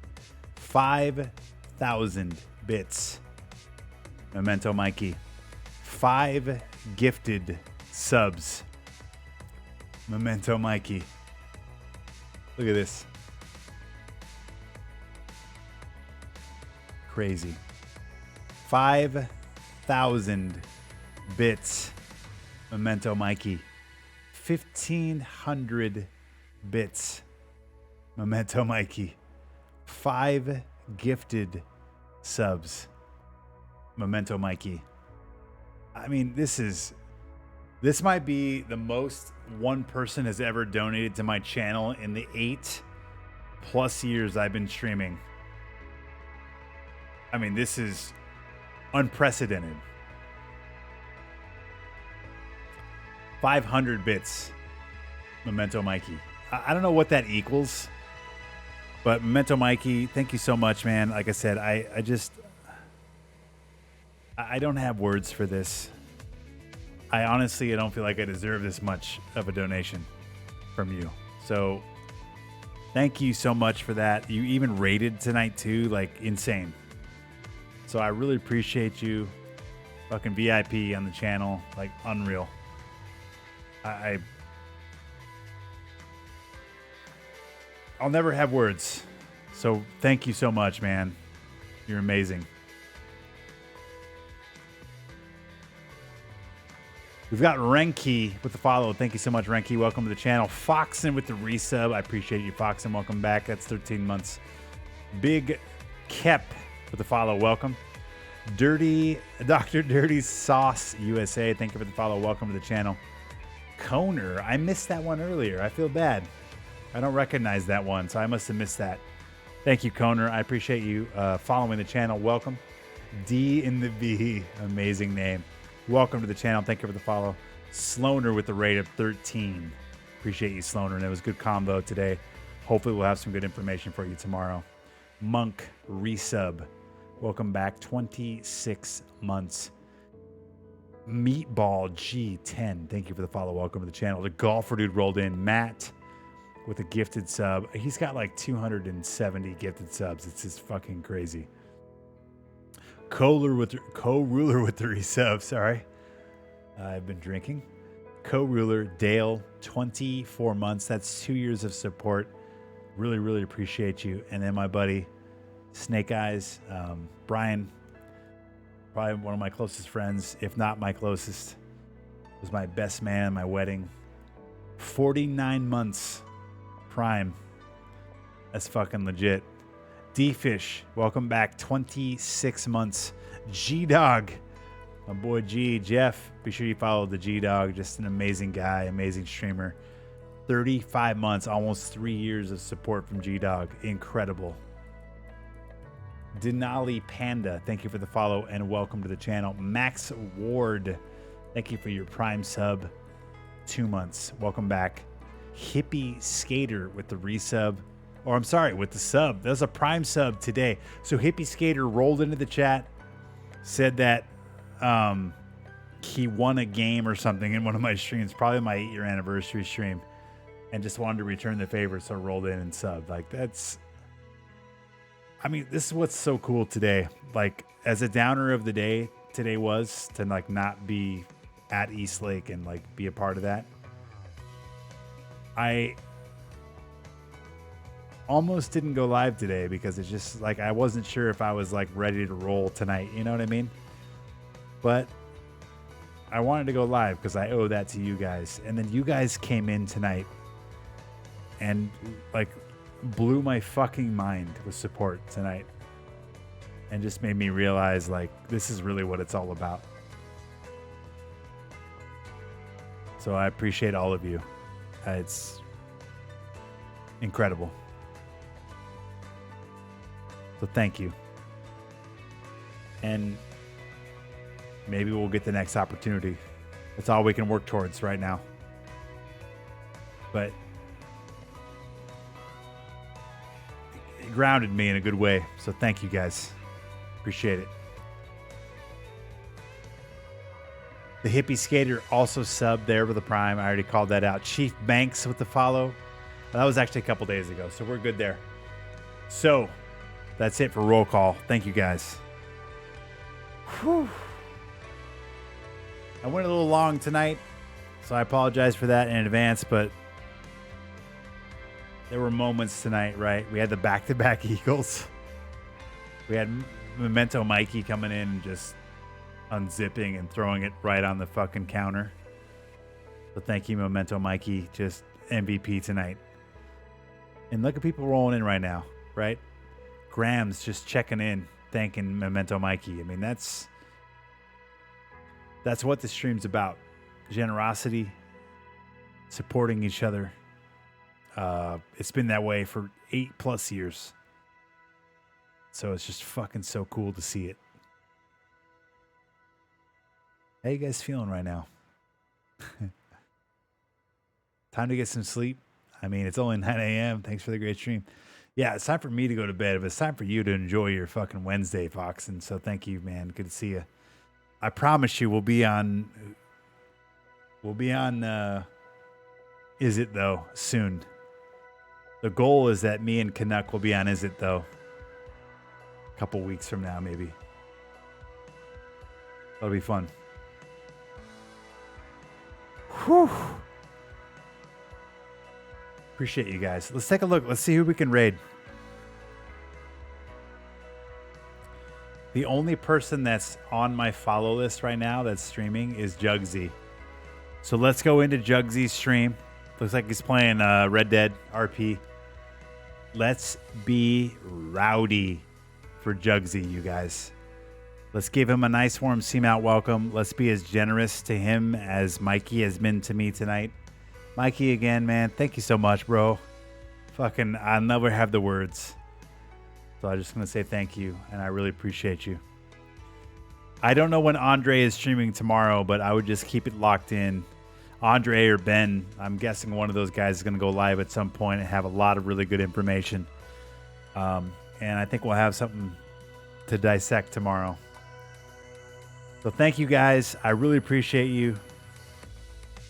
5,000 bits. Memento Mikey. 5 gifted subs. Memento Mikey. Look at this. Crazy. 5,000 bits. Memento Mikey. 1,500 bits. Memento Mikey. 5 gifted subs. Memento Mikey. I mean, this might be the most one person has ever donated to my channel in the 8+ years I've been streaming. I mean, this is unprecedented. 500 bits. Memento Mikey. I don't know what that equals, but Memento Mikey, thank you so much, man. Like I said, I don't have words for this. I don't feel like I deserve this much of a donation from you. So Thank you so much for that. You even rated tonight too, like insane. So I really appreciate you. Fucking VIP on the channel, like unreal. I'll never have words. So thank you so much, man. You're amazing. We've got Renki with the follow. Thank you so much, Renki. Welcome to the channel. Foxen with the resub. I appreciate you, Foxen. Welcome back. That's 13 months. Big Kep with the follow. Welcome. Dr. Dirty Sauce USA. Thank you for the follow. Welcome to the channel. Koner. I missed that one earlier. I feel bad. I don't recognize that one, so I must have missed that. Thank you, Koner. I appreciate you following the channel. Welcome. D in the V. Amazing name. Welcome to the channel. Thank you for the follow. Sloaner with the rate of 13. Appreciate you, Sloaner. And it was a good combo today. Hopefully we'll have some good information for you tomorrow. Monk resub. Welcome back. 26 months. Meatball G10. Thank you for the follow. Welcome to the channel. The golfer dude rolled in. Matt with a gifted sub. He's got like 270 gifted subs. It's just fucking crazy. Co-ruler with the resub. Sorry. I've been drinking. Co-ruler Dale, 24 months. That's 2 years of support. Really, really appreciate you. And then my buddy Snake Eyes, Brian, probably one of my closest friends, if not my closest, was my best man at my wedding. 49 months Prime. That's fucking legit. D-Fish, welcome back. 26 months. G-Dog, my boy G. Jeff, be sure you follow the G-Dog. Just an amazing guy, amazing streamer. 35 months, almost 3 years of support from G-Dog. Incredible. Denali Panda, thank you for the follow and welcome to the channel. Max Ward, thank you for your Prime sub. 2 months. Welcome back. Hippie Skater with the resub. Or I'm sorry, with the sub. That was a Prime sub today. So Hippie Skater rolled into the chat, said that he won a game or something in one of my streams, probably my 8-year anniversary stream, and just wanted to return the favor, so rolled in and subbed. Like, that's... I mean, this is what's so cool today. Like, as a downer of the day today was, to like not be at East Lake and like be a part of that. I almost didn't go live today because it's just like I wasn't sure if I was like ready to roll tonight. You know what I mean? But I wanted to go live because I owe that to you guys. And then you guys came in tonight and like blew my fucking mind with support tonight and just made me realize like this is really what it's all about. So I appreciate all of you. It's incredible. So thank you. And maybe we'll get the next opportunity. That's all we can work towards right now. But it grounded me in a good way. So thank you guys. Appreciate it. The Hippie Skater also subbed there with the Prime. I already called that out. Chief Banks with the follow. That was actually a couple days ago, so we're good there. So that's it for roll call. Thank you guys. Whew. I went a little long tonight, so I apologize for that in advance, but there were moments tonight, right? We had the back-to-back Eagles. We had Memento Mikey coming in and just unzipping and throwing it right on the fucking counter. So thank you, Memento Mikey. Just MVP tonight. And look at people rolling in right now, right? Graham's just checking in, thanking Memento Mikey. I mean, that's what the stream's about. Generosity, supporting each other. It's been that way for 8+ years. So it's just fucking so cool to see it. How you guys feeling right now? Time to get some sleep. I mean, it's only 9 a.m. Thanks for the great stream. Yeah, it's time for me to go to bed, but it's time for you to enjoy your fucking Wednesday, Fox. And so thank you, man. Good to see you. I promise you we'll be on Is It Though soon. The goal is that me and Canuck will be on Is It, though. A couple weeks from now, maybe. That'll be fun. Whew. Appreciate you guys. Let's take a look. Let's see who we can raid. The only person that's on my follow list right now that's streaming is Jugsy. So let's go into Jugsy's stream. Looks like he's playing Red Dead RP. Let's be rowdy for Jugsy, you guys. Let's give him a nice warm Seamount welcome. Let's be as generous to him as Mikey has been to me tonight. Mikey, again, man, thank you so much, bro. Fucking, I'll never have the words. So I'm just going to say thank you, and I really appreciate you. I don't know when Andre is streaming tomorrow, but I would just keep it locked in. Andre or Ben, I'm guessing one of those guys is going to go live at some point and have a lot of really good information. And I think we'll have something to dissect tomorrow. So thank you guys. I really appreciate you.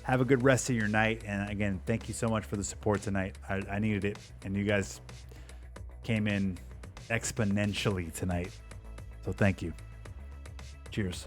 Have a good rest of your night. And again, thank you so much for the support tonight. I needed it. And you guys came in exponentially tonight. So thank you. Cheers.